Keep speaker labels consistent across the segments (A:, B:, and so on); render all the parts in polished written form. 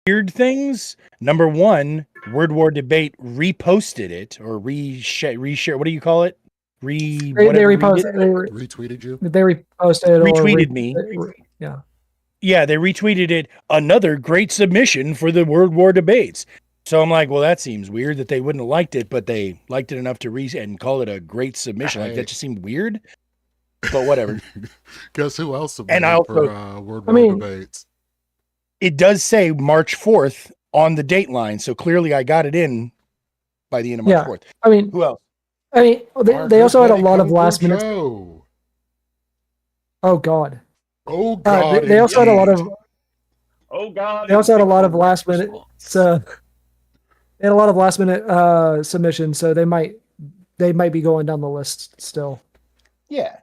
A: weird things. Number one, Word War Debate reposted it or reshare. What do you call it?
B: They retweeted
C: you.
B: They reposted
A: retweeted me.
B: Yeah.
A: Yeah, they retweeted it. Another great submission for the World War debates. So I'm like, well, that seems weird that they wouldn't have liked it, but they liked it enough to and call it a great submission. Like that just seemed weird. But whatever.
C: Guess who else submitted for World War debates?
A: It does say March 4th on the date line, so clearly I got it in by the end of March 4th.
B: I mean,
A: who else?
B: I mean, they also had a lot of last minute.
C: Oh
B: God.
C: Oh God.
B: They also had a lot of.
D: Oh God.
B: They also had a lot of last minute. They had a lot of last minute submissions, so they might be going down the list still.
A: Yeah,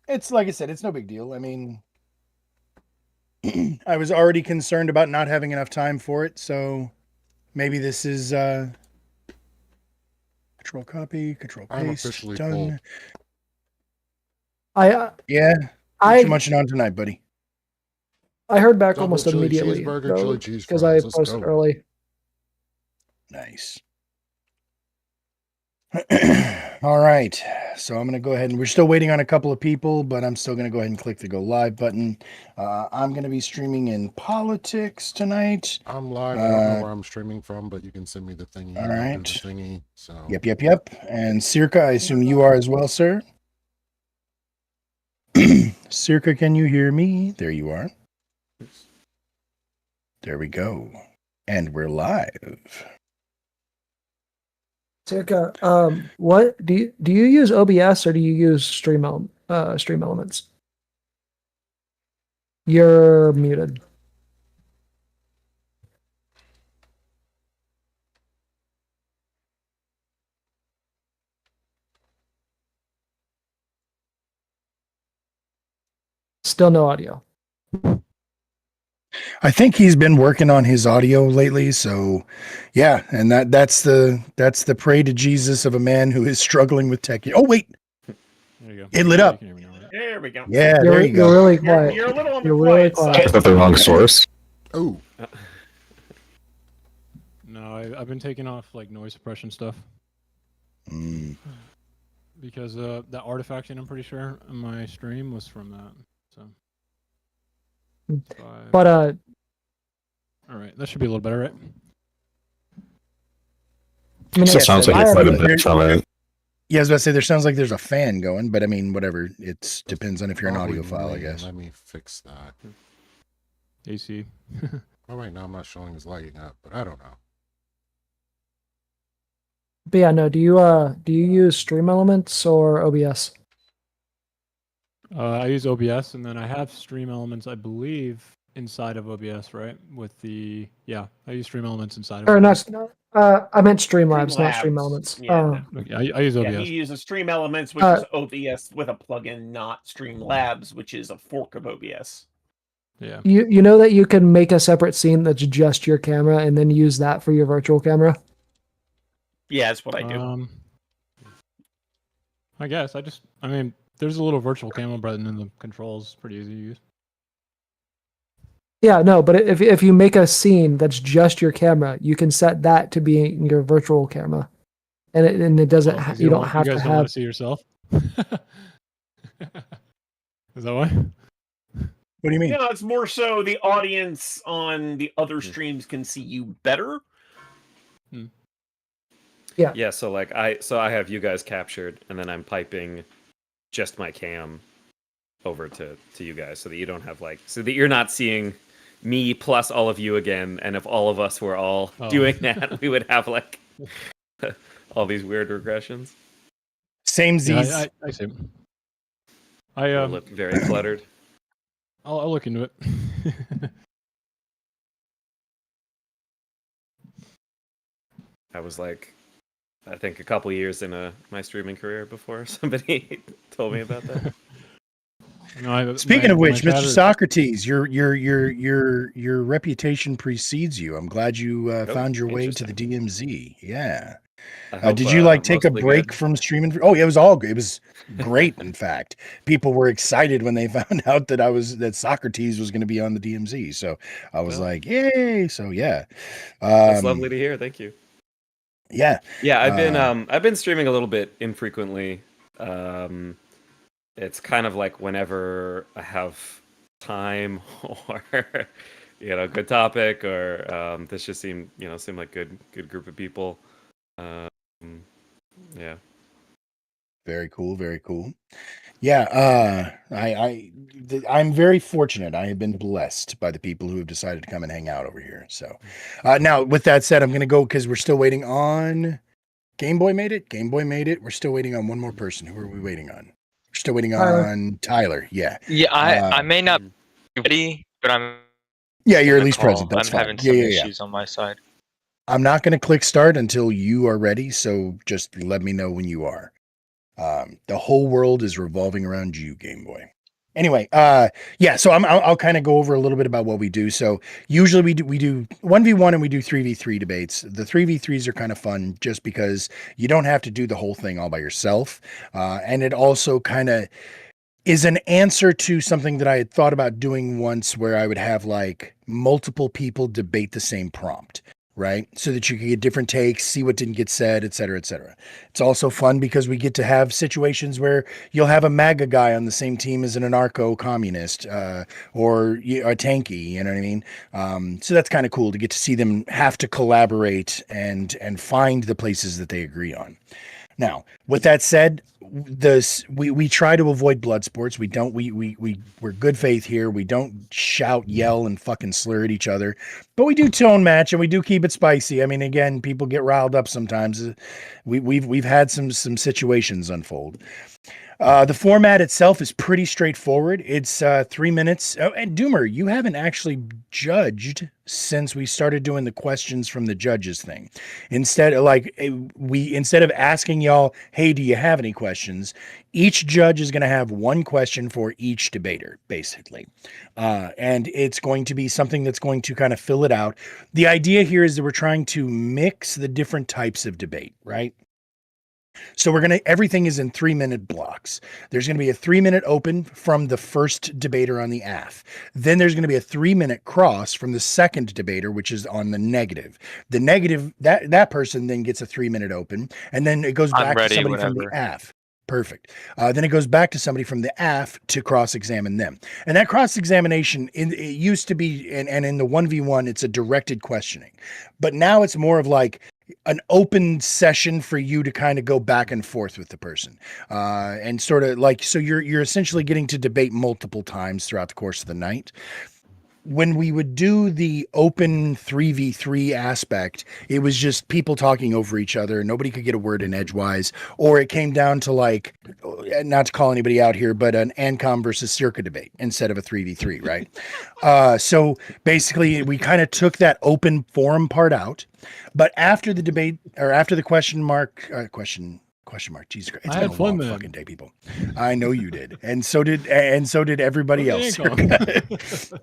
A: it's like I said, it's no big deal. I mean, I was already concerned about not having enough time for it, so maybe this is control copy, control paste.
C: I'm officially
A: done.
B: Full.
A: What you munching on tonight, buddy?
B: I heard back
C: Double
B: almost
C: chili
B: immediately
C: cheeseburger, chili cheese
B: because
C: fries.
B: I
C: Let's
B: posted
C: go.
B: early.
A: Nice. All right, so I'm going to go ahead and we're still waiting on a couple of people, but I'm still going to go ahead and click the go live button. I'm going to be streaming in politics tonight.
C: I'm live. I don't know where I'm streaming from, but you can send me the thingy.
A: All right.
C: The thingy, so.
A: Yep. And Circa, I assume you are as well, sir. Circa, can you hear me? There you are. There we go. And we're live.
B: Circa, what do you use OBS or do you use Stream Elements? You're muted. Still no audio.
A: I think he's been working on his audio lately, so yeah, and that's the pray to Jesus of a man who is struggling with tech. Oh wait,
E: there you go.
A: It lit up.
D: There we go.
A: Yeah, there you go.
B: You're really quiet.
D: You're a little on the
B: You're
D: quiet
B: really
D: side.
B: quiet.
F: Is that the wrong source?
C: Oh.
E: No, I've been taking off like noise suppression stuff. Because that artifacting, I'm pretty sure, on my stream was from that. So.
B: But
E: all right, that should be a little better, right?
B: I mean,
F: So it sounds like it's quite a bit from it.
A: Yeah, I was about to say there sounds like there's a fan going, but I mean, whatever. It depends on if you're an audiophile, I guess.
C: Let me fix that.
E: AC.
C: Well, right now I'm not showing it's lighting up, but I don't know.
B: But yeah, no. Do you use Stream Elements or OBS?
E: I use OBS, and then I have Stream Elements, I believe, inside of OBS, right? With the I use Stream Elements inside of.
B: Or
E: OBS.
B: not? I meant Streamlabs, not Stream Elements.
D: Yeah,
E: Okay, I use OBS.
D: Yeah, he uses Stream Elements, which is OBS with a plugin, not Streamlabs, which is a fork of OBS.
E: Yeah.
B: You know that you can make a separate scene that's just your camera and then use that for your virtual camera?
D: Yeah, that's what I do.
E: I guess I mean, there's a little virtual camera button in the controls. Pretty easy to use.
B: Yeah, no, but if you make a scene that's just your camera, you can set that to be your virtual camera, and it doesn't. You don't have
E: you guys
B: to
E: don't want
B: have.
E: to see yourself. Is that why?
A: What do you mean?
D: No, it's more so the audience on the other streams can see you better.
B: Yeah.
G: Yeah. So like I have you guys captured, and then I'm piping just my cam over to you guys, so that you don't have so that you're not seeing me plus all of you again. And if all of us were all doing that, we would have all these weird regressions.
A: Same Z's.
E: Yeah, I see. I
G: look very cluttered.
E: I'll look into it.
G: I was I think a couple years in my streaming career before somebody told me about that.
A: Speaking of which, Mr. Socrates, your reputation precedes you. I'm glad you found your way to the DMZ. Yeah. Did you take a break from streaming? Oh, yeah, it was all good. It was great. In fact, people were excited when they found out that Socrates was going to be on the DMZ. So I was like, yay! So yeah,
G: that's lovely to hear. Thank you.
A: Yeah,
G: yeah. I've been streaming a little bit infrequently. It's kind of like whenever I have time or good topic or this just seemed like good group of people. Yeah.
A: Very cool. Very cool. Yeah. I'm very fortunate. I have been blessed by the people who have decided to come and hang out over here. So, now with that said, I'm going to go because we're still waiting on Game Boy made it. Game Boy made it. We're still waiting on one more person. Who are we waiting on? We're still waiting on Tyler. Yeah.
H: Yeah. I may not be ready, but I'm.
A: Yeah, you're at least present. That's fine.
H: Having some issues on my side.
A: I'm not going to click start until you are ready, so just let me know when you are. The whole world is revolving around you, Game Boy. Anyway, yeah, so I'll kind of go over a little bit about what we do. So usually we do 1v1 and we do 3v3 debates. The 3v3s are kind of fun just because you don't have to do the whole thing all by yourself. And it also kind of is an answer to something that I had thought about doing once where I would have multiple people debate the same prompt. Right? So that you can get different takes, see what didn't get said, et cetera, et cetera. It's also fun because we get to have situations where you'll have a MAGA guy on the same team as an anarcho-communist or a tanky, you know what I mean? So that's kind of cool to get to see them have to collaborate and find the places that they agree on. Now, with that said, we try to avoid blood sports. We're good faith here. We don't shout, yell, and fucking slur at each other, but we do tone match and we do keep it spicy. I mean, again, people get riled up sometimes. We've had some situations unfold. The format itself is pretty straightforward. It's 3 minutes. Oh, and Doomer, you haven't actually judged since we started doing the questions from the judges thing. Instead of asking y'all, hey, do you have any questions? Each judge is going to have one question for each debater, basically. And it's going to be something that's going to kind of fill it out. The idea here is that we're trying to mix the different types of debate, right? So everything is in 3-minute blocks. There's going to be a 3-minute open from the first debater on the AF. Then there's going to be a 3-minute cross from the second debater, which is on the negative. The negative, that person then gets a 3-minute open, and then it goes back to somebody from the AF. Perfect. Then it goes back to somebody from the AF to cross-examine them. And that cross-examination, it used to be, and in the 1v1, it's a directed questioning. But now it's more of an open session for you to kind of go back and forth with the person. And sort of so you're essentially getting to debate multiple times throughout the course of the night. When we would do the open 3v3 aspect, it was just people talking over each other. Nobody could get a word in edgewise, or it came down to not to call anybody out here, but an ANCOM versus Circa debate instead of a 3v3, right? So basically we kind of took that open forum part out, but after the debate or after the question mark, Jesus Christ. It's been a long fucking day, people. I know you did. And so did everybody else.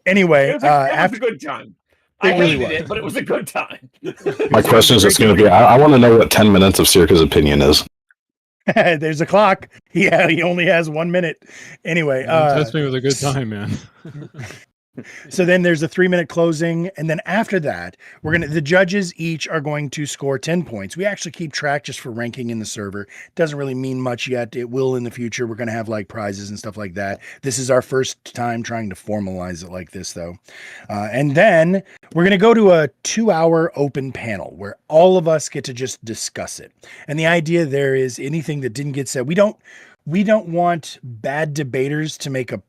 A: Anyway,
D: it was a good time. I hated it, but it was a good time.
F: My question is just going to be, I want to know what 10 minutes of Circa's opinion is.
A: There's a clock. Yeah, he only has 1 minute. Anyway.
E: Test me with a good time, man.
A: So then there's a 3-minute closing. And then after that, the judges each are going to score 10 points. We actually keep track just for ranking in the server. It doesn't really mean much yet. It will in the future. We're going to have prizes and stuff like that. This is our first time trying to formalize it like this though. And then we're going to go to a 2-hour open panel where all of us get to just discuss it. And the idea there is anything that didn't get said. We don't want bad debaters to make a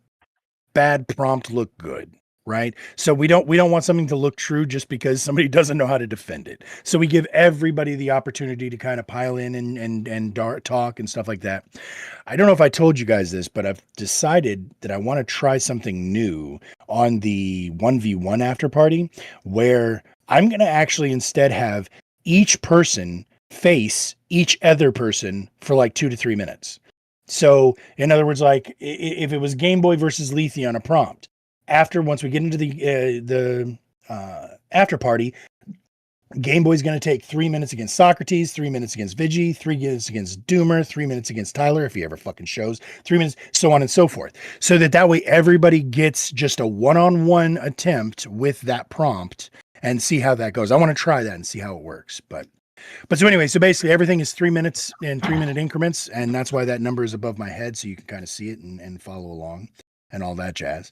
A: bad prompt look good, right? So we don't want something to look true just because somebody doesn't know how to defend it. So we give everybody the opportunity to kind of pile in and talk and stuff like that. I don't know if I told you guys this, but I've decided that I want to try something new on the 1v1 after party where I'm going to actually instead have each person face each other person for 2 to 3 minutes. So, in other words, like if it was Game Boy versus Lethe on a prompt, once we get into the after party, Game Boy's going to take 3 minutes against Socrates, 3 minutes against Vigi, 3 minutes against Doomer, 3 minutes against Tyler, if he ever fucking shows, 3 minutes, so on and so forth. So that way everybody gets just a one-on-one attempt with that prompt and see how that goes. I want to try that and see how it works. But so anyway, so basically everything is 3 minutes in 3 minute increments. And that's why that number is above my head. So you can kind of see it and follow along and all that jazz.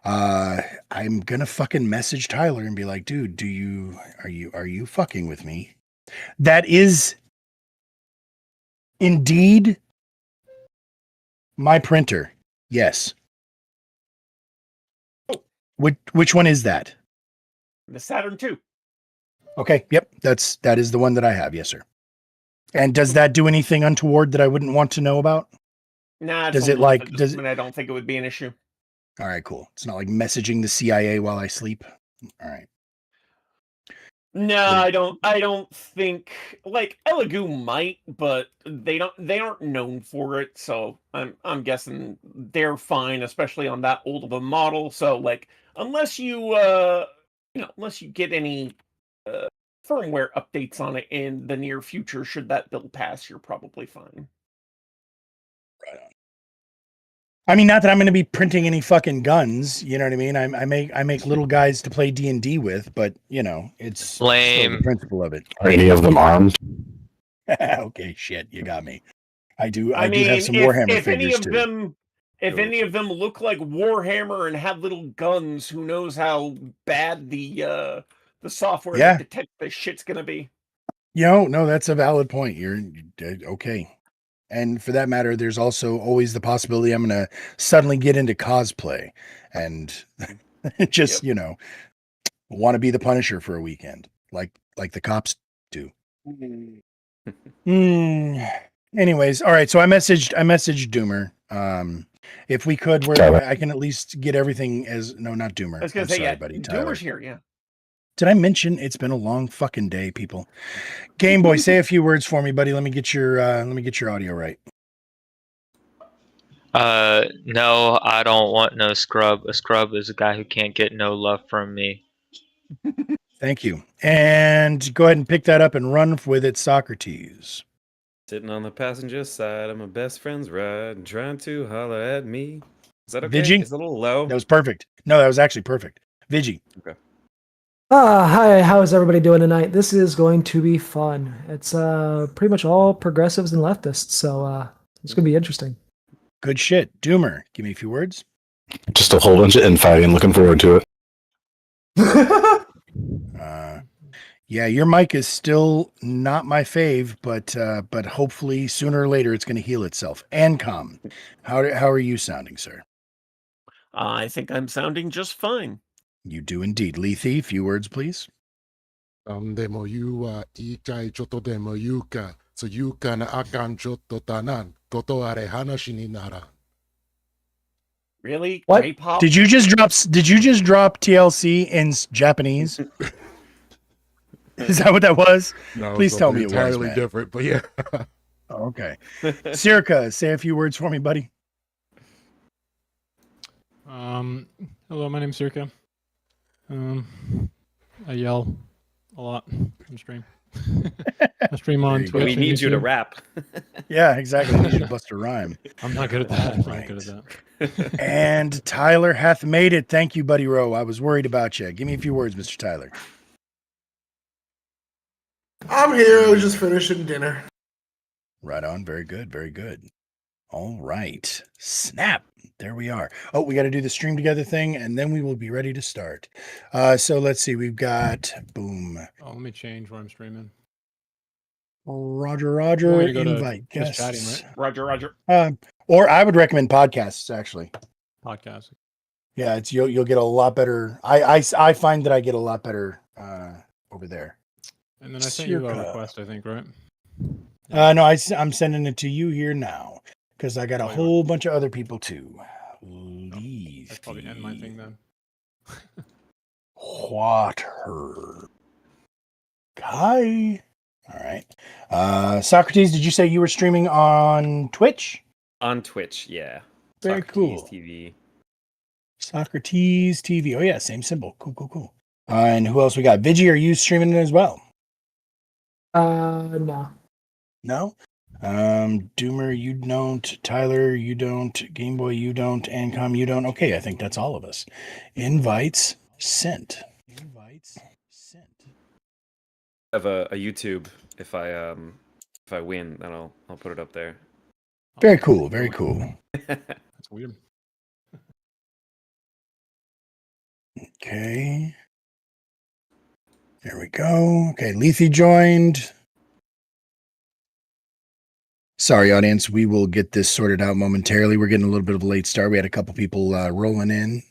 A: I'm gonna fucking message Tyler and be like, dude, are you fucking with me? That is indeed my printer. Yes. Which one is that?
D: The Saturn II.
A: Okay. Yep. That is the one that I have. Yes, sir. And does that do anything untoward that I wouldn't want to know about?
D: Nah.
A: Does it like? Does it?
D: I don't think it would be an issue.
A: All right. Cool. It's not like messaging the CIA while I sleep. All right.
D: No, I don't think like Elegoo might, but they aren't known for it, so I'm guessing they're fine, especially on that old of a model. So like unless you unless you get any firmware updates on it in the near future, should that build pass, you're probably fine.
A: Right on. I mean, not that I'm going to be printing any fucking guns. You know what I mean? I make little guys to play D&D with, but you know, it's
H: lame.
A: The principle of it.
F: Are any of them armed?
A: Okay, shit, you got me. I do have some
D: if,
A: Warhammer
D: if
A: figures
D: any of
A: too.
D: them, if any of them look like Warhammer and have little guns, who knows how bad the software that detects this shit's gonna be?
A: No, that's a valid point. You're okay. And for that matter, there's also always the possibility I'm going to suddenly get into cosplay and just, want to be the Punisher for a weekend, like the cops do. Anyways, all right. So I messaged Doomer. If we could, where I can at least get everything not Doomer.
D: I was going to say,
A: buddy.
D: Doomer's here, yeah.
A: Did I mention it's been a long fucking day, people? Game Boy, say a few words for me, buddy. Let me get your audio right.
H: No, I don't want no scrub. A scrub is a guy who can't get no love from me.
A: Thank you. And go ahead and pick that up and run with it, Socrates.
G: Sitting on the passenger side of my best friend's ride, trying to holler at me. Is that okay?
A: Vigi?
G: It's a little low.
A: That was perfect. No, that was actually perfect. Vigi.
G: Okay.
B: Hi, how is everybody doing tonight? This is going to be fun. It's pretty much all progressives and leftists, so it's going to be interesting.
A: Good shit. Doomer, give me a few words.
F: Just a whole bunch of infighting. Looking forward to it.
A: Yeah, your mic is still not my fave, but hopefully sooner or later it's going to heal itself. Ancom, how are you sounding, sir?
D: I think I'm sounding just fine.
A: You do indeed. Lethe, few words, please.
C: Demo you ikai choto demo yuka, so yuka na akan choto tanan, koto are hanashi ni naran.
D: Really?
B: What?
D: K-pop?
A: Did you just drop TLC in Japanese? Is that what that was?
C: No,
A: please tell me it was
C: entirely different, but yeah.
A: Oh, okay. Circa, say a few words for me, buddy.
E: Hello, my name's Circa. I yell a lot on stream. I stream on Twitch.
G: We need you to rap.
A: Yeah, exactly. I need you to bust a rhyme.
E: I'm not good at that. I'm not good at that.
A: And Tyler hath made it. Thank you, Buddy Rowe. I was worried about you. Give me a few words, Mr. Tyler.
I: I'm here. I was just finishing dinner.
A: Right on. Very good. Very good. All right. Snap. There we are. Oh, we got to do the stream together thing, and then we will be ready to start. So let's see. We've got boom.
E: Oh, let me change where I'm streaming.
A: Roger. Invite guests.
E: Chatting, right?
D: Roger.
A: Or I would recommend podcasts, actually.
E: Podcasting.
A: Yeah, it's you'll get a lot better. I find that I get a lot better over there.
E: And then I sent you a request, I think, right?
A: No, I'm sending it to you here now because I got a whole bunch of other people too.
E: That's probably end my thing then.
A: Water guy. All right. Socrates, did you say you were streaming on Twitch?
G: On Twitch, yeah.
A: Very
G: Socrates
A: cool.
G: TV.
A: Socrates TV. Oh yeah, same symbol. Cool. And who else we got? Vigi, are you streaming it as well?
B: No.
A: No. Doomer, you don't. Tyler, you don't. Gameboy, you don't. Ancom, you don't. Okay, I think that's all of us. Invites sent.
G: I have a YouTube. If I win, then I'll put it up there.
A: Very cool.
E: That's weird.
A: Okay. There we go. Okay, Lethe joined. Sorry, audience. We will get this sorted out momentarily. We're getting a little bit of a late start. We had a couple people rolling in.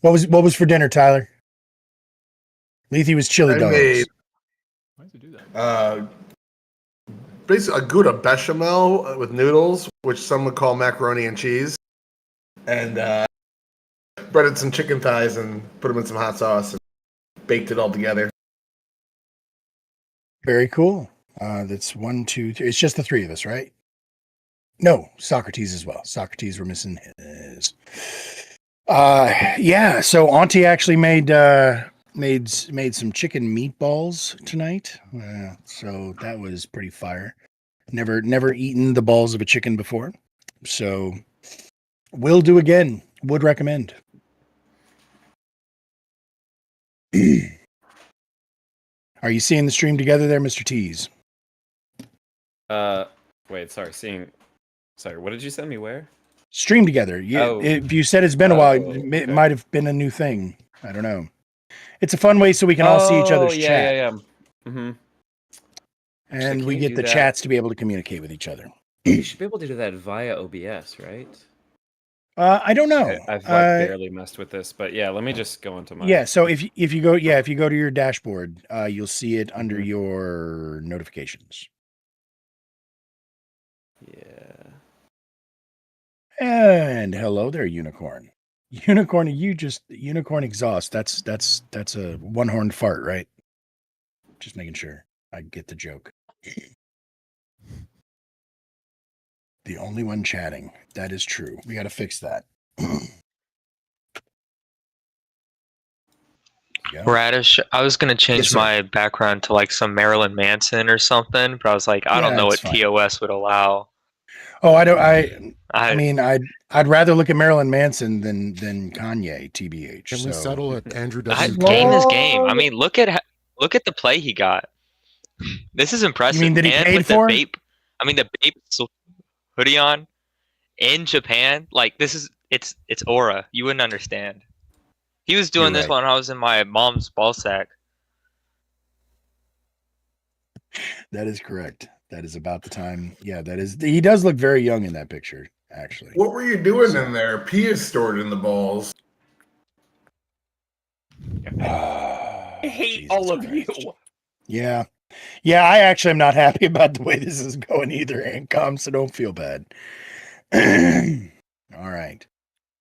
A: What was for dinner, Tyler? Lethe was chili dogs.
E: Why does it do that?
I: Basically a Gouda bechamel with noodles, which some would call macaroni and cheese, and breaded some chicken thighs and put them in some hot sauce and baked it all together.
A: Very cool. That's 1, 2, 3. It's just the three of us, right? No, Socrates as well. Socrates, we're missing his. Yeah. So Auntie actually made some chicken meatballs tonight. So that was pretty fire. Never eaten the balls of a chicken before. So will do again. Would recommend. Are you seeing the stream together there, Mr. Tease?
G: Wait, sorry, what did you send me where?
A: Stream together. If you said it's been a while, it might have been a new thing. I don't know. It's a fun way so we can all see each other's chat.
G: Yeah. Mm-hmm.
A: And we get the chats to be able to communicate with each other.
G: You should be able to do that via OBS, right?
A: I don't know.
G: I've barely messed with this, but yeah, let me just go into my.
A: Yeah, so if you go to your dashboard, you'll see it under your notifications.
G: Yeah.
A: And hello there, Unicorn. Unicorn, Unicorn exhaust. That's a one-horned fart, right? Just making sure I get the joke. The only one chatting. That is true. We got to fix that.
H: Radish, I was gonna change my background to like some Marilyn Manson or something, but I was like, I don't know what TOS would allow.
A: Oh, I mean, I'd rather look at Marilyn Manson than Kanye, TBH.
C: Can we settle it? Andrew doesn't.
H: Game is game. I mean, look at the play he got. This is impressive.
A: You mean that he paid
H: with
A: for?
H: The Bape hoodie on in Japan. Like it's aura. You wouldn't understand. He was doing this when I was in my mom's ball sack.
A: That is correct. That is about the time. Yeah, that is. He does look very young in that picture, actually.
I: What were you doing in there? Pee is stored in the balls.
D: I hate all of you.
A: Yeah. Yeah, I actually am not happy about the way this is going either, Ancom, so don't feel bad. All right.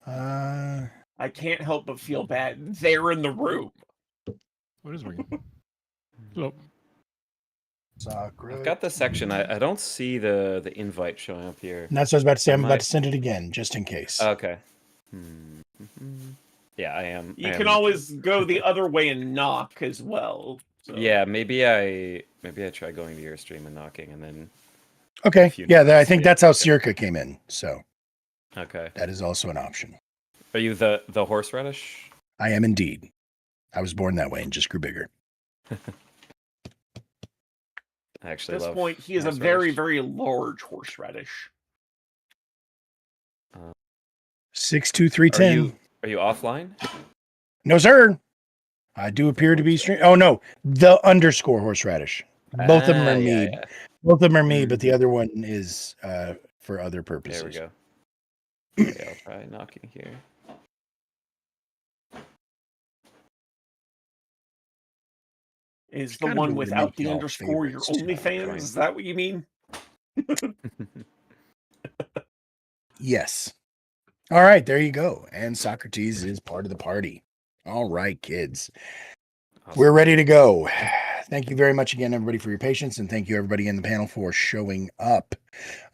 D: I can't help but feel bad. They're in the room.
E: What is ringing? Hello.
G: I've got the section. I don't see the invite showing up here.
A: And that's what I was about to say. I'm about to send it again, just in case.
G: Okay. Mm-hmm. Yeah, I am.
D: You can always go the other way and knock as well. So.
G: Yeah, maybe I try going to your stream and knocking, and then.
A: Okay. Yeah, I think that's how Circa came in. So.
G: Okay.
A: That is also an option.
G: Are you the horseradish?
A: I am indeed. I was born that way and just grew bigger.
G: I actually
D: At this
G: love
D: point, he is a very, very large horseradish.
A: 62310.
G: Are you offline?
A: No, sir. I do appear to be stream. Oh no, the underscore horseradish. Both of them are me.
G: Yeah.
A: Both of them are me, but the other one is for other purposes.
G: There we go. Okay, I'll try knocking here.
D: Is the one without the underscore your OnlyFans? Is that what you mean?
A: Yes. All right, there you go. And Socrates is part of the party. All right, kids. Awesome. We're ready to go. Thank you very much again, everybody, for your patience, and thank you, everybody in the panel, for showing up.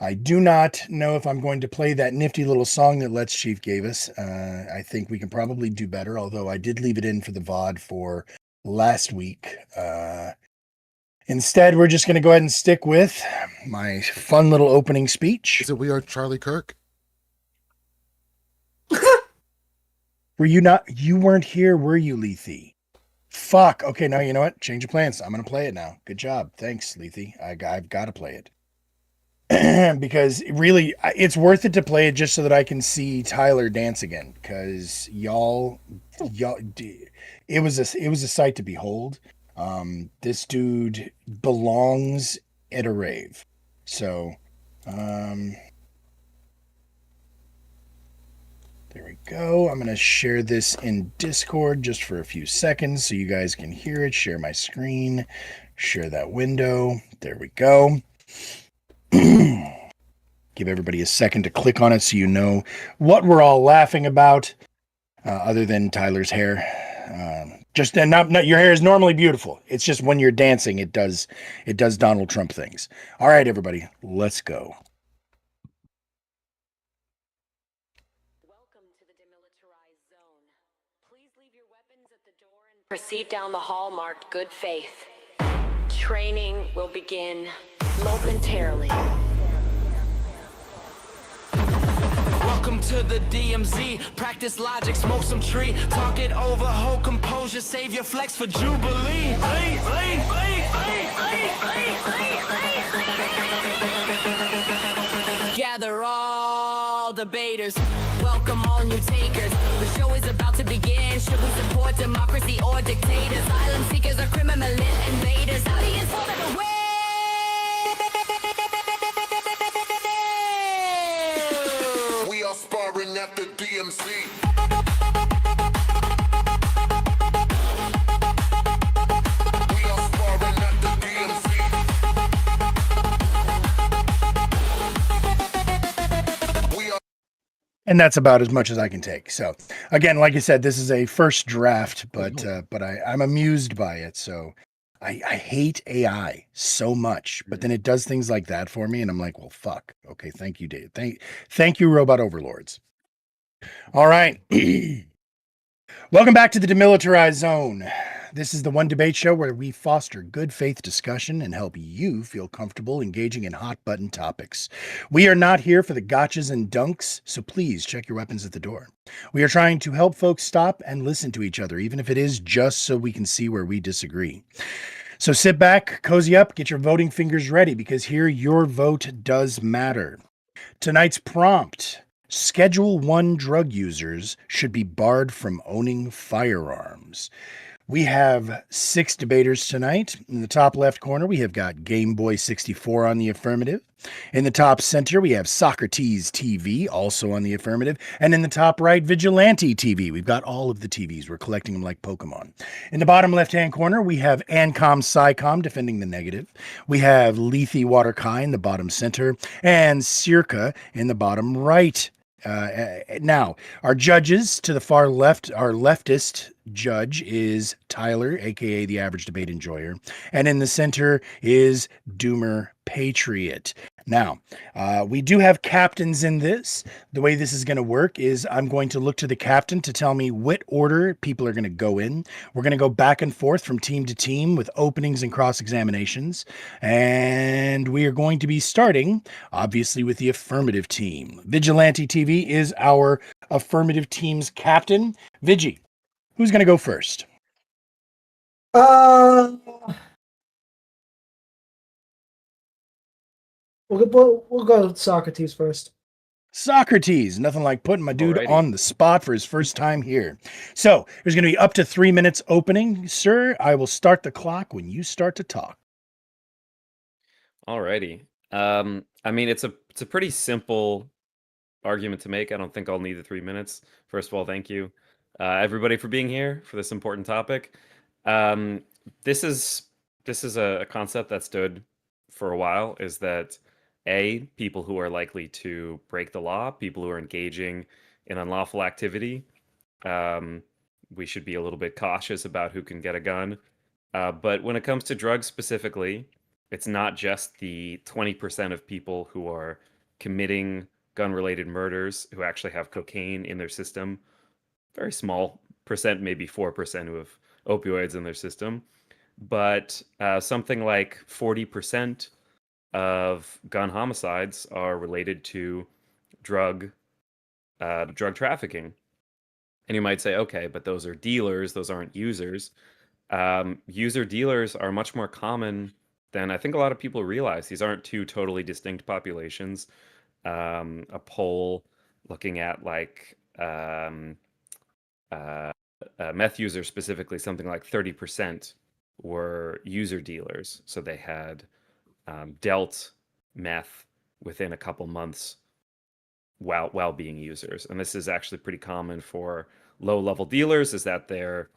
A: I do not know if I'm going to play that nifty little song that Let's Chief gave us. I think we can probably do better, although I did leave it in for the VOD for last week. Instead, we're just going to go ahead and stick with my fun little opening speech.
C: Is it We Are Charlie Kirk?
A: Were you not? You weren't here, were you, Lethe? Fuck. Okay, now you know what? Change of plans. I'm going to play it now. Good job. Thanks, Lethe. I've got to play it. Because really, it's worth it to play it just so that I can see Tyler dance again. Because y'all, it was a sight to behold. This dude belongs at a rave. So, there we go. I'm going to share this in Discord just for a few seconds so you guys can hear it. Share my screen. Share that window. There we go. Give everybody a second to click on it so you know what we're all laughing about, other than Tyler's hair. Not your hair is normally beautiful. It's just when you're dancing, it does Donald Trump things. All right, everybody, let's go.
J: Proceed down the hall marked good faith. Training will begin momentarily.
K: Welcome to the DMZ. Practice logic, smoke some tree. Talk it over, hold composure. Save your flex for Jubilee. Gather all debaters. Welcome all new takers. The show is about to begin. Should we support democracy or dictators? Asylum seekers or criminal invaders? Audience hold it away.
L: We are sparring at the DMC.
A: And that's about as much as I can take. So again, like I said, this is a first draft, but I'm amused by it. So I hate AI so much, but then it does things like that for me. And I'm like, well, fuck. Okay. Thank you, Dave. Thank you, robot overlords. All right. Welcome back to the Demilitarized Zone. This is the one debate show where we foster good faith discussion and help you feel comfortable engaging in hot button topics. We are not here for the gotchas and dunks, so please check your weapons at the door. We are trying to help folks stop and listen to each other, even if it is just so we can see where we disagree. So sit back, cozy up, get your voting fingers ready, because here your vote does matter. Tonight's prompt: Schedule 1 drug users should be barred from owning firearms. We have 6 debaters tonight. In the top left corner, we have got Game Boy 64 on the affirmative. In the top center, we have Socrates TV, also on the affirmative. And in the top right, Vigilante TV. We've got all of the TVs. We're collecting them like Pokemon. In the bottom left-hand corner, we have Ancom Psycom defending the negative. We have Lethe Waterkai in the bottom center. And Circa in the bottom right. Now, our judges to the far left, our leftist judge is Tyler, aka the average debate enjoyer, and in the center is Doomer Patriot. Now, we do have captains in this. The way this is going to work is I'm going to look to the captain to tell me what order people are going to go in. We're going to go back and forth from team to team with openings and cross-examinations. And we are going to be starting, obviously, with the affirmative team. Vigilante TV is our affirmative team's captain. Vigi, who's going to go first?
B: We'll go Socrates first.
A: Socrates, nothing like putting my dude on the spot for his first time here. So there's going to be up to 3 minutes opening. Sir, I will start the clock when you start to talk.
G: Alrighty. I mean, it's a pretty simple argument to make. I don't think I'll need the 3 minutes. First of all, thank you, everybody, for being here for this important topic. This is a concept that stood for a while, is that people who are likely to break the law, people who are engaging in unlawful activity, we should be a little bit cautious about who can get a gun. But when it comes to drugs specifically, it's not just the 20% of people who are committing gun-related murders who actually have cocaine in their system. Very small percent, maybe 4% who have opioids in their system. But something like 40% of gun homicides are related to drug trafficking. And you might say, okay, but those are dealers; those aren't users. User dealers are much more common than I think a lot of people realize. These aren't two totally distinct populations. A poll looking at like meth users specifically, something like 30% were user dealers. So they had dealt meth within a couple months while being users. And this is actually pretty common for low-level dealers, is that they're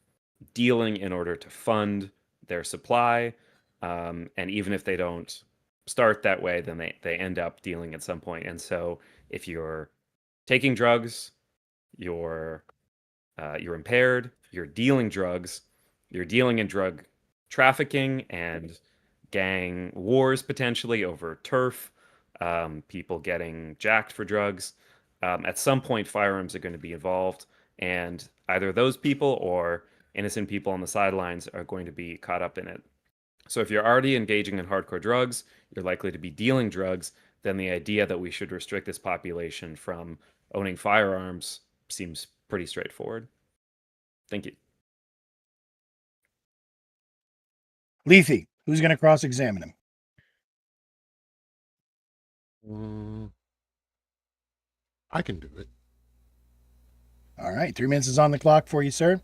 G: dealing in order to fund their supply. And even if they don't start that way, then they end up dealing at some point. And so if you're taking drugs, you're impaired, you're dealing drugs, you're dealing in drug trafficking and gang wars potentially over turf, people getting jacked for drugs. At some point, firearms are going to be involved, and either those people or innocent people on the sidelines are going to be caught up in it. So if you're already engaging in hardcore drugs, you're likely to be dealing drugs, then the idea that we should restrict this population from owning firearms seems pretty straightforward. Thank you.
A: Lethe, who's going to cross-examine him?
C: I can do it.
A: All right, 3 minutes is on the clock for you, sir.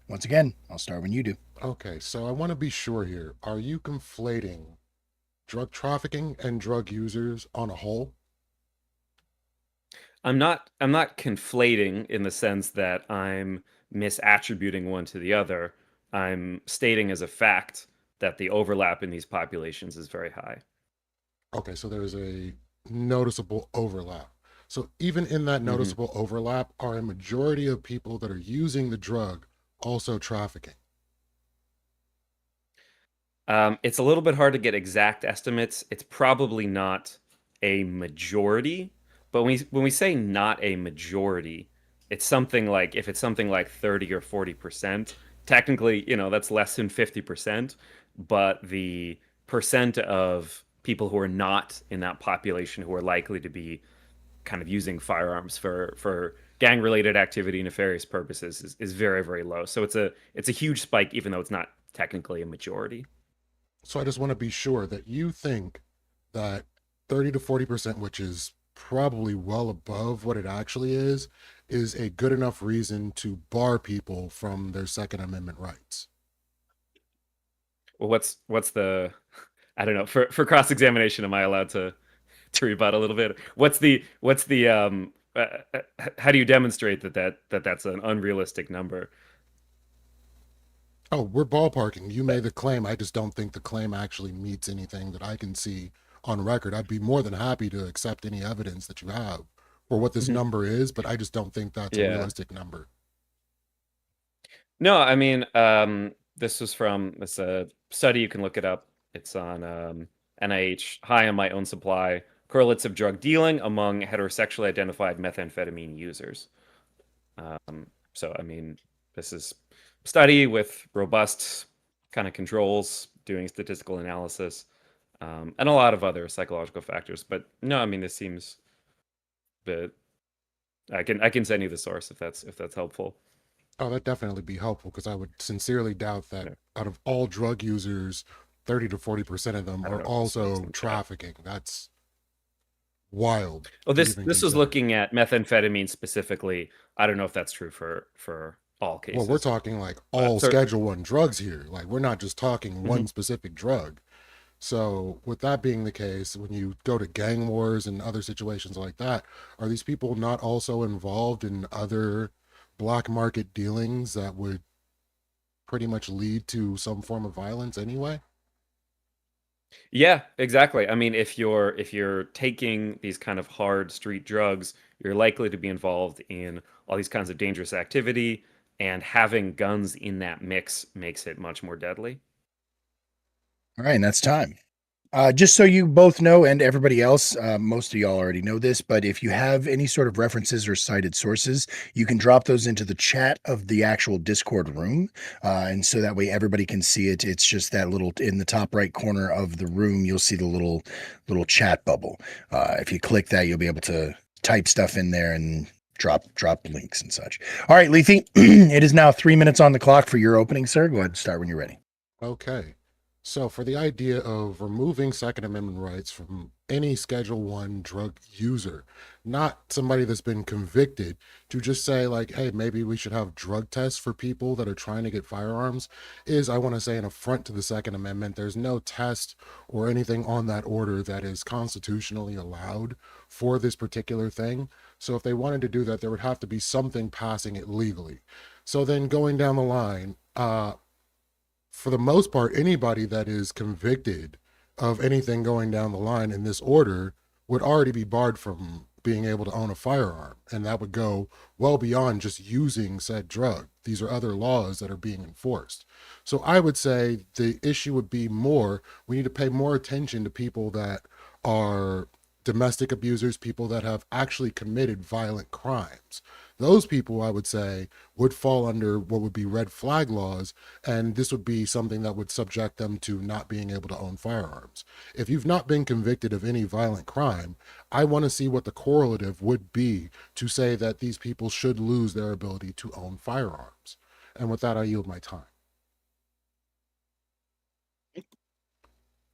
A: Once again, I'll start when you do.
C: Okay, so I want to be sure here. Are you conflating drug trafficking and drug users on a whole?
G: I'm not conflating in the sense that I'm misattributing one to the other. I'm stating as a fact that the overlap in these populations is very high.
C: Okay, so there's a noticeable overlap. So even in that noticeable overlap, are a majority of people that are using the drug also trafficking?
G: It's a little bit hard to get exact estimates. It's probably not a majority, but when we say not a majority, it's something like, if it's something like 30 or 40%, technically, that's less than 50%, but the percent of people who are not in that population who are likely to be kind of using firearms for gang-related activity, nefarious purposes is very, very low. So it's a huge spike, even though it's not technically a majority.
C: So I just want to be sure that you think that 30 to 40%, which is probably well above what it actually is a good enough reason to bar people from their Second Amendment rights.
G: Well, what's the, I don't know, for cross-examination, am I allowed to rebut a little bit? What's the how do you demonstrate that's an unrealistic number?
C: Oh, we're ballparking. You made the claim. I just don't think the claim actually meets anything that I can see on record. I'd be more than happy to accept any evidence that you have for what this number is, but I just don't think that's a realistic number.
G: No, I mean, this was from this study. You can look it up. It's on NIH. High on my own supply. Correlates of drug dealing among heterosexually identified methamphetamine users. So, I mean, this is a study with robust kind of controls, doing statistical analysis, and a lot of other psychological factors. But no, I mean, this seems, but I can send you the source if that's helpful.
C: Oh, that'd definitely be helpful, because I would sincerely doubt that out of all drug users, 30 to 40% of them are also trafficking. That's wild.
G: Well, this was looking at methamphetamine specifically. I don't know if that's true for all cases.
C: Well, we're talking like all Schedule 1 drugs here. Like, we're not just talking one specific drug. So with that being the case, when you go to gang wars and other situations like that, are these people not also involved in other black market dealings that would pretty much lead to some form of violence anyway?
G: Yeah, exactly. I mean, if you're taking these kind of hard street drugs, you're likely to be involved in all these kinds of dangerous activity, and having guns in that mix makes it much more deadly.
A: All right, and that's time. Just so you both know, and everybody else, most of y'all already know this, but if you have any sort of references or cited sources, you can drop those into the chat of the actual Discord room. And so that way everybody can see it. It's just that little in the top right corner of the room, you'll see the little chat bubble. If you click that, you'll be able to type stuff in there and drop links and such. All right, Lethe, it is now 3 minutes on the clock for your opening, sir. Go ahead and start when you're ready.
C: Okay. So for the idea of removing Second Amendment rights from any Schedule 1 drug user, not somebody that's been convicted, to just say like, hey, maybe we should have drug tests for people that are trying to get firearms, is, I want to say, an affront to the Second Amendment. There's no test or anything on that order that is constitutionally allowed for this particular thing. So if they wanted to do that, there would have to be something passing it legally. So then going down the line, for the most part, anybody that is convicted of anything going down the line in this order would already be barred from being able to own a firearm. And that would go well beyond just using said drug. These are other laws that are being enforced. So I would say the issue would be more, we need to pay more attention to people that are domestic abusers, people that have actually committed violent crimes. Those people, I would say, would fall under what would be red flag laws, and this would be something that would subject them to not being able to own firearms. If you've not been convicted of any violent crime, I want to see what the correlative would be to say that these people should lose their ability to own firearms. And with that, I yield my time.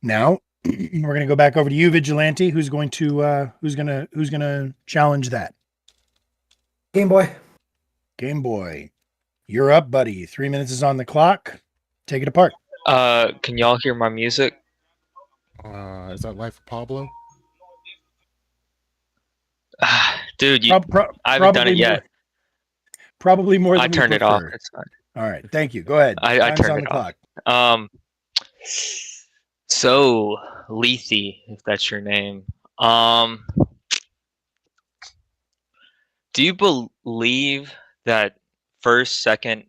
A: Now, we're going to go back over to you, Vigilante. Who's going to challenge that?
B: Game Boy.
A: Game Boy, you're up, buddy. 3 minutes is on the clock. Take it apart.
H: Can y'all hear my music?
C: Is that Life of Pablo?
H: Dude, I haven't done it yet.
A: Probably more than
H: I turned it off. It's fine.
A: All right, thank you. Go ahead.
H: I turned it off. So, Lethe, if that's your name. Do you believe that first, second,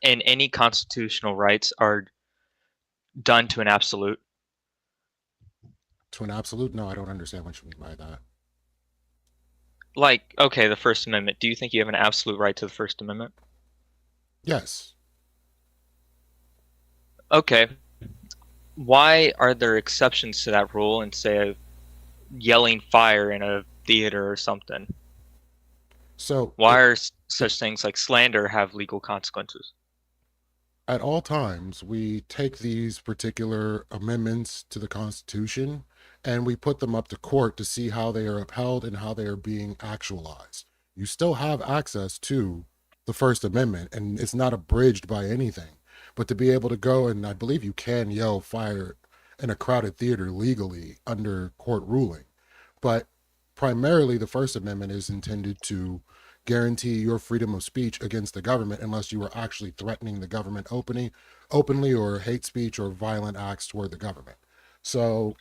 H: and any constitutional rights are done to an absolute?
C: To an absolute? No, I don't understand what you mean by that.
H: Like, okay, the First Amendment. Do you think you have an absolute right to the First Amendment?
C: Yes.
H: Okay. Why are there exceptions to that rule and say yelling fire in a theater or something?
C: So
H: why are such things like slander have legal consequences?
C: At all times, we take these particular amendments to the Constitution and we put them up to court to see how they are upheld and how they are being actualized. You still have access to the First Amendment, and it's not abridged by anything. But to be able to go, and I believe you can yell fire in a crowded theater legally under court ruling. But primarily, the First Amendment is intended to guarantee your freedom of speech against the government unless you are actually threatening the government openly or hate speech or violent acts toward the government. So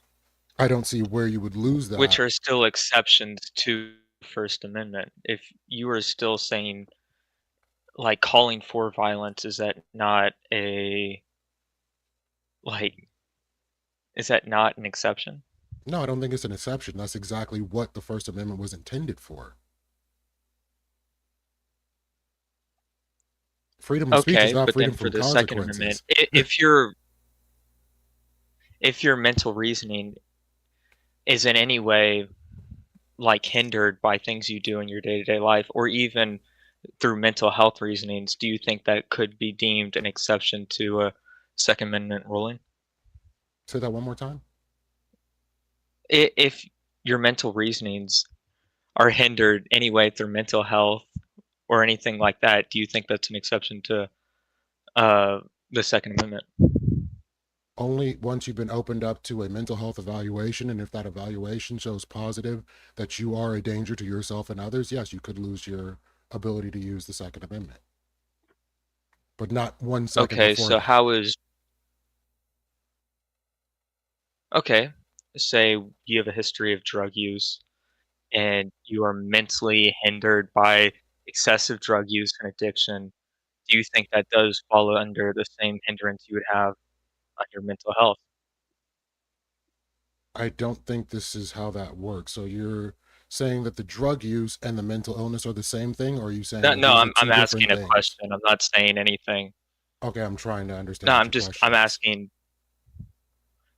C: I don't see where you would lose that.
H: Which are still exceptions to the First Amendment. If you are still saying, like, calling for violence, is that not an exception?
C: No, I don't think it's an exception. That's exactly what the First Amendment was intended for. Freedom of speech is not freedom from consequences.
H: Second Amendment, if your mental reasoning is in any way like hindered by things you do in your day-to-day life, or even through mental health reasonings, do you think that could be deemed an exception to a Second Amendment ruling?
C: Say that one more time.
H: If your mental reasonings are hindered anyway through mental health or anything like that, do you think that's an exception to the Second Amendment?
C: Only once you've been opened up to a mental health evaluation, and if that evaluation shows positive that you are a danger to yourself and others, yes, you could lose your ability to use the Second Amendment. But not 1 second
H: Okay,
C: before
H: so
C: that.
H: how is... Okay, say you have a history of drug use and you are mentally hindered by excessive drug use and addiction. Do you think that does fall under the same hindrance you would have on your mental health?
C: I don't think this is how that works. So you're saying that the drug use and the mental illness are the same thing, or are you saying
H: No,
C: that
H: no,
C: these are
H: I'm
C: two
H: asking
C: different
H: a
C: things?
H: question. I'm not saying anything.
C: Okay, I'm trying to
H: No,
C: understand what your question
H: I'm
C: is.
H: asking.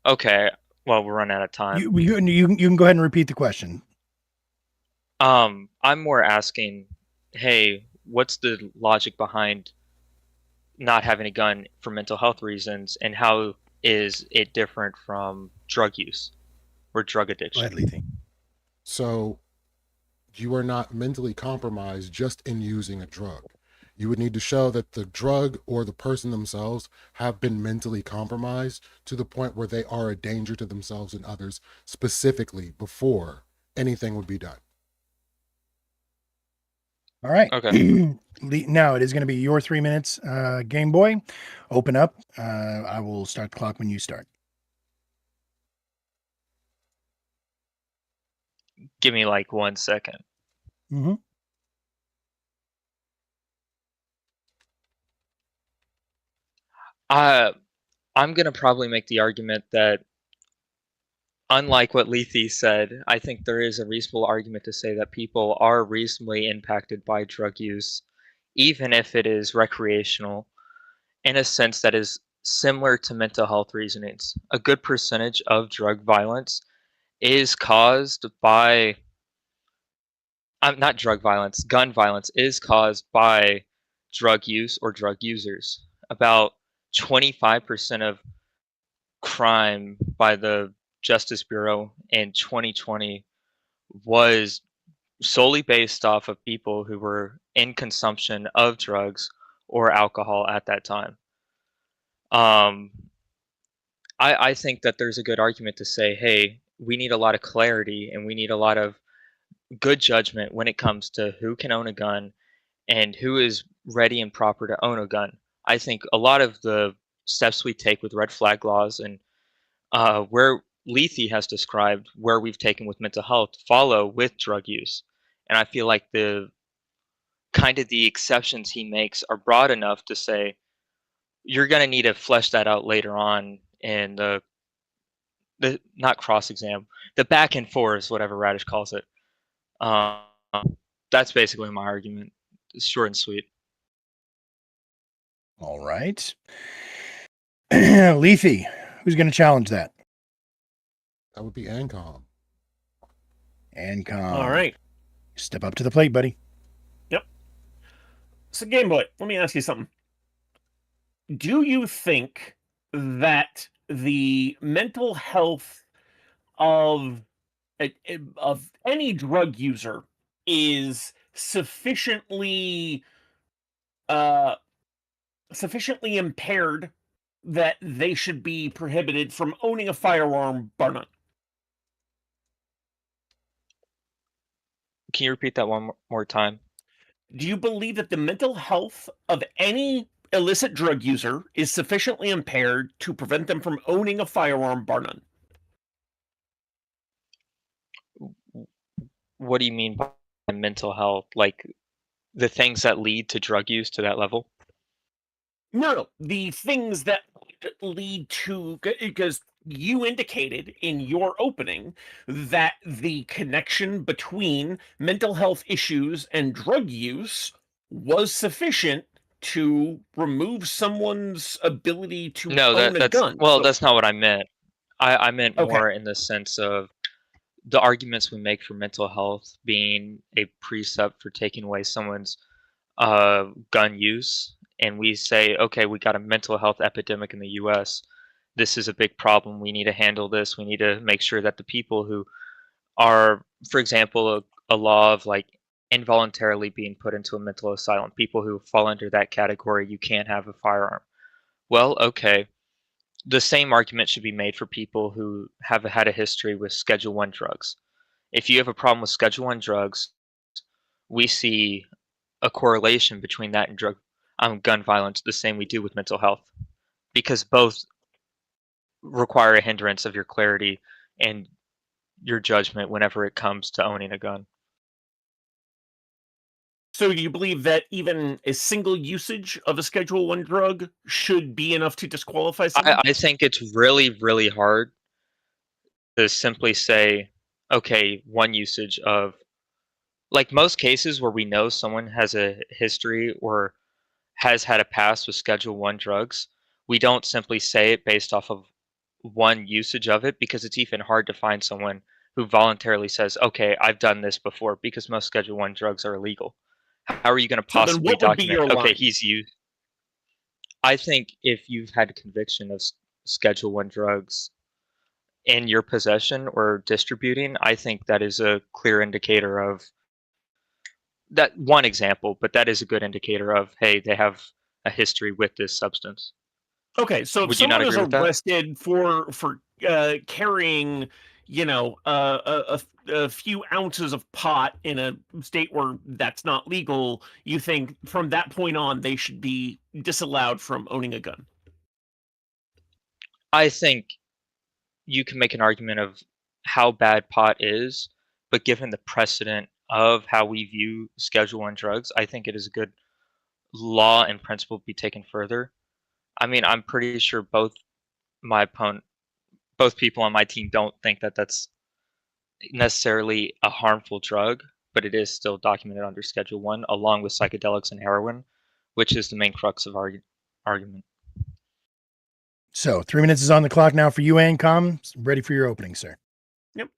H: Okay, well, we're running out of time.
A: You can go ahead and repeat the question.
H: I'm more asking, hey, what's the logic behind not having a gun for mental health reasons, and how is it different from drug use or drug
A: Go
H: addiction?
A: ahead, Lethe.
C: So you are not mentally compromised just in using a drug. You would need to show that the drug or the person themselves have been mentally compromised to the point where they are a danger to themselves and others specifically before anything would be done.
A: All right.
H: Okay.
A: Now it is going to be your 3 minutes, Game Boy. Open up. I will start the clock when you start.
H: Give me like 1 second.
A: Mm-hmm.
H: I'm gonna probably make the argument that, unlike what Lethe said, I think there is a reasonable argument to say that people are reasonably impacted by drug use, even if it is recreational, in a sense that is similar to mental health reasonings. A good percentage of drug violence is caused by, not drug violence, gun violence is caused by drug use or drug users. About 25% of crime by the Justice Bureau in 2020 was solely based off of people who were in consumption of drugs or alcohol at that time. I think that there's a good argument to say, hey, we need a lot of clarity and we need a lot of good judgment when it comes to who can own a gun and who is ready and proper to own a gun. I think a lot of the steps we take with red flag laws and where Lethe has described where we've taken with mental health follow with drug use. And I feel like the exceptions he makes are broad enough to say you're going to need to flesh that out later on in the not cross exam, the back and forth, whatever Radish calls it. That's basically my argument. It's short and sweet.
A: All right. Lethe, who's going to challenge that?
C: That would be Ancom.
A: Ancom.
D: All right.
A: Step up to the plate, buddy.
D: Yep. So, Game Boy, let me ask you something. Do you think that the mental health of any drug user is sufficiently impaired that they should be prohibited from owning a firearm, bar none?
H: Can you repeat that one more time?
D: Do you believe that the mental health of any illicit drug user is sufficiently impaired to prevent them from owning a firearm, bar none?
H: What do you mean by mental health? Like the things that lead to drug use to that level?
D: No, the things that lead to, because you indicated in your opening that the connection between mental health issues and drug use was sufficient to remove someone's ability to own a gun.
H: Well, that's not what I meant. I meant
D: Okay.
H: more in the sense of the arguments we make for mental health being a precept for taking away someone's gun use, and we say, okay, we got a mental health epidemic in the US. This is a big problem. We need to handle this. We need to make sure that the people who are, for example, a law of like involuntarily being put into a mental asylum, people who fall under that category, you can't have a firearm. Well, okay. The same argument should be made for people who have had a history with Schedule 1 drugs. If you have a problem with Schedule 1 drugs, we see a correlation between that and gun violence the same we do with mental health, because both require a hindrance of your clarity and your judgment whenever it comes to owning a gun.
D: So do you believe that even a single usage of a Schedule 1 drug should be enough to disqualify someone?
H: I think it's really, really hard to simply say, okay, one usage of, like most cases where we know someone has a history or has had a past with Schedule 1 drugs, we don't simply say it based off of one usage of it, because it's even hard to find someone who voluntarily says, okay, I've done this before, because most Schedule 1 drugs are illegal. How are you going to
D: So then
H: possibly
D: what would be
H: document,
D: your
H: okay,
D: line?
H: he's used? I think if you've had a conviction of Schedule 1 drugs in your possession or distributing, I think that is a clear indicator of that, one example, but that is a good indicator of, hey, they have a history with this substance.
D: Okay, so if
H: Would you not
D: someone is
H: agree with that?
D: arrested for carrying, a few ounces of pot in a state where that's not legal, you think from that point on they should be disallowed from owning a gun?
H: I think you can make an argument of how bad pot is, but given the precedent of how we view Schedule 1 drugs, I think it is a good law and principle to be taken further. I mean, I'm pretty sure both people on my team don't think that that's necessarily a harmful drug, but it is still documented under Schedule 1, along with psychedelics and heroin, which is the main crux of our argument.
A: So 3 minutes is on the clock now for you, Ancom. Ready for your opening, sir.
D: Yep.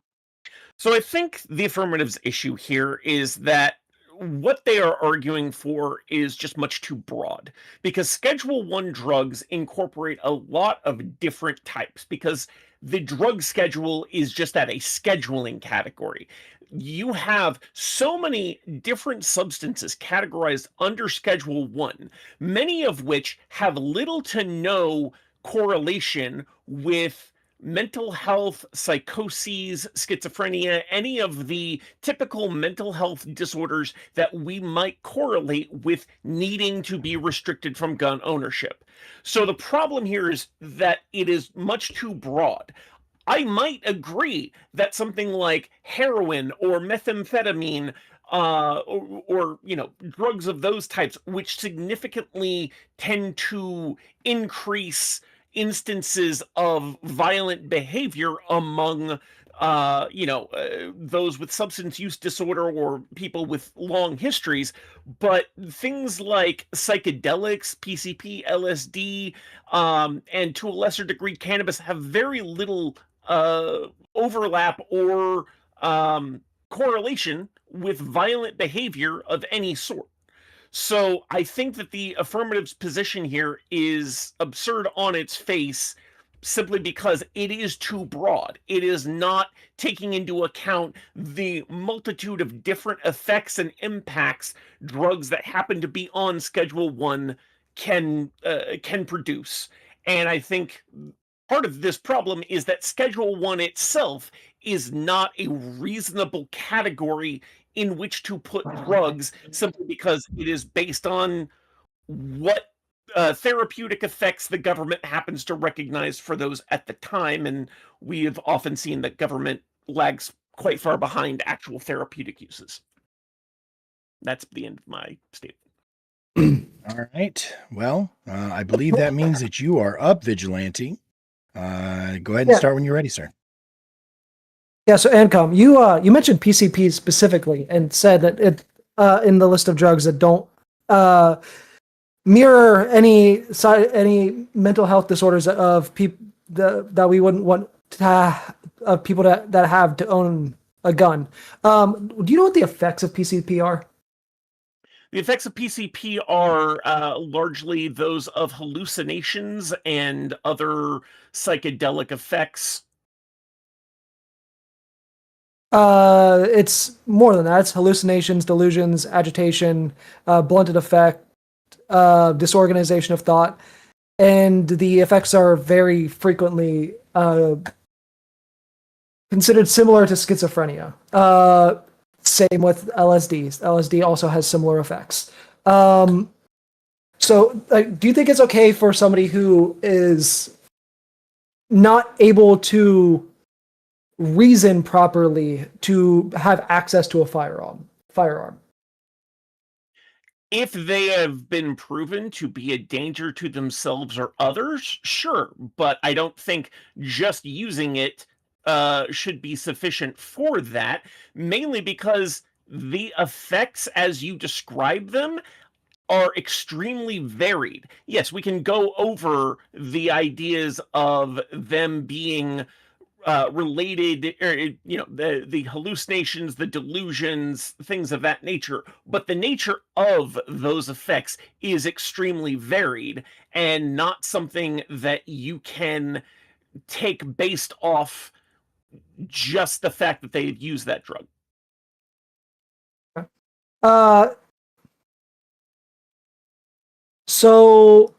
D: So I think the affirmative's issue here is that what they are arguing for is just much too broad, because Schedule 1 drugs incorporate a lot of different types, because the drug schedule is just at a scheduling category. You have so many different substances categorized under Schedule 1, many of which have little to no correlation with mental health, psychoses, schizophrenia, any of the typical mental health disorders that we might correlate with needing to be restricted from gun ownership. So the problem here is that it is much too broad. I might agree that something like heroin or methamphetamine or drugs of those types, which significantly tend to increase instances of violent behavior among those with substance use disorder or people with long histories, but things like psychedelics, PCP, LSD, and to a lesser degree cannabis have very little overlap or correlation with violent behavior of any sort. So I think that the affirmative's position here is absurd on its face, simply because it is too broad. It is not taking into account the multitude of different effects and impacts drugs that happen to be on Schedule 1 can produce. And I think part of this problem is that Schedule 1 itself is not a reasonable category in which to put drugs, simply because it is based on what therapeutic effects the government happens to recognize for those at the time. And we have often seen that government lags quite far behind actual therapeutic uses. That's the end of my statement.
A: All right. Well, I believe that means that you are up, Vigilante. Go ahead and start when you're ready, sir.
B: Yeah, so Ancom, you mentioned PCP specifically and said that it in the list of drugs that don't mirror any mental health disorders of people that we wouldn't want to have, people that have to own a gun. Do you know what the effects of PCP are?
D: The effects of PCP are largely those of hallucinations and other psychedelic effects.
B: It's more than that. It's hallucinations, delusions, agitation, blunted affect, disorganization of thought, and the effects are very frequently considered similar to schizophrenia. Same with LSD. LSD also has similar effects. So, do you think it's okay for somebody who is not able to reason properly to have access to a firearm?
D: If they have been proven to be a danger to themselves or others, sure. But I don't think just using it should be sufficient for that, mainly because the effects as you describe them are extremely varied. Yes, we can go over the ideas of them being related, or, the hallucinations, the delusions, things of that nature. But the nature of those effects is extremely varied and not something that you can take based off just the fact that they've used that drug.
B: Uh, so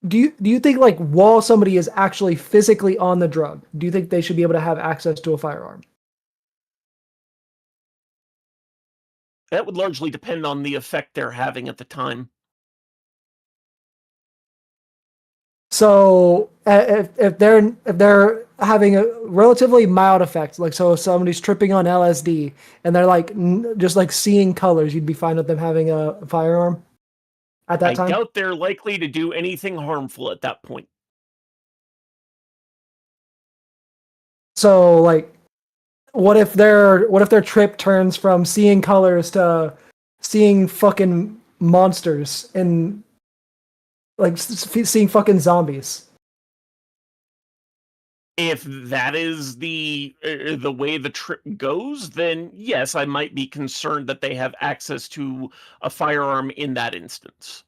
B: do you think, like, while somebody is actually physically on the drug, do you think they should be able to have access to a firearm?
D: That would largely depend on the effect they're having at the time.
B: So if they're having a relatively mild effect, like, so if somebody's tripping on LSD and they're like just like seeing colors, you'd be fine with them having a firearm at that time?
D: I doubt they're likely to do anything harmful at that point.
B: So, like, what if their trip turns from seeing colors to seeing fucking monsters and like seeing fucking zombies?
D: If that is the way the trip goes, then yes, I might be concerned that they have access to a firearm in that instance.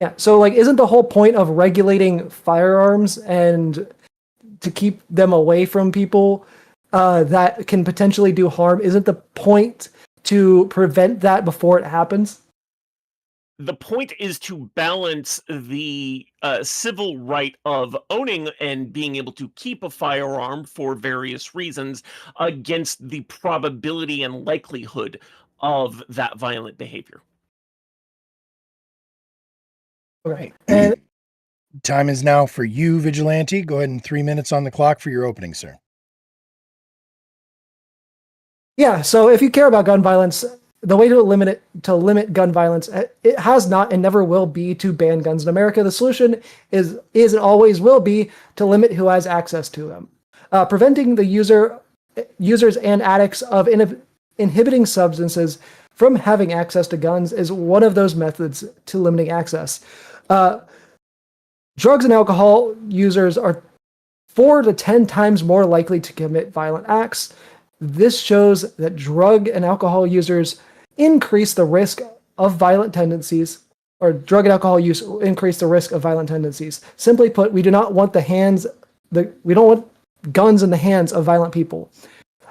B: Yeah, so, like, isn't the whole point of regulating firearms and to keep them away from people that can potentially do harm? Isn't the point to prevent that before it happens?
D: The point is to balance the civil right of owning and being able to keep a firearm for various reasons against the probability and likelihood of that violent behavior.
B: Right. And
A: time is now for you, Vigilante. Go ahead and 3 minutes on the clock for your opening, sir.
B: Yeah, so if you care about gun violence, the way to limit gun violence, it has not and never will be to ban guns in America. The solution is and always will be to limit who has access to them. Preventing the users and addicts of inhibiting substances from having access to guns is one of those methods to limiting access. Drugs and alcohol users are 4 to 10 times more likely to commit violent acts. This shows that drug and alcohol users increase the risk of violent tendencies, or drug and alcohol use increase the risk of violent tendencies. Simply put, we do not want we don't want guns in the hands of violent people.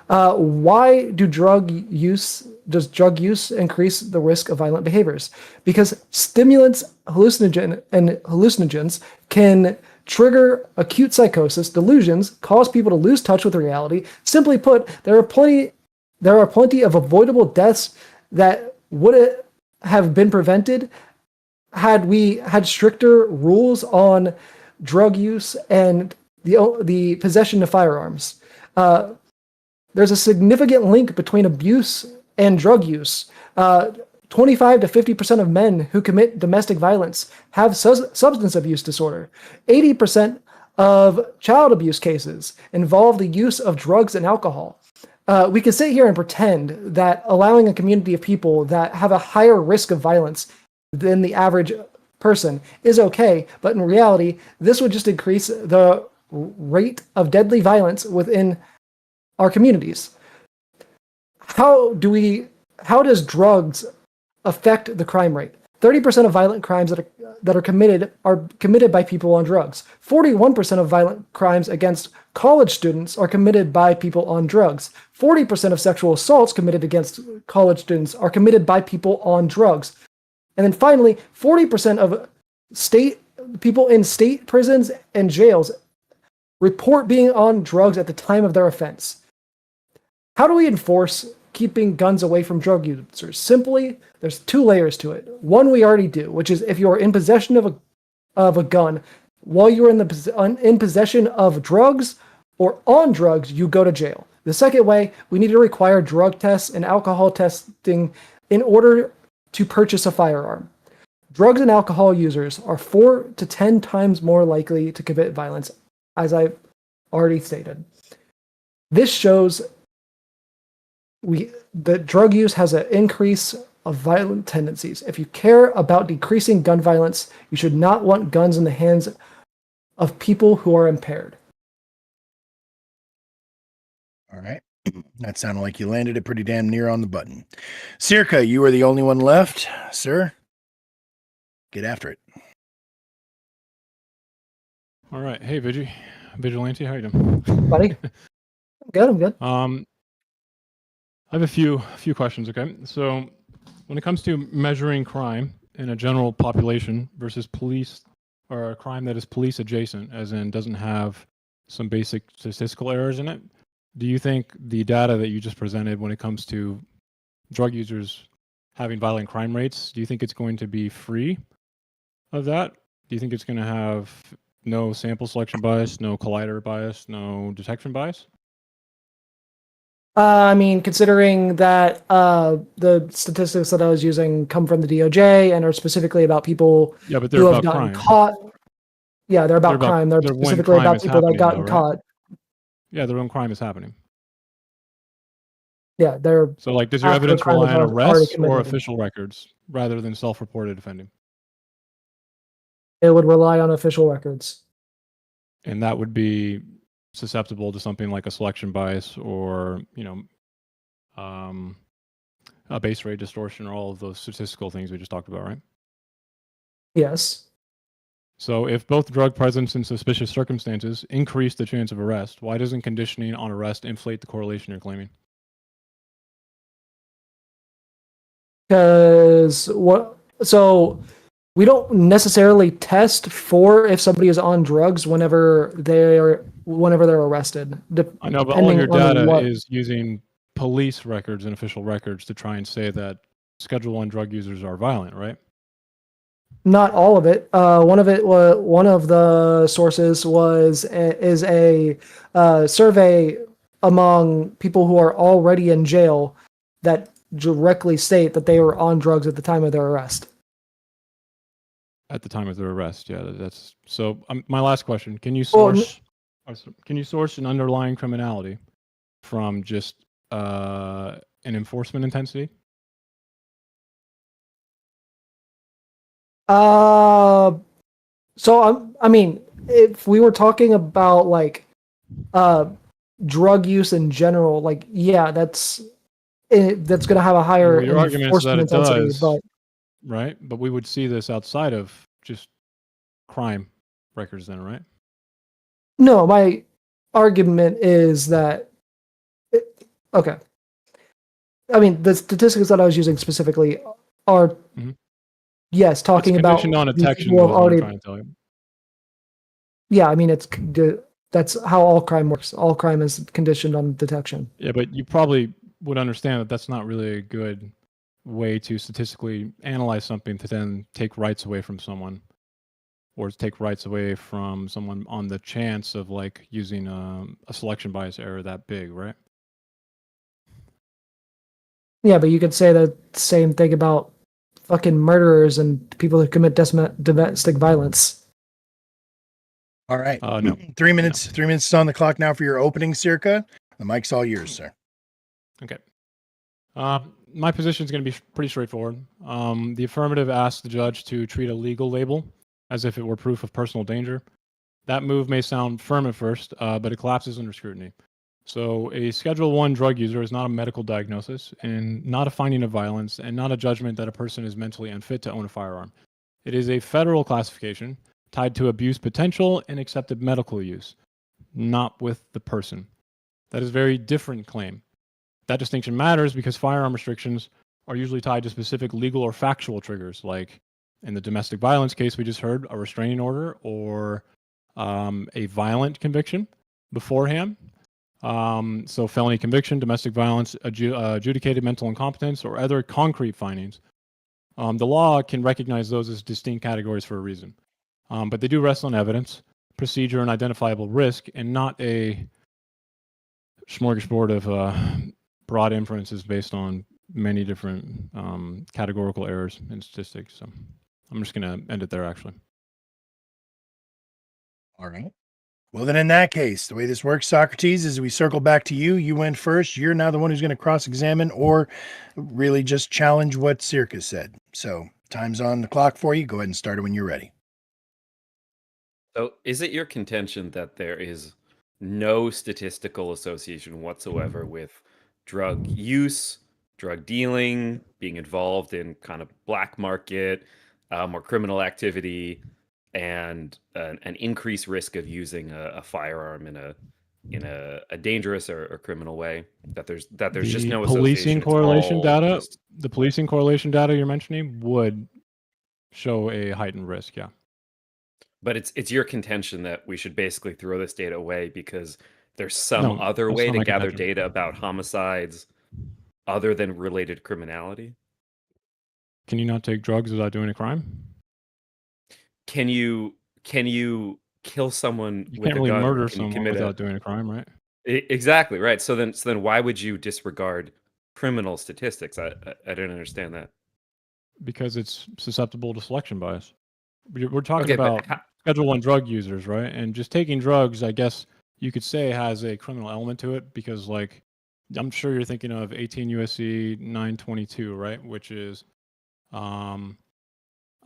B: Why does drug use increase the risk of violent behaviors? Because stimulants, hallucinogens can trigger acute psychosis, delusions, cause people to lose touch with reality. Simply put, there are plenty of avoidable deaths that would have been prevented had we had stricter rules on drug use and the possession of firearms. There's a significant link between abuse and drug use. 25 to 50% of men who commit domestic violence have substance abuse disorder. 80% of child abuse cases involve the use of drugs and alcohol. We can sit here and pretend that allowing a community of people that have a higher risk of violence than the average person is okay, but in reality, this would just increase the rate of deadly violence within our communities. How does drugs affect the crime rate? 30% of violent crimes that are committed by people on drugs. 41% of violent crimes against college students are committed by people on drugs. 40% of sexual assaults committed against college students are committed by people on drugs. And then finally, 40% of people in state prisons and jails report being on drugs at the time of their offense. How do we enforce keeping guns away from drug users? Simply, there's 2 layers to it. One we already do, which is if you are in possession of a gun while you're in possession of drugs or on drugs, you go to jail. The second way, we need to require drug tests and alcohol testing in order to purchase a firearm. Drugs and alcohol users are 4 to 10 times more likely to commit violence as I already stated. This shows that drug use has an increase of violent tendencies. If you care about decreasing gun violence, you should not want guns in the hands of people who are impaired.
A: All right. That sounded like you landed it pretty damn near on the button. Circa, you are the only one left, sir. Get after it.
E: All right. Hey, Vigilante, how you doing?
B: Buddy? I'm good.
E: I have a few questions, okay? So when it comes to measuring crime in a general population versus police, or a crime that is police adjacent, as in doesn't have some basic statistical errors in it, do you think the data that you just presented when it comes to drug users having violent crime rates, do you think it's going to be free of that? Do you think it's going to have no sample selection bias, no collider bias, no detection bias?
B: I mean, considering that the statistics that I was using come from the DOJ and are specifically about people
E: but
B: who have gotten caught. Yeah, they're about crime. They're specifically about people that gotten caught.
E: Yeah, their own crime is happening.
B: Yeah, they're.
E: So, like, does your evidence rely on arrests or official records rather than self-reported offending?
B: It would rely on official records.
E: And that would be susceptible to something like a selection bias or, a base rate distortion or all of those statistical things we just talked about, right?
B: Yes.
E: So if both drug presence in suspicious circumstances increase the chance of arrest, why doesn't conditioning on arrest inflate the correlation you're claiming?
B: Because so we don't necessarily test for if somebody is on drugs whenever they're arrested.
E: I know, but all your data is using police records and official records to try and say that Schedule 1 drug users are violent, right?
B: Not all of it. One of the sources is a survey among people who are already in jail that directly state that they were on drugs at the time of their arrest.
E: At the time of their arrest, yeah. That's so. My last question: Can you source an underlying criminality from just an enforcement intensity?
B: So I mean, if we were talking about like drug use in general, like that's going to have a higher
E: your argument is that it
B: intensity,
E: does, right? But we would see this outside of just crime records, then, right?
B: No, my argument is that okay. I mean, the statistics that I was using specifically are. Yes, talking about
E: conditioned on detection.
B: Already,
E: I'm trying to tell you.
B: Yeah, I mean that's how all crime works. All crime is conditioned on detection.
E: Yeah, but you probably would understand that that's not really a good way to statistically analyze something to then take rights away from someone, or to take rights away from someone on the chance of like using a selection bias error that big, right?
B: Yeah, but you could say the same thing about fucking murderers and people who commit domestic violence.
A: All right.
E: No.
A: 3 minutes. 3 minutes on the clock now for your opening, Circa. The mic's all yours, sir.
E: Okay. My position is going to be pretty straightforward. The affirmative asks the judge to treat a legal label as if it were proof of personal danger. That move may sound firm at first, but it collapses under scrutiny. So a Schedule 1 drug user is not a medical diagnosis and not a finding of violence and not a judgment that a person is mentally unfit to own a firearm. It is a federal classification tied to abuse potential and accepted medical use, not with the person. That is a very different claim. That distinction matters because firearm restrictions are usually tied to specific legal or factual triggers, like in the domestic violence case we just heard, a restraining order or a violent conviction beforehand. So felony conviction, domestic violence, adjudicated mental incompetence, or other concrete findings. The law can recognize those as distinct categories for a reason. But they do rest on evidence, procedure, and identifiable risk, and not a smorgasbord of broad inferences based on many different categorical errors in statistics. So I'm just going to end it there, actually.
A: All right. Well, then in that case, the way this works, Socrates, is we circle back to you. You went first. You're now the one who's going to cross-examine or really just challenge what Circus said. So time's on the clock for you. Go ahead and start it when you're ready.
G: So, is it your contention that there is no statistical association whatsoever with drug use, drug dealing, being involved in kind of black market or criminal activity, and an increased risk of using a firearm in a dangerous or criminal way? That there's just no
E: policing
G: association.
E: correlation data.
G: Just...
E: The policing correlation data you're mentioning would show a heightened risk. Yeah.
G: But it's your contention that we should basically throw this data away because there's some
E: No,
G: other
E: that's
G: way
E: not
G: to
E: my
G: gather
E: contention.
G: data about homicides other than related criminality?
E: Can you not take drugs without doing a crime?
G: Can you kill someone
E: You
G: with
E: can't
G: a
E: really
G: gun?
E: murder
G: Can you
E: someone
G: commit
E: without doing a crime, right?
G: Exactly right. So then why would you disregard criminal statistics? I don't understand that.
E: Because it's susceptible to selection bias. We're talking
G: Okay, but
E: about Schedule 1 drug users, right? And just taking drugs, I guess you could say, has a criminal element to it because, like, I'm sure you're thinking of 18 USC 922, right? Which is, I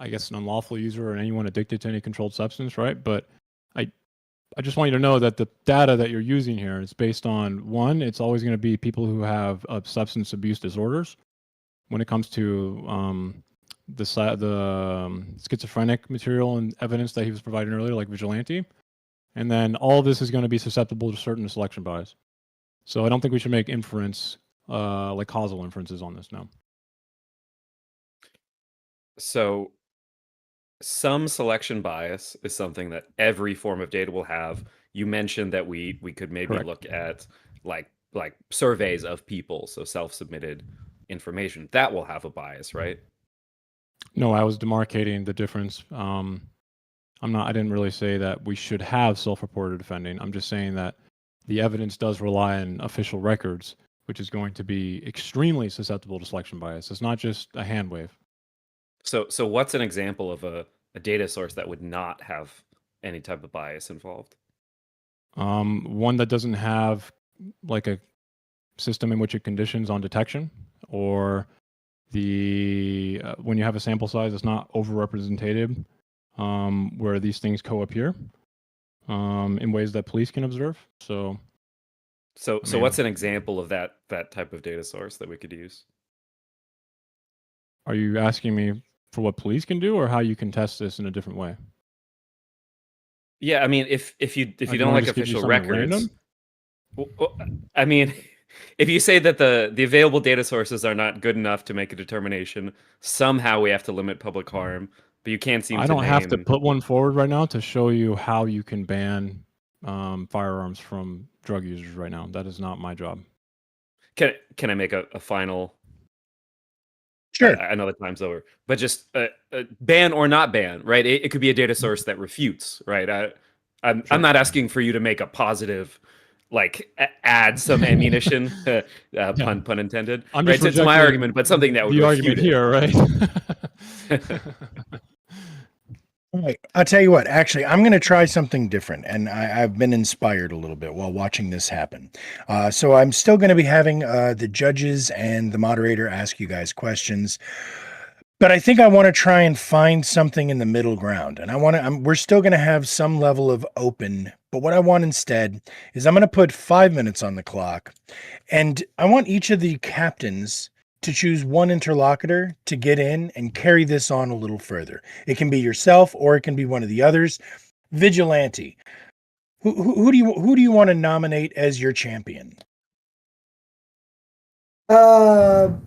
E: guess, an unlawful user or anyone addicted to any controlled substance, right? But I just want you to know that the data that you're using here is based on, one, it's always going to be people who have substance abuse disorders. When it comes to the schizophrenic material and evidence that he was providing earlier, like Vigilante. And then all of this is going to be susceptible to certain selection bias. So I don't think we should make inference, like causal inferences on this now.
G: So some selection bias is something that every form of data will have. You mentioned that we could maybe
E: Correct.
G: look at like surveys of people, so self-submitted information. That will have a bias, right?
E: No, I was demarcating the difference. I didn't really say that we should have self-reported offending. I'm just saying that the evidence does rely on official records, which is going to be extremely susceptible to selection bias. It's not just a hand wave.
G: So what's an example of a data source that would not have any type of bias involved?
E: One that doesn't have like a system in which it conditions on detection, or the when you have a sample size that's not overrepresentative, where these things co-appear in ways that police can observe. So
G: what's an example of that type of data source that we could use?
E: Are you asking me for what police can do, or how you can test this in a different way?
G: Yeah, I mean, if you don't like official records, well, I mean, if you say that the available data sources are not good enough to make a determination, somehow we have to limit public harm. But you can't seem.
E: I don't have to put one forward right now to show you how you can ban firearms from drug users right now. That is not my job.
G: Can I make a final?
A: Sure.
G: I know the time's over, but just ban or not ban, right? It could be a data source that refutes, right? I'm not asking for you to make a positive, like add some ammunition, pun intended,
E: I'm
G: right?
E: just
G: To my argument, but something that would
E: the
G: refute
E: argument here, right?
A: All right. I'll tell you what, actually, I'm going to try something different. And I've been inspired a little bit while watching this happen. So I'm still going to be having the judges and the moderator ask you guys questions. But I think I want to try and find something in the middle ground. And we're still going to have some level of open. But what I want instead is I'm going to put 5 minutes on the clock. And I want each of the captains to choose one interlocutor to get in and carry this on a little further. It can be yourself or it can be one of the others. Vigilante. Who do you want to nominate as your champion?
B: I'll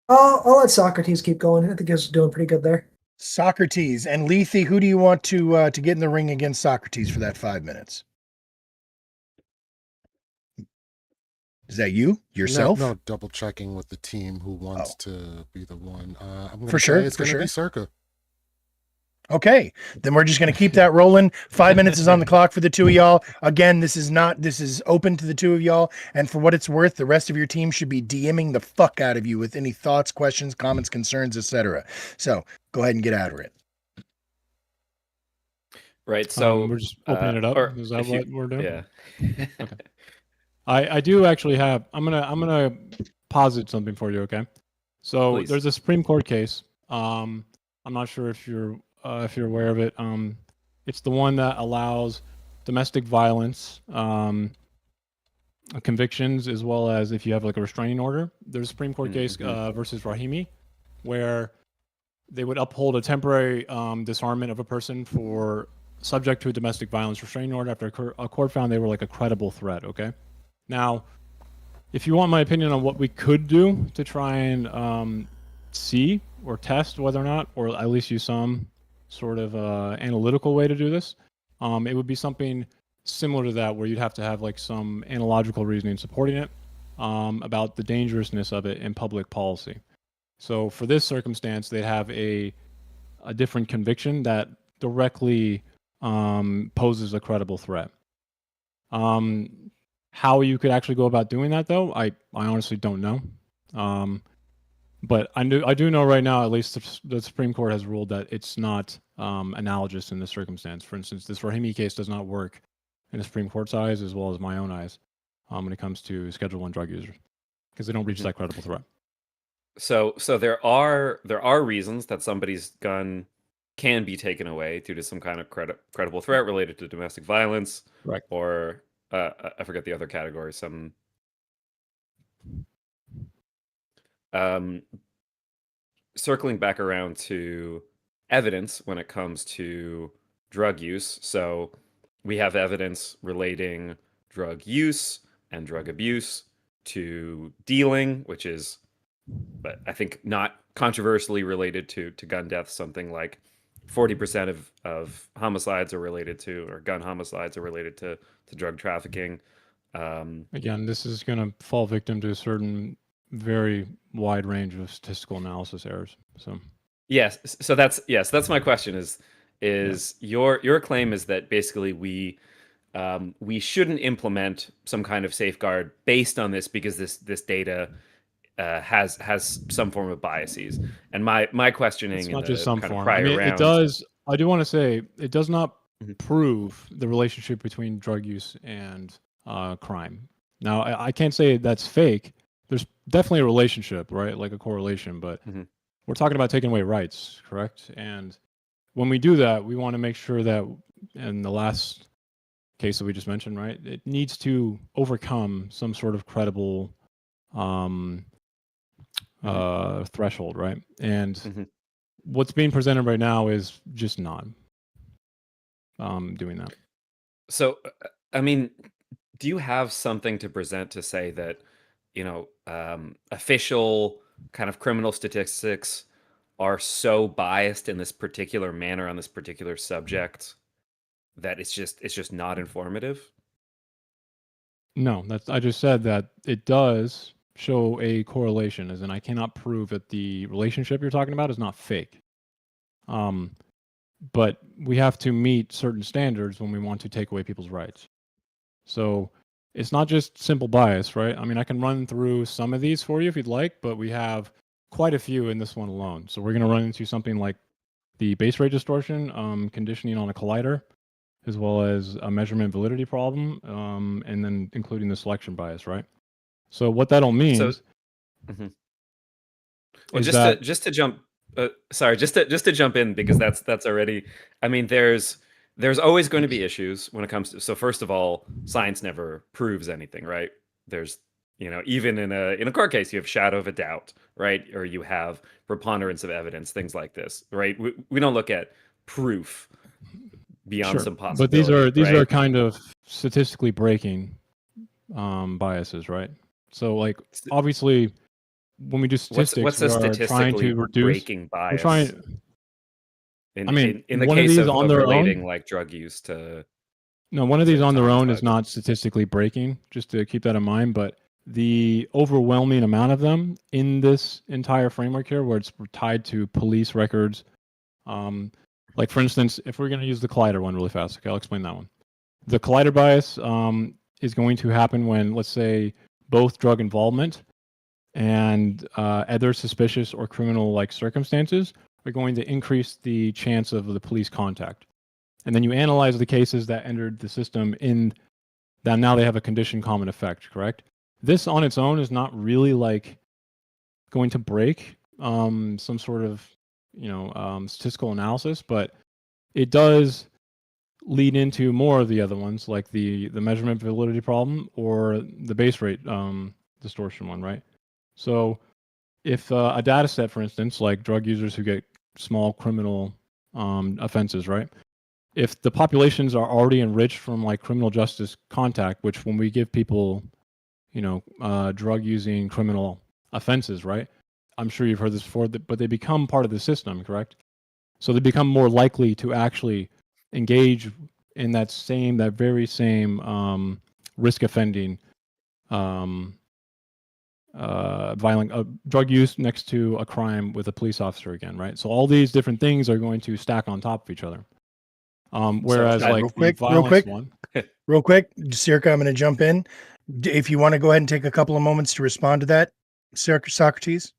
B: let Socrates keep going. I think he's doing pretty good there.
A: Socrates. And Lethe, who do you want to get in the ring against Socrates for that 5 minutes? Is that you? Yourself?
C: No, double checking with the team who wants to be the one. I'm gonna
A: For sure,
C: it's going to be Circa.
A: Okay, then we're just going to keep that rolling. 5 minutes is on the clock for the two of y'all. Again, this is open to the two of y'all. And for what it's worth, the rest of your team should be DMing the fuck out of you with any thoughts, questions, comments, concerns, etc. So go ahead and get out of it.
G: Right. So
E: we're just opening it up. Is that what we're doing?
G: Yeah.
E: Okay. I do actually have. I'm gonna posit something for you. Okay. So
G: Please.
E: there's a Supreme Court case. I'm not sure if you're aware of it. It's the one that allows domestic violence convictions, as well as if you have like a restraining order. There's a Supreme Court case versus Rahimi, where they would uphold a temporary disarmament of a person for subject to a domestic violence restraining order after a court found they were like a credible threat. Okay. Now, if you want my opinion on what we could do to try and see or test whether or not, or at least use some sort of analytical way to do this, it would be something similar to that, where you'd have to have like some analogical reasoning supporting it about the dangerousness of it in public policy. So for this circumstance, they'd have a different conviction that directly poses a credible threat. How you could actually go about doing that, though, I honestly don't know. But I do know right now, at least the Supreme Court has ruled that it's not analogous in this circumstance. For instance, this Rahimi case does not work in the Supreme Court's eyes, as well as my own eyes, when it comes to Schedule I drug users, because they don't reach that credible threat.
G: So there are reasons that somebody's gun can be taken away due to some kind of credible threat related to domestic violence,
E: right?
G: Or I forget the other category. Some circling back around to evidence when it comes to drug use. So we have evidence relating drug use and drug abuse to dealing, which is, but I think not controversially related to gun deaths. Something like 40% of homicides are related to, or gun homicides are related to drug trafficking.
E: Again, this is going to fall victim to a certain very wide range of statistical analysis errors. So
G: yes, so that's my question. Is your claim is that basically we shouldn't implement some kind of safeguard based on this because this data has some form of biases, and my questioning
E: it's
G: in
E: not
G: the
E: just some
G: kind of
E: form.
G: prior
E: I mean,
G: rounds,
E: it does. I do want to say it does not prove the relationship between drug use and crime. Now, I can't say that's fake. There's definitely a relationship, right? Like a correlation, but we're talking about taking away rights, correct? And when we do that, we want to make sure that in the last case that we just mentioned, right, it needs to overcome some sort of credible threshold, right? And what's being presented right now is just not doing that.
G: So, I mean, do you have something to present to say that, official kind of criminal statistics are so biased in this particular manner on this particular subject that it's just not informative?
E: No, I just said that it does show a correlation, as in I cannot prove that the relationship you're talking about is not fake. But we have to meet certain standards when we want to take away people's rights. So it's not just simple bias, right? I mean, I can run through some of these for you if you'd like, but we have quite a few in this one alone. So we're going to run into something like the base rate distortion, conditioning on a collider, as well as a measurement validity problem, and then including the selection bias, right? So what that all means
G: well,
E: is
G: just to jump in, because that's already, I mean, there's always going to be issues when it comes to, so first of all, science never proves anything, right? There's, even in a court case, you have shadow of a doubt, right? Or you have preponderance of evidence, things like this, right? We don't look at proof beyond some possibility.
E: But these are kind of statistically breaking biases, right? So like obviously when we do statistics,
G: what's a statistically breaking bias? In the case of relating like drug use to...
E: No, one of these on their own is not statistically breaking, just to keep that in mind, but the overwhelming amount of them in this entire framework here, where it's tied to police records, like for instance, if we're going to use the collider one really fast, okay, I'll explain that one. The collider bias is going to happen when, let's say, both drug involvement and other suspicious or criminal-like circumstances are going to increase the chance of the police contact. and then you analyze the cases that entered the system in that now they have a condition common effect, correct? This on its own is not really like going to break some sort of statistical analysis, but it does lead into more of the other ones, like the measurement validity problem or the base rate distortion one, right? So if a data set, for instance, like drug users who get small criminal offenses, right? If the populations are already enriched from like criminal justice contact, which when we give people, drug using criminal offenses, right? I'm sure you've heard this before, but they become part of the system, correct? So they become more likely to actually engage in that very same risk offending violent drug use next to a crime with a police officer again, right? So all these different things are going to stack on top of each other. Whereas like
A: real quick, Circa, I'm going to jump in. If you want to go ahead and take a couple of moments to respond to that, Socrates.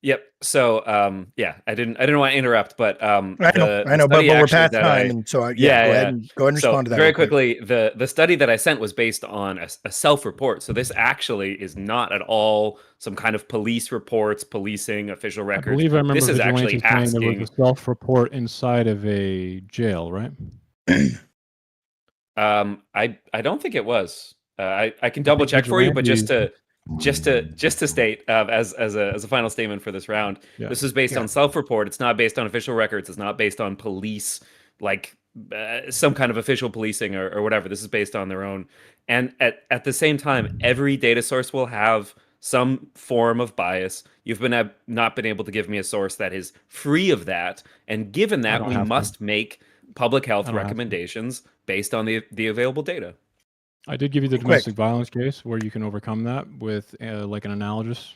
G: Yep. So, I didn't want to interrupt, but
A: I know, but we're past time, and so go ahead and respond to that
G: very quickly. The study that I sent was based on a self-report. So this actually is not at all some kind of police reports, policing, official records.
E: I believe I remember
G: this is actually asking.
E: There was a self-report inside of a jail, right?
G: I don't think it was. I can double check for you, but just to state as a final statement for this round, this is based on self-report. It's not based on official records. It's not based on police, like some kind of official policing or whatever. This is based on their own. And at the same time, every data source will have some form of bias. You've not been able to give me a source that is free of that. And given that, we must make public health recommendations based on the available data.
E: I did give you the domestic violence case where you can overcome that with like an analogous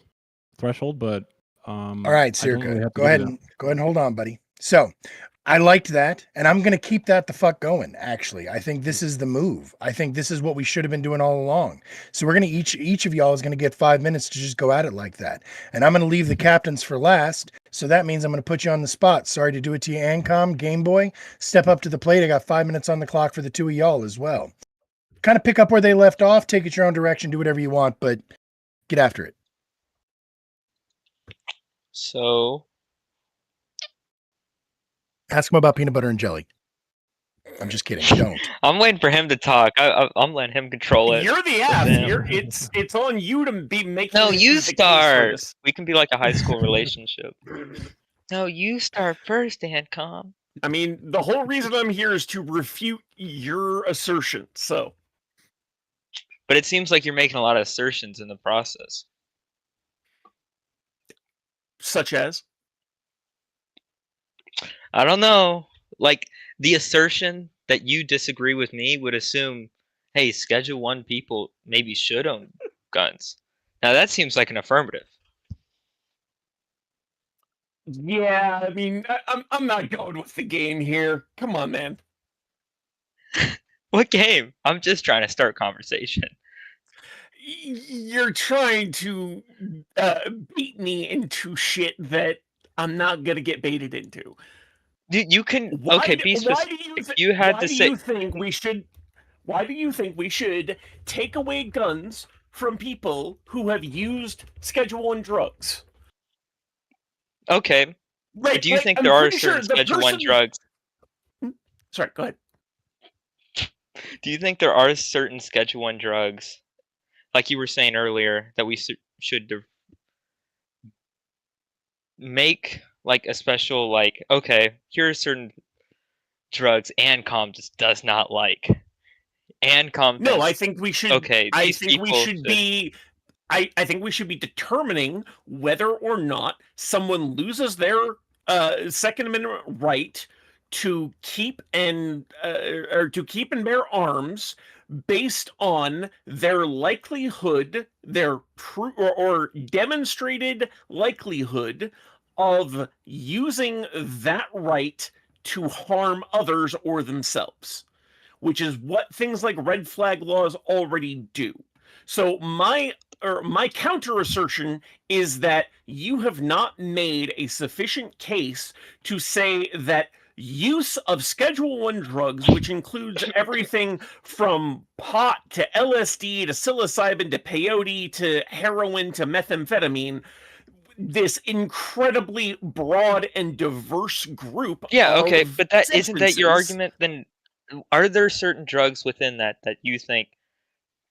E: threshold, but
A: all right, Circa, go ahead and hold on, buddy. So I liked that, and I'm going to keep that the fuck going. Actually, I think this is the move. I think this is what we should have been doing all along. So we're going to each of y'all is going to get 5 minutes to just go at it like that, and I'm going to leave the captains for last. So that means I'm going to put you on the spot. Sorry to do it to you, Ancom, Game Boy. Step up to the plate. I got 5 minutes on the clock for the two of y'all as well. Kind of pick up where they left off, take it your own direction, do whatever you want, but get after it.
H: So,
A: ask him about peanut butter and jelly. I'm just kidding. Don't.
H: I'm waiting for him to talk. I'm letting him control it.
D: You're the ass. It's on you to be making.
H: No, you start. We can be like a high school relationship. No, you start first, Ancom.
D: I mean, the whole reason I'm here is to refute your assertion. So.
H: But it seems like you're making a lot of assertions in the process.
D: Such as?
H: I don't know. Like, the assertion that you disagree with me would assume, hey, Schedule 1 people maybe should own guns. Now, that seems like an affirmative.
D: Yeah, I mean, I'm not going with the game here. Come on, man.
H: What game? I'm just trying to start conversation.
D: You're trying to beat me into shit that I'm not gonna get baited into.
H: You can be specific.
D: Why do you think we should take away guns from people who have used Schedule 1 drugs?
H: Okay.
D: Right,
H: do you think there are certain Schedule 1 drugs?
D: Sorry, go ahead.
H: Do you think there are certain Schedule 1 drugs, like you were saying earlier, that we should make like a special, like, okay, here are certain drugs Ancom just does not like. Ancom.
D: No, I think we should.
H: Okay,
D: I think we should be determining whether or not someone loses their Second Amendment right to keep and bear arms based on their likelihood, their or demonstrated likelihood of using that right to harm others or themselves, which is what things like red flag laws already do. So my counter assertion is that you have not made a sufficient case to say that use of Schedule 1 drugs, which includes everything from pot to LSD to psilocybin to peyote to heroin to methamphetamine, this incredibly broad and diverse group.
H: Yeah, okay,
D: of
H: but that isn't that your
D: substances.
H: argument? Then are there certain drugs within that you think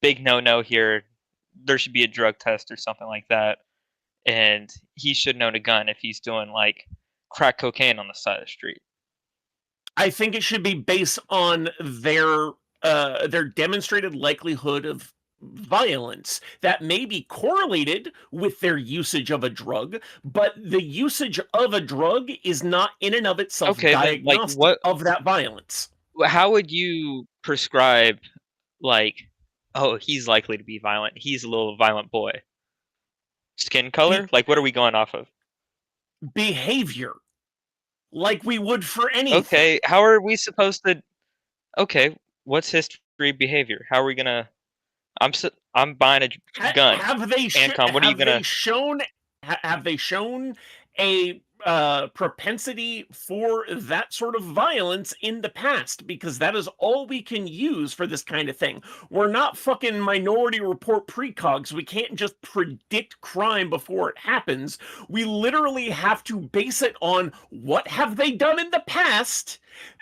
H: big no here? There should be a drug test or something like that, and he should own a gun if he's doing like crack cocaine on the side of the street.
D: I think it should be based on their demonstrated likelihood of violence that may be correlated with their usage of a drug, but the usage of a drug is not in and of itself
H: Okay, then, like,
D: diagnostic
H: what
D: of that violence.
H: how would you prescribe, like, oh, he's likely to be violent. He's a little violent boy. Skin color? Like, what are we going off of?
D: Behavior. Like we would for anything.
H: Okay, how are we supposed to? Okay, what's history behavior? How are we gonna? I'm buying a gun.
D: Have they
H: Ancom, what are you gonna?
D: have they shown a propensity for that sort of violence in the past? Because that is all we can use for this kind of thing. We're not fucking Minority Report precogs. We can't just predict crime before it happens. We literally have to base it on what have they done in the past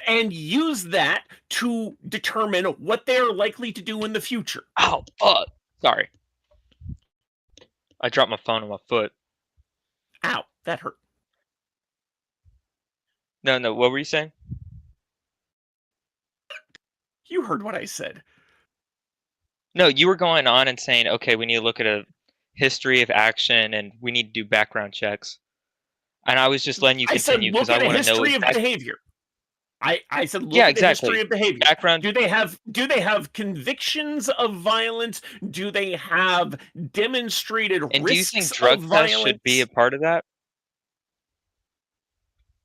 D: and use that to determine what they're likely to do in the future.
H: Oh, fuck. Sorry. I dropped my phone on my foot.
D: Ow, that hurt.
H: No, what were you saying?
D: You heard what I said.
H: No, you were going on and saying, okay, we need to look at a history of action and we need to do background checks. And I was just letting you continue because I want to know
D: history of behavior. I said look
H: Yeah,
D: at the history
H: exactly.
D: of behavior.
H: Background.
D: Do they have convictions of violence? Do they have demonstrated
H: And do you
D: risks
H: think
D: of
H: drug tests
D: violence?
H: should be a part of that?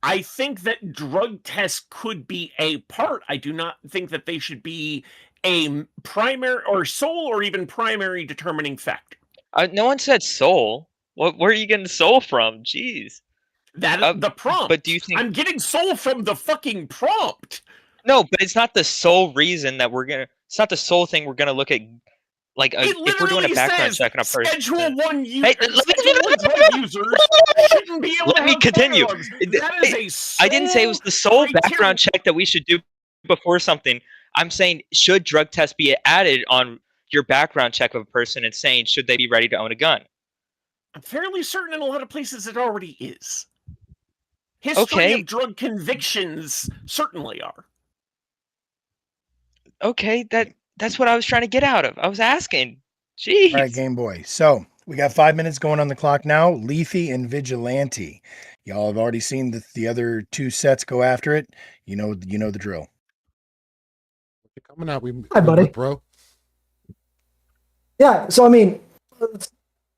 D: I think that drug tests could be a part. I do not think that they should be a primary or sole or even primary determining factor.
H: No one said soul. Where are you getting soul from? Jeez.
D: That is the prompt.
H: But do you think
D: I'm getting soul from the fucking prompt?
H: No, but it's not the sole reason that it's not the sole thing we're gonna look at. Like, if we're doing a background check on a person.
D: Schedule 1
H: Hey,
D: users shouldn't be able to
H: let me
D: have
H: continue.
D: firearms. That is a
H: I didn't say it was the sole
D: criteria.
H: background check that we should do before something. I'm saying, should drug tests be added on your background check of a person and saying, should they be ready to own a gun?
D: I'm fairly certain in a lot of places it already is. History of drug convictions certainly are.
H: Okay, that's what I was trying to get out of. I was asking. Jeez.
A: All right, Game Boy. So we got 5 minutes going on the clock now. Lethe and Vigilante. Y'all have already seen the other two sets go after it. You know the drill.
C: Coming out,
B: Hi, buddy.
C: Bro.
B: Yeah, so I mean,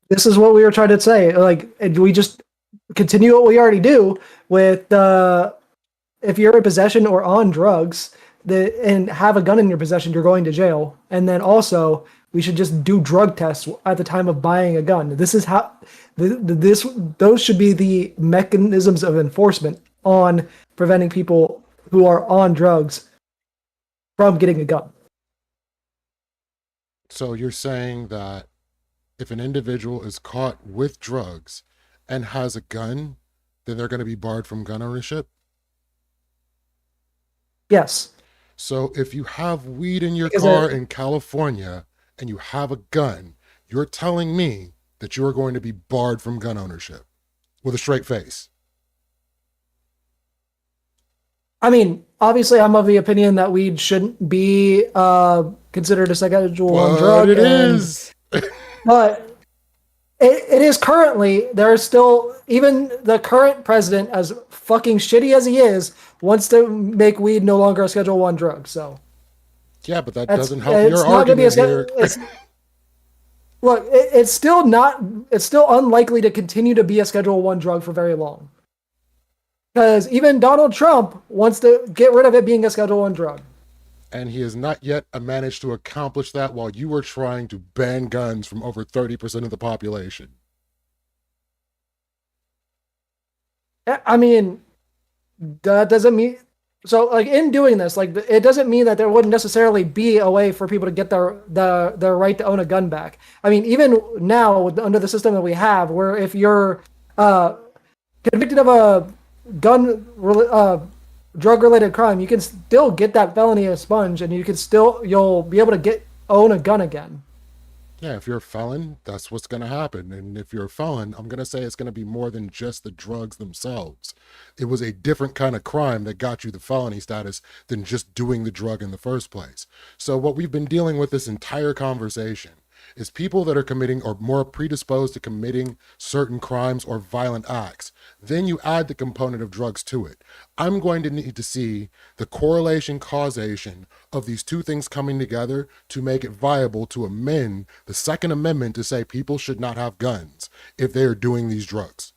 B: this is what we were trying to say. Like, we just continue what we already do with if you're in possession or on drugs and have a gun in your possession, you're going to jail. And then also, we should just do drug tests at the time of buying a gun. This is how those should be the mechanisms of enforcement on preventing people who are on drugs from getting a gun.
C: So you're saying that if an individual is caught with drugs and has a gun, then they're going to be barred from gun ownership?
B: Yes.
C: So if you have weed in your car in California and you have a gun, you're telling me that you are going to be barred from gun ownership with a straight face?
B: I mean, obviously, I'm of the opinion that weed shouldn't be considered a Schedule 1 drug.
C: It is.
B: But it is currently. There is still, even the current president, as fucking shitty as he is, wants to make weed no longer a Schedule 1 drug. So.
C: Yeah, but that doesn't help your argument here.
B: Look, it's still not. It's still unlikely to continue to be a Schedule 1 drug for very long. Because even Donald Trump wants to get rid of it being a Schedule 1 drug.
C: And he has not yet managed to accomplish that while you were trying to ban guns from over 30% of the population.
B: I mean, that doesn't mean so like in doing this, like it doesn't mean that there wouldn't necessarily be a way for people to get their right to own a gun back. I mean, even now under the system that we have, where if you're convicted of a drug related crime, you can still get that felony expunged, and you'll be able to own a gun again.
C: Yeah, if you're a felon, that's what's going to happen. And if you're a felon, I'm going to say it's going to be more than just the drugs themselves. It was a different kind of crime that got you the felony status than just doing the drug in the first place. So what we've been dealing with this entire conversation is people that are committing or more predisposed to committing certain crimes or violent acts. Then you add the component of drugs to it. I'm going to need to see the correlation causation of these two things coming together to make it viable to amend the Second Amendment to say people should not have guns if they are doing these drugs.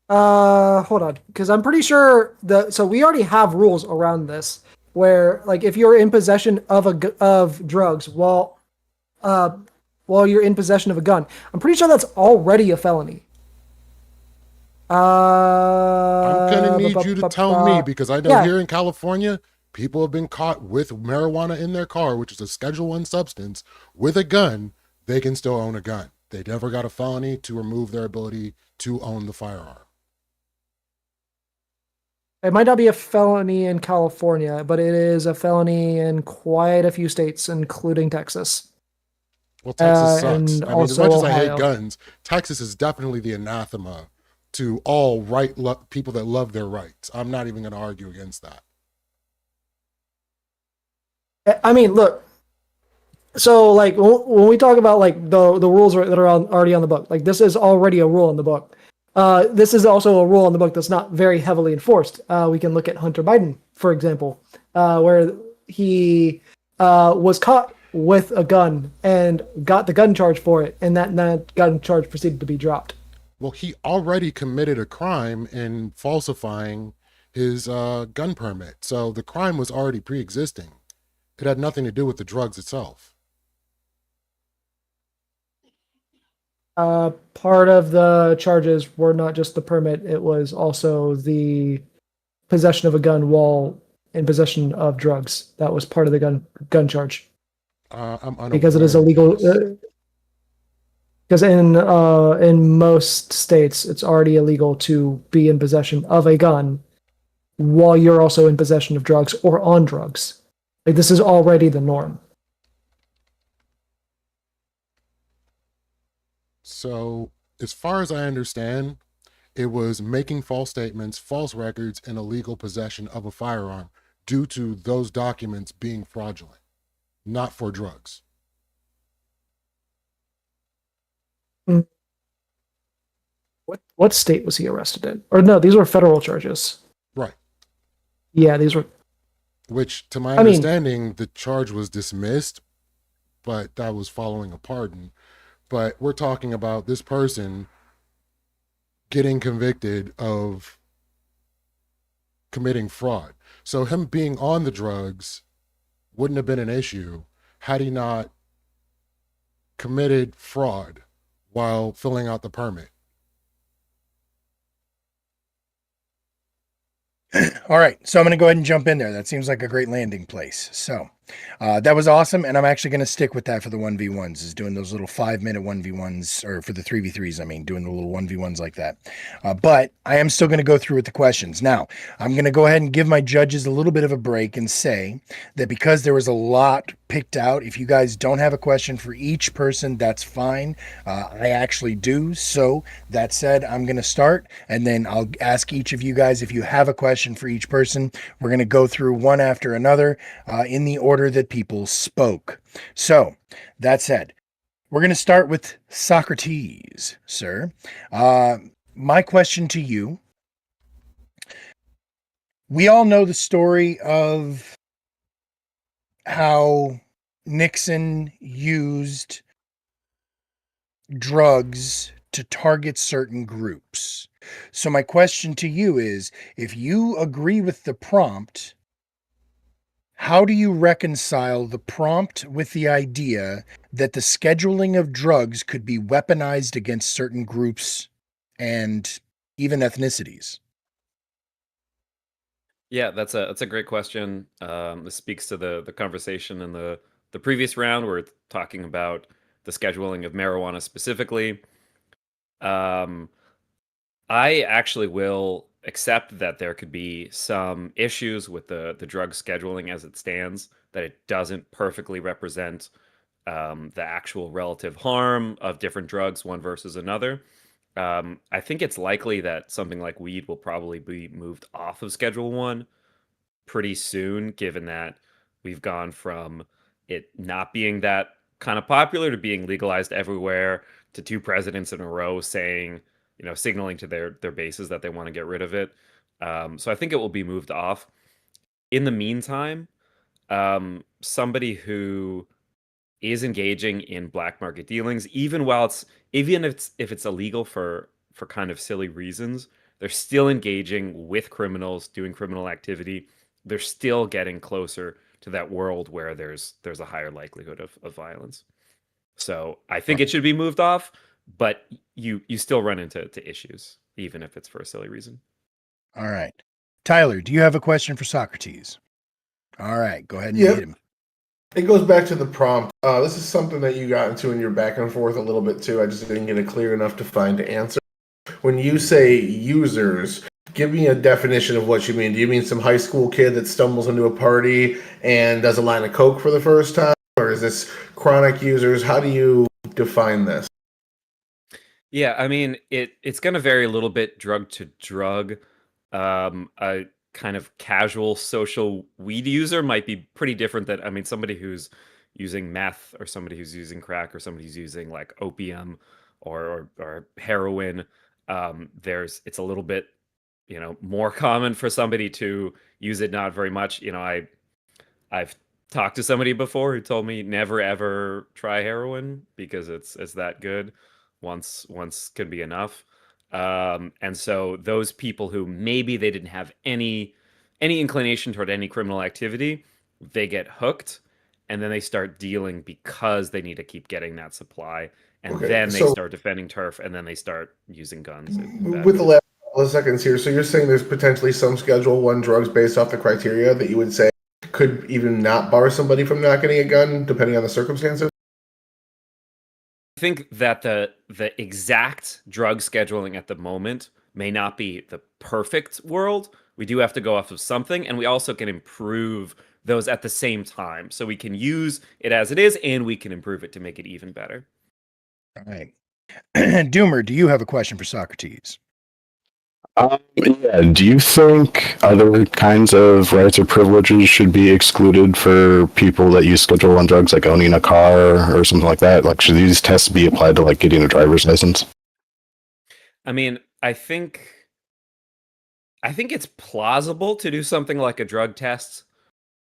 B: Hold on, because I'm pretty sure so we already have rules around this where, like, if you're in possession of drugs while you're in possession of a gun, I'm pretty sure that's already a felony.
C: I'm gonna need you to tell me, because I know here in California, people have been caught with marijuana in their car, which is a Schedule I substance, with a gun. They can still own a gun. They never got a felony to remove their ability to own the firearm.
B: It might not be a felony in California, but it is a felony in quite a few states, including Texas.
C: Well, Texas sucks.
B: And
C: I mean, as
B: also
C: much as I
B: Ohio.
C: hate guns, Texas is definitely the anathema to all people that love their rights. I'm not even going to argue against that.
B: I mean, look. So, like, when we talk about like the rules that are already on the book, like this is already a rule in the book. This is also a rule in the book that's not very heavily enforced. We can look at Hunter Biden, for example, where he was caught with a gun and got the gun charge for it, and that gun charge proceeded to be dropped.
C: Well, he already committed a crime in falsifying his gun permit. So the crime was already pre-existing. It had nothing to do with the drugs itself.
B: Part of the charges were not just the permit, it was also the possession of a gun while in possession of drugs. That was part of the gun charge. Because it is illegal. Because in most states, it's already illegal to be in possession of a gun while you're also in possession of drugs or on drugs. Like, this is already the norm.
C: So, as far as I understand, it was making false statements, false records, and illegal possession of a firearm due to those documents being fraudulent, not for drugs.
B: What state was he arrested in? Or no, these were federal charges.
C: Right.
B: Yeah, these were.
C: Which, to my understanding, the charge was dismissed, but that was following a pardon. But we're talking about this person getting convicted of committing fraud. So him being on the drugs wouldn't have been an issue had he not committed fraud while filling out the permit.
A: All right, so I'm going to go ahead and jump in there. That seems like a great landing place. So that was awesome, and I'm actually going to stick with that for the 1v1s, is doing those little 5-minute 1v1s, or for the 3v3s, I mean, doing the little 1v1s like that. But I am still going to go through with the questions. Now, I'm going to go ahead and give my judges a little bit of a break and say that because there was a lot picked out, if you guys don't have a question for each person, that's fine. I actually do. So that said, I'm going to start, and then I'll ask each of you guys if you have a question for each person. We're going to go through one after another in the order that people spoke. So that said, we're going to start with Socrates, sir. My question to you: we all know the story of how Nixon used drugs to target certain groups. So my question to you is, if you agree with the prompt, how do you reconcile the prompt with the idea that the scheduling of drugs could be weaponized against certain groups and even ethnicities?
G: Yeah, that's a great question. This speaks to the conversation in the previous round. We're talking about the scheduling of marijuana specifically. I actually will accept that there could be some issues with the drug scheduling as it stands, that it doesn't perfectly represent the actual relative harm of different drugs, one versus another. I think it's likely that something like weed will probably be moved off of Schedule 1 pretty soon, given that we've gone from it not being that kind of popular to being legalized everywhere, to 2 presidents in a row saying, signaling to their bases that they want to get rid of it. So I think it will be moved off. In the meantime, somebody who is engaging in black market dealings, even if it's illegal for kind of silly reasons, they're still engaging with criminals, doing criminal activity. They're still getting closer to that world where there's a higher likelihood of violence. So I think it should be moved off, but you still run into issues, even if it's for a silly reason.
A: All right. Tyler, do you have a question for Socrates? All right, go ahead and hit him.
I: It goes back to the prompt. This is something that you got into in your back and forth a little bit too. I just didn't get a clear enough defined answer. When you say users, give me a definition of what you mean. Do you mean some high school kid that stumbles into a party and does a line of coke for the first time? Or is this chronic users? How do you define this?
G: Yeah, I mean, it's going to vary a little bit drug to drug. A kind of casual social weed user might be pretty different than, somebody who's using meth, or somebody who's using crack, or somebody who's using like opium or heroin. It's a little bit, more common for somebody to use it, not very much. I've talked to somebody before who told me never ever try heroin because it's that good. Once can be enough. And so those people who maybe they didn't have any inclination toward any criminal activity, they get hooked, and then they start dealing because they need to keep getting that supply, and then they start defending turf, and then they start using guns.
I: With the last couple of seconds here, so you're saying there's potentially some Schedule 1 drugs based off the criteria that you would say could even not bar somebody from not getting a gun, depending on the circumstances?
G: I think that the exact drug scheduling at the moment may not be the perfect world. We do have to go off of something, and we also can improve those at the same time. So we can use it as it is, and we can improve it to make it even better.
A: All right. Doomer, do you have a question for Socrates?
F: Yeah. Do you think other kinds of rights or privileges should be excluded for people that use Schedule 1 drugs, like owning a car or something like that? Like, should these tests be applied to like getting a driver's license?
G: I think it's plausible to do something like a drug test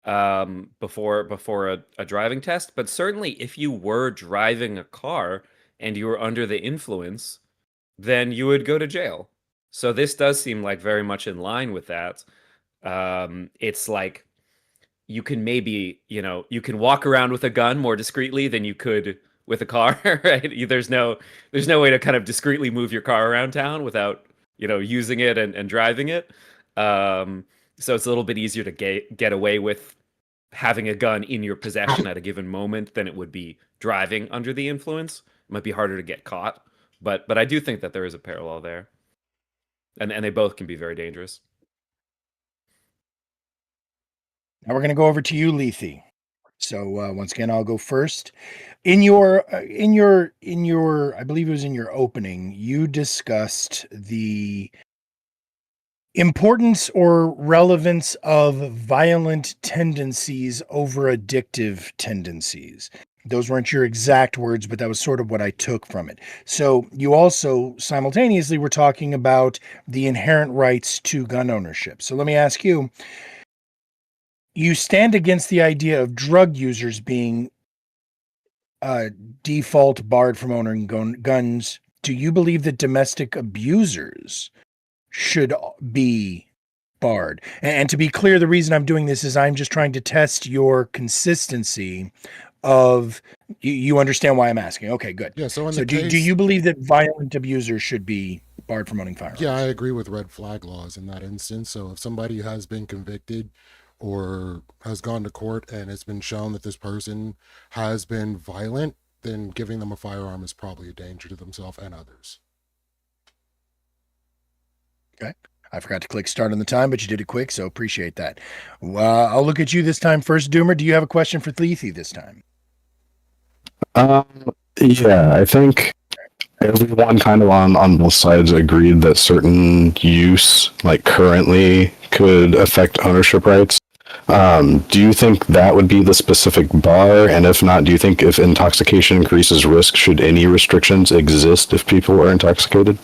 G: before a driving test, but certainly if you were driving a car and you were under the influence, then you would go to jail. So this does seem like very much in line with that. It's like you can maybe, you can walk around with a gun more discreetly than you could with a car, right? There's no way to kind of discreetly move your car around town without, using it and driving it. So it's a little bit easier to get away with having a gun in your possession at a given moment than it would be driving under the influence. It might be harder to get caught, but I do think that there is a parallel there. And they both can be very dangerous.
A: Now we're going to go over to you, Lethe. So once again, I'll go first. In your, I believe it was in your opening, you discussed the importance or relevance of violent tendencies over addictive tendencies. Those weren't your exact words, but that was sort of what I took from it. So you also simultaneously were talking about the inherent rights to gun ownership. So let me ask you, you stand against the idea of drug users being default barred from owning guns. Do you believe that domestic abusers should be barred? And to be clear, the reason I'm doing this is I'm just trying to test your consistency of you understand why I'm asking. Okay, good.
C: Yeah. So
A: do you believe that violent abusers should be barred from owning firearms.
C: Yeah, I agree with red flag laws in that instance. So if somebody has been convicted or has gone to court and it's been shown that this person has been violent, then giving them a firearm is probably a danger to themselves and others.
A: Okay. I forgot to click start on the time, but you did it quick, so appreciate that. I'll look at you this time first. Doomer, do you have a question for Lethe this time?
F: Yeah, I think everyone kind of on both sides agreed that certain use, like currently, could affect ownership rights. Do you think that would be the specific bar? And if not, do you think if intoxication increases risk, should any restrictions exist if people are intoxicated?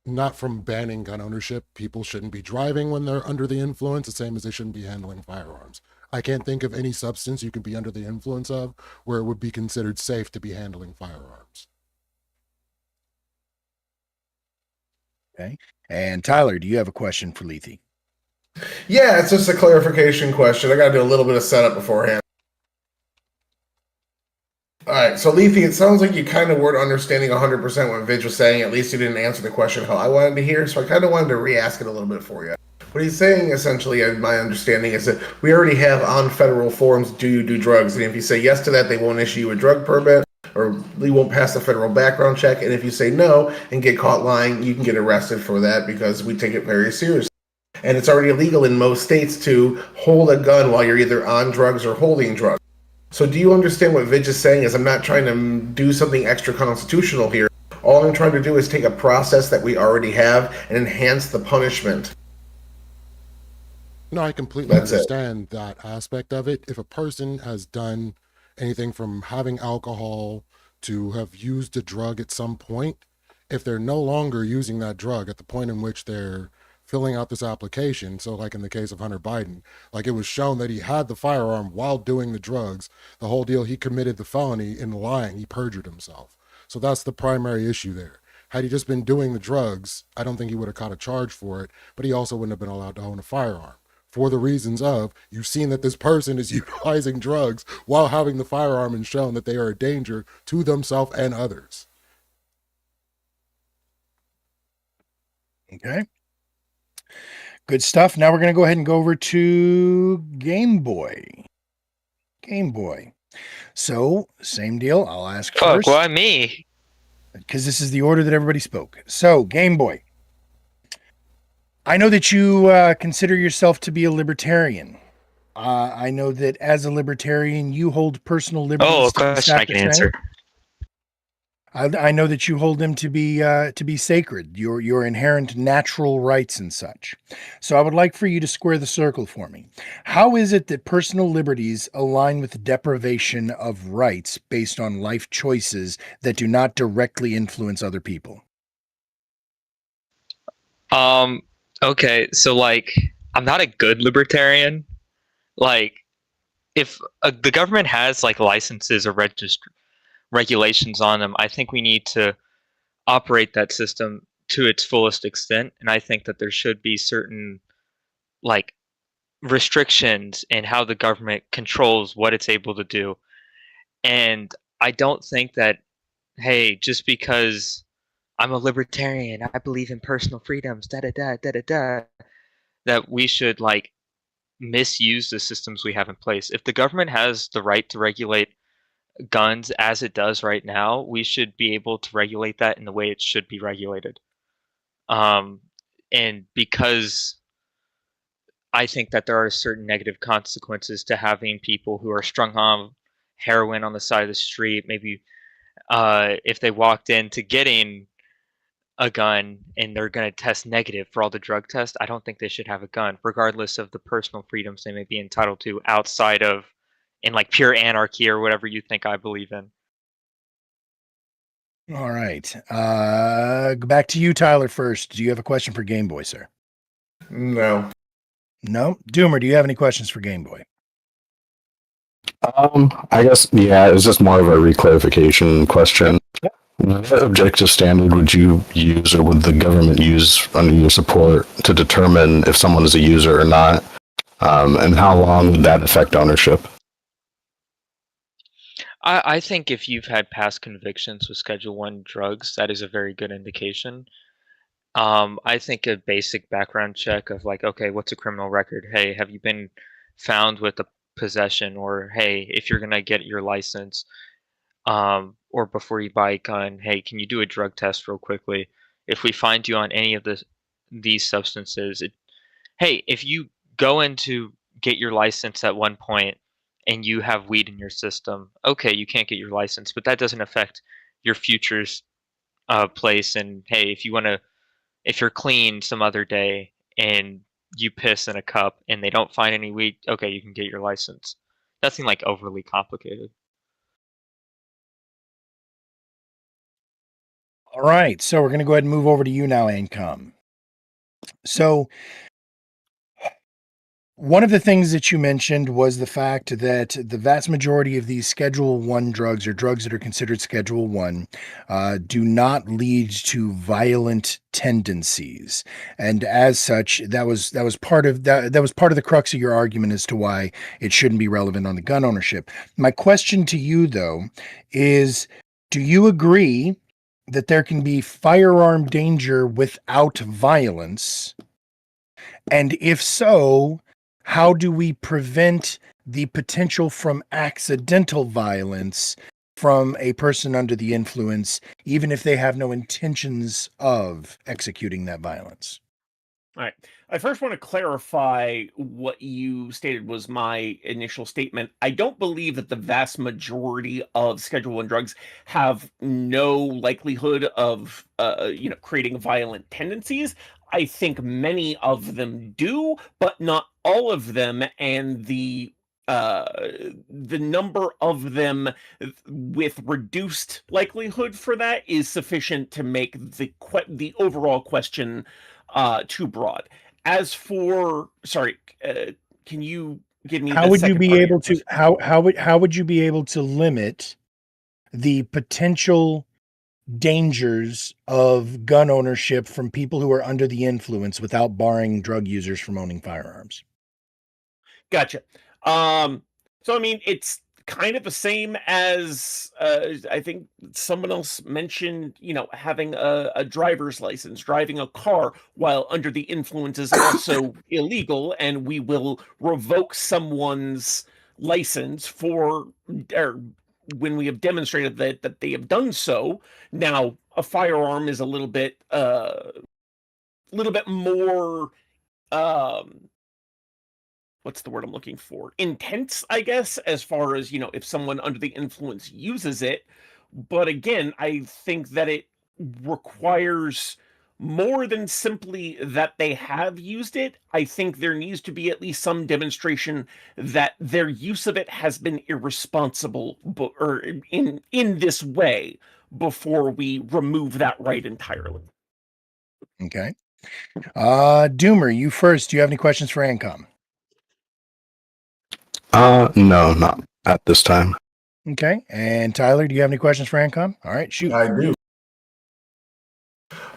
C: Not from banning gun ownership. People shouldn't be driving when they're under the influence, the same as they shouldn't be handling firearms. I can't think of any substance you could be under the influence of where it would be considered safe to be handling firearms.
A: Okay. And Tyler, do you have a question for Lethe?
I: Yeah, it's just a clarification question. I got to do a little bit of setup beforehand. All right, so Lethe, it sounds like you kind of weren't understanding 100% what Vidge was saying. At least you didn't answer the question how I wanted to hear, so I kind of wanted to re-ask it a little bit for you. What he's saying, essentially, my understanding is that we already have on federal forms, do you do drugs? And if you say yes to that, they won't issue you a drug permit, or they won't pass the federal background check. And if you say no and get caught lying, you can get arrested for that because we take it very seriously. And it's already illegal in most states to hold a gun while you're either on drugs or holding drugs. So do you understand what Vidge is saying? Is I'm not trying to do something extra constitutional here. All I'm trying to do is take a process that we already have and enhance the punishment.
C: No, I completely understand that aspect of it. If a person has done anything from having alcohol to have used a drug at some point, if they're no longer using that drug at the point in which they're filling out this application, so like in the case of Hunter Biden, like it was shown that he had the firearm while doing the drugs, the whole deal, he committed the felony in lying, he perjured himself. So that's the primary issue there. Had he just been doing the drugs, I don't think he would have caught a charge for it, but he also wouldn't have been allowed to own a firearm. For the reasons of, you've seen that this person is utilizing drugs while having the firearm and shown that they are a danger to themselves and others.
A: Okay. Good stuff. Now we're going to go ahead and go over to Game Boy. Game Boy. So, same deal. I'll ask first.
H: Why me?
A: Because this is the order that everybody spoke. So, Game Boy. I know that you consider yourself to be a libertarian. I know that as a libertarian, you hold personal liberties.
H: Oh, a question I can answer.
A: I know that you hold them to be sacred, your inherent natural rights and such. So I would like for you to square the circle for me. How is it that personal liberties align with the deprivation of rights based on life choices that do not directly influence other people?
H: Okay, so like I'm not a good libertarian. Like if the government has like licenses or regulations on them, I think we need to operate that system to its fullest extent, and I think that there should be certain like restrictions in how the government controls what it's able to do. And I don't think that, hey, just because I'm a libertarian, I believe in personal freedoms, that we should like misuse the systems we have in place. If the government has the right to regulate guns as it does right now, we should be able to regulate that in the way it should be regulated. And because I think that there are certain negative consequences to having people who are strung on heroin on the side of the street, maybe if they walked into getting a gun and they're going to test negative for all the drug tests, I don't think they should have a gun, regardless of the personal freedoms they may be entitled to outside of in like pure anarchy or whatever you think I believe in.
A: All right. Back to you, Tyler, first. Do you have a question for Game Boy, sir?
I: No.
A: No? Doomer, do you have any questions for Game Boy?
F: I guess, yeah, it's just more of a reclarification question.
A: Yep.
F: What objective standard would you use or would the government use under your support to determine if someone is a user or not? And how long would that affect ownership?
H: I think if you've had past convictions with Schedule 1 drugs, that is a very good indication. I think a basic background check of like, okay, what's a criminal record? Hey, have you been found with a possession? Or hey, if you're gonna get your license, or before you buy a gun, hey, can you do a drug test real quickly? If we find you on any of these substances, hey, if you go in to get your license at one point and you have weed in your system, okay, you can't get your license, but that doesn't affect your future's place. And hey, if you're clean some other day and you piss in a cup and they don't find any weed, okay, you can get your license. Nothing like overly complicated.
A: All right, so we're going to go ahead and move over to you now, Ancom. So, one of the things that you mentioned was the fact that the vast majority of these Schedule 1 drugs, or drugs that are considered Schedule 1, do not lead to violent tendencies. And as such, that was part of that was part of the crux of your argument as to why it shouldn't be relevant on the gun ownership. My question to you, though, is do you agree that there can be firearm danger without violence? And if so, how do we prevent the potential from accidental violence from a person under the influence, even if they have no intentions of executing that violence?
D: All right. I first want to clarify what you stated was my initial statement. I don't believe that the vast majority of Schedule 1 drugs have no likelihood of creating violent tendencies. I think many of them do, but not all of them, and the number of them with reduced likelihood for that is sufficient to make the overall question too broad. As for, sorry, can you give me
A: How
D: the
A: would you
D: second
A: be
D: part of your
A: able to
D: question?
A: how would you be able to limit the potential dangers of gun ownership from people who are under the influence without barring drug users from owning firearms?
D: Gotcha. So I mean, it's kind of the same as I think someone else mentioned, having a driver's license, driving a car while under the influence is also illegal, and we will revoke someone's license for or when we have demonstrated that they have done so. Now, a firearm is a little bit more um what's the word I'm looking for? Intense, I guess, as far as, if someone under the influence uses it. But again, I think that it requires more than simply that they have used it. I think there needs to be at least some demonstration that their use of it has been irresponsible, or in this way, before we remove that right entirely.
A: Okay. Doomer, you first. Do you have any questions for Ancom?
F: No, not at this time.
A: Okay. And Tyler, do you have any questions for Ancom? All right, shoot.
I: I do.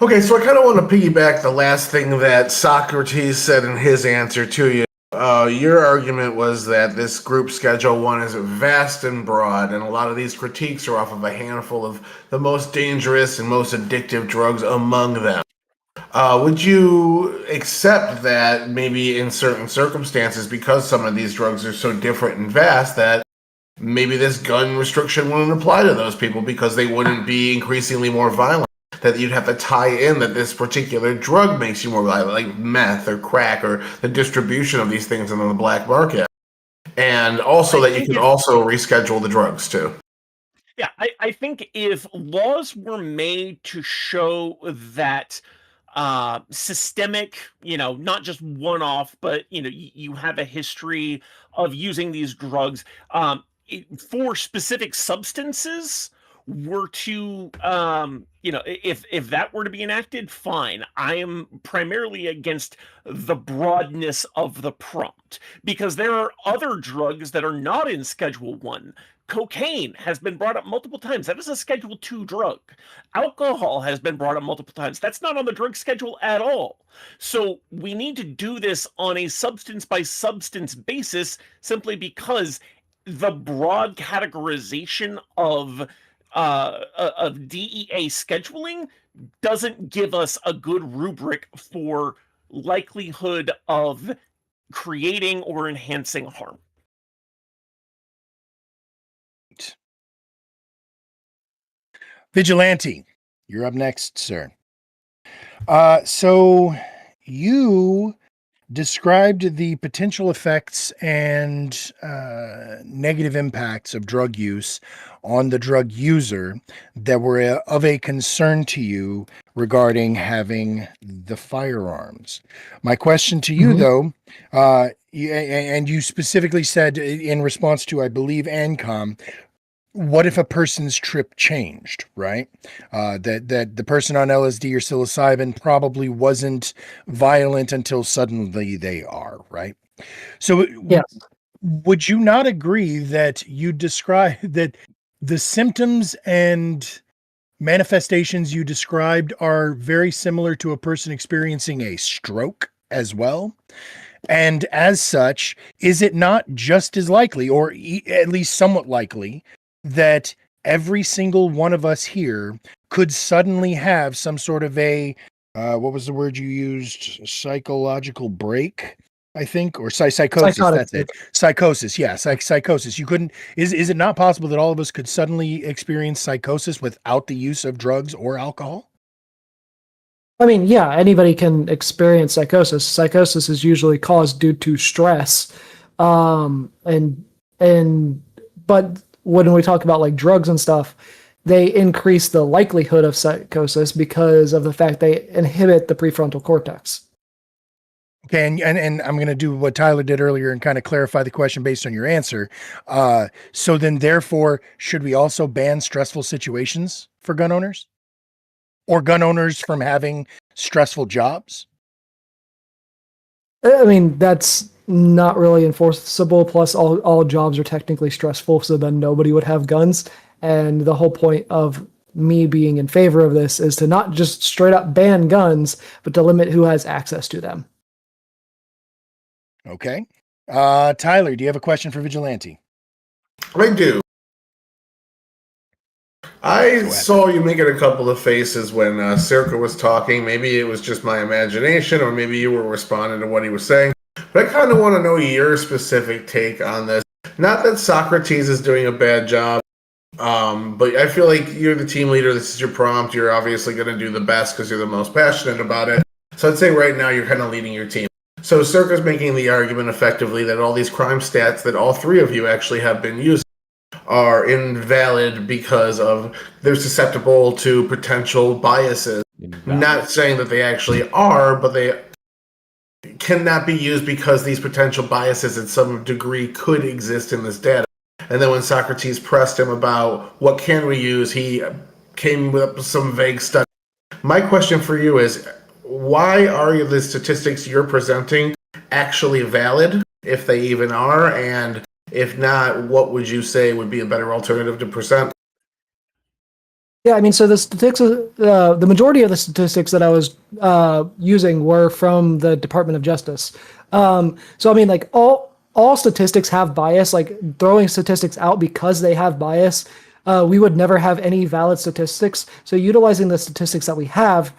I: Okay, so I kind of want to piggyback the last thing that Socrates said in his answer to you. Your argument was that this group Schedule 1 is vast and broad, and a lot of these critiques are off of a handful of the most dangerous and most addictive drugs among them. Would you accept that maybe in certain circumstances, because some of these drugs are so different and vast, that maybe this gun restriction wouldn't apply to those people because they wouldn't be increasingly more violent? That you'd have to tie in that this particular drug makes you more violent, like meth or crack, or the distribution of these things in the black market. And also that you could also reschedule the drugs too.
D: Yeah, I think if laws were made to show that systemic, not just one off, but you have a history of using these drugs for specific substances, were to if that were to be enacted, fine. I am primarily against the broadness of the prompt, because there are other drugs that are not in Schedule 1. Cocaine has been brought up multiple times. That is a Schedule 2 drug. Alcohol has been brought up multiple times. That's not on the drug schedule at all. So we need to do this on a substance by substance basis, simply because the broad categorization of DEA scheduling doesn't give us a good rubric for likelihood of creating or enhancing harm.
A: Vigilante, you're up next, sir. So you described the potential effects and negative impacts of drug use on the drug user that were of a concern to you regarding having the firearms. My question to you, though, and you specifically said in response to, I believe, ANCOM, what if a person's trip changed, right? That the person on LSD or psilocybin probably wasn't violent until suddenly they are, right? So
B: Yes.
A: would you not agree that you describe that the symptoms and manifestations you described are very similar to a person experiencing a stroke as well? And as such, is it not just as likely, or at least somewhat likely, that every single one of us here could suddenly have some sort of a, what was the word you used? Psychological break, I think, or psychosis.
B: Psychotic.
A: That's it. Psychosis. Yeah. Psychosis. You couldn't, is it not possible that all of us could suddenly experience psychosis without the use of drugs or alcohol?
B: I mean, yeah, anybody can experience psychosis. Psychosis is usually caused due to stress. But when we talk about like drugs and stuff, they increase the likelihood of psychosis because of the fact they inhibit the prefrontal cortex.
A: Okay, and I'm going to do what Tyler did earlier and kind of clarify the question based on your answer. So then, therefore, should we also ban stressful situations for gun owners? Or gun owners from having stressful jobs?
B: I mean, that's not really enforceable. Plus, all jobs are technically stressful, so then nobody would have guns. And the whole point of me being in favor of this is to not just straight up ban guns, but to limit who has access to them.
A: Okay. Tyler, do you have a question for Vigilante?
I: I do. I saw you making a couple of faces when Circa was talking. Maybe it was just my imagination, or maybe you were responding to what he was saying. But I kind of want to know your specific take on this. Not that Socrates is doing a bad job, but I feel like you're the team leader. This is your prompt. You're obviously going to do the best because you're the most passionate about it. So I'd say right now you're kind of leading your team. So Circa's making the argument effectively that all these crime stats that all three of you actually have been using are invalid because of they're susceptible to potential biases. Not saying that they actually are, but they cannot be used because these potential biases in some degree could exist in this data. And then when Socrates pressed him about what can we use, he came with some vague stuff. My question for you is, why are the statistics you're presenting actually valid, if they even are? And if not, what would you say would be a better alternative to present?
B: Yeah, I mean, so the statistics, the majority of the statistics that I was using were from the Department of Justice. So I mean, like all statistics have bias. Like throwing statistics out because they have bias, we would never have any valid statistics. So utilizing the statistics that we have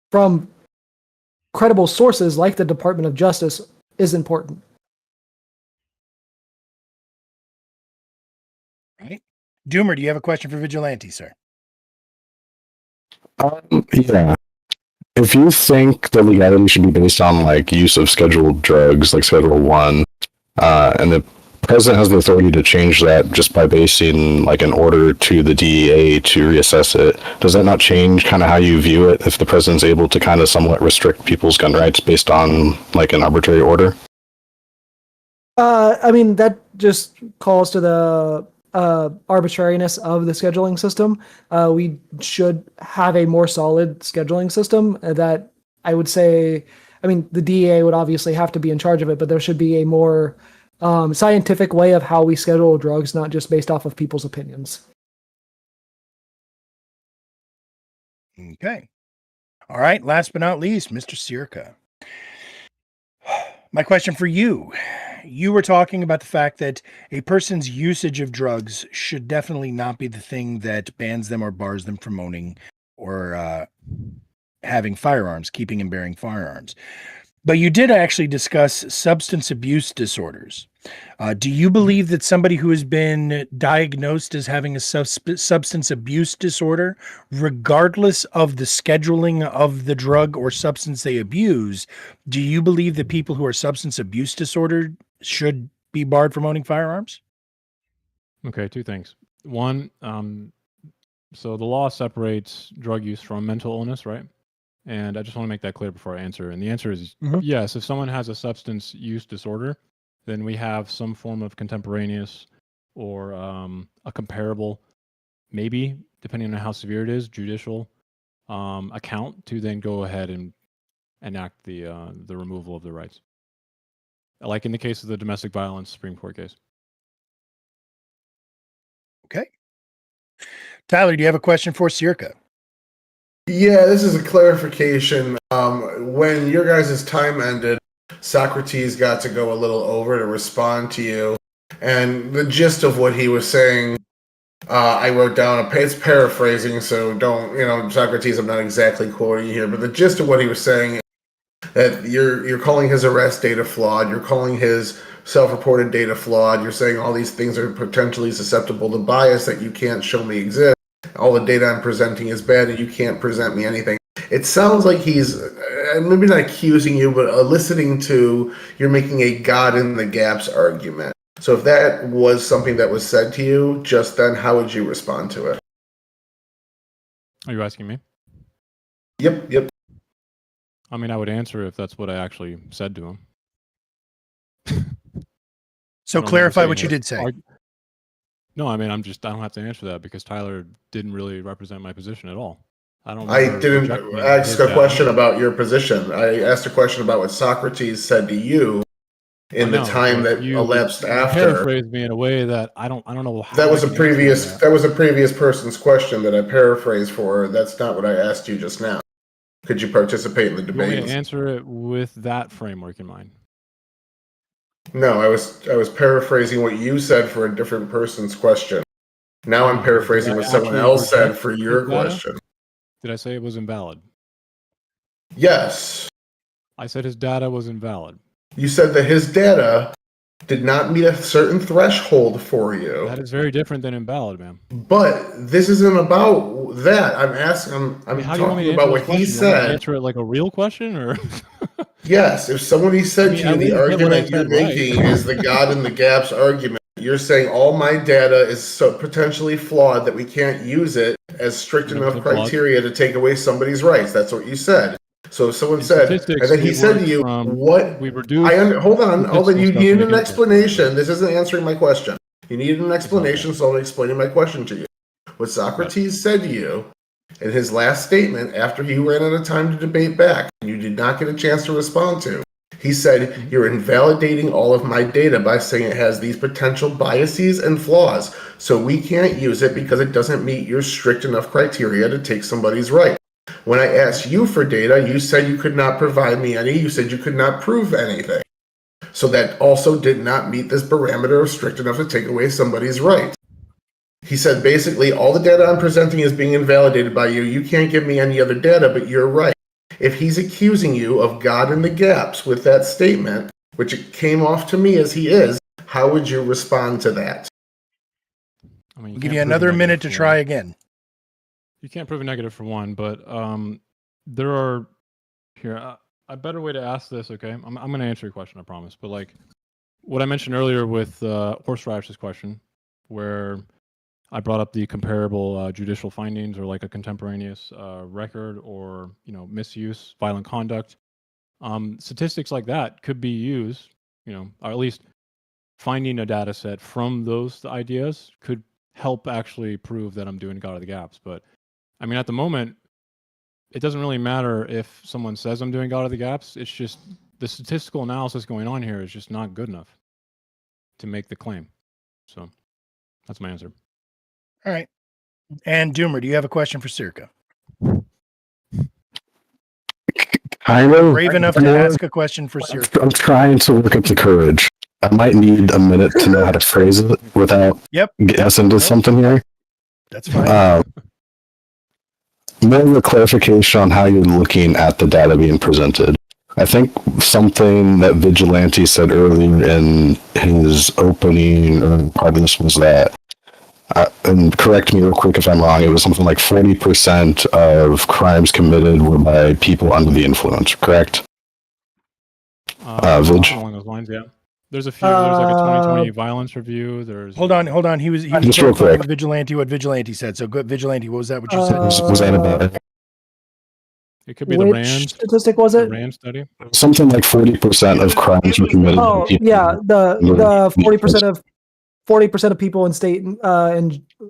B: from credible sources like the Department of Justice is important.
A: Right. Doomer, do you have a question for Vigilante, sir?
F: Yeah. If you think the legality should be based on like use of scheduled drugs, like Schedule 1, and the president has the authority to change that just by basing like an order to the DEA to reassess it, does that not change kind of how you view it if the president's able to kind of somewhat restrict people's gun rights based on like an arbitrary order?
B: I mean, that just calls to the arbitrariness of the scheduling system. We should have a more solid scheduling system that I would say, I mean, the DEA would obviously have to be in charge of it, but there should be a more scientific way of how we schedule drugs, not just based off of people's opinions.
A: Okay. All right. Last but not least, Mr. Circa. My question for you. You were talking about the fact that a person's usage of drugs should definitely not be the thing that bans them or bars them from owning having firearms, keeping and bearing firearms. But you did actually discuss substance abuse disorders. Do you believe that somebody who has been diagnosed as having a substance abuse disorder, regardless of the scheduling of the drug or substance they abuse, do you believe that people who are substance abuse disordered should be barred from owning firearms?
E: Okay, two things. One, so the law separates drug use from mental illness, right? And I just want to make that clear before I answer. And the answer is yes. If someone has a substance use disorder, then we have some form of contemporaneous or a comparable, maybe, depending on how severe it is, judicial account to then go ahead and enact the removal of the rights. Like in the case of the domestic violence Supreme Court case.
A: Okay. Tyler, do you have a question for Circa?
I: Yeah, this is a clarification. When your guys' time ended, Socrates got to go a little over to respond to you. And the gist of what he was saying, I wrote down, it's paraphrasing, so don't, Socrates, I'm not exactly quoting you here, but the gist of what he was saying, that you're calling his arrest data flawed, you're calling his self-reported data flawed, you're saying all these things are potentially susceptible to bias that you can't show me exist. All the data I'm presenting is bad and you can't present me anything. It sounds like he's, maybe not accusing you, but eliciting to you're making a God in the gaps argument. So if that was something that was said to you just then, how would you respond to it?
E: Are you asking me?
I: Yep.
E: I mean, I would answer if that's what I actually said to him.
A: So clarify what you did say.
E: No, I mean, I don't have to answer that because Tyler didn't really represent my position at all.
I: I didn't ask a question about your position. I asked a question about what Socrates said to you in the time that elapsed after.
E: You paraphrased me in a way that I don't know how.
I: That was a previous person's question that I paraphrased for. That's not what I asked you just now. Could you participate in the debate?
E: You want me to answer it with that framework in mind?
I: No, I was paraphrasing what you said for a different person's question. Now I'm paraphrasing what someone else said for your question.
E: Did I say it was invalid?
I: Yes.
E: I said his data was invalid.
I: You said that his data did not meet a certain threshold for you.
E: That is very different than invalid, man.
I: But this isn't about that. I'm asking. I'm talking about what he said.
E: Answer it like a real question, or?
I: Yes. If somebody said to you the argument you're making is the God in the gaps argument, you're saying all my data is so potentially flawed that we can't use it as strict enough criteria to take away somebody's rights. That's what you said. So if someone said, and then he said to you, "What?" Hold on. You needed an explanation. This isn't answering my question. You needed an explanation, so I'm explaining my question to you. What Socrates said to you in his last statement after he ran out of time to debate back, and you did not get a chance to respond to. He said, "You're invalidating all of my data by saying it has these potential biases and flaws, so we can't use it because it doesn't meet your strict enough criteria to take somebody's right." When I asked you for data, you said you could not provide me any. You said you could not prove anything. So that also did not meet this parameter of strict enough to take away somebody's right. He said, basically, all the data I'm presenting is being invalidated by you. You can't give me any other data, but you're right. If he's accusing you of God in the gaps with that statement, which it came off to me as he is, how would you respond to that?
A: We'll give you another minute to try again.
E: You can't prove a negative for one, but there are a better way to ask this. Okay, I'm going to answer your question, I promise. But like what I mentioned earlier with Horseradish's question, where I brought up the comparable judicial findings or like a contemporaneous record or misuse, violent conduct. Statistics like that could be used, or at least finding a data set from those ideas could help actually prove that I'm doing God of the gaps. But I mean, at the moment, it doesn't really matter if someone says I'm doing God of the gaps. It's just the statistical analysis going on here is just not good enough to make the claim. So that's my answer.
A: All right. And Doomer, do you have a question for Circa?
F: Kind of.
A: Brave enough to ask a question for Circa.
F: I'm trying to work up the courage. I might need a minute to know how to phrase it without getting us into something here.
A: That's fine.
F: more of a clarification on how you're looking at the data being presented. I think something that Vigilante said earlier in his opening part of this was that, and correct me real quick if I'm wrong, it was something like 40% of crimes committed were by people under the influence, correct? Vig?
E: Along those lines, yeah. There's a few. There's like a 2020 violence review. There's
A: Hold on. He was
F: just real quick.
A: Vigilante, what Vigilante said. So good, Vigilante. What was that? What you said?
F: Was that about it?
E: It could be
B: Which
E: the RAND
B: statistic was it?
E: RAND study.
F: Something like 40% of crimes were committed.
B: Oh, yeah, the 40% of people in state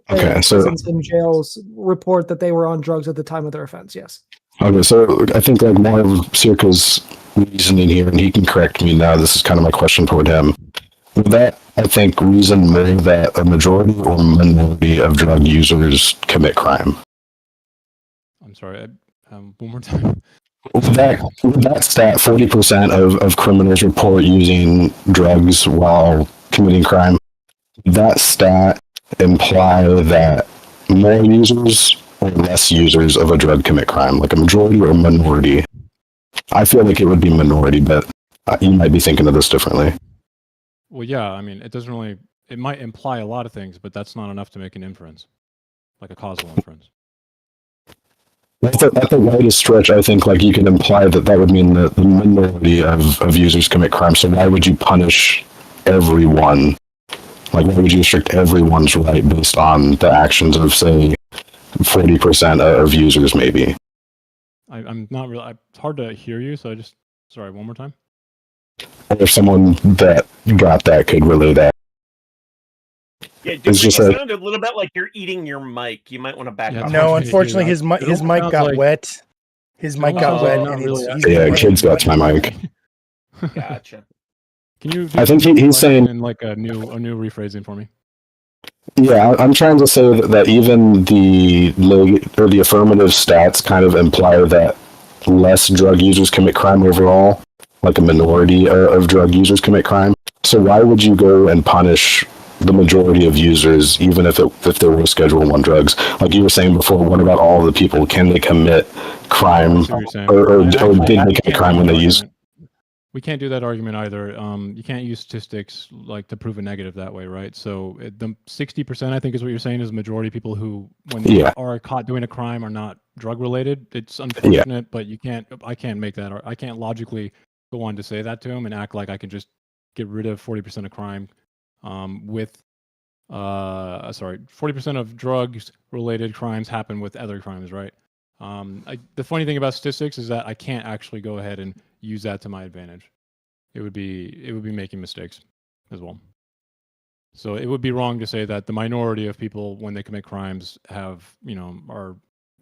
B: prisons and jails report that they were on drugs at the time of their offense. Yes.
F: Okay, so I think like more of Circa's reasoning here, and he can correct me now. This is kind of my question toward him. Would that, I think, reason more that a majority or minority of drug users commit crime?
E: I'm sorry. One more time.
F: With that stat, 40% of criminals report using drugs while committing crime. That stat imply that more users or less users of a drug commit crime, like a majority or a minority. I feel like it would be minority, but you might be thinking of this differently.
E: Well, yeah. I mean, it doesn't really. It might imply a lot of things, but that's not enough to make an inference, like a causal inference.
F: At the widest stretch, I think like you can imply that would mean that the minority of users commit crime. So why would you punish everyone? Like, why would you restrict everyone's right based on the actions of, say, 40% of users, maybe?
E: I'm not really. It's hard to hear you, so sorry. One more time.
F: Or if someone that got that could relay that.
D: Yeah, dude, it sounded a little bit like you're eating your mic. You might want to back up.
A: No, unfortunately, his mic got wet. His mic got wet.
F: Yeah, kids got my mic.
D: Gotcha.
E: Can you?
F: I think he's saying
E: in like a new rephrasing for me.
F: Yeah, I'm trying to say that even the affirmative stats kind of imply that less drug users commit crime overall, like a minority of drug users commit crime. So why would you go and punish the majority of users, even if there were Schedule 1 drugs? Like you were saying before, what about all the people? Can they commit crime, or did they commit crime when they use?
E: We can't do that argument either. You can't use statistics like to prove a negative that way, right? So the 60%, I think, is what you're saying, is majority of people who, when they are caught doing a crime, are not drug related. It's unfortunate, but I can't make that. I can't logically go on to say that to him and act like I can just get rid of 40% of crime with 40% of drugs related crimes happen with other crimes, right? The funny thing about statistics is that I can't actually go ahead and use that to my advantage. It would be making mistakes as well. So it would be wrong to say that the minority of people, when they commit crimes, are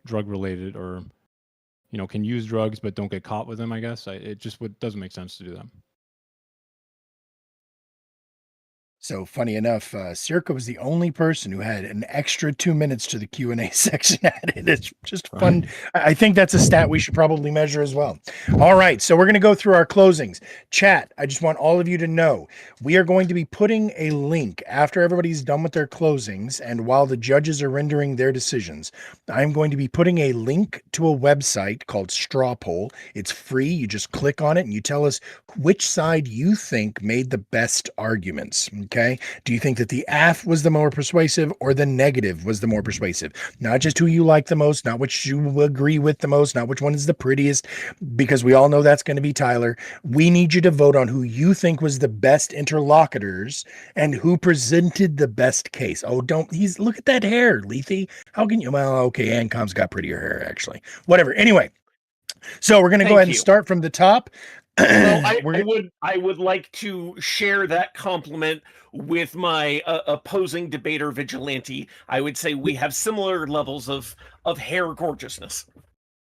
E: drug related or can use drugs but don't get caught with them. I guess it just doesn't make sense to do that.
A: So funny enough, Circa was the only person who had an extra 2 minutes to the Q&A section added. It's just fun. I think that's a stat we should probably measure as well. All right, so we're going to go through our closings. Chat, I just want all of you to know, we are going to be putting a link after everybody's done with their closings and while the judges are rendering their decisions. I'm going to be putting a link to a website called Straw Poll. It's free. You just click on it and you tell us which side you think made the best arguments. Okay. Do you think that the AF was the more persuasive or the negative was the more persuasive? Not just who you like the most, not which you agree with the most, not which one is the prettiest, because we all know that's going to be Tyler. We need you to vote on who you think was the best interlocutors and who presented the best case. Oh, look at that hair, Lethe. How can you? Well, okay. Ancom's got prettier hair, actually. Whatever. Anyway, so we're going to go ahead and start from the top.
D: Well, I would like to share that compliment with my opposing debater Vigilante. I would say we have similar levels of hair gorgeousness.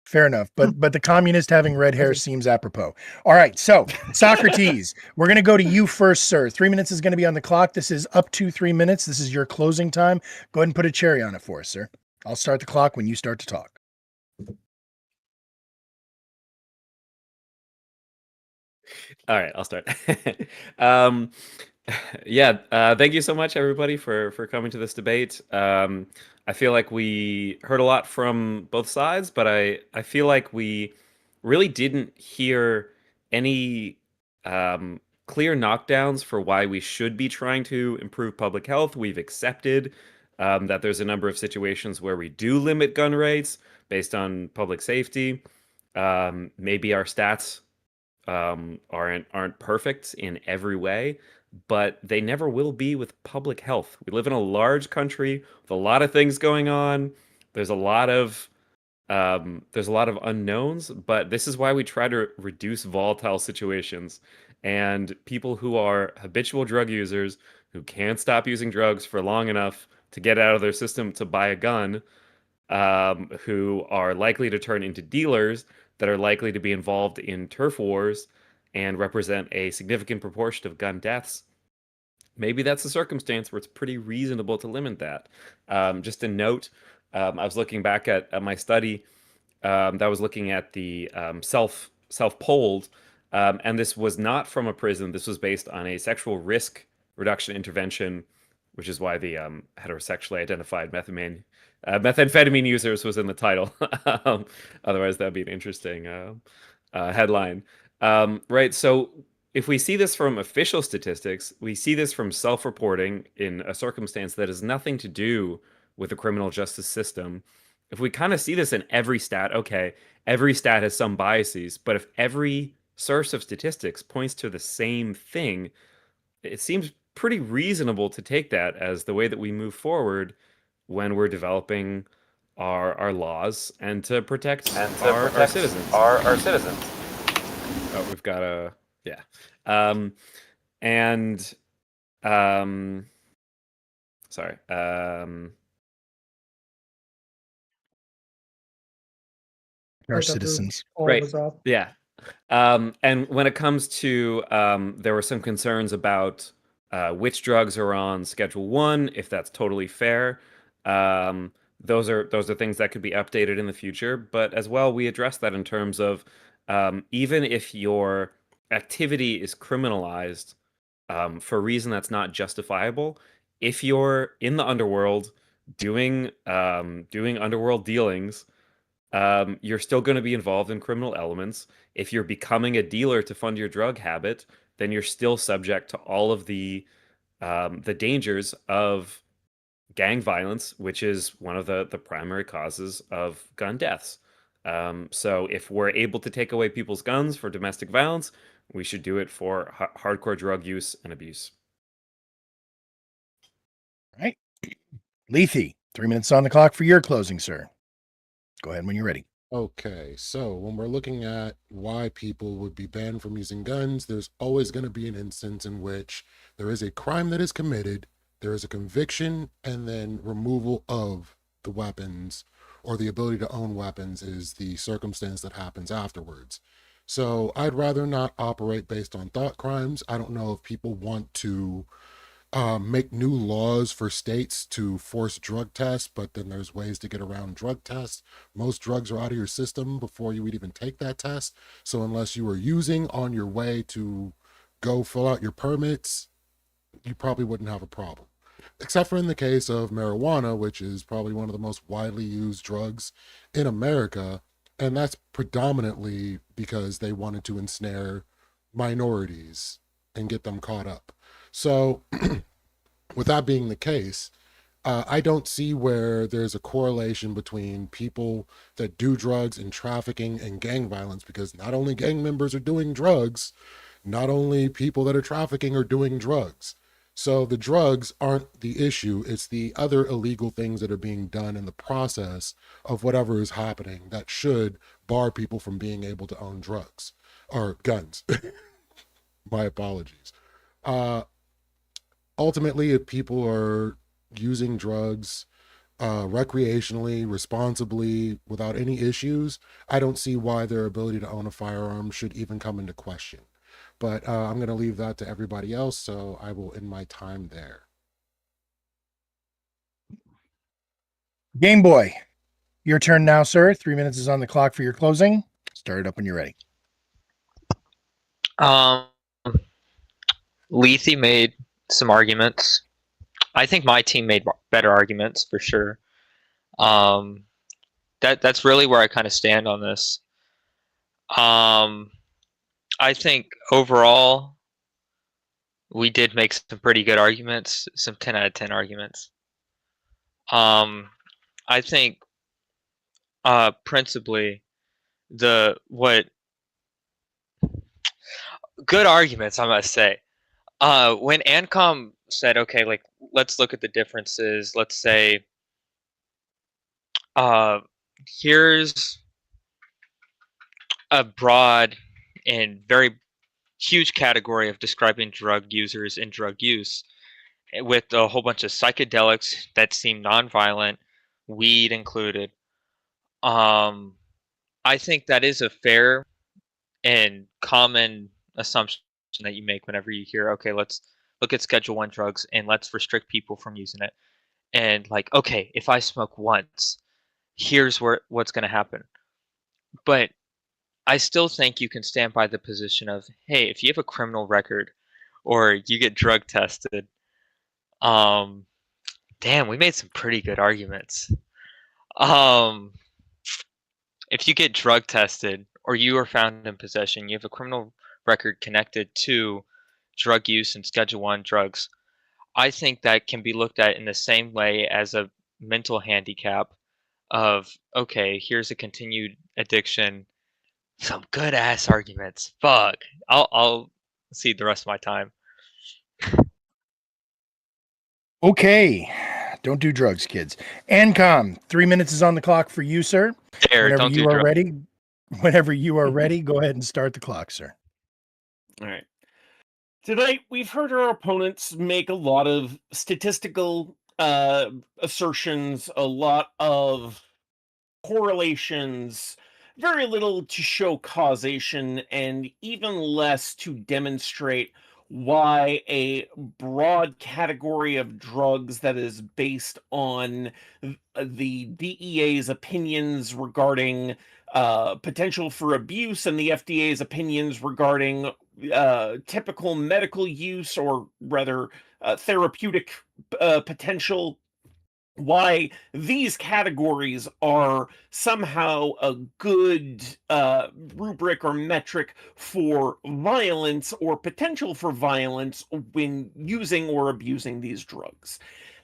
A: Fair enough, but the communist having red hair seems apropos. All right, so Socrates, we're going to go to you first, sir. 3 minutes is going to be on the clock. This is up to 3 minutes. This is your closing time. Go ahead and put a cherry on it for us, sir. I'll start the clock when you start to talk.
G: All right, I'll start. Yeah, thank you so much, everybody, for coming to this debate. I feel like we heard a lot from both sides, but I feel like we really didn't hear any clear knockdowns for why we should be trying to improve public health. We've accepted that there's a number of situations where we do limit gun rates based on public safety. Maybe our stats aren't perfect in every way, but they never will be with public health. We live in a large country with a lot of things going on. There's a lot of unknowns, but this is why we try to reduce volatile situations. And people who are habitual drug users who can't stop using drugs for long enough to get out of their system to buy a gun, who are likely to turn into dealers that are likely to be involved in turf wars and represent a significant proportion of gun deaths. Maybe that's a circumstance where it's pretty reasonable to limit that. Just a note, I was looking back at my study that was looking at the self-polled, and this was not from a prison. This was based on a sexual risk reduction intervention, which is why the heterosexually identified methamphetamine users was in the title. Otherwise, that'd be an interesting headline. Right. So if we see this from official statistics, we see this from self-reporting in a circumstance that has nothing to do with the criminal justice system. If we kind of see this in every stat, okay, every stat has some biases, but if every source of statistics points to the same thing, it seems pretty reasonable to take that as the way that we move forward when we're developing our laws and to protect, our citizens.
M: Our citizens.
G: Oh, we've got a yeah. And sorry.
A: Our citizens.
G: Right. Yeah. And when it comes to there were some concerns about which drugs are on Schedule 1, if that's totally fair. Those are things that could be updated in the future. But as well, we address that in terms of even if your activity is criminalized for a reason that's not justifiable, if you're in the underworld doing underworld dealings, you're still going to be involved in criminal elements. If you're becoming a dealer to fund your drug habit, then you're still subject to all of the dangers of gang violence, which is one of the primary causes of gun deaths. So if we're able to take away people's guns for domestic violence, we should do it for hardcore drug use and abuse.
A: All right. Lethe, 3 minutes on the clock for your closing, sir. Go ahead when you're ready.
C: Okay, so when we're looking at why people would be banned from using guns, there's always going to be an instance in which there is a crime that is committed, there is a conviction, and then removal of the weapons or the ability to own weapons is the circumstance that happens afterwards. So I'd rather not operate based on thought crimes. I don't know if people want to make new laws for states to force drug tests, but then there's ways to get around drug tests. Most drugs are out of your system before you would even take that test. So unless you are using on your way to go fill out your permits, you probably wouldn't have a problem. Except for in the case of marijuana, which is probably one of the most widely used drugs in America. And that's predominantly because they wanted to ensnare minorities and get them caught up. So with that being the case, I don't see where there's a correlation between people that do drugs and trafficking and gang violence, because not only gang members are doing drugs, not only people that are trafficking are doing drugs. So the drugs aren't the issue. It's the other illegal things that are being done in the process of whatever is happening that should bar people from being able to own drugs or guns. My apologies. Ultimately, if people are using drugs recreationally, responsibly, without any issues, I don't see why their ability to own a firearm should even come into question. But I'm going to leave that to everybody else, so I will end my time there.
A: Game Boy, your turn now, sir. 3 minutes is on the clock for your closing. Start it up when you're ready.
H: Lethe made some arguments. I think my team made better arguments for sure. That's really where I kind of stand on this. I think overall we did make some pretty good arguments, some 10 out of 10 arguments. I think principally good arguments, I must say. When ANCOM said, okay, like let's look at the differences. Let's say here's a broad and very huge category of describing drug users and drug use, with a whole bunch of psychedelics that seem nonviolent, weed included. I think that is a fair and common assumption that you make whenever you hear, okay, let's look at Schedule 1 drugs and let's restrict people from using it. And like, okay, if I smoke once, here's what's going to happen. But I still think you can stand by the position of, hey, if you have a criminal record or you get drug tested, damn, we made some pretty good arguments. If you get drug tested or you are found in possession, you have a criminal record connected to drug use and Schedule 1 drugs, I think that can be looked at in the same way as a mental handicap of, okay, here's a continued addiction. Some good ass arguments. Fuck. I'll cede the rest of my time.
A: Okay. Don't do drugs, kids. ANCOM, 3 minutes is on the clock for you, sir.
H: Don't do drugs.
A: Whenever you are ready, go ahead and start the clock, sir.
D: All right. Tonight, we've heard our opponents make a lot of statistical assertions, a lot of correlations, very little to show causation, and even less to demonstrate why a broad category of drugs that is based on the DEA's opinions regarding potential for abuse and the FDA's opinions regarding typical medical use, or rather therapeutic potential, why these categories are somehow a good rubric or metric for violence or potential for violence when using or abusing these drugs.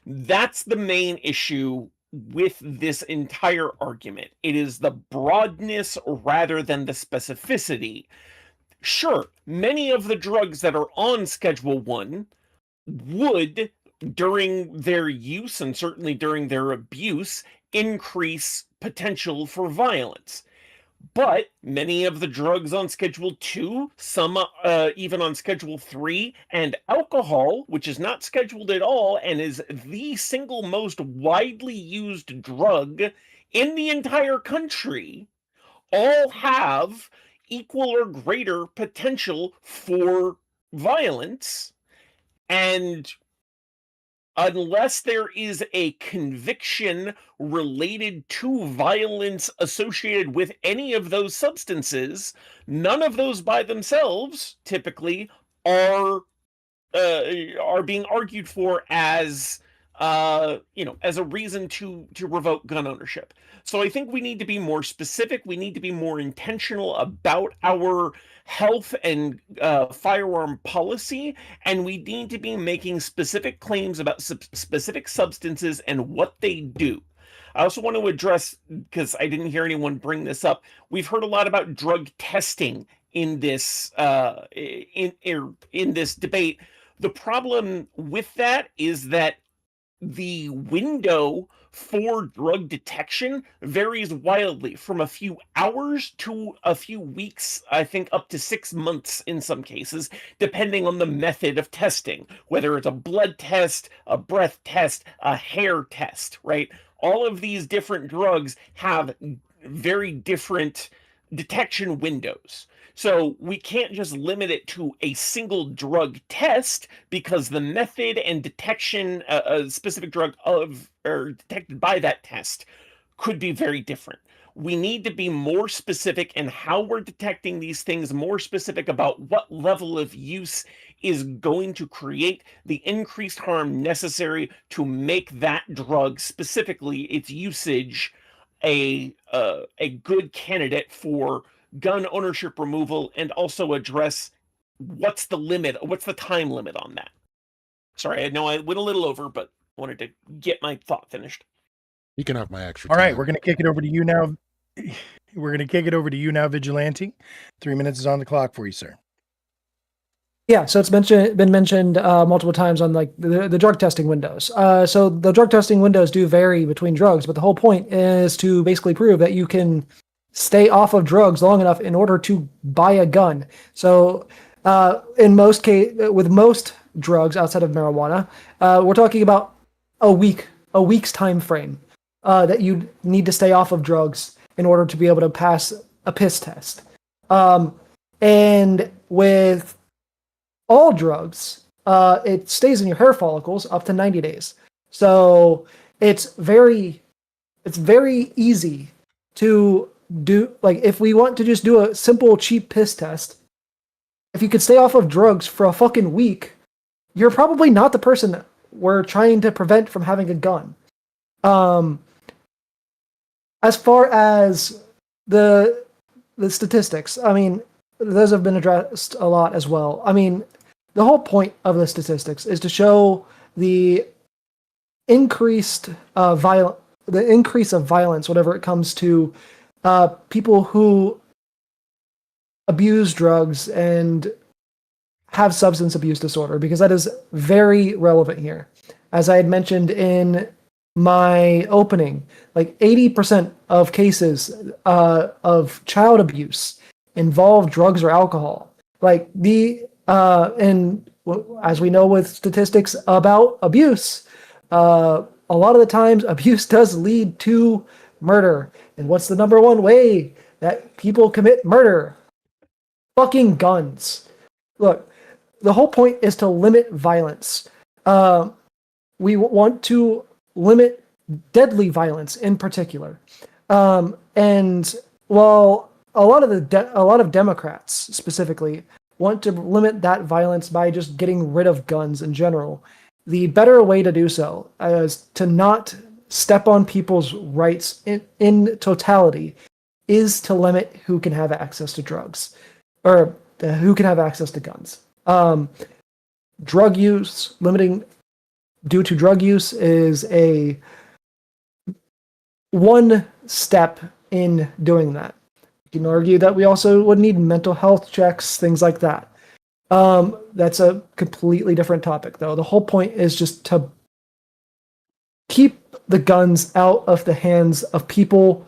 D: That's the main issue with this entire argument. It is the broadness rather than the specificity. Sure, many of the drugs that are on Schedule 1 would, during their use and certainly during their abuse, increase potential for violence. But many of the drugs on Schedule 2, some even on Schedule 3, and alcohol, which is not scheduled at all and is the single most widely used drug in the entire country, all have equal or greater potential for violence. And unless there is a conviction related to violence associated with any of those substances, none of those by themselves typically are being argued for as as a reason to revoke gun ownership. So I think we need to be more specific. We need to be more intentional about our health and firearm policy, and we need to be making specific claims about specific substances and what they do. I also want to address, because I didn't hear anyone bring this up, we've heard a lot about drug testing in this in this debate. The problem with that is that the window for drug detection varies wildly, from a few hours to a few weeks, I think up to 6 months in some cases, depending on the method of testing, whether it's a blood test, a breath test, a hair test, right? All of these different drugs have very different detection windows. So we can't just limit it to a single drug test, because the method and detection a specific drug of or detected by that test could be very different. We need to be more specific in how we're detecting these things, more specific about what level of use is going to create the increased harm necessary to make that drug, specifically its usage, a good candidate for gun ownership removal, and also address what's the time limit on that. Sorry, I know I went a little over, but wanted to get my thought finished.
C: You can have my extra
A: All right,
C: time.
A: we're going to kick it over to you now. We're going to kick it over to you now, Vigilante. 3 minutes is on the clock for you, sir.
B: Yeah, so it's been mentioned multiple times on like the drug testing windows. So the drug testing windows do vary between drugs, but the whole point is to basically prove that you can stay off of drugs long enough in order to buy a gun. So in most with most drugs outside of marijuana, we're talking about a week's time frame that you need to stay off of drugs in order to be able to pass a piss test. And with all drugs, it stays in your hair follicles up to 90 days. So it's very easy to do. Like, if we want to just do a simple, cheap piss test, if you could stay off of drugs for a fucking week, you're probably not the person we're trying to prevent from having a gun. As far as the statistics, I mean, those have been addressed a lot as well. I mean, the whole point of the statistics is to show the increase of violence, whenever it comes to people who abuse drugs and have substance abuse disorder, because that is very relevant here. As I had mentioned in my opening, like 80% of cases of child abuse involve drugs or alcohol. Like and as we know with statistics about abuse, a lot of the times abuse does lead to murder. And what's the number one way that people commit murder? Fucking guns. Look, the whole point is to limit violence. We want to limit deadly violence in particular. And while a lot of Democrats specifically want to limit that violence by just getting rid of guns in general, the better way to do so is to not step on people's rights in totality, is to limit who can have access to drugs, or who can have access to guns. Drug use, limiting due to drug use, is a one step in doing that. You can argue that we also would need mental health checks, things like that. That's a completely different topic, though. The whole point is just to keep the guns out of the hands of people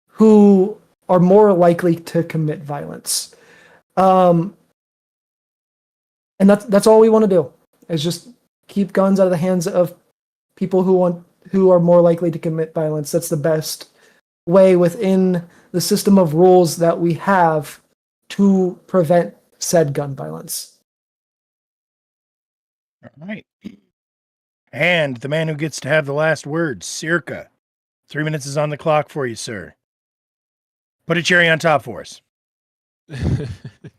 B: who are more likely to commit violence. And that's all we want to do, is just keep guns out of the hands of people who are more likely to commit violence. That's the best way within the system of rules that we have to prevent said gun violence.
A: All right. And the man who gets to have the last word, Circa. 3 minutes is on the clock for you, sir. Put a cherry on top for us.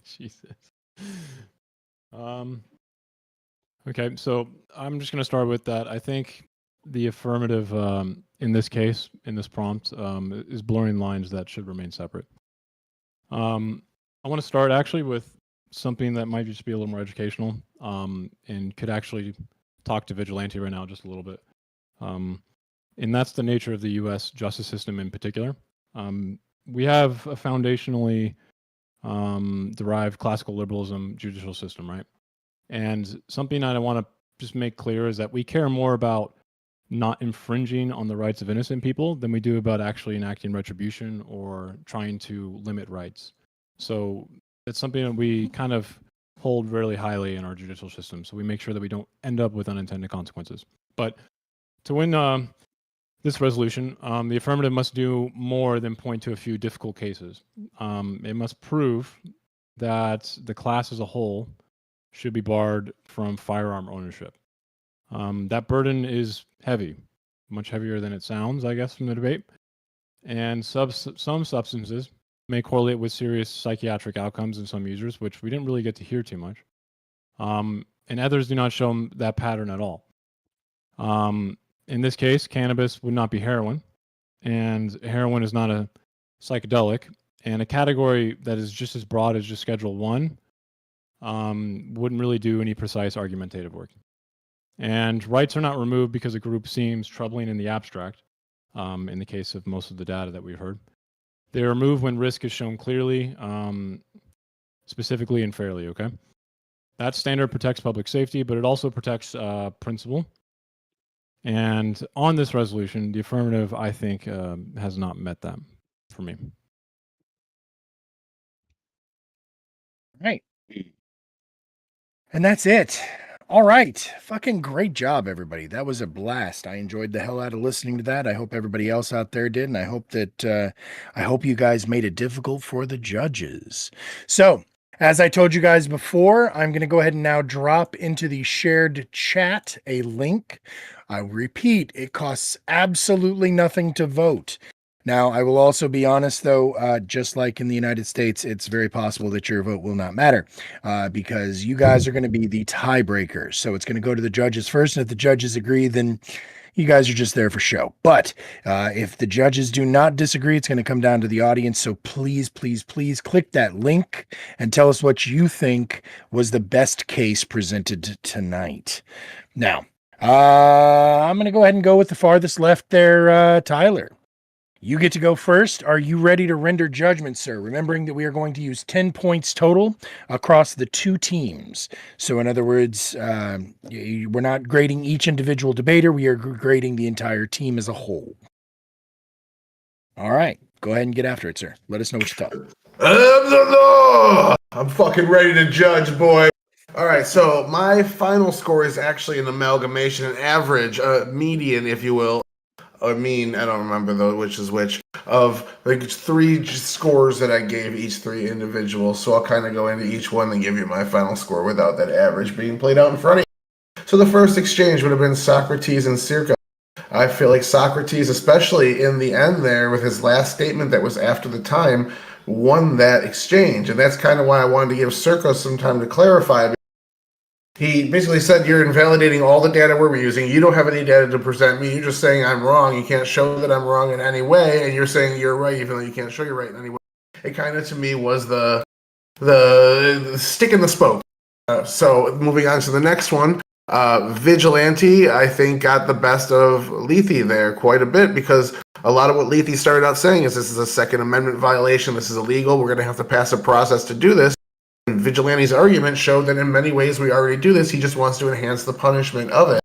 E: Jesus. Okay, so I'm just going to start with that. I think the affirmative in this case, in this prompt, is blurring lines that should remain separate. I want to start actually with something that might just be a little more educational, and could actually talk to Vigilante right now just a little bit. And that's the nature of the U.S. justice system in particular. We have a foundationally derived classical liberalism judicial system, right? And something I want to just make clear is that we care more about not infringing on the rights of innocent people than we do about actually enacting retribution or trying to limit rights. So it's something that we kind of hold really highly in our judicial system. So we make sure that we don't end up with unintended consequences. But to win this resolution, the affirmative must do more than point to a few difficult cases. It must prove that the class as a whole should be barred from firearm ownership. That burden is heavy, much heavier than it sounds, I guess, from the debate. And some substances may correlate with serious psychiatric outcomes in some users, which we didn't really get to hear too much. and others do not show that pattern at all. In this case, cannabis would not be heroin, and heroin is not a psychedelic, and a category that is just as broad as just Schedule 1 wouldn't really do any precise argumentative work. And rights are not removed because a group seems troubling in the abstract, in the case of most of the data that we've heard. They are removed when risk is shown clearly, specifically and fairly, okay? That standard protects public safety, but it also protects principle. And on this resolution, the affirmative, I think, has not met that for me.
A: Right. And that's it. All right. Fucking great job, everybody. That was a blast. I enjoyed the hell out of listening to that. I hope everybody else out there did. And I hope that, I hope you guys made it difficult for the judges. So, as I told you guys before, I'm going to go ahead and now drop into the shared chat a link. I repeat, it costs absolutely nothing to vote. Now, I will also be honest, though, just like in the United States, it's very possible that your vote will not matter because you guys are going to be the tiebreakers. So it's going to go to the judges first. And if the judges agree, then you guys are just there for show. But if the judges do not disagree, it's going to come down to the audience. So please, please, please click that link and tell us what you think was the best case presented tonight. Now, I'm going to go ahead and go with the farthest left there, Tyler. You get to go first. Are you ready to render judgment, sir? Remembering that we are going to use 10 points total across the two teams. So in other words, we're not grading each individual debater. We are grading the entire team as a whole. All right. Go ahead and get after it, sir. Let us know what you thought.
I: I'm fucking ready to judge, boy. All right, so my final score is actually an amalgamation, an average, a median, if you will. I mean, I don't remember though which is which, of like 3 scores that I gave each 3 individuals. So I'll kind of go into each one and give you my final score without that average being played out in front of you. So the first exchange would have been Socrates and Circa. I feel like Socrates, especially in the end there with his last statement that was after the time, won that exchange. And that's kind of why I wanted to give Circa some time to clarify. He basically said, you're invalidating all the data we're using. You don't have any data to present me. You're just saying I'm wrong. You can't show that I'm wrong in any way. And you're saying you're right, even though you can't show you're right in any way. It kind of, to me, was the stick in the spoke. So moving on to the next one, Vigilante, I think, got the best of Lethe there quite a bit because a lot of what Lethe started out saying is this is a Second Amendment violation. This is illegal. We're going to have to pass a process to do this. Vigilante's argument showed that in many ways we already do this. He just wants to enhance the punishment of it.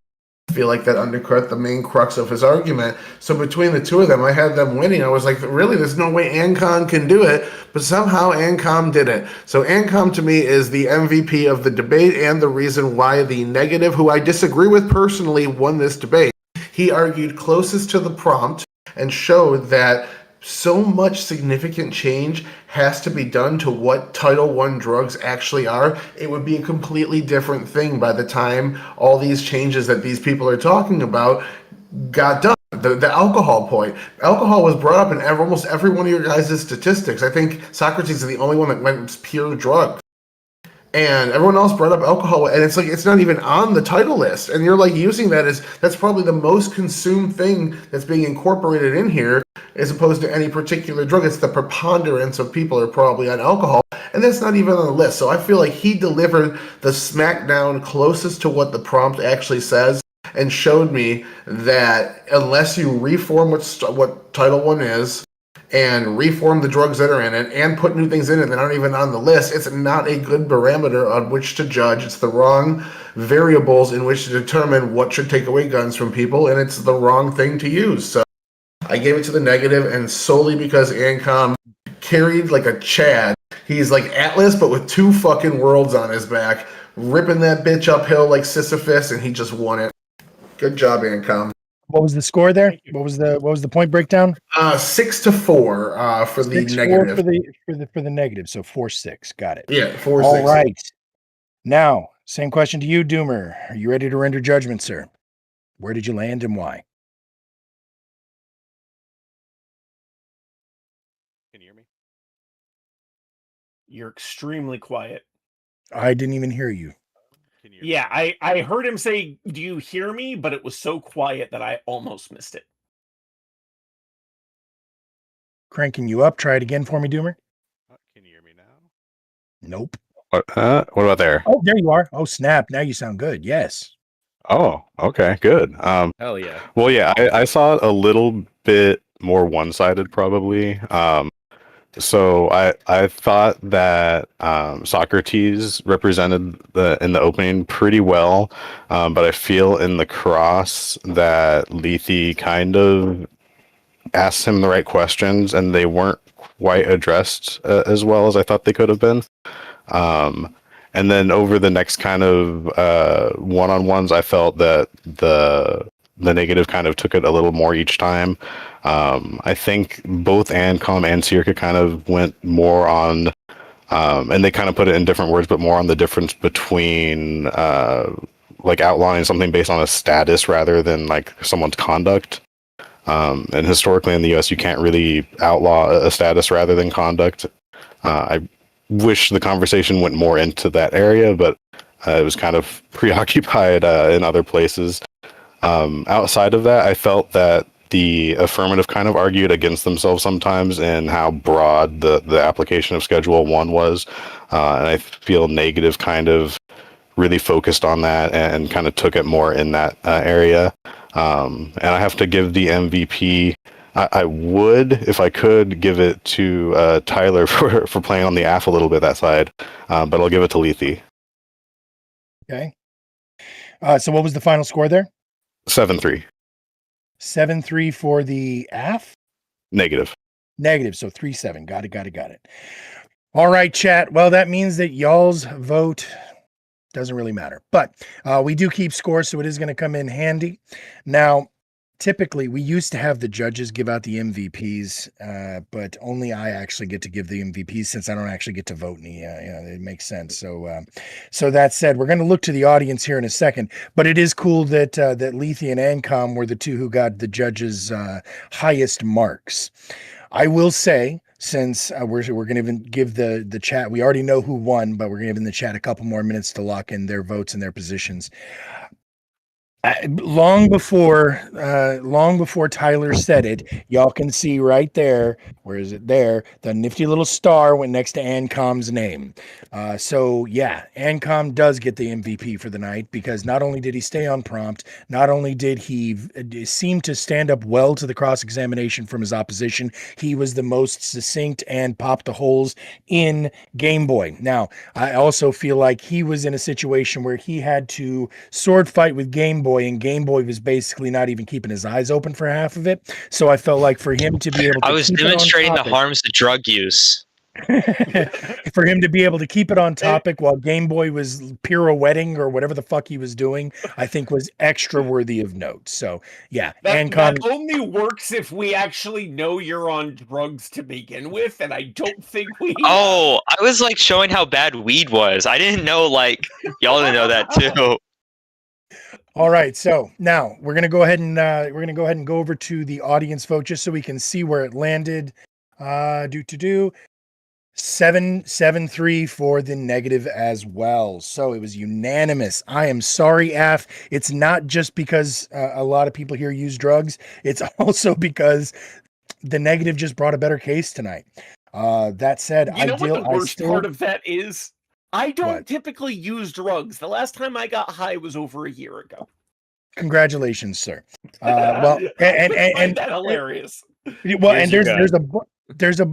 I: I feel like that undercut the main crux of his argument. So between the two of them, I had them winning. I was like, really, there's no way Ancom can do it. But somehow Ancom did it. So Ancom to me is the MVP of the debate and the reason why the negative, who I disagree with personally, won this debate. He argued closest to the prompt and showed that so much significant change has to be done to what Title I drugs actually are. It would be a completely different thing by the time all these changes that these people are talking about got done. The alcohol point. Alcohol was brought up in almost every one of your guys' statistics. I think Socrates is the only one that went pure drugs. And everyone else brought up alcohol, and it's like it's not even on the title list. And you're like using that as that's probably the most consumed thing that's being incorporated in here, as opposed to any particular drug. It's the preponderance of people are probably on alcohol, and that's not even on the list. So I feel like he delivered the smackdown closest to what the prompt actually says, and showed me that unless you reform what Title I is, and reform the drugs that are in it and put new things in it that aren't even on the list, it's not a good barometer on which to judge. It's the wrong variables in which to determine what should take away guns from people, and it's the wrong thing to use. So I gave it to the negative, and solely because Ancom carried like a Chad. He's like Atlas, but with 2 fucking worlds on his back, ripping that bitch uphill like Sisyphus, and he just won it. Good job, Ancom.
A: What was the score there? What was the point breakdown?
I: 6-4 for the negative.
A: For the negative. So 4-6. Got it.
I: Yeah, 4-6.
A: All right. Now, same question to you, Doomer. Are you ready to render judgment, sir? Where did you land and why?
D: Can you hear me? You're extremely quiet.
A: I didn't even hear you.
D: Yeah, I heard him say, "Do you hear me?" But it was so quiet that I almost missed it.
A: Cranking you up. Try it again for me, Doomer.
M: Can you hear me now?
A: Nope.
F: What about there?
A: Oh, there you are. Oh, snap. Now you sound good. Yes.
F: Oh, okay, good.
G: Hell yeah.
F: Well, yeah, I saw it a little bit more one-sided, probably. So I thought that Socrates represented in the opening pretty well, but I feel in the cross that Lethe kind of asked him the right questions, and they weren't quite addressed as well as I thought they could have been. And then over the next kind of one-on-ones, I felt that the negative kind of took it a little more each time. I think both Ancom and Circa kind of went more on, and they kind of put it in different words, but more on the difference between like outlining something based on a status rather than like someone's conduct. And historically in the US, you can't really outlaw a status rather than conduct. I wish the conversation went more into that area, but it was kind of preoccupied in other places. Outside of that, I felt that the affirmative kind of argued against themselves sometimes in how broad the application of Schedule 1 was. And I feel negative kind of really focused on that and kind of took it more in that area. And I have to give the MVP. I would, if I could, give it to Tyler for playing on the AF a little bit that side, but I'll give it to Lethe.
A: Okay. So what was the final score there?
F: 7-3.
A: 7-3 for the AF?
F: Negative.
A: Negative, so 3-7. Got it. All right, chat. Well, that means that y'all's vote doesn't really matter. But we do keep score, so it is going to come in handy. Now, typically, we used to have the judges give out the MVPs, but only I actually get to give the MVPs since I don't actually get to vote any. It makes sense. So that said, we're going to look to the audience here in a second. But it is cool that that Lethe and Ancom were the two who got the judges' highest marks. I will say, since we're going to even give the chat, we already know who won, but we're going to give in the chat a couple more minutes to lock in their votes and their positions. Long before Tyler said it, y'all can see right there. Where is it? There, the nifty little star went next to Ancom's name. So yeah, Ancom does get the MVP for the night because not only did he stay on prompt, not only did he seem to stand up well to the cross-examination from his opposition, he was the most succinct and popped the holes in Game Boy. Now, I also feel like he was in a situation where he had to sword fight with Game Boy, and Game Boy was basically not even keeping his eyes open for half of it. So I felt like for him to be able to
H: I was demonstrating the harms of drug use.
A: for him to be able to keep it on topic while Game Boy was pirouetting or whatever the fuck he was doing, I think was extra worthy of note. So yeah,
D: that only works if we actually know you're on drugs to begin with, and I don't think we.
H: Oh, I was like showing how bad weed was. I didn't know y'all didn't know that too.
A: All right, so now we're gonna go ahead and go over to the audience vote just so we can see where it landed. 7-3 for the negative as well. So it was unanimous. I am sorry, AF. It's not just because a lot of people here use drugs. It's also because the negative just brought a better case tonight. That said,
D: what the worst part of that is? I don't typically use drugs. The last time I got high was over a year ago.
A: Congratulations, sir. Well, and
D: that hilarious.
A: Well, and there's a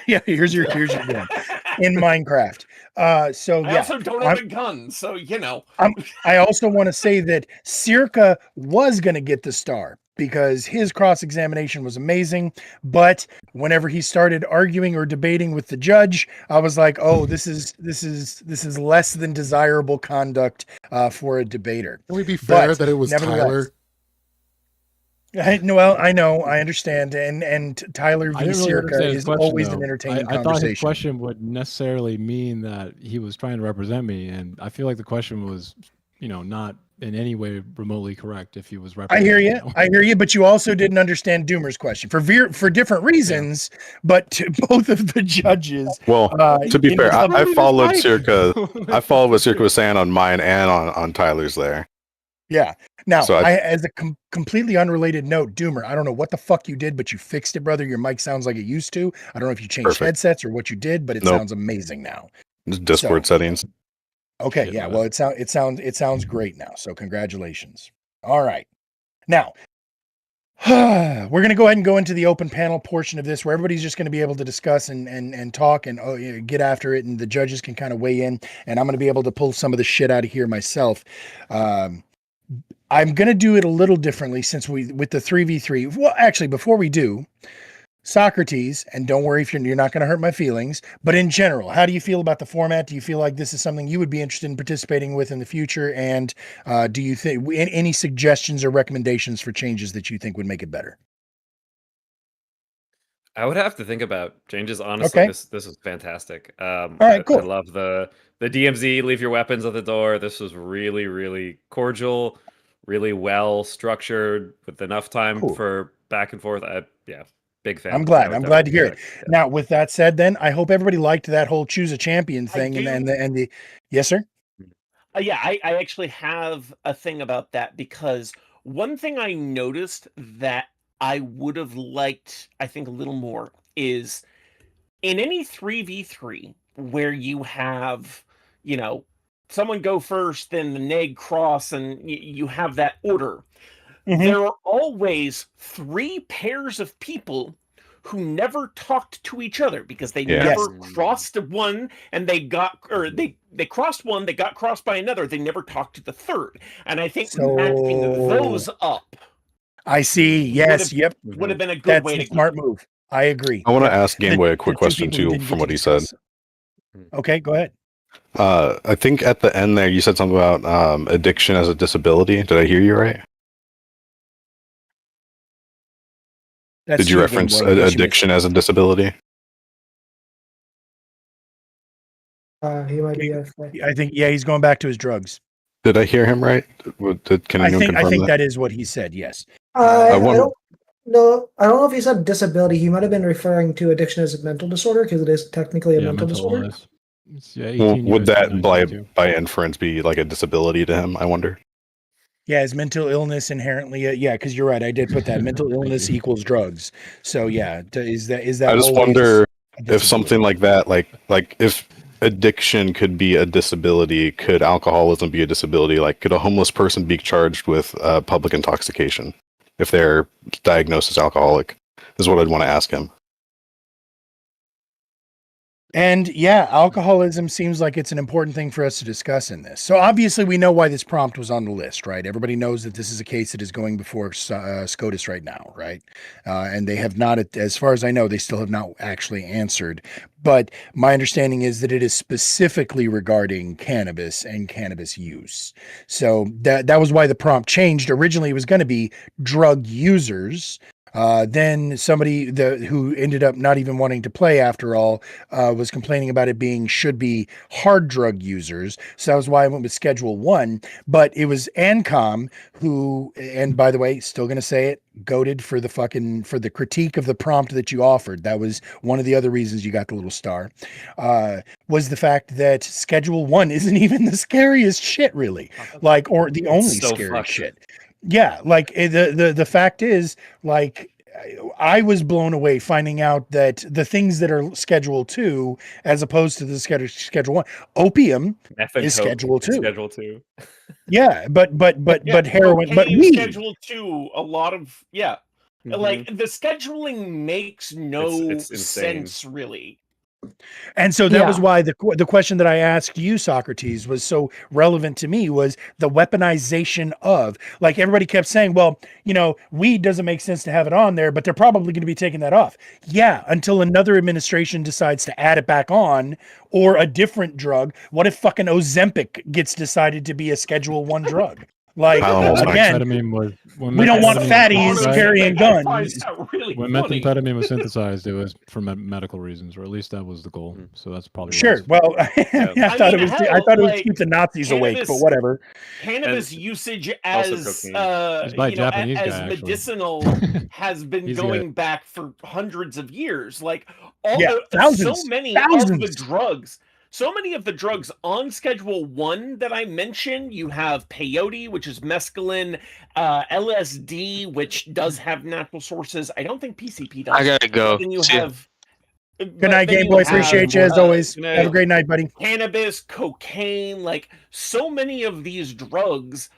A: yeah. Here's your gun in Minecraft. So yeah.
D: I also don't have a gun, so you know.
A: I also want to say that Circa was going to get the star because his cross-examination was amazing, but whenever he started arguing or debating with the judge, I was like, oh, this is less than desirable conduct for a debater.
C: Can we be fair that it was Tyler?
A: I know, I understand, and Tyler v. Circa is always an entertaining conversation.
E: I thought his question would necessarily mean that he was trying to represent me, and I feel like the question was, not in any way remotely correct if he was
A: I hear
E: reprimanded.
A: you. I hear you, but you also didn't understand Doomer's question for different reasons. But to both of the judges,
F: Well, to be fair, I
E: Ruining his
F: followed
E: life.
F: Circa. I followed what Circa was saying on mine and on Tyler's there.
A: yeah. Now,
F: So
A: as a completely unrelated note, Doomer, I don't know what the fuck you did, but you fixed it, brother. Your mic sounds like it used to. I don't know if you changed
F: Perfect.
A: headsets or what you did, but it
F: Nope.
A: sounds amazing now.
F: Just Discord settings.
A: Okay,
E: Shit,
A: yeah.
E: man.
A: Well, it sounds great now. So congratulations. All right. Now, we're going to go ahead and go into the open panel portion of this where everybody's just going to be able to discuss and talk and get after it, and the judges can kind of weigh in, and I'm going to be able to pull some of the shit out of here myself. I'm going to do it a little differently since with the 3v3. Well, actually, before we do, Socrates, and don't worry if you're not going to hurt my feelings, but in general, how do you feel about the format? Do you feel like this is something you would be interested in participating with in the future? And do you think any suggestions or recommendations for changes that you think would make it better?
G: I would have to think about changes. Honestly,
A: Okay.
G: this is fantastic.
A: All right, cool.
G: I love the DMZ. Leave your weapons at the door. This was really, really cordial, really well structured, with enough time
A: Cool.
G: for back and forth. Yeah, big fan.
A: I'm glad.
G: I would
A: I'm glad to hear
G: definitely
A: it.
G: check.
A: Now, with that said, then I hope everybody liked that whole choose a champion thing, and the yes, sir.
D: Yeah, I actually have a thing about that, because one thing I noticed that I would have liked, I think, a little more is in any 3v3 where you have, someone go first, then the neg cross, and you have that order.
A: Mhm.
D: There are always 3 pairs of people who never talked to each other because they
F: Yeah.
D: never crossed one, and they crossed one, they got crossed by another. They never talked to the third. And I think matching those up
A: I see. Yes.
D: Would've-
A: Yep.
D: would have been a good
A: That's
D: way
A: a
D: to
A: smart
D: go.
A: move. I agree.
F: I want to
A: Yep.
F: ask Gameway a quick
A: The two
F: question
A: people who
F: too
A: didn't
F: from
A: get
F: what
A: to
F: he said.
A: discuss. Okay, go ahead.
F: I think at the end there you said something about addiction as a disability. Did I hear you right?
A: That's
F: Did you reference addiction as a disability?
B: He might be.
A: I think he's going back to his drugs.
F: Did I hear him right? Can
A: I
F: anyone
A: think
F: confirm
A: that is what he said. Yes.
B: I
F: wonder-
B: don't know. I don't know if he said disability. He might have been referring to addiction as a mental disorder because it is technically a mental disorder.
E: illness. Yeah,
F: Well,
E: 18
F: would
E: years
F: that
E: to
F: by
E: 92.
F: inference be like a disability to him? I wonder.
A: Yeah, is mental illness inherently? Yeah, because you're right. I did put that mental illness equals drugs. So yeah, is that
F: I just
A: always
F: wonder
A: a
F: if
A: disability?
F: something like that, like if addiction could be a disability, could alcoholism be a disability? Like, could a homeless person be charged with public intoxication if they're diagnosed as alcoholic? Is what I'd want to ask him.
A: And yeah, alcoholism seems like it's an important thing for us to discuss in this. So obviously we know why this prompt was on the list, right? Everybody knows that this is a case that is going before SCOTUS right now, right? And they have not, as far as I know, they still have not actually answered. But my understanding is that it is specifically regarding cannabis and cannabis use. So that was why the prompt changed. Originally, it was going to be drug users. Then somebody who ended up not even wanting to play after all was complaining about it should be hard drug users. So that was why I went with Schedule 1. But it was ANCOM who, and by the way, still going to say it, goated for the critique of the prompt that you offered. That was one of the other reasons you got the little star, was the fact that Schedule 1 isn't even the scariest shit, really, or the only
G: so
A: scary
G: fucked.
A: shit. Yeah, the fact is, I was blown away finding out that the things that are Schedule 2 as opposed to the Schedule 1, opium
G: Meth and
A: is
G: coke
A: Schedule
G: is
A: 2.
G: Schedule 2.
A: Yeah, but heroin, but
D: cocaine
A: weed.
D: Schedule 2, a lot of like the scheduling makes no
G: It's insane.
D: sense really.
A: And so that was why the question that I asked you, Socrates, was so relevant to me, was the weaponization of, like, everybody kept saying, well, weed doesn't make sense to have it on there, but they're probably going to be taking that off. Yeah, until another administration decides to add it back on, or a different drug. What if fucking Ozempic gets decided to be a Schedule 1 drug? Like again,
E: Methamphetamine was when
A: we don't want
E: methamphetamine was
A: fatties
E: synthesized-
A: carrying
D: I find
A: guns.
D: that really
E: When
D: funny.
E: methamphetamine was synthesized, it was for medical reasons, or at least that was the goal. So that's probably why
A: Sure.
E: it's-
A: Well, I thought it was. I
D: hell,
A: thought it would
D: like,
A: keep the Nazis awake, but whatever.
D: Cannabis usage
G: also
D: as
G: cocaine.
E: It's by a Japanese
D: as
E: guy, actually.
D: medicinal has been
E: He's
D: going back for hundreds of years. Like all
A: Yeah,
D: so
A: thousands,
D: many
A: thousands.
D: of the drugs. So many of the drugs on Schedule 1 that I mentioned, you have peyote, which is mescaline, LSD, which does have natural sources. I don't think PCP does.
H: I gotta go.
D: Then you
H: See ya.
D: have.
A: Good night, Game Boy. Appreciate you as always.
G: good night.
A: Have a great night, buddy.
D: Cannabis, cocaine, like so many of these drugs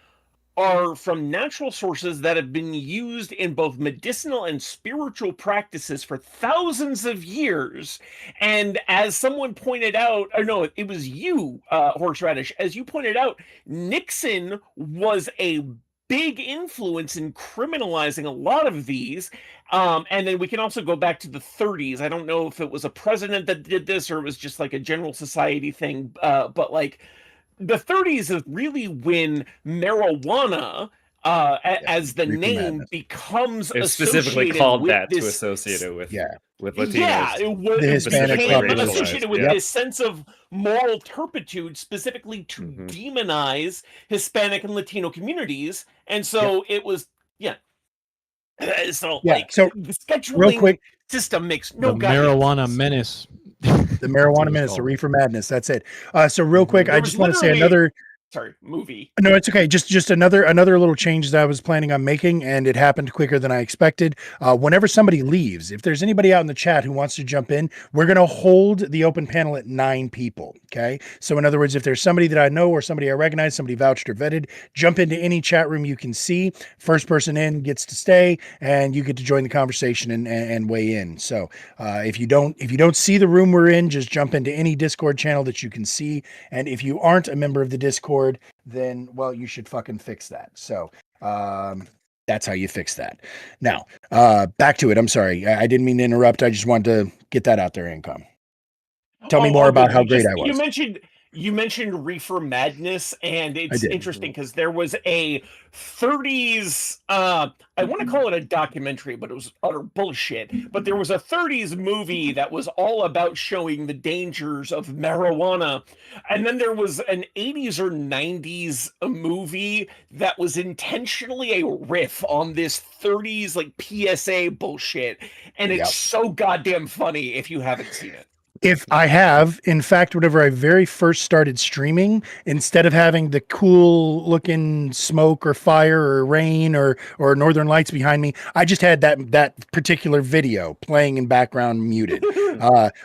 D: are from natural sources that have been used in both medicinal and spiritual practices for thousands of years. And as someone pointed out, or no, it was you, Horseradish, as you pointed out, Nixon was a big influence in criminalizing a lot of these. And then we can also go back to the 30s. I don't know if it was a president that did this or it was just like a general society thing, but like the 30s is really when marijuana, as the
A: Reefer
D: name,
A: madness.
D: becomes
G: It's specifically
D: associated
G: called
D: with
G: that
D: this,
G: to associate it with
A: Yeah.
G: Latinos.
D: yeah, it was
A: The Hispanic
D: became
A: population.
D: associated with
A: Yep.
D: this sense of moral turpitude, specifically to demonize Hispanic and Latino communities, and so it was, so
A: Yeah,
D: like
A: so,
D: the scheduling
A: real quick,
D: system makes no
E: the
D: goddamn
E: marijuana
D: sense.
E: menace.
A: the marijuana menace, the reefer madness. That's it. So real quick,
D: There
A: I
D: was
A: just want to say
D: literally-
A: another.
D: movie.
A: No, it's okay. Just another little change that I was planning on making, and it happened quicker than I expected. Whenever somebody leaves, if there's anybody out in the chat who wants to jump in, we're gonna hold the open panel at 9 people. Okay. So in other words, if there's somebody that I know or somebody I recognize, somebody vouched or vetted, jump into any chat room you can see. First person in gets to stay, and you get to join the conversation and weigh in. So if you don't see the room we're in, just jump into any Discord channel that you can see. And if you aren't a member of the Discord, then well, you should fucking fix that. So that's how you fix that. Now back to it. I'm sorry, I didn't mean to interrupt. I just wanted to get that out there. Income, tell me more about how great I was.
D: You mentioned Reefer Madness, and it's
A: did.
D: interesting because there was a 30s, I want to call it a documentary, but it was utter bullshit. But there was a 30s movie that was all about showing the dangers of marijuana. And then there was an 80s or 90s movie that was intentionally a riff on this 30s like PSA bullshit. And it's so goddamn funny if you haven't seen it.
A: If I have, in fact, whenever I very first started streaming, instead of having the cool looking smoke or fire or rain or northern lights behind me, I just had that particular video playing in background muted.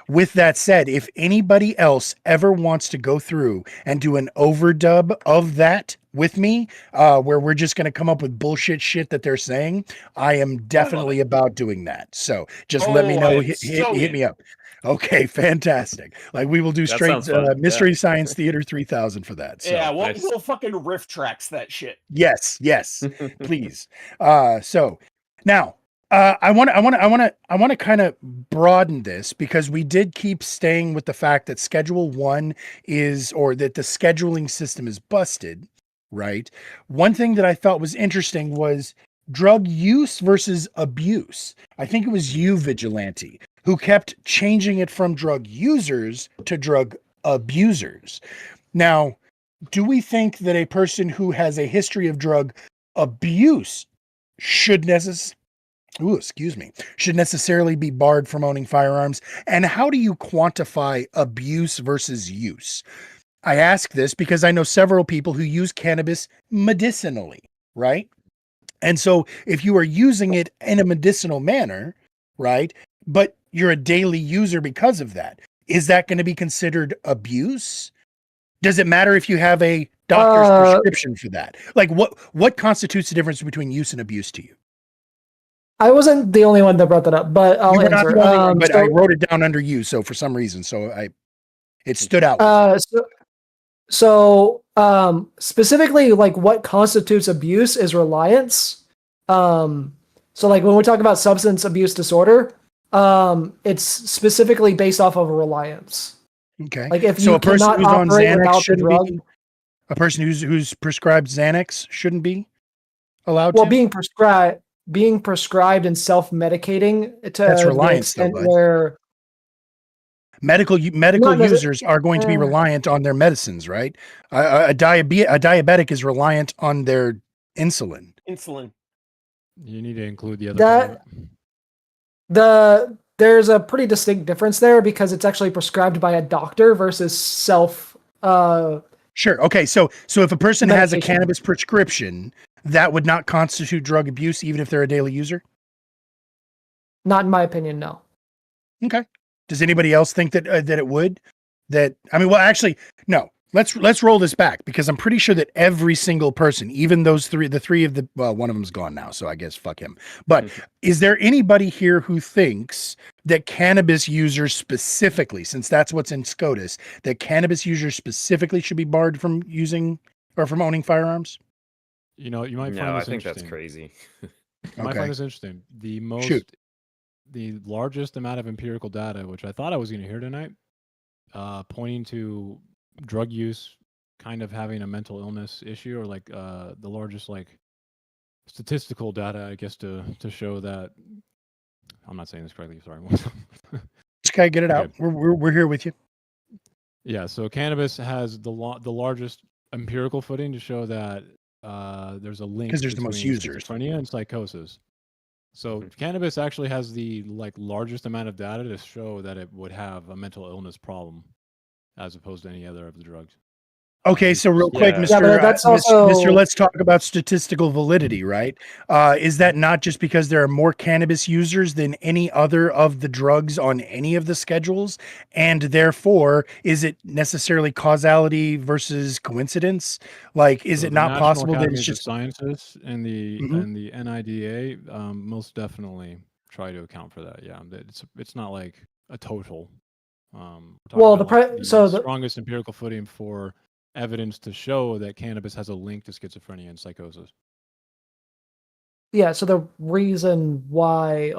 A: With that said, if anybody else ever wants to go through and do an overdub of that with me, where we're just going to come up with bullshit shit that they're saying, I am definitely about doing that. So just let me know. Hit me up. Okay, fantastic. Like we will do
G: That
A: straight
G: sounds fun.
A: Mystery Science Theater 3000 for that. So.
D: Yeah, we'll,
G: nice.
D: we'll fucking riff tracks that shit.
A: Yes, please. So now I want to kind of broaden this because we did keep staying with the fact that Schedule 1 is, or that the scheduling system is busted, right? One thing that I thought was interesting was drug use versus abuse. I think it was you, Vigilante, who kept changing it from drug users to drug abusers. Now, do we think that a person who has a history of drug abuse should necessarily be barred from owning firearms? And how do you quantify abuse versus use? I ask this because I know several people who use cannabis medicinally, right? And so if you are using it in a medicinal manner, right, but you're a daily user because of that, is that going to be considered abuse? Does it matter if you have a doctor's prescription for that? Like what constitutes the difference between use and abuse to you?
B: I wasn't the only one that brought that up, but I'll
A: You were not
B: answer.
A: the only one, but
B: so-
A: I wrote it down under you, so for some reason, it stood out.
B: Specifically, like what constitutes abuse is reliance. So like when we talk about substance abuse disorder, it's specifically based off of a reliance.
A: Okay.
B: Like if
A: So
B: you
A: a person
B: cannot
A: who's on
B: operate
A: Xanax
B: without the
A: shouldn't
B: drug,
A: be A person who's prescribed Xanax shouldn't be allowed
B: Well,
A: to?
B: being prescribed and self-medicating to
A: That's
B: the
A: reliance, though,
B: extent
A: bud.
B: where
A: Medical
B: Not necess-
A: users are going to be reliant on their medicines, right? A diabetic is reliant on their insulin.
D: Insulin.
E: You need to include the other part of it.
B: there's a pretty distinct difference there because it's actually prescribed by a doctor versus self.
A: Sure. Okay. So if a person has a
B: Medication.
A: cannabis prescription, that would not constitute drug abuse, even if they're a daily user.
B: Not in my opinion, no.
A: Okay. Does anybody else think that that it would? That I mean, well, actually, no. Let's roll this back because I'm pretty sure that every single person, even those three, one of them's gone now, so I guess fuck him. But is there anybody here who thinks that cannabis users specifically, since that's what's in SCOTUS, that cannabis users specifically should be barred from using or from owning firearms?
E: You know, you might find
G: No, I
E: this
G: think that's
E: interesting.
G: crazy.
E: You might find this interesting. The largest amount of empirical data, which I thought I was going to hear tonight, pointing to drug use kind of having a mental illness issue, or like the largest like statistical data, I guess, to show that. I'm not saying this correctly. Sorry.
A: Okay, get it out. We're here with you.
E: Yeah. So cannabis has the largest empirical footing to show that there's a link
A: because there's the most
E: between
A: users,
E: schizophrenia and psychosis. So cannabis actually has the largest amount of data to show that it would have a mental illness problem, as opposed to any other of the drugs.
A: Okay, so real quick,
B: Yeah, but that's also-
A: Mr. Let's talk about statistical validity, right? Is that not just because there are more cannabis users than any other of the drugs on any of the schedules, and therefore, is it necessarily causality versus coincidence? Like, is
E: So
A: it
E: the
A: not
E: National
A: possible that
E: Academies
A: it's
E: of
A: just
E: Sciences and the
A: Mhm.
E: and the NIDA most definitely try to account for that. Yeah, it's not like a total. We're talking
B: Well,
E: about
B: the
E: strongest empirical footing for evidence to show that cannabis has a link to schizophrenia and psychosis.
B: Yeah, so the reason why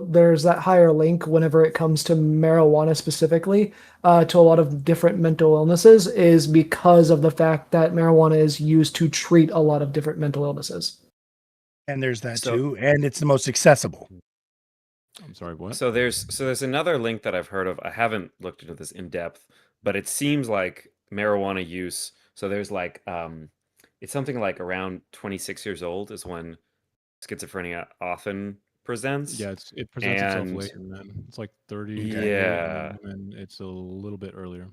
B: there's that higher link whenever it comes to marijuana specifically to a lot of different mental illnesses is because of the fact that marijuana is used to treat a lot of different mental illnesses.
A: and there's that too, and it's the most accessible.
E: I'm sorry, what?
G: So there's another link that I've heard of. I haven't looked into this in depth, but it seems like marijuana use. So there's like it's something like around 26 years old is when schizophrenia often presents.
E: Yeah, it presents itself later, man. It's like 30.
G: Yeah,
E: and it's a little bit earlier.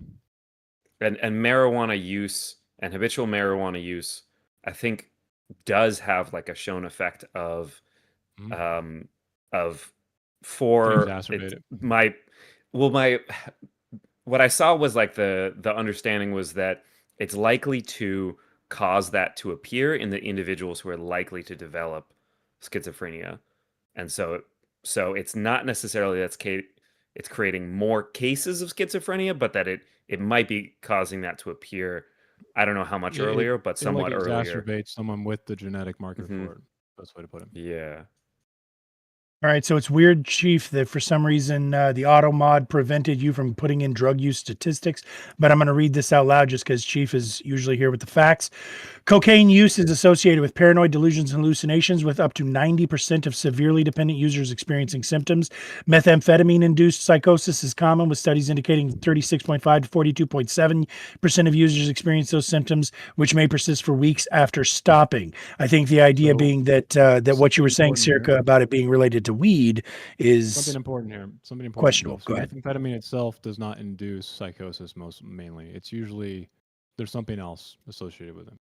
G: and marijuana use and habitual marijuana use, I think, does have like a shown effect of for
E: exacerbate it.
G: my what I saw was like the understanding was that it's likely to cause that to appear in the individuals who are likely to develop schizophrenia, and so it's not necessarily it's creating more cases of schizophrenia, but that it might be causing that to appear. I don't know how much earlier, but somewhat
E: it
G: earlier.
E: Exacerbates someone with the genetic marker for it. Best way to put it.
G: Yeah.
A: All right, so it's weird, Chief, that for some reason the auto mod prevented you from putting in drug use statistics, but I'm going to read this out loud just because Chief is usually here with the facts. Cocaine use is associated with paranoid delusions and hallucinations, with up to 90% of severely dependent users experiencing symptoms. Methamphetamine-induced psychosis is common, with studies indicating 36.5 to 42.7% of users experience those symptoms, which may persist for weeks after stopping. I think the idea being that what you were saying, Circa, about it being related to weed is
E: something important here. Something important.
A: questionable.
E: So
A: Go ahead.
E: methamphetamine itself does not induce psychosis mainly. It's usually there's something else associated with it.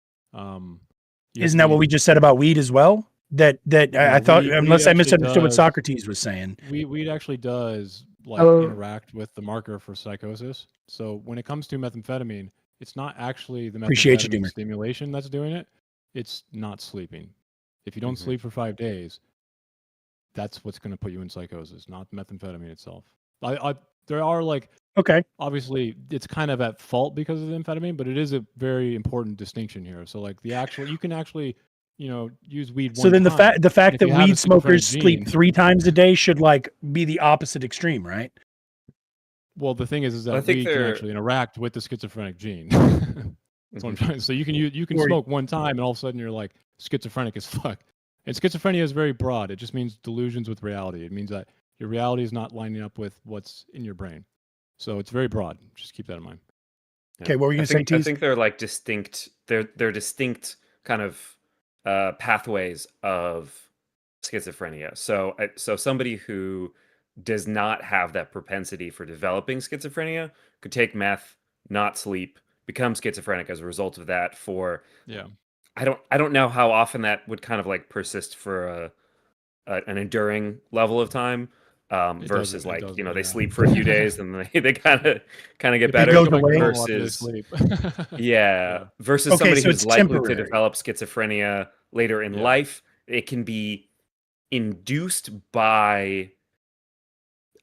A: Isn't that what we just said about weed as well? I thought, unless I misunderstood what Socrates was saying.
E: Weed actually does interact with the marker for psychosis. So when it comes to methamphetamine, it's not actually the methamphetamine stimulation that's doing it. It's not sleeping. If you don't sleep for 5 days, that's what's going to put you in psychosis, not methamphetamine itself. There are obviously it's kind of at fault because of the amphetamine, but it is a very important distinction here. So like you can actually, use weed.
A: So then the fact that weed smokers sleep 3 times a day should be the opposite extreme, right?
E: Well, the thing is that weed can actually interact with the schizophrenic gene. That's what I'm trying. So you can
A: Or-
E: smoke one time, and all of a sudden you're like schizophrenic as fuck. And schizophrenia is very broad. It just means delusions with reality. It means that your reality is not lining up with what's in your brain. So it's very broad. Just keep that in mind.
A: Okay, what were you gonna say,
G: I
A: Tease?
G: think they're like distinct. They're distinct kind of pathways of schizophrenia. So somebody who does not have that propensity for developing schizophrenia could take meth, not sleep, become schizophrenic as a result of that. For
E: Yeah.
G: I don't know how often that would kind of like persist for an enduring level of time. Versus like
E: doesn't,
G: they
E: yeah.
G: sleep for a few days and they kind of get
E: If
G: better.
E: they
A: goes
E: go back
A: away.
E: to normal after they
G: Versus
E: sleep.
G: yeah, versus
A: Okay,
G: somebody
A: so
G: who's
A: it's
G: likely to
A: temporary.
G: develop schizophrenia later in
E: Yeah.
G: life. It can be induced by,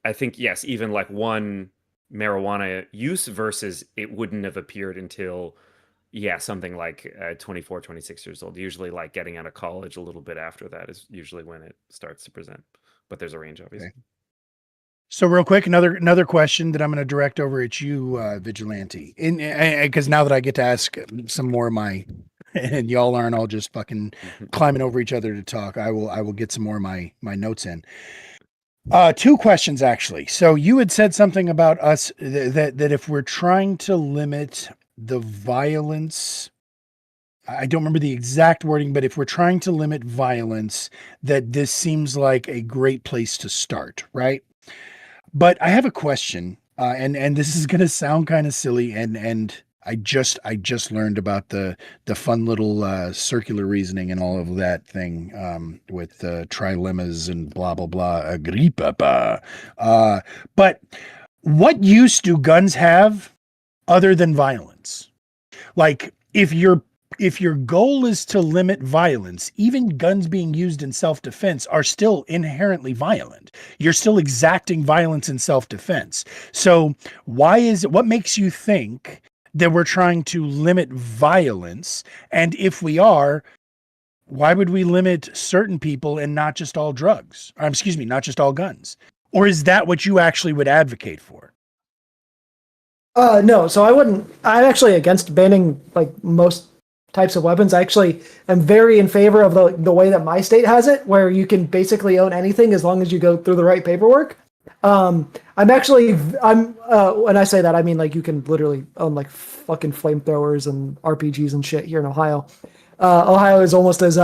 G: I think, yes, even like one marijuana use versus it wouldn't have appeared until, something like 24, 26 years old. Usually like getting out of college a little bit after that is usually when it starts to present. But there's a range, obviously.
A: Okay. So real quick, another question that I'm going to direct over at you, Vigilante, because now that I get to ask some more of my, and y'all aren't all just fucking climbing over each other to talk, I will get some more of my notes in. Two questions actually. So you had said something about us that if we're trying to limit the violence, I don't remember the exact wording, but if we're trying to limit violence, that this seems like a great place to start, right? But I have a question, and this is going to sound kind of silly, and I just learned about the fun little circular reasoning and all of that thing with trilemmas and blah blah blah. Agrippa. But what use do guns have other than violence? Like if your goal is to limit violence, even guns being used in self-defense are still inherently violent. You're still exacting violence in self-defense. So what makes you think that we're trying to limit violence? And if we are, why would we limit certain people and not just all drugs? Excuse me, not just all guns? Or is that what you actually would advocate for?
B: No, so I'm actually against banning like most types of weapons. I actually am very in favor of the way that my state has it, where you can basically own anything as long as you go through the right paperwork. When I say that, I mean like you can literally own like fucking flamethrowers and RPGs and shit here in Ohio. Ohio is almost as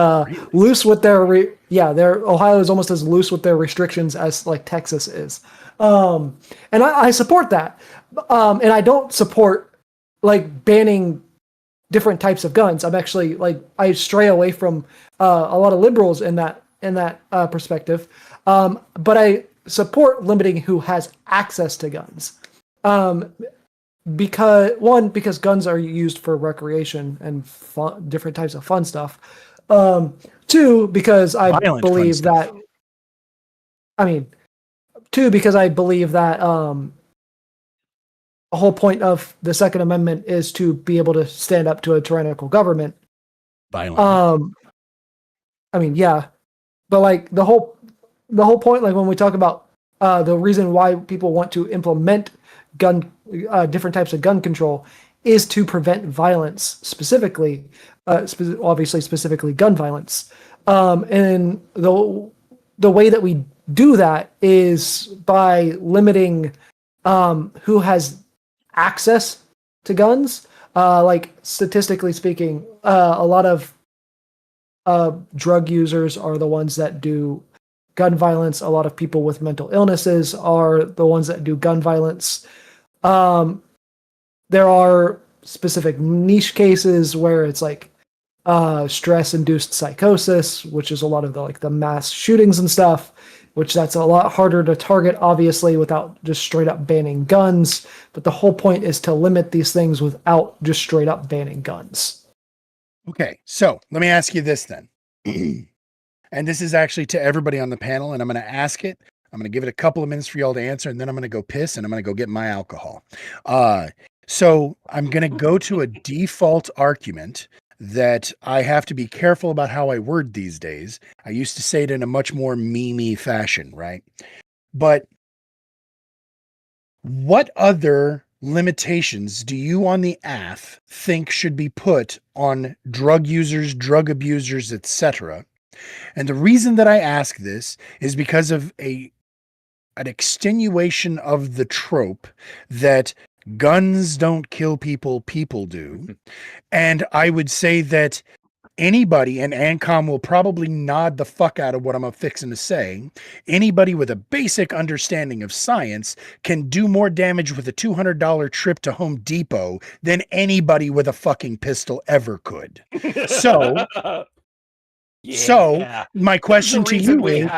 B: loose with Ohio is almost as loose with their restrictions as like Texas is. And I support that. And I don't support like banning different types of guns. I'm actually like, I stray away from a lot of liberals in that perspective. But I support limiting who has access to guns. Because guns are used for recreation and different types of fun stuff. Two, because I believe that the whole point of the Second Amendment is to be able to stand up to a tyrannical government.
A: Violent.
B: But like the whole point, like when we talk about the reason why people want to implement different types of gun control is to prevent violence, specifically gun violence. And the way that we do that is by limiting who has access to guns. Like statistically speaking, a lot of drug users are the ones that do gun violence. A lot of people with mental illnesses are the ones that do gun violence. There are specific niche cases where it's like stress-induced psychosis, which is a lot of the mass shootings and stuff, which that's a lot harder to target, obviously, without just straight up banning guns. But the whole point is to limit these things without just straight up banning guns.
A: Okay, so let me ask you this then. And this is actually to everybody on the panel, and I'm going to ask it. I'm going to give it a couple of minutes for y'all to answer, and then I'm going to go piss, and I'm going to go get my alcohol. So I'm going to go to a default argument that I have to be careful about how I word these days. I used to say it in a much more memey fashion, right? But what other limitations do you on the AF think should be put on drug users, drug abusers, etc.? And the reason that I ask this is because of an extenuation of the trope that guns don't kill people, people do. And I would say that anybody, and Ancom will probably nod the fuck out of what I'm fixing to say, anybody with a basic understanding of science can do more damage with a $200 trip to Home Depot than anybody with a fucking pistol ever could. So, my question to you is...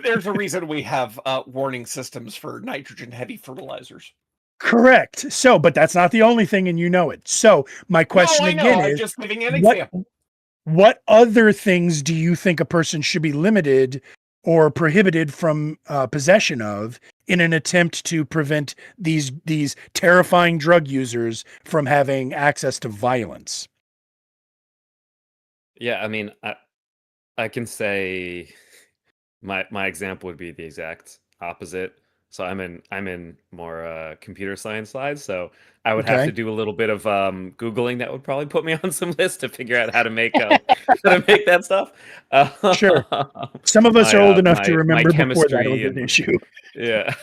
D: There's a reason we have warning systems for nitrogen heavy fertilizers.
A: Correct. So, but that's not the only thing, and you know it. So, my question again is,
D: I'm just giving an example.
A: What other things do you think a person should be limited or prohibited from possession of in an attempt to prevent these terrifying drug users from having access to violence?
G: Yeah, I mean, I can say my example would be the exact opposite. So I'm in more computer science slides. So I would have to do a little bit of Googling. That would probably put me on some list to figure out how to make that stuff.
A: Sure. Some of us are old enough to remember before that was an issue.
G: Yeah.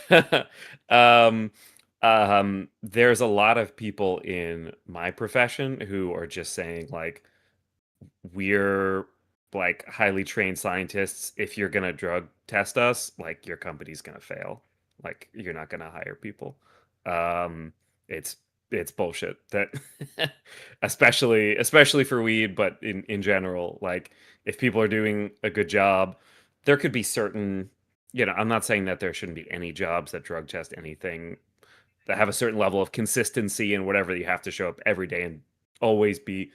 G: There's a lot of people in my profession who are just saying like, we're like highly trained scientists. If you're gonna drug test us, like your company's gonna fail. Like you're not gonna hire people. It's bullshit. That especially for weed, but in general, like if people are doing a good job, there could be certain, I'm not saying that there shouldn't be any jobs that drug test anything that have a certain level of consistency and whatever. You have to show up every day and always be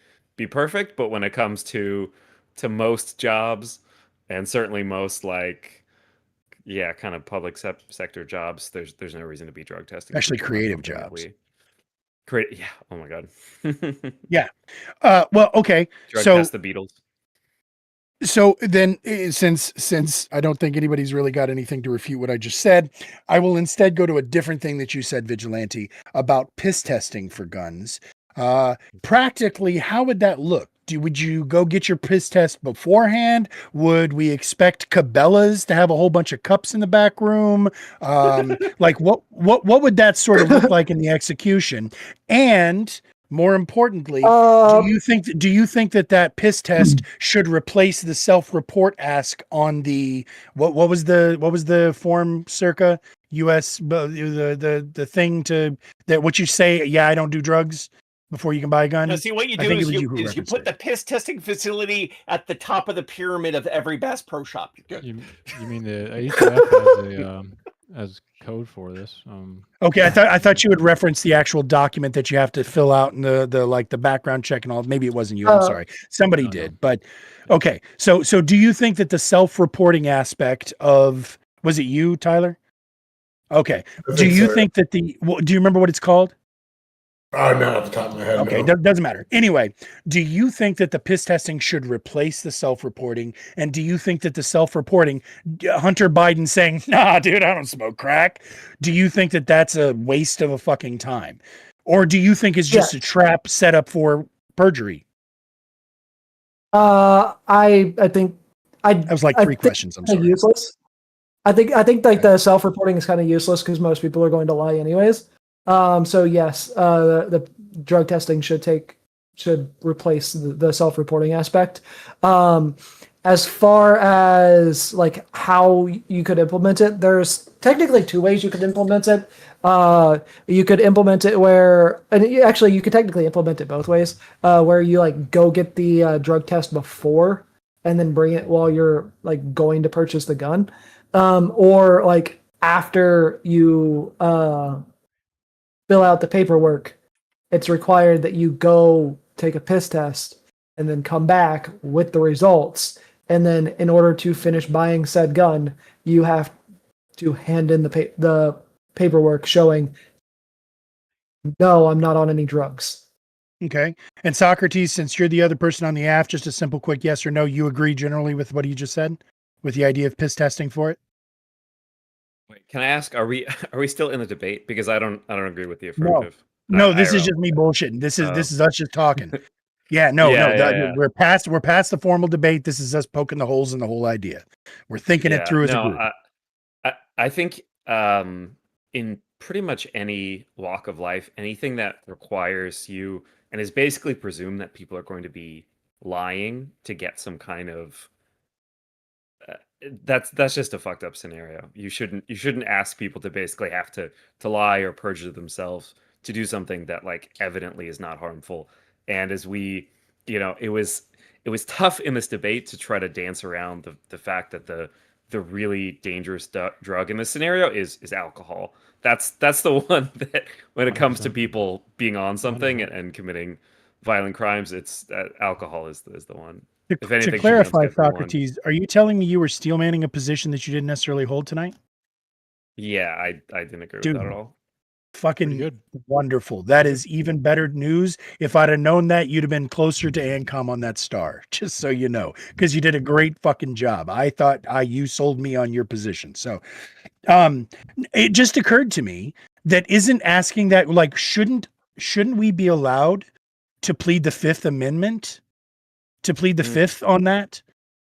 G: perfect. But when it comes to most jobs, and certainly most like kind of public sector jobs, there's no reason to be drug testing,
A: especially creative jobs.
G: Yeah, oh my god.
A: Yeah. Well, okay,
G: drug test the Beatles.
A: So then, since I don't think anybody's really got anything to refute what I just said, I will instead go to a different thing that you said, Vigilante, about piss testing for guns. Practically, how would that look? Would you go get your piss test beforehand? Would we expect Cabela's to have a whole bunch of cups in the back room? Like what would that sort of look like in the execution? And more importantly, do you think that piss test should replace the self-report ask on the what was the form circa US the thing to that what you say? Yeah, I don't do drugs before you can buy a gun.
D: Now, see, what you do is you put the piss testing facility at the top of the pyramid of every Bass Pro Shop.
E: You mean the ATF as code for this?
A: Okay, I thought you would reference the actual document that you have to fill out and the like the background check and all. Maybe it wasn't you. I'm sorry, somebody did. But okay, so do you think that the self-reporting aspect of was it you, Tyler? Okay, do you think that do you remember what it's called?
I: Not off the top of my head.
A: Okay, doesn't matter. Anyway, do you think that the piss testing should replace the self-reporting? And do you think that the self-reporting, Hunter Biden saying, "Nah, dude, I don't smoke crack," do you think that that's a waste of a fucking time, or do you think it's just a trap set up for perjury?
B: I think
A: that was like three questions. I'm sorry.
B: Useless. I think like the self-reporting is kind of useless because most people are going to lie anyways. So yes, the drug testing should replace the self-reporting aspect. As far as like how you could implement it, there's technically two ways you could implement it. You could implement it you could technically implement it both ways. Where you like go get the drug test before and then bring it while you're like going to purchase the gun, or like after you fill out the paperwork, it's required that you go take a piss test and then come back with the results. And then in order to finish buying said gun, you have to hand in the paperwork showing, no, I'm not on any drugs.
A: Okay. And Socrates, since you're the other person on the AF, just a simple quick yes or no, you agree generally with what he just said with the idea of piss testing for it?
E: Wait,
G: Can I ask, are we still in the debate? Because I don't agree with the affirmative.
A: No, this is just me bullshitting. This is us just talking. Yeah, no. We're past the formal debate. This is us poking the holes in the whole idea. We're thinking it through as a group.
G: I think in pretty much any walk of life, anything that requires you and is basically presumed that people are going to be lying to get some kind of that's just a fucked up scenario. You shouldn't ask people to basically have to lie or perjure themselves to do something that like evidently is not harmful. And as we, it was tough in this debate to try to dance around the fact that the really dangerous drug in this scenario is alcohol. That's the one that when it comes to people being on something and committing violent crimes, it's alcohol is the one. If anything,
A: to clarify, Socrates, are you telling me you were steelmanning a position that you didn't necessarily hold tonight?
G: Yeah, I didn't agree
A: Dude,
G: with that at all.
A: Fucking good. Wonderful. That is even better news. If I'd have known that, you'd have been closer to ANCOM on that star, just so you know, because you did a great fucking job. I thought you sold me on your position. So it just occurred to me that isn't asking that, like, shouldn't we be allowed to plead the Fifth Amendment? To plead the Fifth on that?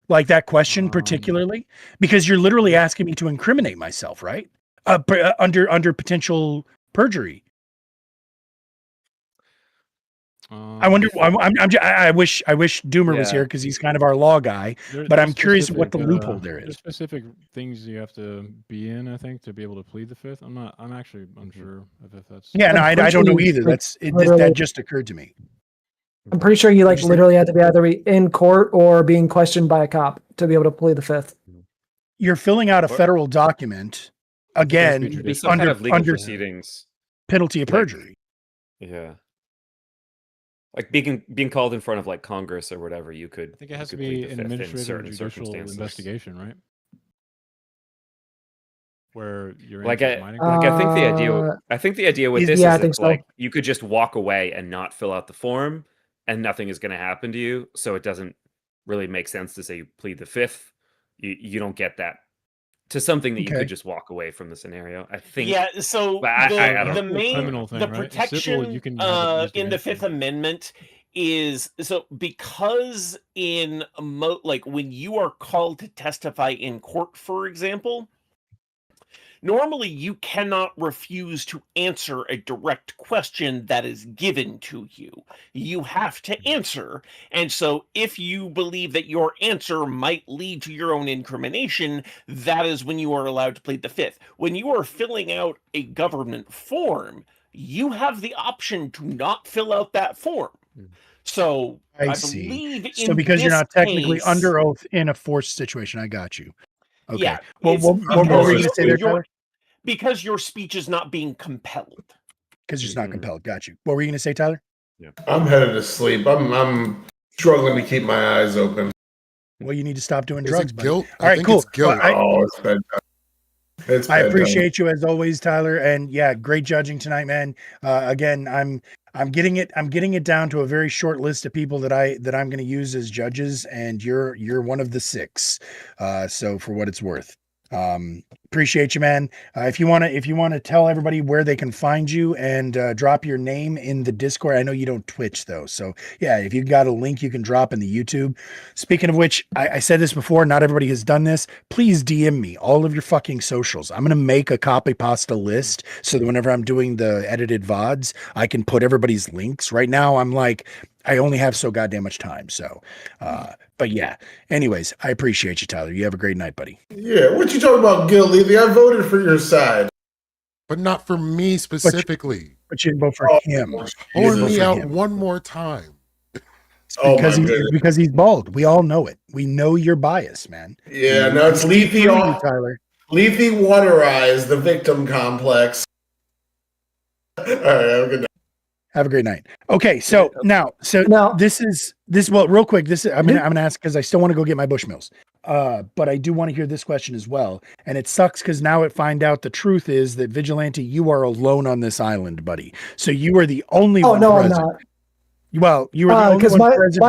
A: Like that question particularly? Because you're literally asking me to incriminate myself, right? Under potential perjury. I wonder. I wish Doomer was here because he's kind of our law guy. But I'm curious what the loophole there is.
E: There's specific things you have to be in, I think, to be able to plead the Fifth. I'm actually unsure if that's.
A: Yeah, no, I don't know either. That just occurred to me.
B: I'm pretty sure you literally had to be either in court or being questioned by a cop to be able to plead the Fifth.
A: You're filling out a federal document again
G: under legal proceedings,
A: penalty of perjury.
G: Yeah, like being called in front of like Congress or whatever. You could.
E: I think it has to be an administrative judicial investigation, right? Where you're
G: I think the idea with this is that, like you could just walk away and not fill out the form. And nothing is going to happen to you, so it doesn't really make sense to say you plead the Fifth. You don't get that to something that you could just walk away from the scenario. I think.
D: Yeah. So the main
E: thing,
D: the
E: right?
D: protection in the Fifth Amendment is because in when you are called to testify in court, for example. Normally, you cannot refuse to answer a direct question that is given to you. You have to answer. And so if you believe that your answer might lead to your own incrimination, that is when you are allowed to plead the Fifth. When you are filling out a government form, you have the option to not fill out that form. So I
A: see.
D: Believe
A: so because you're not technically under oath in a forced situation, I got you. Okay.
D: Yeah,
A: what were you going to say there, Tyler?
D: Because your speech is not being compelled.
A: Because it's not compelled. Got you. What were you going to say, Tyler?
I: Yeah. I'm headed to sleep. I'm struggling to keep my eyes open.
A: Well, you need to stop doing drugs.
C: Guilt?
A: All right, cool.
I: It's bedtime.
A: I appreciate you as always, Tyler, and yeah, great judging tonight, man. Again, I'm getting it down to a very short list of people that I'm going to use as judges, and you're one of the 6. So for what it's worth. Appreciate you, man. If you want to tell everybody where they can find you and drop your name in the Discord. I know you don't Twitch though, so yeah, if you got a link you can drop in the YouTube. Speaking of which, I said this before, not everybody has done this. Please DM me all of your fucking socials. I'm gonna make a copy pasta list so that whenever I'm doing the edited VODs, I can put everybody's links. Right now I'm like, I only have so goddamn much time. So, but yeah, anyways, I appreciate you, Tyler. You have a great night, buddy.
I: Yeah. What you talking about, Gil Levy? I voted for your side.
C: But not for me specifically.
A: But you didn't vote for him.
C: Hold me out one more time.
A: Because he's bald. We all know it. We know your bias, man.
I: Yeah, no, it's Lethy, Tyler. Lethy Water Eyes, the victim complex. All right, have a good night.
A: Have a great night. Okay, so now this well, real quick, I'm gonna ask because I still want to go get my Bushmills. But I do want to hear this question as well. And it sucks because now it find out the truth is that Vigilante, you are alone on this island, buddy. So you are the only one.
B: Oh no,
A: present.
B: I'm not.
A: Well, you are the only one present.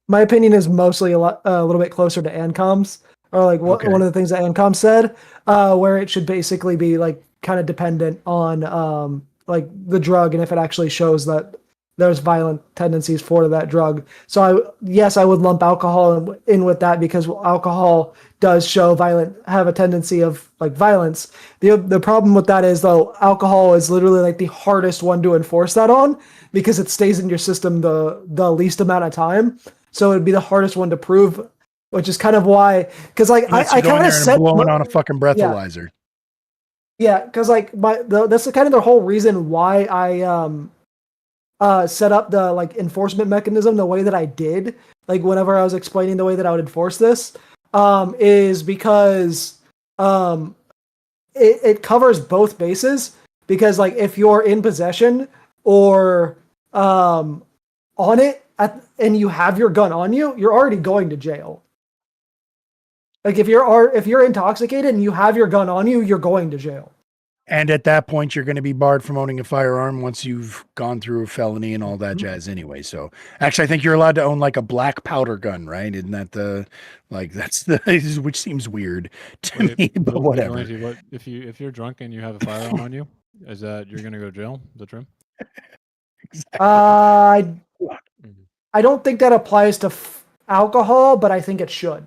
B: My opinion is mostly a little bit closer to ANCOM's. or like
A: Okay.
B: one of the things that ANCOM said, where it should basically be like kind of dependent on like the drug and if it actually shows that there's violent tendencies for that drug. So I would lump alcohol in with that because alcohol does have a tendency of like violence. The problem with that is though, alcohol is literally like the hardest one to enforce that on because it stays in your system the least amount of time. So it'd be the hardest one to prove, which is kind of why, because like I kind of set
A: blowing on a fucking breathalyzer.
B: Yeah, because like that's kind of the whole reason why I set up the like enforcement mechanism the way that I did. Like whenever I was explaining the way that I would enforce this, is because it covers both bases. Because like if you're in possession or on it and you have your gun on you, you're already going to jail. Like if you're intoxicated and you have your gun on you, you're going to jail.
A: And at that point, you're going to be barred from owning a firearm once you've gone through a felony and all that jazz anyway. So actually, I think you're allowed to own like a black powder gun, right? Isn't that which seems weird to me, but whatever.
E: What if you're drunk and you have a firearm on you? Is that you're going to go to jail? Is that true?
A: Exactly.
B: I don't think that applies to alcohol, but I think it should.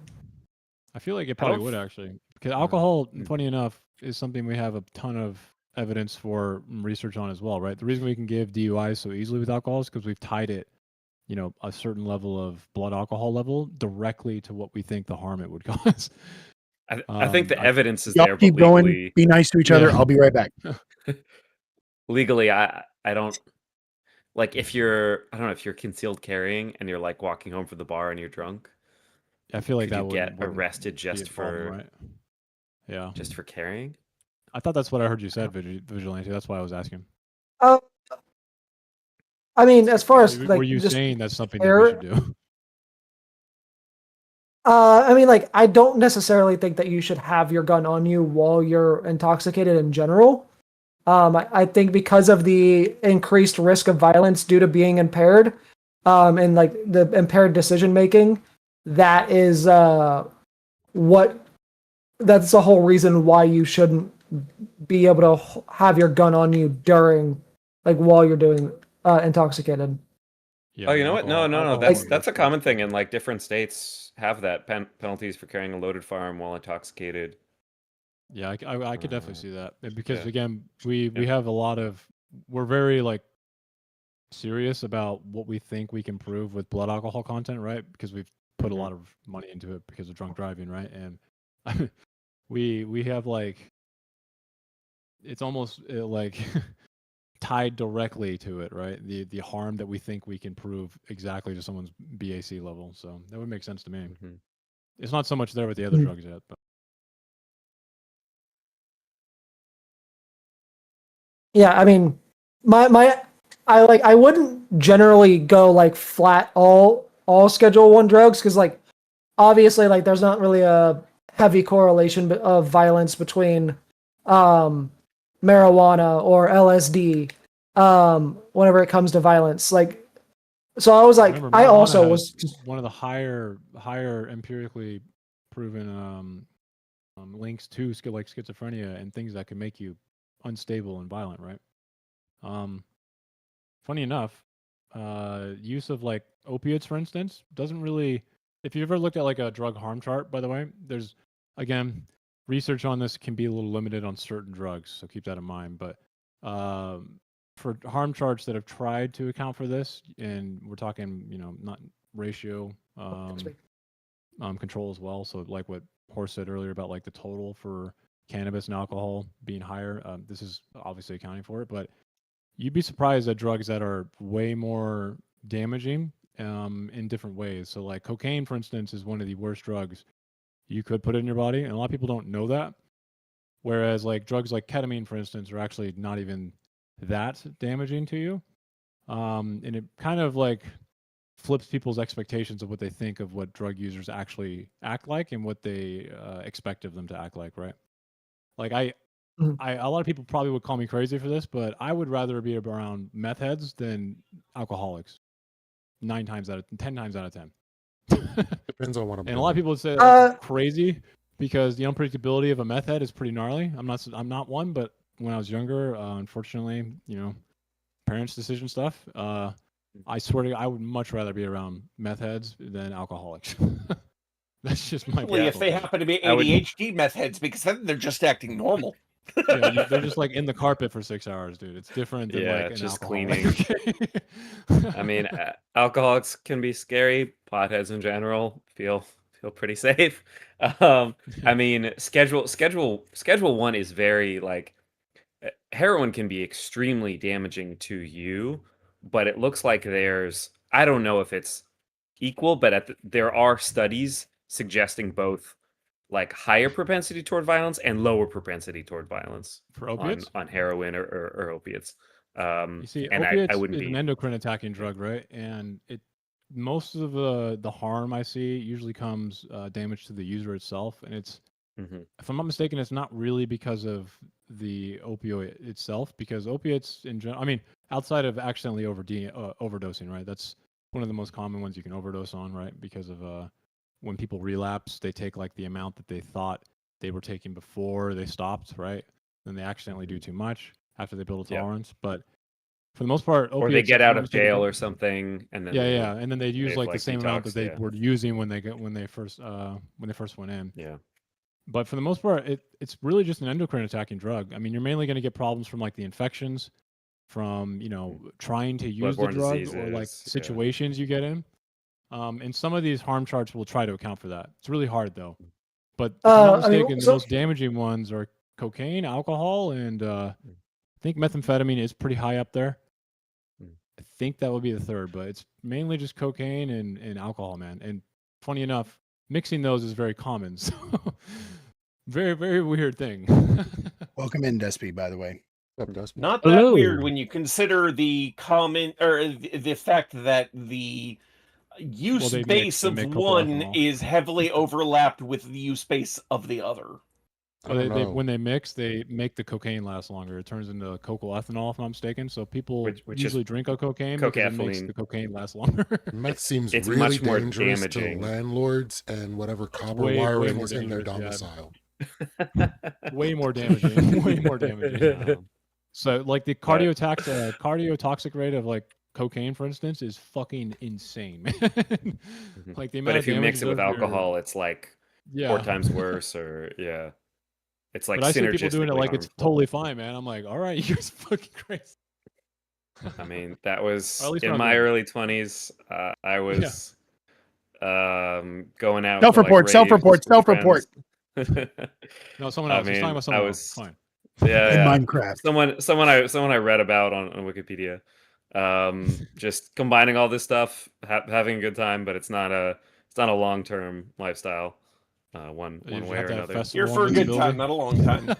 E: I feel like it probably would actually, because alcohol, funny enough, is something we have a ton of evidence for research on as well, right? The reason we can give DUIs so easily with alcohol is because we've tied it, a certain level of blood alcohol level directly to what we think the harm it would cause.
G: I think the evidence is
A: y'all
G: there.
A: Keep
G: but legally,
A: going. Be nice to each other. I'll be right back.
G: Legally, I don't like if you're concealed carrying and you're like walking home from the bar and you're drunk.
E: I feel like
G: could
E: that
G: you get arrested just for
E: right? Yeah,
G: just for carrying.
E: I thought that's what I heard you said, Vigilante. That's why I was asking.
B: I mean, as far as like,
E: were you
B: just
E: saying that's something that we should do?
B: I mean, like, I don't necessarily think that you should have your gun on you while you're intoxicated in general. I think because of the increased risk of violence due to being impaired, and like the impaired decision making, that is that's the whole reason why you shouldn't be able to have your gun on you while you're doing intoxicated.
G: Yeah, oh, you know what? No. That's a common thing in like different states have that penalties for carrying a loaded firearm while intoxicated.
E: Yeah, I could definitely see that because again, we have a lot of we're very like serious about what we think we can prove with blood alcohol content, right? Because we've put a lot of money into it because of drunk driving, right? And we have like it's almost like tied directly to it, right? The harm that we think we can prove exactly to someone's BAC level. So that would make sense to me. It's not so much there with the other drugs yet, but
B: yeah, I mean, I wouldn't generally go like flat all Schedule 1 drugs because like obviously like there's not really a heavy correlation of violence between marijuana or LSD whenever it comes to violence. Like, so I was like, I also was
E: one of the higher empirically proven links to like schizophrenia and things that can make you unstable and violent, right? Funny enough, use of like opiates, for instance, doesn't really. If you ever looked at like a drug harm chart, by the way, there's again research on this can be a little limited on certain drugs, so keep that in mind. But for harm charts that have tried to account for this, and we're talking, not ratio control as well. So like what Horse said earlier about like the total for cannabis and alcohol being higher, this is obviously accounting for it. But you'd be surprised at drugs that are way more damaging in different ways. So like cocaine, for instance, is one of the worst drugs you could put in your body, and a lot of people don't know that. Whereas like drugs like ketamine, for instance, are actually not even that damaging to you. And it kind of like flips people's expectations of what they think of what drug users actually act like and what they expect of them to act like, right? Like a lot of people probably would call me crazy for this, but I would rather be around meth heads than alcoholics. 10 times out of 10.
C: Depends on what I'm
E: And a lot of
C: doing.
E: people would say that's crazy because the unpredictability of a meth head is pretty gnarly. I'm not one, but when I was younger, unfortunately, parents' decision stuff. I swear to God, I would much rather be around meth heads than alcoholics. That's just my
D: Especially if they
E: personal
D: happen to be
G: I would-
D: ADHD meth heads, because then they're just acting normal.
E: opinion. Yeah, they're just like in the carpet for 6 hours, dude. It's different than
G: Yeah,
E: like an
G: just
E: alcoholic.
G: cleaning. I mean, alcoholics can be scary. Potheads in general feel pretty safe. I mean, schedule one is very like heroin can be extremely damaging to you, but it looks like I don't know if it's equal, but there are studies suggesting both like higher propensity toward violence and lower propensity toward violence
E: For opiates?
G: on heroin or opiates.
E: You see,
G: And
E: opiates
G: I wouldn't
E: is an
G: be.
E: endocrine attacking drug, right? And most of the harm I see usually comes damage to the user itself, and it's
G: Mhm.
E: if I'm not mistaken, it's not really because of the opioid itself, because opiates in general, I mean, outside of accidentally overdosing, right? That's one of the most common ones you can overdose on, right? Because of when people relapse, they take like the amount that they thought they were taking before they stopped, right? Then they accidentally do too much after they build a
G: Yeah.
E: tolerance. But for the most part,
G: Or they
E: opiates,
G: get
E: if I'm
G: out
E: not
G: of
E: mistaken,
G: jail or something, and then
E: yeah, and then they use
G: they've,
E: like the same amount that
G: detoxed,
E: they
G: yeah.
E: were using when they first went in.
G: Yeah.
E: But for the most part, it's really just an endocrine attacking drug. I mean, you're mainly going to get problems from like the infections, from trying to use the
G: Bloodborne
E: drug or like
G: diseases, yeah.
E: situations you get in. And some of these harm charts will try to account for that. It's really hard though. But if I'm not mistaken, the most damaging ones are cocaine, alcohol, and I think methamphetamine is pretty high up there. I think that would be the third, but it's mainly just cocaine and alcohol, man. And funny enough, mixing those is very common. So very, very weird thing.
A: Welcome in, Despy, by the way.
D: Not that weird when you consider the common or the fact that the use base of one is heavily overlapped with the use base of the other.
E: Well, when they mix, they make the cocaine last longer. It turns into cocoa ethanol, if I'm not mistaken. So people
G: which
E: usually drink a cocaine because it makes the cocaine last longer.
C: Meth seems
G: It's
C: really
G: much more
C: dangerous
G: damaging.
C: to landlords and whatever copper
E: way
C: wiring
E: more
C: is in their
E: dangerous,
C: domicile.
E: Way more damaging. Way more damaging. So, like the cardiotoxic rate of like cocaine, for instance, is fucking insane. Like the amount
G: But if
E: of
G: you
E: damage
G: mix it with
E: does to your-
G: alcohol, it's like 4 times worse, or it's like
E: but I see people doing it
G: synergistically
E: like it's
G: harmful.
E: totally fine, man. I'm like, all right, you guys are fucking crazy.
G: I mean, that was
E: Or at least
G: in
E: when
G: my
E: I'm
G: early 20s. I was going out.
A: Self-report,
G: to, like, raves
A: self-report,
G: with
A: self-report.
G: friends.
E: No, someone else. He's talking about someone else. Fine.
G: Yeah,
A: In Minecraft.
G: Someone I read about on Wikipedia. Just combining all this stuff, having a good time, but it's not a long-term lifestyle. One way or another.
D: Here for a good time, not a long time.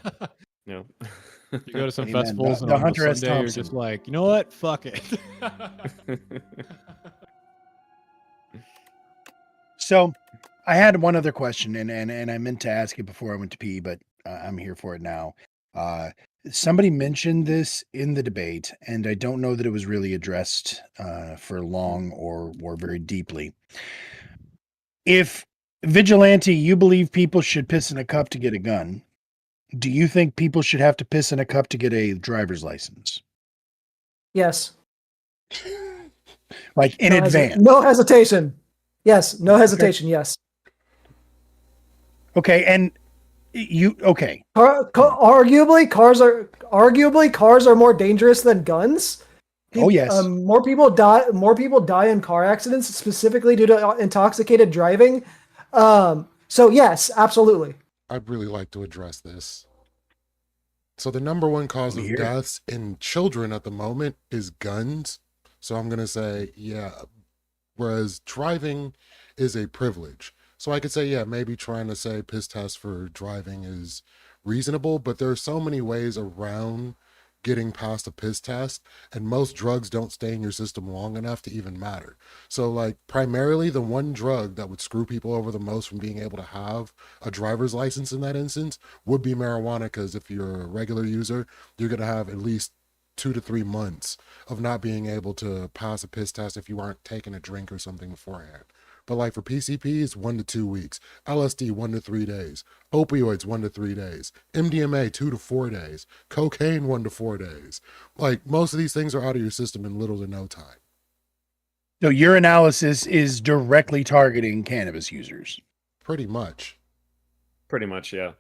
G: No.
E: You go to some
A: Amen.
E: festivals
A: The
E: and on
A: Hunter S.
E: Sunday you're
A: Thompson.
E: just like, you know what? Fuck it.
A: So I had one other question, and I meant to ask it before I went to pee, but I'm here for it now. Somebody mentioned this in the debate, and I don't know that it was really addressed for long or very deeply. If Vigilante, you believe people should piss in a cup to get a gun, do you think people should have to piss in a cup to get a driver's license?
B: Yes.
A: Like in advance?
B: No hesitation. Yes. No hesitation. Okay. Yes.
A: Okay. And okay.
B: Arguably, cars are more dangerous than guns.
A: Yes.
B: More people die in car accidents specifically due to intoxicated driving. So yes, absolutely.
C: I'd really like to address this. So the number one cause of deaths in children at the moment is guns. So I'm going to say, yeah. Whereas driving is a privilege. So I could say, yeah, maybe trying to say piss test for driving is reasonable, but there are so many ways around getting past a piss test, and most drugs don't stay in your system long enough to even matter. So like primarily the one drug that would screw people over the most from being able to have a driver's license in that instance would be marijuana, because if you're a regular user, you're going to have at least 2 to 3 months of not being able to pass a piss test if you aren't taking a drink or something beforehand. But like for PCPs, 1 to 2 weeks. LSD, 1 to 3 days. Opioids, 1 to 3 days. MDMA, 2 to 4 days. Cocaine, 1 to 4 days. Like most of these things are out of your system in little to no time.
A: So your analysis is directly targeting cannabis users.
C: Pretty much.
G: Pretty much, yeah.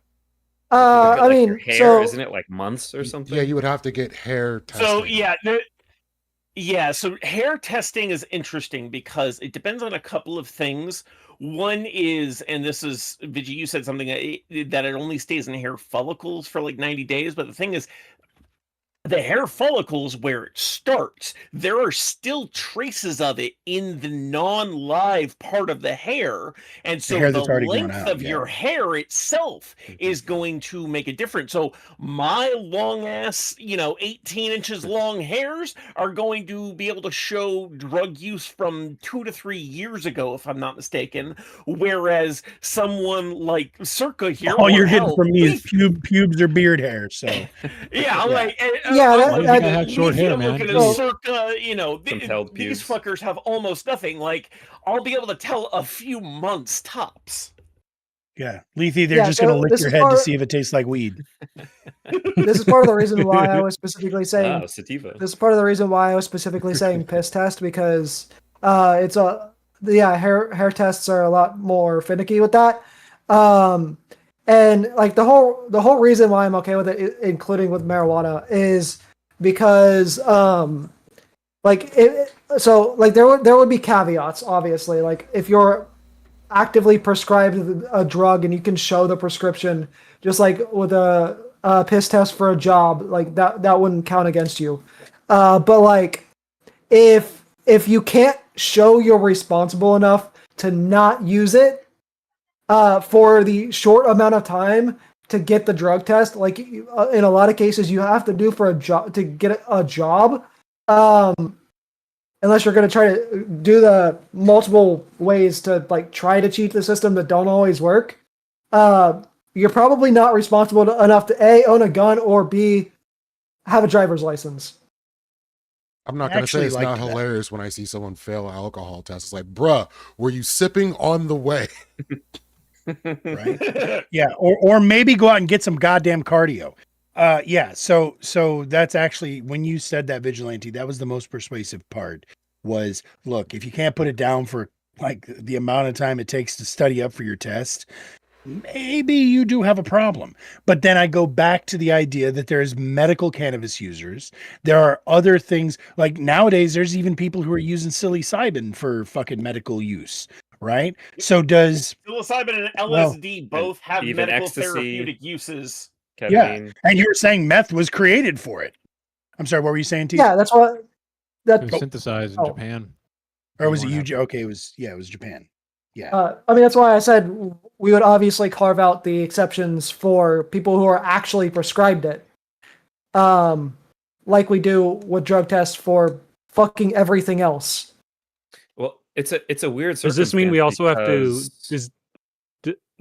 B: I mean,
G: your hair,
B: so
G: isn't it like months or something?
C: Yeah, you would have to get hair testing.
D: So so hair testing is interesting because it depends on a couple of things. One is, and this is, Vigi, you said something that it only stays in hair follicles for like 90 days, but the thing is, the hair follicles where it starts, there are still traces of it in the non-live part of the hair, and so
A: hair
D: the
A: that's already grown
D: length
A: out,
D: of
A: yeah.
D: your hair itself is going to make a difference. So my long ass, 18 inches long hairs are going to be able to show drug use from 2 to 3 years ago, if I'm not mistaken, whereas someone like Circa here,
A: All
D: or
A: you're getting
D: hell,
A: from me is
D: Leaf-
A: pubes or beard hair. So
D: yeah, like
B: Yeah,
E: Why do you think I have short hair, man?
D: Looking at
E: Jeez.
D: Circa,
G: Compelled
D: these
G: pubes.
D: fuckers have almost nothing. Like, I'll be able to tell a few months tops.
A: yeah, Lethe, they're
B: Yeah,
A: just
B: so
A: gonna lick
B: this
A: your
B: is
A: head to
B: part-
A: see if it tastes like weed.
B: this is part of the reason why I was specifically saying
G: sativa.
B: this is part of the reason why I was specifically saying piss test, because hair tests are a lot more finicky with that. And like the whole reason why I'm okay with it, including with marijuana, is because there would be caveats, obviously. Like if you're actively prescribed a drug and you can show the prescription, just like with a piss test for a job, like that wouldn't count against you. But like if you can't show you're responsible enough to not use it for the short amount of time to get the drug test, like in a lot of cases you have to do for a job to get a job, unless you're going to try to do the multiple ways to like try to cheat the system that don't always work. You're probably not responsible enough to A, own a gun, or B, have a driver's license.
C: I'm not going to say it's not hilarious when I see someone fail an alcohol test. It's like, bruh, were you sipping on the way?
A: Right? Yeah, or maybe go out and get some goddamn cardio. Yeah, so that's actually, when you said that, Vigilante, that was the most persuasive part. Was, look, if you can't put it down for like the amount of time it takes to study up for your test, maybe you do have a problem. But then I go back to the idea that there's medical cannabis users. There are other things, like nowadays there's even people who are using psilocybin for fucking medical use, right? So does
D: Psilocybin and LSD both have
G: even
D: medical
G: ecstasy,
D: therapeutic uses.
G: Ketamine.
A: Yeah, and you were saying meth was created for it. I'm sorry, what were you saying, T?
B: Yeah, that's what
E: It was synthesized in Japan.
A: Or was it UJ? Okay, it was Japan. Yeah.
B: I mean, that's why I said we would obviously carve out the exceptions for people who are actually prescribed it. Like we do with drug tests for fucking everything else.
G: Well, it's a weird.
M: Does this mean we also have to?
G: because-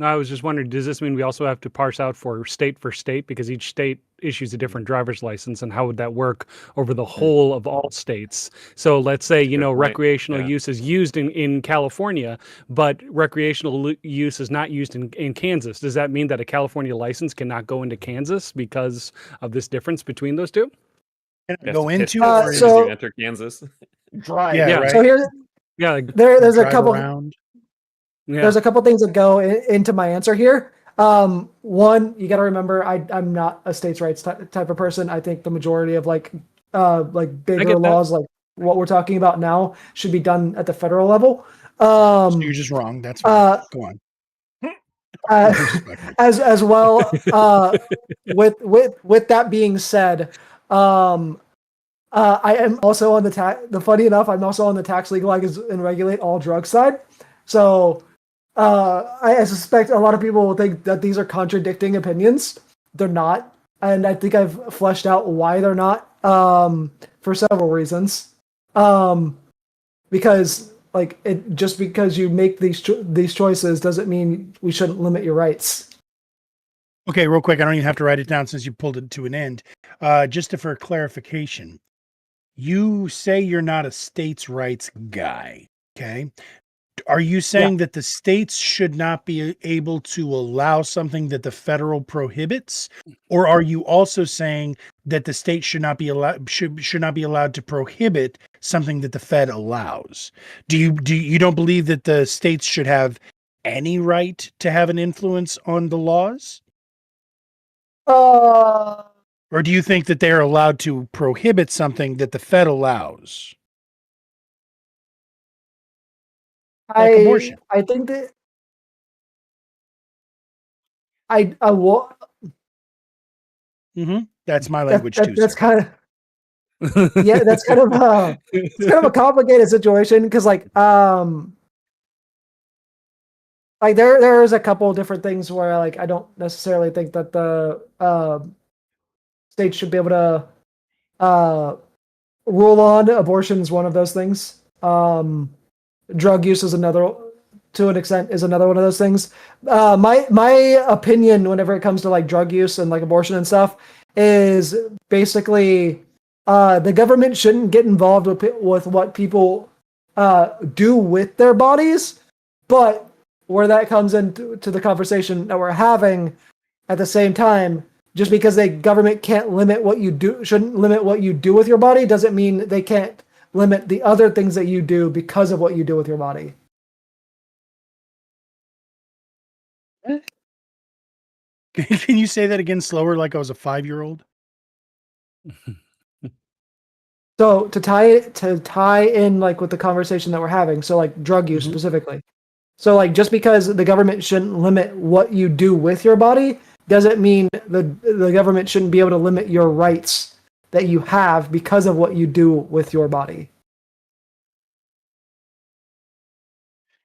M: I was just wondering, does this mean we also have to parse out for state, because each state issues a different driver's license, and how would that work over the whole of all states? So let's say, recreational use is used in California, but recreational use is not used in Kansas. Does that mean that a California license cannot go into Kansas because of this difference between those two?
A: Go into
G: or
B: so-
G: you enter Kansas.
D: Drive.
A: Yeah, right.
B: So here's
M: Yeah,
B: there's a
A: Drive
B: couple.
A: around.
M: yeah.
B: There's a couple things that go into my answer here. One, you got to remember, I'm not a states' rights type of person. I think the majority of like bigger
M: get that.
B: laws, like what we're talking about now, should be done at the federal level.
A: So you're just wrong. That's fine. Go on.
B: As well. With that being said, I am also on the tax. Funny enough, I'm also on the tax, legalize, and regulate all drugs side. So I suspect a lot of people will think that these are contradicting opinions. They're not, and I think I've fleshed out why they're not, for several reasons. Because just because you make these choices doesn't mean we shouldn't limit your rights.
A: Okay, real quick. I don't even have to write it down since you pulled it to an end. Just for clarification, you say you're not a states' rights guy. Okay. Are you saying that the states should not be able to allow something that the federal prohibits, or are you also saying that the state should not be allowed to prohibit something that the Fed allows? Do you don't believe that the states should have any right to have an influence on the laws? Or do you think that they're allowed to prohibit something that the Fed allows? Like abortion.
B: I think that I will.
A: That's my language too.
B: That's
A: Sir.
B: kind of that's kind of it's kind of a complicated situation because like there is a couple of different things where like I don't necessarily think that the state should be able to rule on. Abortion is one of those things. Drug use is another, to an extent, is another one of those things. My opinion whenever it comes to like drug use and like abortion and stuff is basically the government shouldn't get involved with what people do with their bodies, but where that comes into the conversation that we're having at the same time, just because the government can't limit what you do, shouldn't limit what you do with your body, doesn't mean they can't limit the other things that you do because of what you do with your body.
A: Can you say that again slower, like I was a 5-year-old?
B: So to tie in like with the conversation that we're having, so like drug use specifically. So like just because the government shouldn't limit what you do with your body doesn't mean the government shouldn't be able to limit your rights that you have because of what you do with your body.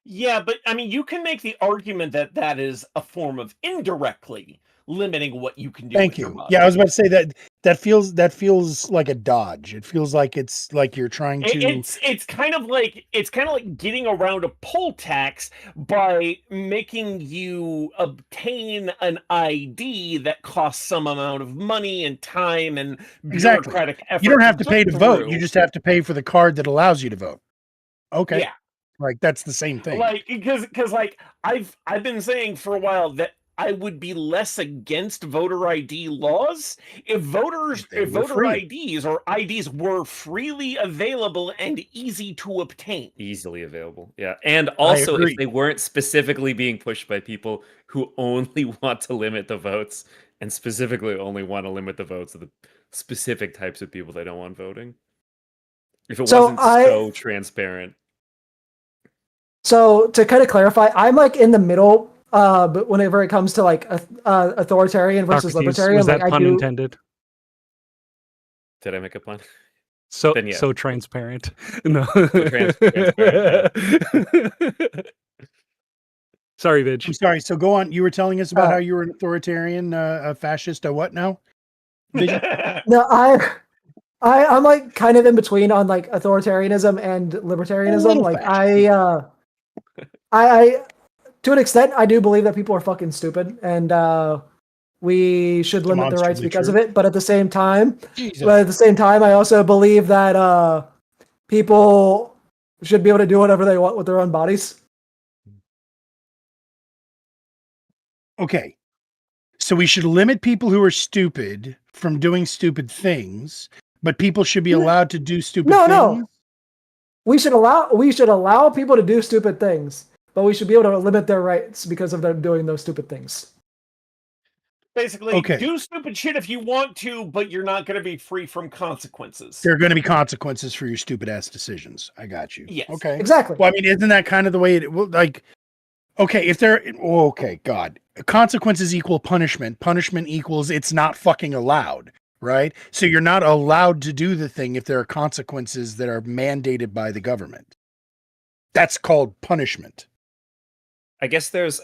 D: Yeah, but I mean, you can make the argument that that is a form of indirectly limiting what you can do.
A: Thank
D: with your
A: you.
D: body.
A: Yeah, I was about to say that feels like a dodge. It feels like it's like you're trying to.
D: It's kind of like getting around a poll tax by making you obtain an ID that costs some amount of money and time and bureaucratic effort.
A: You don't have to pay to vote.
D: through.
A: You just have to pay for the card that allows you to vote. Okay.
D: Yeah.
A: Like that's the same thing.
D: Like because like I've been saying for a while that I would be less against voter ID laws if voter IDs or IDs were freely available and easy to obtain.
G: Easily available. Yeah. And also if they weren't specifically being pushed by people who only want to limit the votes and specifically only want to limit the votes of the specific types of people they don't want voting. If it wasn't so transparent.
B: So to kind of clarify, I'm like in the middle, but whenever it comes to like authoritarian versus libertarian,
M: was that
B: like
M: pun intended?
G: Did I make a pun?
M: So
G: Then, yeah.
M: so transparent. No.
G: Transparent.
M: Sorry, Vidge.
A: I'm sorry. So go on. You were telling us about how you were an authoritarian, a fascist, a what now?
B: No, I'm like kind of in between on like authoritarianism and libertarianism. Like I to an extent I do believe that people are fucking stupid and we should limit their rights because of it. But at the same time, I also believe that people should be able to do whatever they want with their own bodies.
A: Okay. So we should limit people who are stupid from doing stupid things, but people should be allowed to do stupid things.
B: No. We should allow people to do stupid things, but we should be able to limit their rights because of them doing those stupid things.
D: Basically, do stupid shit if you want to, but you're not going to be free from consequences.
A: There are going to be consequences for your stupid ass decisions. I got you.
D: Yes.
A: Okay.
B: Exactly.
A: Well, I mean, isn't that kind of the way it like? Okay, if there. Okay, God, consequences equal punishment. Punishment equals it's not fucking allowed. Right? So you're not allowed to do the thing if there are consequences that are mandated by the government. That's called punishment.
G: I guess there's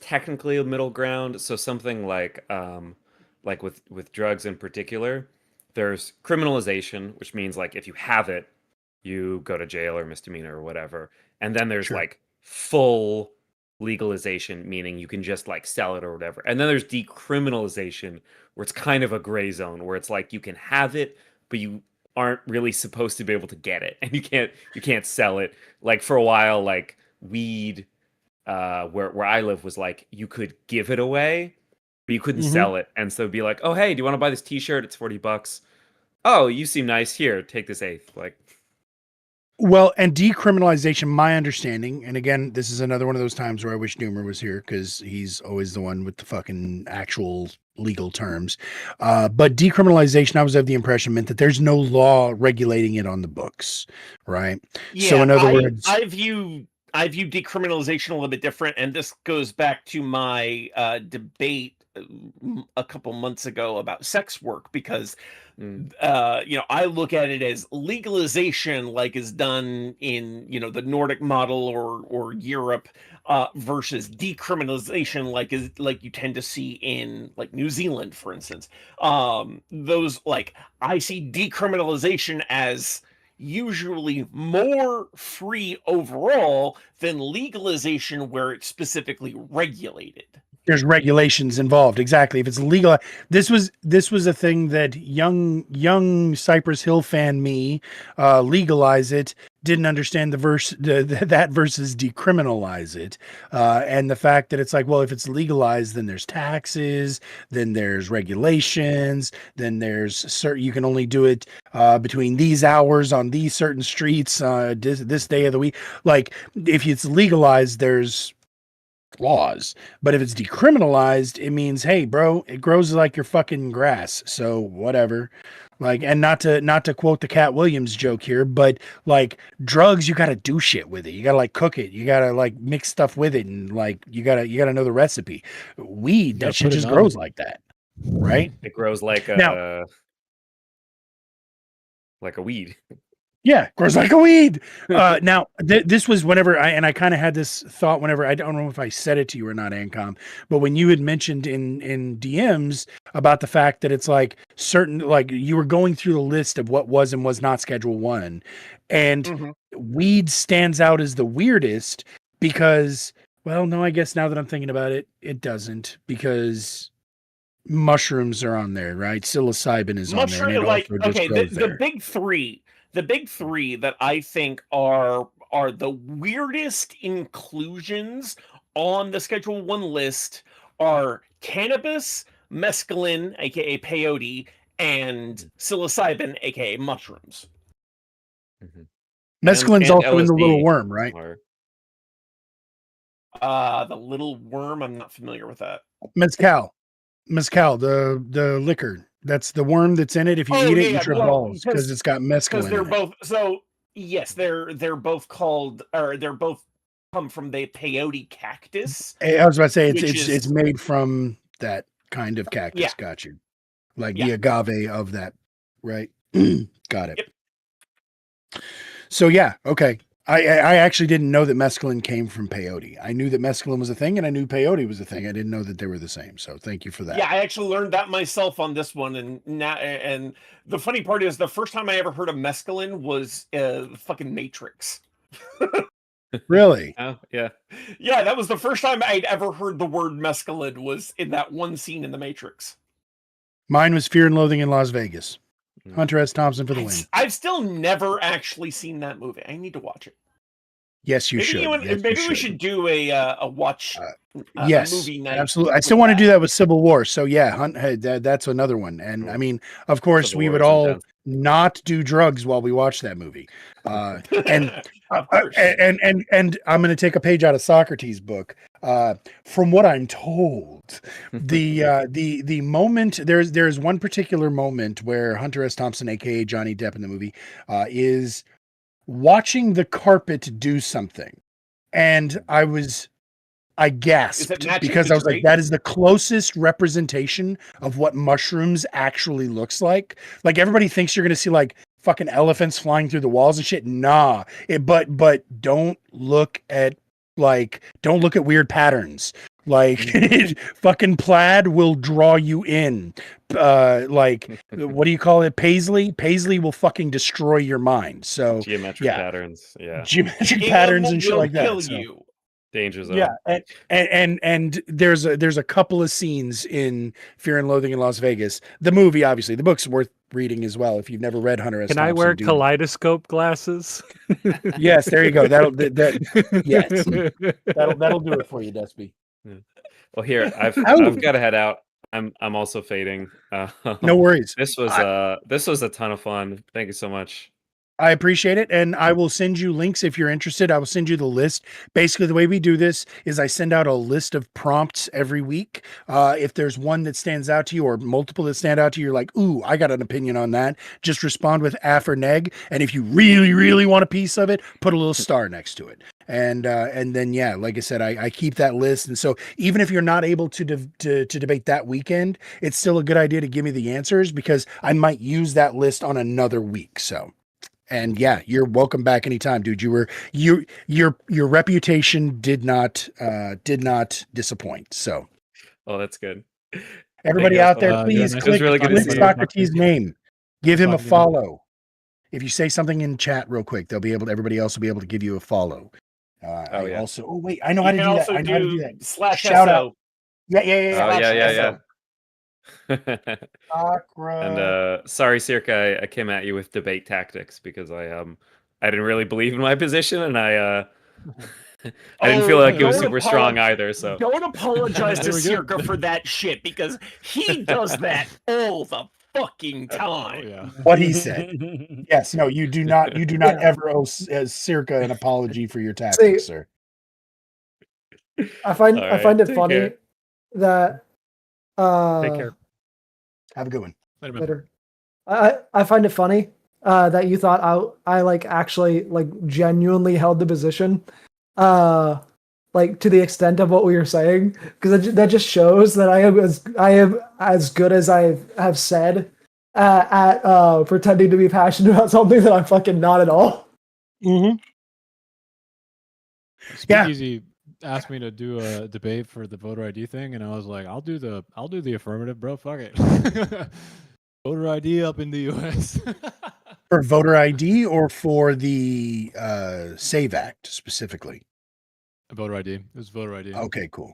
G: technically a middle ground. So something like with drugs in particular, there's criminalization, which means like if you have it, you go to jail or misdemeanor or whatever. And then there's like full legalization, meaning you can just like sell it or whatever. And then there's decriminalization, where it's kind of a gray zone, where it's like you can have it, but you aren't really supposed to be able to get it, and you can't sell it. Like for a while, like weed where I live was like you could give it away, but you couldn't
A: Mhm.
G: sell it. And so it'd be like, oh hey, do you want to buy this T-shirt? It's $40. Oh, you seem nice. Here, take this eighth. Like,
A: Well, and decriminalization, my understanding, and again, this is another one of those times where I wish Doomer was here because he's always the one with the fucking actual legal terms. But decriminalization, I was of the impression, meant that there's no law regulating it on the books, right?
D: Yeah,
A: So in other words,
D: I view decriminalization a little bit different, and this goes back to my debate a couple months ago about sex work because I look at it as legalization like is done in the Nordic model or Europe versus decriminalization like you tend to see in like New Zealand, for instance. Those like I see decriminalization as usually more free overall than legalization where it's specifically regulated.
A: there's regulations involved. Exactly. If it's legal, this was a thing that young Cypress Hill fan me legalize it, didn't understand that versus decriminalize it, and the fact that it's like, well, if it's legalized, then there's taxes, then there's regulations, then there's you can only do it between these hours on these certain streets this day of the week. Like if it's legalized, there's laws, but if it's decriminalized, it means, hey bro, it grows like your fucking grass, so whatever. Like, and not to quote the Cat Williams joke here, but like drugs, you gotta do shit with it, you gotta like cook it, you gotta like mix stuff with it, and like you gotta know the recipe. Weed, that shit just grows like that, right?
G: it grows like
A: Now-
G: a weed.
A: Yeah, grows like a weed. Now, this was whenever I kind of had this thought whenever, I don't know if I said it to you or not, Ancom, but when you had mentioned in DMs about the fact that it's like certain, like you were going through the list of what was and was not Schedule 1, and weed stands out as the weirdest because, well, no, I guess now that I'm thinking about it, it doesn't, because mushrooms are on there, right? Psilocybin is on there. And it
D: like,
A: also just
D: okay,
A: grows
D: the
A: there.
D: big three that I think are the weirdest inclusions on the Schedule 1 list are cannabis, mescaline, aka peyote, and psilocybin, aka mushrooms.
A: Mescaline's
G: and
A: also in the little
G: LSD
A: worm, right?
D: The little worm, I'm not familiar with that.
A: Mezcal, the liquor. That's the worm that's in it. If you eat it, you trip balls because it's got mescaline.
D: Because they're
A: in it.
D: both yes, they're both called, or they're both come from the peyote cactus.
A: I was about to say
D: which
A: it's made from that kind of cactus.
D: Yeah.
A: Got you. Like
D: Yeah.
A: the agave of that, right? Got it.
D: Yep.
A: So yeah, okay. I actually didn't know that mescaline came from peyote. I knew that mescaline was a thing, and I knew peyote was a thing. I didn't know that they were the same. So thank you for that.
D: Yeah, I actually learned that myself on this one, and the funny part is the first time I ever heard of mescaline was fucking Matrix.
A: Really?
G: Oh yeah.
D: Yeah, that was the first time I'd ever heard the word mescaline, was in that one scene in the Matrix.
A: Mine was Fear and Loathing in Las Vegas. Hunter S. Thompson for the win.
D: I've still never actually seen that movie. I need to watch it.
A: Yes, you should.
D: Maybe we should do a watch.
A: Yes,
D: movie night.
A: absolutely. I still want to do that with Civil War. So yeah, that's another one. And I mean, of course,
G: Civil
A: we
G: War
A: would
G: is
A: all
G: intense.
A: not do drugs while we watch that movie. And
D: Of course.
A: and I'm going to take a page out of Socrates' book. From what I'm told, the moment there's one particular moment where Hunter S. Thompson, aka Johnny Depp in the movie, is watching the carpet do something, and I gasped because I was like, that is the closest representation of what mushrooms actually looks like. Like everybody thinks you're going to see like fucking elephants flying through the walls and shit. Nah, but don't look at weird patterns. Like fucking plaid will draw you in. Like what do you call it? Paisley will fucking destroy your mind. So
G: Geometric patterns. Yeah.
A: Geometric patterns and shit like that.
D: Kill
A: So.
D: you.
G: Danger zone.
A: Yeah, and there's a couple of scenes in Fear and Loathing in Las Vegas. The movie, obviously, the book's worth reading as well. If you've never read Hunter S.
M: Can I
A: Thompson,
M: wear
A: dude.
M: kaleidoscope glasses?
A: Yes, there you go. That'll do it for you, Despy.
G: Well, here I've got to head out. I'm also fading.
A: No worries.
G: This was a ton of fun. Thank you so much.
A: I appreciate it. And I will send you links if you're interested. I will send you the list. Basically, the way we do this is I send out a list of prompts every week. If there's one that stands out to you or multiple that stand out to you, you're like, ooh, I got an opinion on that. Just respond with af or neg. And if you really, really want a piece of it, put a little star next to it. And then, yeah, like I said, I keep that list. And so even if you're not able to debate that weekend, it's still a good idea to give me the answers because I might use that list on another week. So. And yeah, you're welcome back anytime, dude. Your reputation did not disappoint. So,
G: oh, that's good.
A: Everybody out there, please click Socrates' name. Give him a follow. If you say something in chat real quick, everybody else will be able to give you a follow. Also, wait, I know how to do that. I know how to do that. Shout out. Yeah.
G: And sorry, Circa, I came at you with debate tactics because I didn't really believe in my position, and I didn't feel like it was super strong either. So
D: don't apologize to Circa for that shit because he does that all the fucking time.
A: What he said. Yes, no, you do not ever owe Circa an apology for your tactics, sir.
B: I find it funny that
M: take care.
A: Have a good one.
B: Later. I find it funny that you thought I like actually like genuinely held the position, like to the extent of what we were saying, because that just shows that I am as good as I have said at pretending to be passionate about something that I'm fucking not at all.
A: Mm-hmm.
E: Speakeasy asked me to do a debate for the voter ID thing, and I was like, I'll do the affirmative, bro. Fuck it. Voter ID up in the U.S.
A: For voter ID or for the SAVE Act specifically?
E: Voter ID. It was voter ID.
A: Okay, cool.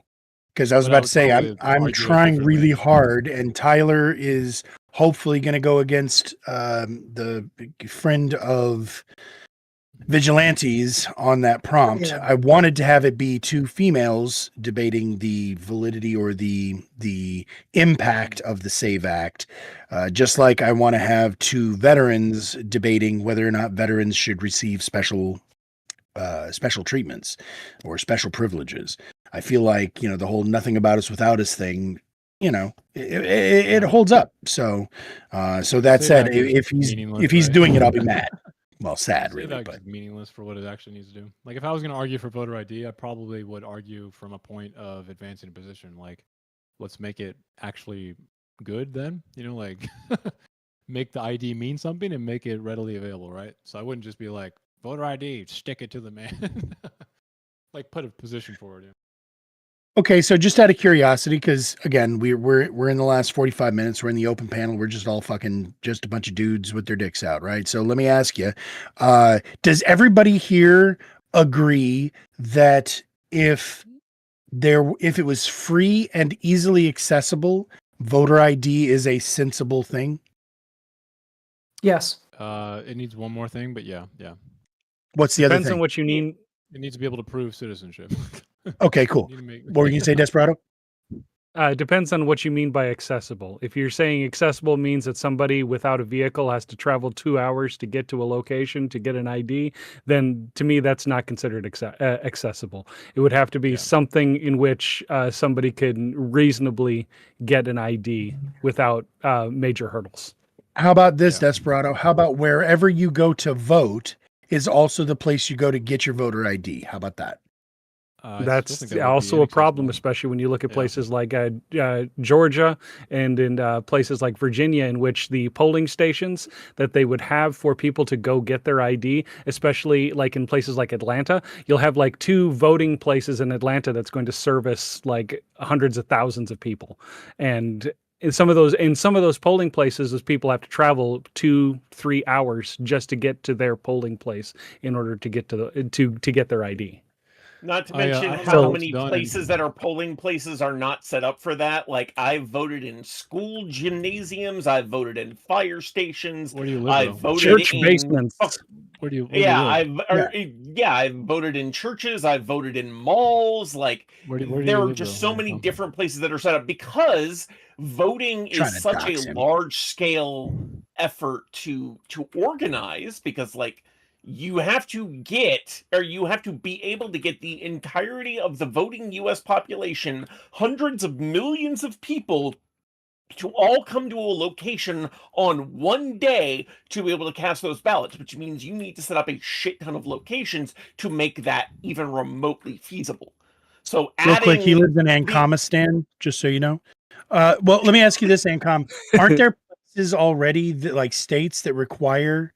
A: Because I was about to say I'm trying really hard, and Tyler is hopefully going to go against the friend of Vigilantes on that prompt. Yeah. I wanted to have it be two females debating the validity or the impact of the SAVE Act, just like I want to have two veterans debating whether or not veterans should receive special treatments or special privileges. I feel like, the whole nothing about us without us thing, it holds up. So that said, if he's doing it, I'll be mad. Well, sad, really, but
E: meaningless for what it actually needs to do. Like, if I was going to argue for voter ID, I probably would argue from a point of advancing a position. Like, let's make it actually good. Then, like, make the ID mean something and make it readily available, right? So I wouldn't just be like voter ID, stick it to the man. Like, put a position forward. Yeah.
A: Okay, so just out of curiosity, because again, we're in the last 45 minutes. We're in the open panel. We're just all just a bunch of dudes with their dicks out, right? So let me ask you: does everybody here agree that if it was free and easily accessible, voter ID is a sensible thing?
B: Yes.
E: It needs one more thing, but yeah.
A: What's the other thing?
M: Depends on what you need.
E: It needs to be able to prove citizenship.
A: Okay, cool. What were you going to say, Desperado?
M: Depends on what you mean by accessible. If you're saying accessible means that somebody without a vehicle has to travel 2 hours to get to a location to get an ID, then to me that's not considered accessible. It would have to be something in which somebody can reasonably get an ID without major hurdles.
A: How about this, Desperado? How about wherever you go to vote is also the place you go to get your voter ID? How about that?
M: That's also a problem, especially when you look at places like Georgia and in places like Virginia, in which the polling stations that they would have for people to go get their ID, especially like in places like Atlanta, you'll have like 2 voting places in Atlanta that's going to service like hundreds of thousands of people. And in some of those polling places, those people have to travel 2-3 hours just to get to their polling place in order to get to get their ID.
D: Not to
E: I,
D: mention
E: I don't know
D: how
E: how it's
D: many
E: done.
D: places that are polling places are not set up for that. Like I've voted in school gymnasiums, I've voted in fire stations,
E: Where do you live,
D: I've
E: though?
D: voted
M: Church
D: in
M: basements.
E: Where do you
D: yeah,
E: live?
D: I've voted in churches, I've voted in malls. Like
E: Where do
D: there
E: you
D: are
E: live,
D: just
E: though?
D: so many different places that are set up because voting
A: Trying
D: is
A: to
D: such a
A: dox him.
D: large scale effort to organize because like you have to be able to get the entirety of the voting US population, hundreds of millions of people to all come to a location on one day to be able to cast those ballots, which means you need to set up a shit ton of locations to make that even remotely feasible. So
A: Real quick, he
D: adding
A: lives in Ancomistan, just so you know. Well, let me ask you this, Ancom. Aren't there places already that, like states that require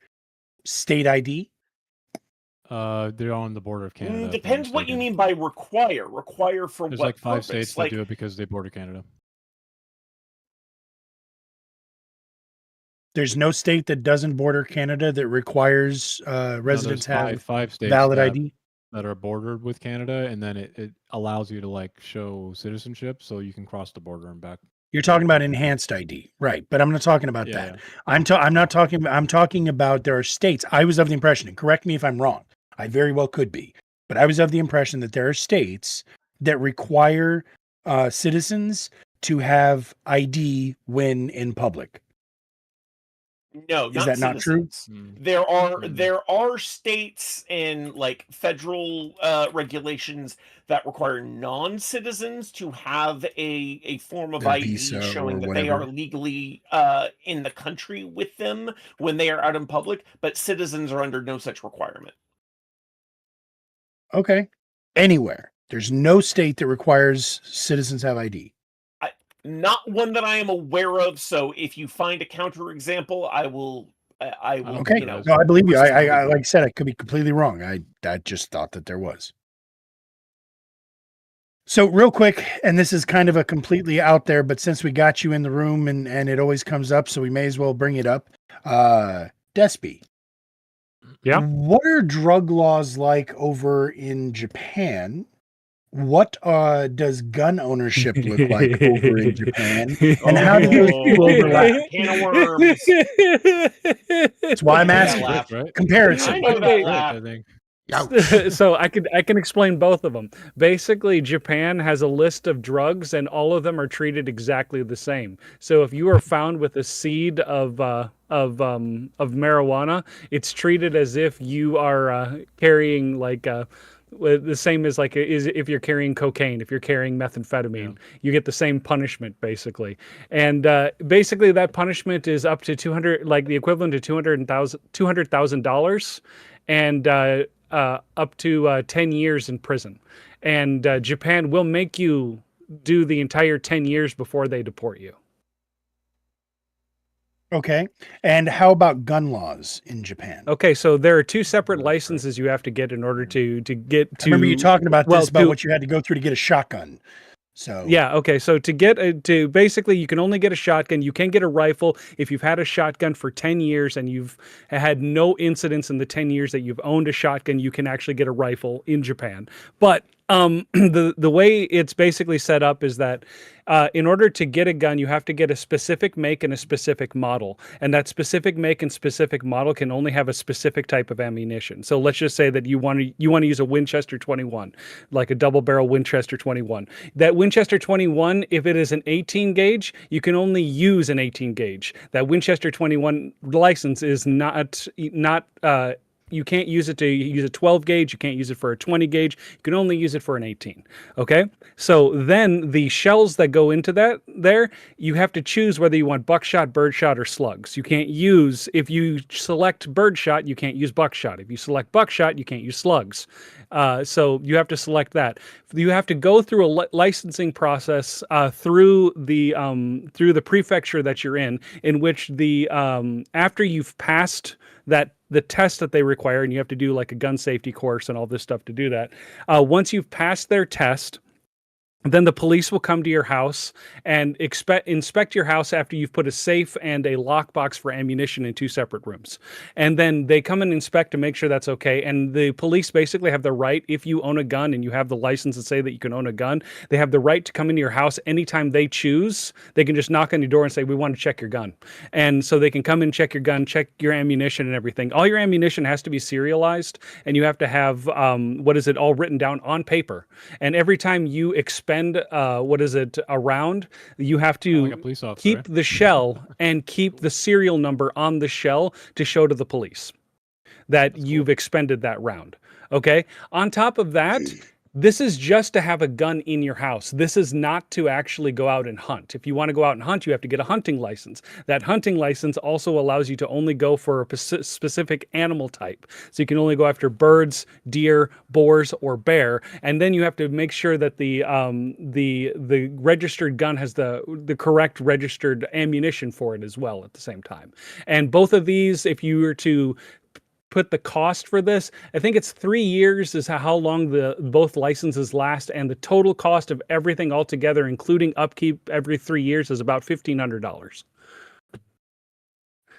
A: state ID?
E: They're on the border of Canada. if I'm not
D: depends what you
E: mistaken.
D: mean by require. Require for
E: There's
D: what
E: like 5
D: purpose?
E: states that
D: Like
E: do it because they border Canada.
A: There's no state that doesn't border Canada that requires
E: No,
A: residents
E: there's
A: have
E: five states
A: valid
E: that,
A: ID.
E: that are bordered with Canada, and then it allows you to like show citizenship, so you can cross the border and back.
A: You're talking about enhanced ID, right? But I'm not talking about
E: Yeah,
A: that.
E: yeah.
A: I'm not talking. I'm talking about there are states. I was of the impression, and correct me if I'm wrong. I very well could be, but I was of the impression that there are states that require citizens to have ID when in public.
D: no,
A: Is
D: not
A: that not true?
D: citizens. There are states and like federal regulations that require non-citizens to have a form of
A: Their
D: ID
A: visa
D: showing
A: or
D: that they are
A: whatever.
D: legally in the country with them when they are out in public, but citizens are under no such requirement.
A: Okay. Anywhere. There's no state that requires citizens have ID.
D: Not one that I am aware of. So if you find a counterexample, I will. I will.
A: Okay.
D: You know,
A: No, I believe you. I
D: respond.
A: like I said, I could be completely wrong. I just thought that there was. So real quick, and this is kind of a completely out there, but since we got you in the room and it always comes up, so we may as well bring it up. Despy.
M: Yeah.
A: What are drug laws like over in Japan? What does gun ownership look like over in Japan? And how do those two overlap?
D: Can of worms.
A: That's why I'm
D: I know that
A: asking.
D: laugh.
E: Right?
A: Comparison.
D: I know that
E: Right,
D: laugh.
E: I think.
M: So I can explain both of them. Basically, Japan has a list of drugs, and all of them are treated exactly the same. So if you are found with a seed of marijuana, it's treated as if you are carrying like the same as like is if you're carrying cocaine, if you're carrying methamphetamine, you get the same punishment basically. And basically that punishment is up to 200, like the equivalent to $200,000, and up to 10 years in prison. And Japan will make you do the entire 10 years before they deport you.
A: Okay. And how about gun laws in Japan?
M: Okay, so there are two separate licenses you have to get in order to get to.
A: I remember you talking about
M: well,
A: this, about
M: to-
A: what you had to go through to get a shotgun. So
M: Yeah, okay. So to get to basically you can only get a shotgun. You can get a rifle if you've had a shotgun for 10 years and you've had no incidents in the 10 years that you've owned a shotgun, you can actually get a rifle in Japan. But the way it's basically set up is that in order to get a gun, you have to get a specific make and a specific model. And that specific make and specific model can only have a specific type of ammunition. So let's just say that you want to use a Winchester 21, like a double barrel Winchester 21. That Winchester 21, if it is an 18 gauge, you can only use an 18 gauge. That Winchester 21 license is not you can't use it to use a 12 gauge. You can't use it for a 20 gauge. You can only use it for an 18. Okay. So then the shells that go into that there, you have to choose whether you want buckshot, birdshot, or slugs. You can't use, if you select birdshot, you can't use buckshot. If you select buckshot, you can't use slugs. So you have to select that. You have to go through a licensing process through the prefecture that you're in which the after you've passed the test that they require, and you have to do like a gun safety course and all this stuff to do that. Once you've passed their test, Then the police will come to your house and inspect your house after you've put a safe and a lockbox for ammunition in 2 separate rooms. And then they come and inspect to make sure that's okay. And the police basically have the right, if you own a gun and you have the license to say that you can own a gun, they have the right to come into your house anytime they choose. They can just knock on your door and say, we want to check your gun. And so they can come and check your gun, check your ammunition and everything. All your ammunition has to be serialized, and you have to have, all written down on paper. And every time you expend a round, you have to
E: like a police officer,
M: keep
E: right?
M: the shell and keep the serial number on the shell to show to the police that you've expended that round. Okay. On top of that, this is just to have a gun in your house. This is not to actually go out and hunt. If you want to go out and hunt, you have to get a hunting license. That hunting license also allows you to only go for a specific animal type. So you can only go after birds, deer, boars, or bear. And then you have to make sure that the registered gun has the correct registered ammunition for it as well at the same time. And both of these, if you were to put the cost for this, I think it's 3 years is how long both licenses last, and the total cost of everything altogether, including upkeep every 3 years, is about $1,500.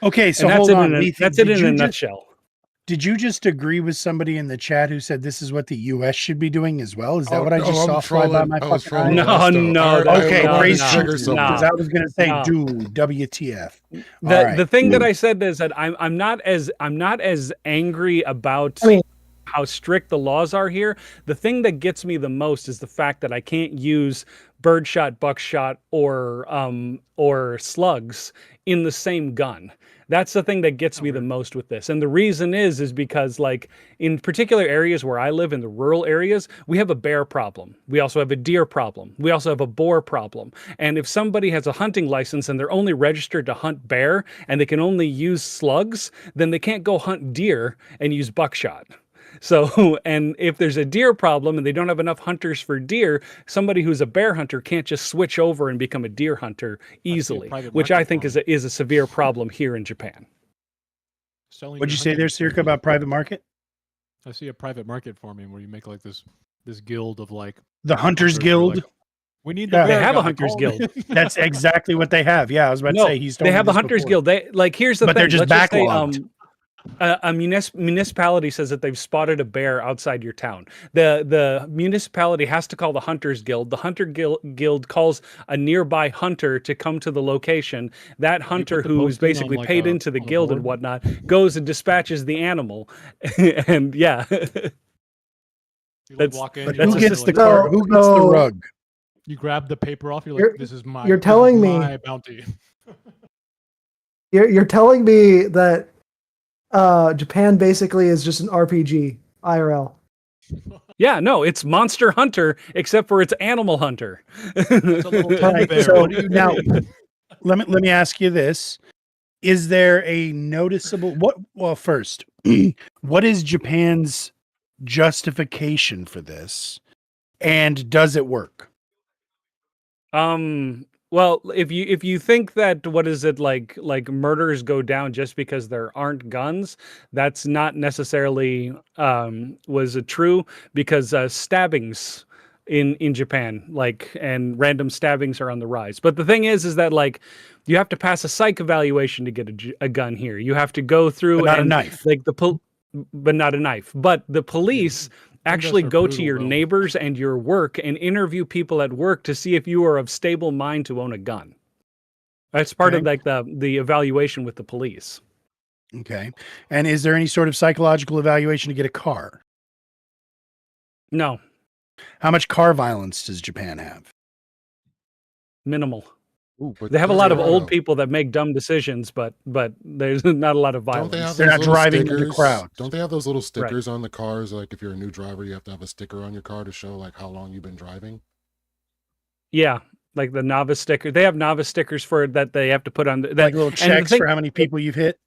A: Okay, so
M: And
A: hold on. Nathan,
M: that's it
A: did
M: in
A: you
M: a
A: just-
M: nutshell.
A: Did you just agree with somebody in the chat who said this is what the U.S. should be doing as well? Is that what I just saw fly by my fucking eyes? Okay, crazy. Because I was going to say, dude, WTF.
M: The thing that I said is that I'm not as angry about how strict the laws are here. The thing that gets me the most is the fact that I can't use birdshot, buckshot, or slugs in the same gun. That's the thing that gets me the most with this. And the reason is because, like, in particular areas where I live, in the rural areas, we have a bear problem. We also have a deer problem. We also have a boar problem. And if somebody has a hunting license and they're only registered to hunt bear and they can only use slugs, then they can't go hunt deer and use buckshot. So, and if there's a deer problem and they don't have enough hunters for deer, somebody who's a bear hunter can't just switch over and become a deer hunter easily, which I think is a severe problem here in Japan.
A: What'd you say there, Circa, about private market?
E: I see a private market forming where you make like this guild of like
A: the Hunters Guild.
E: Like, we need
M: they have a Hunters Guild.
A: That's exactly what they have. Yeah, I was about to say
M: they have a Hunters Guild. They here's the thing.
A: But they're just backlogged.
M: A municipality says that they've spotted a bear outside your town. The municipality has to call the Hunters Guild. The Hunter Guild calls a nearby hunter to come to the location. That hunter, who is basically paid into the guild and whatnot, goes and dispatches the animal. And yeah,
E: that's, walk in,
A: but who gets the car? Who gets the rug?
E: You grab the paper off. You're like, "This is my.
B: You're telling me
E: my bounty."
B: You're telling me that Japan basically is just an RPG IRL.
M: Yeah, no, it's Monster Hunter, except for it's Animal Hunter.
A: Right, so now, let me ask you this: is there a noticeable first, what is Japan's justification for this, and does it work?
M: Well, if you think that like murders go down just because there aren't guns, that's not necessarily was true, because stabbings in Japan, and random stabbings are on the rise. But the thing is that you have to pass a psych evaluation to get a gun here. You have to go through
A: but not a knife.
M: But not a knife. But the police actually go to your neighbors and your work and interview people at work to see if you are of stable mind to own a gun. That's part of the evaluation with the police.
A: Okay. And is there any sort of psychological evaluation to get a car?
M: No.
A: How much car violence does Japan have?
M: Minimal. Ooh, they have a lot of old people that make dumb decisions, but there's not a lot of violence.
A: They're not driving into crowds.
C: Don't they have those little stickers on the cars? Like if you're a new driver, you have to have a sticker on your car to show like how long you've been driving.
M: Yeah, like the novice sticker. They have novice stickers for that they have to put on.
A: Like little checks for how many people you've hit.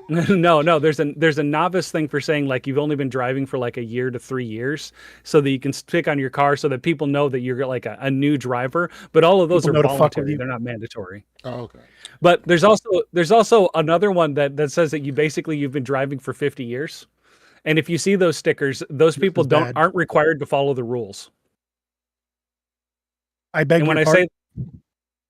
M: No. There's a novice thing for saying like you've only been driving for like a year to 3 years, so that you can stick on your car so that people know that you're like a new driver. But all of those
A: people
M: are voluntary; they're not mandatory.
C: Oh, okay.
M: But there's also another one that says that you've been driving for 50 years, and if you see those stickers, those people aren't required to follow the rules.
A: I beg
M: And
A: your
M: when
A: pardon?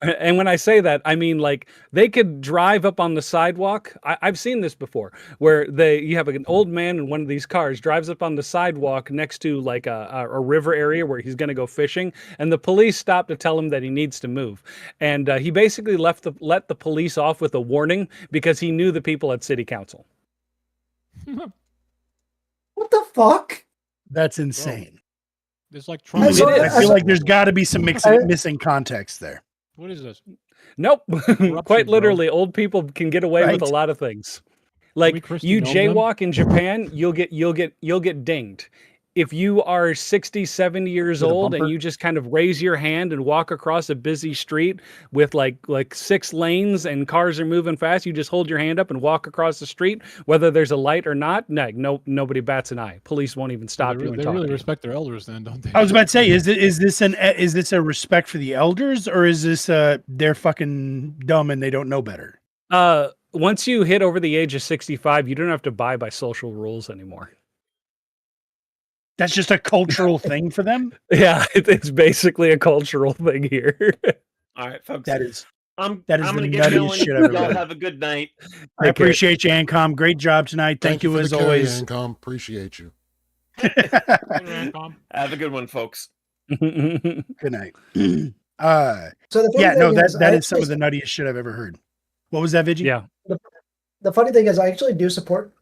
M: and when I say that, I mean like they could drive up on the sidewalk. I've seen this before, where you have an old man in one of these cars drives up on the sidewalk next to like a river area where he's going to go fishing, and the police stop to tell him that he needs to move, and he basically let the police off with a warning because he knew the people at city council.
B: What the fuck?
A: That's insane.
E: It's like
B: I
E: Trump.
B: saw-
A: I feel
B: I-
A: like there's got to be some missing context there.
E: What is this?
M: Nope. Quite
E: bro.
M: literally, old people can get away with a
A: Right.
M: lot of things.
E: we
M: Like
E: Christy
M: you
E: Gnome them?
M: jaywalk in Japan, you'll get dinged. If you are 60, 70 years
A: With a
M: old and
A: bumper?
M: you just kind of raise your hand and walk across a busy street with like 6 lanes and cars are moving fast, you just hold your hand up and walk across the street, whether there's a light or not. Nobody bats an eye. Police won't even stop you and
E: They
M: talk
E: really
M: to you.
E: respect their elders, then, don't they?
A: I was about to say, is this a respect for the elders, or is this they're fucking dumb and they don't know better?
M: Once you hit over the age of 65, you don't have to abide by social rules anymore.
A: That's just a cultural thing for them.
M: Yeah, it's basically a cultural thing here.
D: All right, folks.
A: That is
D: I'm
A: the
D: gonna get
A: nuttiest
D: going.
A: shit I've ever
D: Y'all
A: heard.
D: have a good night.
A: I appreciate you, Ancom. Great job tonight. Thank you
C: for
A: as
C: the carry,
A: always.
C: Ancom. Appreciate you.
D: Have a good one, folks.
A: Good night.
B: So the funny
A: Yeah, no,
B: thing
A: that
B: I
A: is some of
B: actually-
A: the nuttiest shit I've ever heard. What was that, Vigi?
M: Yeah.
B: The funny thing is, I actually do support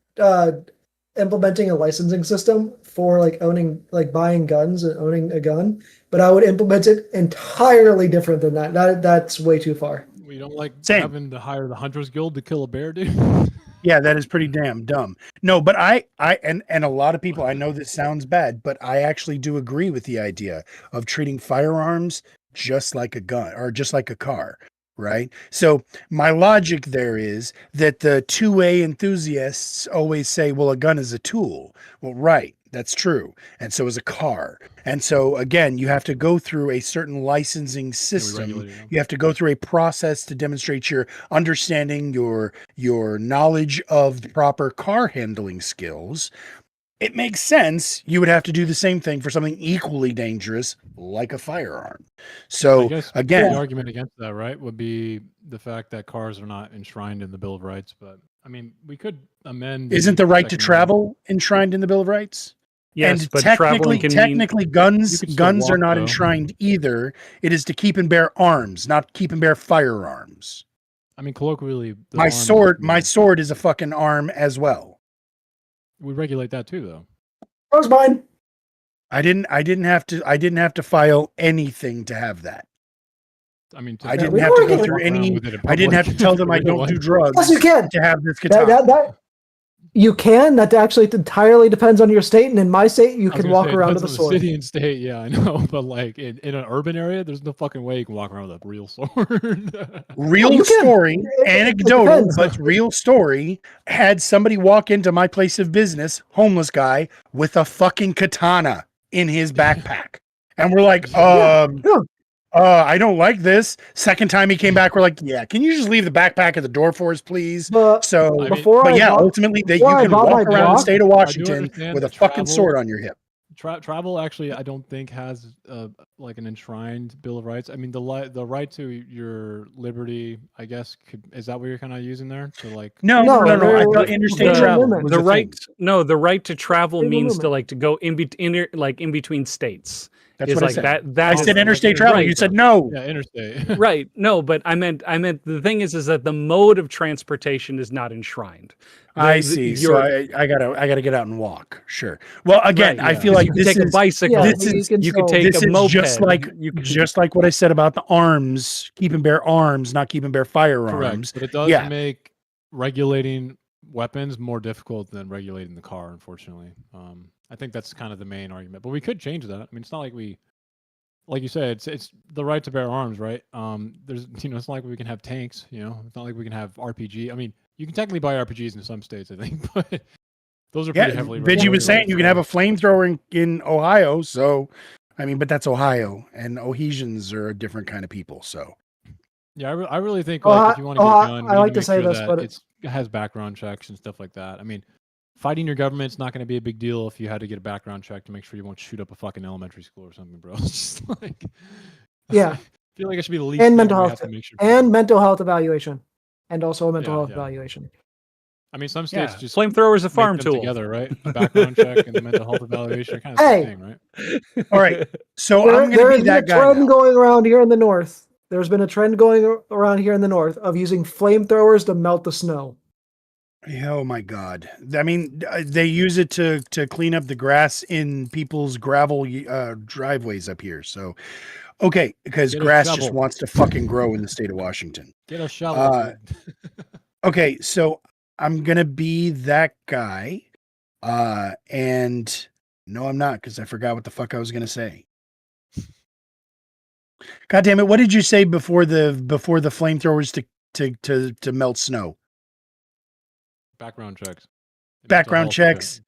B: implementing a licensing system for like buying guns and owning a gun, but I would implement it entirely different than that. That's way too far.
E: We don't like
A: Same.
E: having to hire the Hunters Guild to kill a bear, dude.
A: Yeah, that is pretty damn dumb. No, but I and a lot of people, I know this sounds bad, but I actually do agree with the idea of treating firearms just like a gun or just like a car, right? So my logic there is that the 2A enthusiasts always say, well, a gun is a tool. Well, right. That's true. And so is a car. And so again, you have to go through a certain licensing system.
E: regulate it, yeah.
A: You have to go through a process to demonstrate your understanding, your knowledge of the proper car handling skills. It makes sense. You would have to do the same thing for something equally dangerous like a firearm.
E: I
A: So
E: guess
A: again,
E: the argument against that, right, would be the fact that cars are not enshrined in the Bill of Rights. But I mean, we could amend.
A: isn't the right to
E: Second
A: travel enshrined in the Bill of Rights?
M: Yes,
A: And
M: but traveling can mean
A: technically, guns
E: You could still
A: guns are
E: walk,
A: not
E: though.
A: enshrined either. It is to keep and bear arms, not keep and bear firearms.
E: I mean, colloquially, the
A: My
E: arm-
A: sword is a fucking arm as well.
E: We regulate that too, though.
B: That was mine.
A: I didn't have to file anything to have that.
E: I mean,
A: I
B: we
A: didn't have
B: don't
A: to go
B: regulate
A: through
E: walk around
A: any.
E: with it in
A: I didn't have to
E: public.
A: tell them I don't
E: Really?
A: do drugs
B: Yes, you can.
A: to have this
B: That,
A: katana.
B: that you can. That actually entirely depends on your state, and in my state, you
E: I was
B: can
E: gonna
B: walk
E: say, it
B: around with
E: depends
B: a
E: on the
B: sword.
E: city and state, yeah, I know, but like in an urban area, there's no fucking way you can walk around with a real sword.
A: Real
B: you can.
A: story,
B: It
A: anecdotal,
B: depends.
A: but real story. Had somebody walk into my place of business, homeless guy with a fucking katana in his backpack, and we're like,
B: Yeah.
A: I don't like this. Second time he came back, we're like, yeah, can you just leave the backpack at the door for us, please?
B: But
A: So,
E: I mean-
B: before
A: but
B: I
A: yeah,
B: bought,
A: ultimately, that you
B: before I
A: can
B: bought
A: walk
B: my
A: around the
B: block,
A: state of Washington
E: understand
A: with a
E: that
A: fucking
E: travel-
A: sword on your hip.
E: Travel actually, I don't think has like an enshrined Bill of Rights. I mean, the right to your liberty, I guess, is that what you're kind of using there? So like,
A: No,
B: No,
A: I
B: they're-
A: thought interstate
B: they're
A: travel
B: women.
A: was
M: the
A: a
M: right
A: thing.
M: the right to travel
B: Freedom of
M: means to
B: movement.
M: like to go in between states.
A: That's
M: is
A: what I
M: like
A: said.
M: that
A: I
M: is
A: said
M: like
A: interstate travel.
M: right.
A: You said no.
E: yeah, interstate.
M: Right. No, but I meant the thing is that the mode of transportation is not enshrined.
A: I see. So I gotta get out and walk. Sure. Well, again,
M: Right,
A: I
M: yeah.
A: feel like
M: you could
A: this
M: take a
A: is
M: bicycle.
B: Yeah,
A: this is
M: you could
B: still-
M: take
A: this
M: a
A: is
M: moped.
A: just like
M: you could
A: just like what I said about the arms, keep and bear arms, not keep and bear firearms.
E: Correct, but it does
A: Yeah.
E: make regulating weapons more difficult than regulating the car. Unfortunately, I think that's kind of the main argument. But we could change that. I mean, it's not like we, like you said, it's the right to bear arms, right? There's, it's not like we can have tanks. It's not like we can have RPG. I mean, you can technically buy RPGs in some states, I think, but those are pretty
A: Yeah,
E: heavily.
A: Vigi was
E: regulated,
A: saying you can have a
E: so-
A: flamethrower in Ohio. So, I mean, but that's Ohio, and Ohesians are a different kind of people. So,
E: Yeah, I really think
B: Oh,
E: like,
B: I-
E: if you want to
B: oh,
E: get
B: I-
E: a gun,
B: I
E: you
B: like
E: need
B: to
E: make
B: say
E: sure
B: this,
E: that
B: but
E: it has background checks and stuff like that. I mean, fighting your government's not going to be a big deal if you had to get a background check to make sure you won't shoot up a fucking elementary school or something, bro. It's just like
B: Yeah.
E: I feel like it should be the least
B: And
E: thing
B: mental
E: we
B: health
E: have to make sure.
B: and mental health evaluation, and also a mental
E: Yeah,
B: health
E: yeah.
B: evaluation.
E: I mean, some states
M: Yeah,
E: just
M: flamethrower is a
E: make
M: farm
E: them
M: tool.
E: together, right? A background check and the mental health evaluation are kind of the
B: Hey!
E: same thing, right?
A: All right. So
B: There,
A: I'm going
B: there
A: to
B: has
A: be
B: been a
A: that guy
B: trend
A: now.
B: going around here in the north. There's been a trend going around here in the north of using flamethrowers to melt the snow.
A: Oh my God. I mean, they use it to clean up the grass in people's gravel driveways up here. So, okay, because
E: Get a
A: grass just
E: shovel.
A: wants to fucking grow in the state of Washington.
E: Get a shovel. Dude.
A: Okay, so I'm going to be that guy. And no, I'm not, because I forgot what the fuck I was going to say. God damn it. What did you say before the flamethrowers to melt snow?
E: Background checks.
A: Background checks.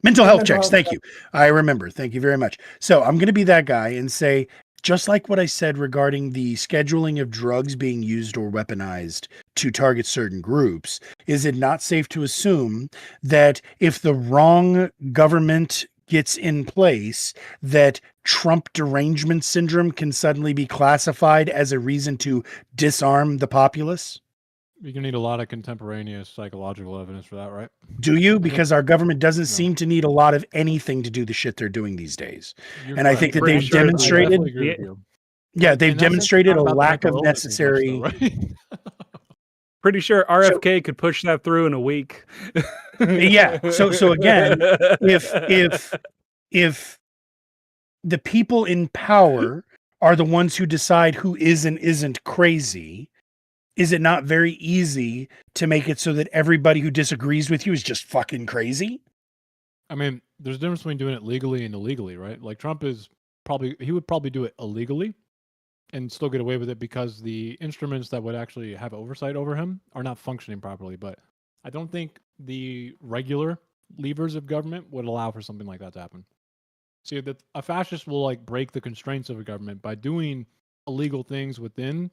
A: Mental health checks. Thank you. I remember. Thank you very much. So I'm going to be that guy and say, just like what I said regarding the scheduling of drugs being used or weaponized to target certain groups, is it not safe to assume that if the wrong government gets in place, that Trump derangement syndrome can suddenly be classified as a reason to disarm the populace?
E: You're gonna need a lot of contemporaneous psychological evidence for that, right?
A: Do you? Because our government doesn't seem to need a lot of anything to do the shit they're doing these days. And I think that they've demonstrated, yeah, they've demonstrated a lack of necessary.
M: Pretty sure RFK could push that through in a week.
A: Yeah. So again, if the people in power are the ones who decide who is and isn't crazy, is it not very easy to make it so that everybody who disagrees with you is just fucking crazy?
E: I mean, there's a difference between doing it legally and illegally, right? Like Trump would probably do it illegally and still get away with it because the instruments that would actually have oversight over him are not functioning properly. But I don't think the regular levers of government would allow for something like that to happen. See, that a fascist will like break the constraints of a government by doing illegal things within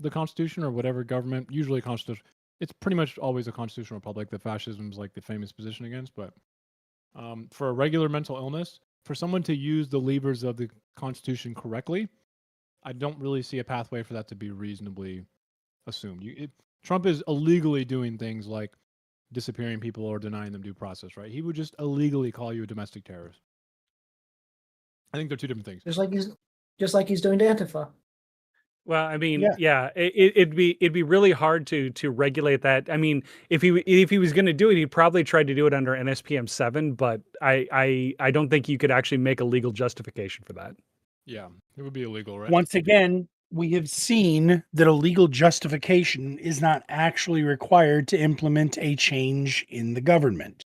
E: the Constitution or whatever government, usually a constitution. It's pretty much always a constitutional republic that fascism is like the famous position against. But for a regular mental illness, for someone to use the levers of the Constitution correctly, I don't really see a pathway for that to be reasonably assumed. Trump is illegally doing things like disappearing people or denying them due process, right? He would just illegally call you a domestic terrorist. I think they're two different things.
B: Just like he's doing to Antifa.
M: Well, I mean, yeah, it'd be really hard to regulate that. I mean, if he was going to do it, he'd probably try to do it under NSPM 7, but I don't think you could actually make a legal justification for that.
E: Yeah, it would be illegal, right?
A: Once again, we have seen that a legal justification is not actually required to implement a change in the government.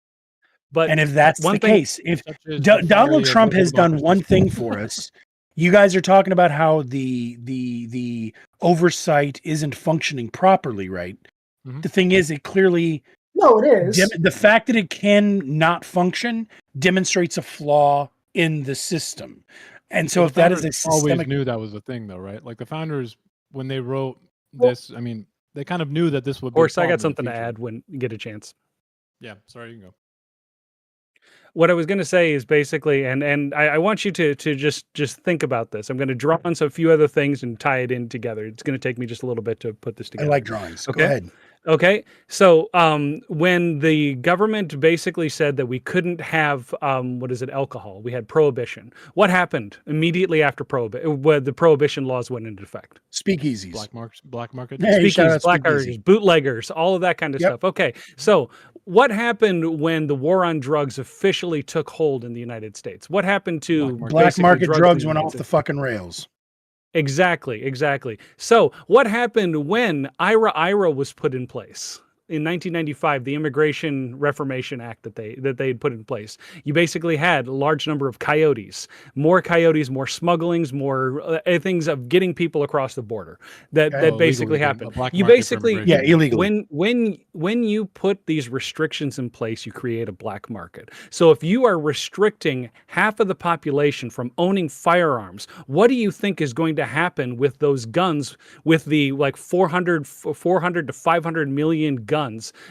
A: And if that's the case, if Donald Trump has done one thing for us, you guys are talking about how the oversight isn't functioning properly, right? Mm-hmm. The thing is, it clearly
B: it is.
A: The fact that it can not function demonstrates a flaw in the system. And so if that is a systemic...
E: always knew that was a thing, though, right? Like the founders, when they wrote this, I mean, they kind of knew that this would be.
M: Of course, I got something to add when you get a chance.
E: Yeah, sorry, you can go.
M: What I was going to say is basically, and I want you to just think about this. I'm going to draw on some few other things and tie it in together. It's going to take me just a little bit to put this together.
A: I like drawings.
M: Okay.
A: Go ahead.
M: Okay. So when the government basically said that we couldn't have, alcohol, we had prohibition. What happened immediately after the prohibition laws went into effect?
A: Speakeasies.
E: Black market.
A: Hey,
M: Speakeasies, blackguards, bootleggers, all of that kind of stuff. Okay. So what happened when the war on drugs officially took hold in the United States? What happened to
A: black market drugs went off the fucking rails?
M: Exactly. So what happened when IRA was put in place? In 1995, the Immigration Reformation Act that they had put in place, you basically had a large number of coyotes, more smugglings, more things of getting people across the border. That basically happened. You basically,
A: illegally.
M: When you put these restrictions in place, you create a black market. So if you are restricting half of the population from owning firearms, what do you think is going to happen with those guns? With the 400 to 500 million guns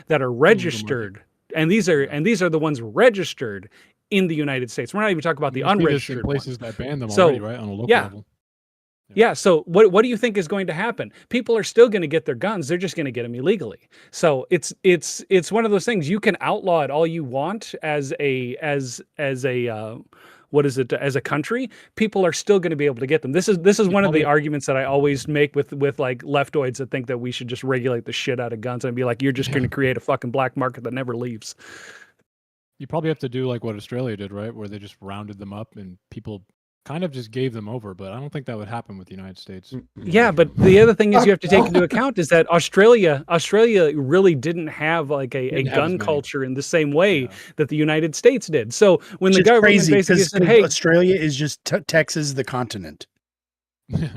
M: that are registered, and these are the ones registered in the United States. We're not even talking about the unregistered
E: places
M: ones.
E: that ban them already, right? On a local level.
M: Yeah. So what do you think is going to happen? People are still going to get their guns. They're just going to get them illegally. So it's one of those things. You can outlaw it all you want as a what is it, as a country. People are still going to be able to get them. This is one of the arguments that I always make with like leftoids that think that we should just regulate the shit out of guns and be like, you're just going to create a fucking black market that never leaves.
E: You probably have to do like what Australia did, right? Where they just rounded them up and people kind of just gave them over, but I don't think that would happen with the United States.
M: Yeah, but the other thing is you have to take into account is that Australia really didn't have like a gun culture in the same way that the United States did. So when the government basically said, "Hey,
A: Australia is just Texas, the continent."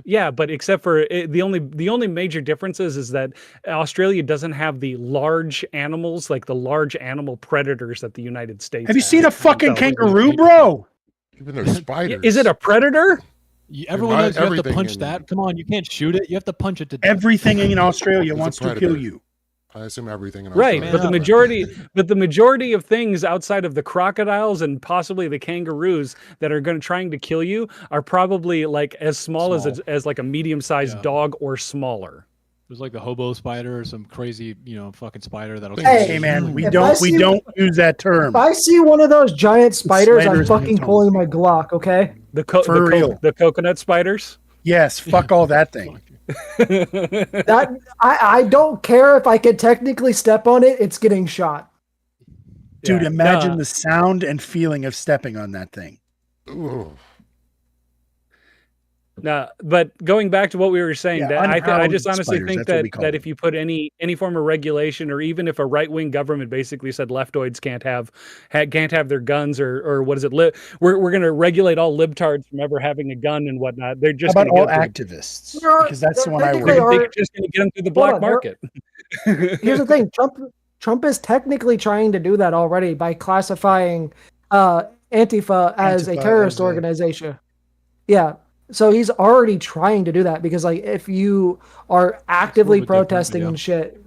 M: Yeah, but except for the only major differences is that Australia doesn't have the large animals, like the large animal predators that the United States.
A: Have you seen a fucking kangaroo, bro?
C: Even their spiders.
M: Is it a predator?
E: Everyone knows you have to punch that. Come on, you can't shoot it. You have to punch it to death.
A: Everything in Australia wants to kill you.
C: I assume everything in
M: Right,
C: Australia.
M: but the majority of things outside of the crocodiles and possibly the kangaroos that are trying to kill you are probably like as small. as like a medium-sized dog or smaller.
E: There's like the hobo spider or some crazy, fucking spider that'll.
A: Hey man, we don't use that term.
B: If I see one of those giant spiders, I'm fucking pulling my Glock. Okay.
M: The coconut spiders.
A: Yes, fuck all that thing.
B: That I don't care if I could technically step on it. It's getting shot.
A: Dude, imagine the sound and feeling of stepping on that thing.
C: Ooh.
M: No, but going back to what we were saying, that I just honestly think that if you put any form of regulation, or even if a right-wing government basically said leftoids can't have their guns, or what is it? We're going to regulate all libtards from ever having a gun and whatnot. They're just
A: about all activists, because that's the one I work.
M: They're just going to get them through the black market.
B: Here's the thing: Trump is technically trying to do that already by classifying Antifa as a terrorist organization. Yeah. So he's already trying to do that because, like, if you are actively protesting and shit,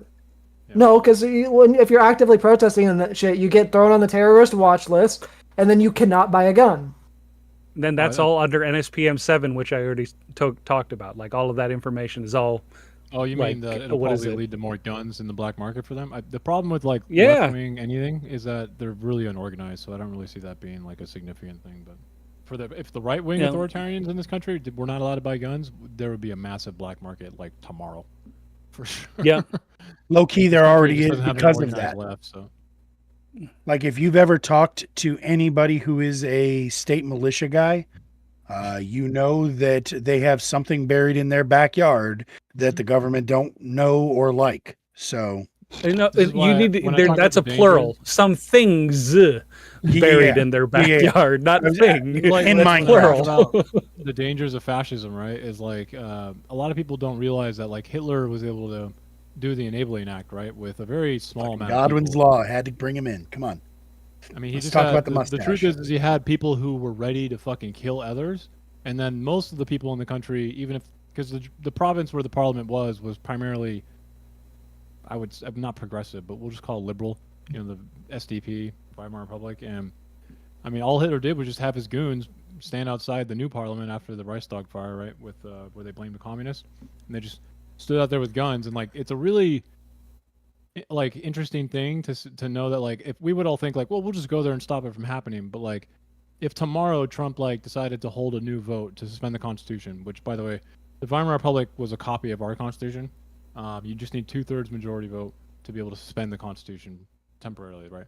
B: no, because if you're actively protesting and that shit, you get thrown on the terrorist watch list, and then you cannot buy a gun.
M: Then that's all under NSPM 7, which I already talked about. Like, all of that information is all.
E: Oh, you mean that it'll probably lead to more guns in the black market for them? The problem with like
M: Yeah.
E: left-wing anything is that they're really unorganized, so I don't really see that being like a significant thing. But if the right-wing authoritarians in this country were not allowed to buy guns, there would be a massive black market like tomorrow, for sure.
M: Yeah,
A: low key, there already is
E: Doesn't have
A: because
E: any
A: of that.
E: left, so.
A: Like, if you've ever talked to anybody who is a state militia guy, you know that they have something buried in their backyard that the government don't know or like. So
M: you need to, that's a plural. Some things buried in their backyard, not thing.
E: Like,
A: in my
E: plural. The dangers of fascism, right? Is like a lot of people don't realize that like Hitler was able to do the Enabling Act, right, with a very small amount.
A: Godwin's
E: of people.
A: law had to bring him in. Come on.
E: I mean, he
A: Let's
E: just
A: talk
E: had,
A: about the mustache.
E: The truth is he had people who were ready to fucking kill others, and then most of the people in the country, even if because the province where the parliament was primarily, I'm not progressive, but we'll just call it liberal. You know, the SDP, Weimar Republic, and I mean, all Hitler did was just have his goons stand outside the new parliament after the Reichstag fire, right, with where they blamed the communists, and they just stood out there with guns, and like it's a really like interesting thing to know that like if we would all think like, well, we'll just go there and stop it from happening, but like if tomorrow Trump like decided to hold a new vote to suspend the Constitution, which by the way, the Weimar Republic was a copy of our Constitution. You just need 2/3 majority vote to be able to suspend the Constitution temporarily, right?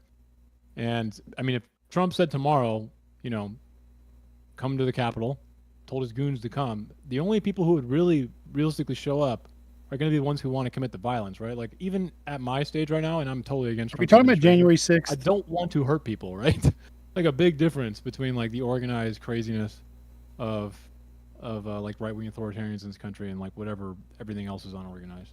E: And I mean, if Trump said tomorrow, you know, come to the Capitol, told his goons to come, the only people who would really realistically show up are going to be the ones who want to commit the violence, right? Like even at my stage right now, and I'm totally against.
A: Are we talking about January 6th?
E: I don't want to hurt people, right? Like a big difference between like the organized craziness of like right-wing authoritarians in this country and like whatever everything else is unorganized.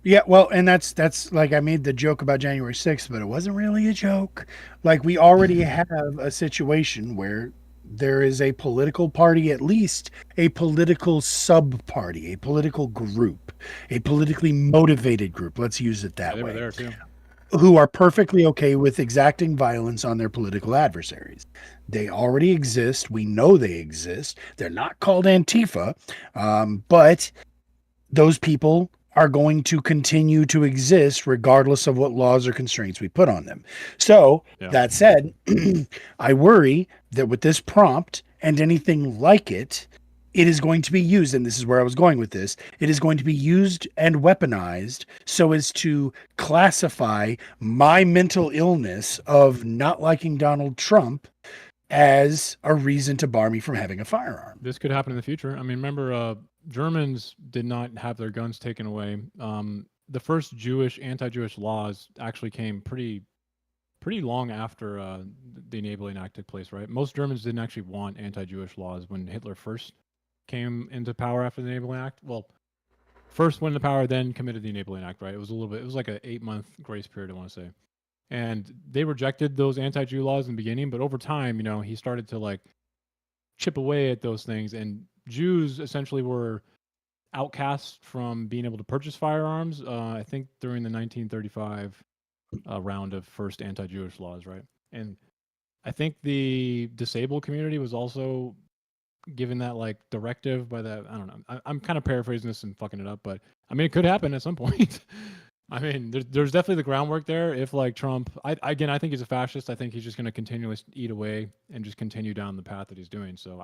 A: Yeah, well, and that's like I made the joke about January 6th, but it wasn't really a joke. Like we already have a situation where there is a political party, at least a political sub-party, a political group, a politically motivated group. Let's use it that
E: They
A: way.
E: were there too.
A: who are perfectly okay with exacting violence on their political adversaries. They already exist. We know they exist. They're not called Antifa, but those people are going to continue to exist regardless of what laws or constraints we put on them. So, that said, I worry that with this prompt and anything like it, it is going to be used, and this is where I was going with this, it is going to be used and weaponized so as to classify my mental illness of not liking Donald Trump as a reason to bar me from having a firearm.
E: This could happen in the future. I mean, remember, Germans did not have their guns taken away. The first anti-Jewish laws actually came pretty long after the Enabling Act took place, right? Most Germans didn't actually want anti-Jewish laws when Hitler first came into power after the Enabling Act. Well, first went into power, then committed the Enabling Act, right? It was like an 8-month grace period, I want to say. And they rejected those anti-Jew laws in the beginning, but over time, he started to like chip away at those things, and Jews essentially were outcast from being able to purchase firearms. I think during the 1935 round of first anti-Jewish laws, right? And I think the disabled community was also given that like directive by the, I don't know. I'm kind of paraphrasing this and fucking it up, but I mean, it could happen at some point. I mean, there's definitely the groundwork there. If like Trump, I think he's a fascist. I think he's just going to continually eat away and just continue down the path that he's doing. So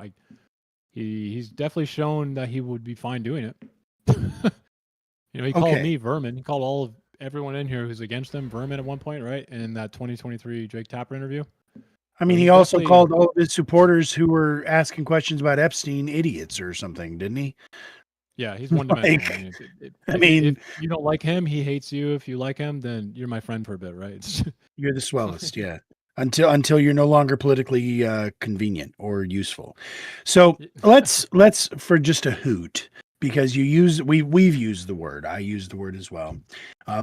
E: he's definitely shown that he would be fine doing it. He called me vermin. He called everyone in here who's against him vermin at one point, right? In that 2023 Jake Tapper interview.
A: I mean, he also called all of his supporters who were asking questions about Epstein idiots or something, didn't he?
E: Yeah, he's one-dimensional. If you don't like him, he hates you. If you like him, then you're my friend for a bit, right?
A: You're the swellest, yeah. Until you're no longer politically convenient or useful. So let's for just a hoot, because we've used the word. I use the word as well,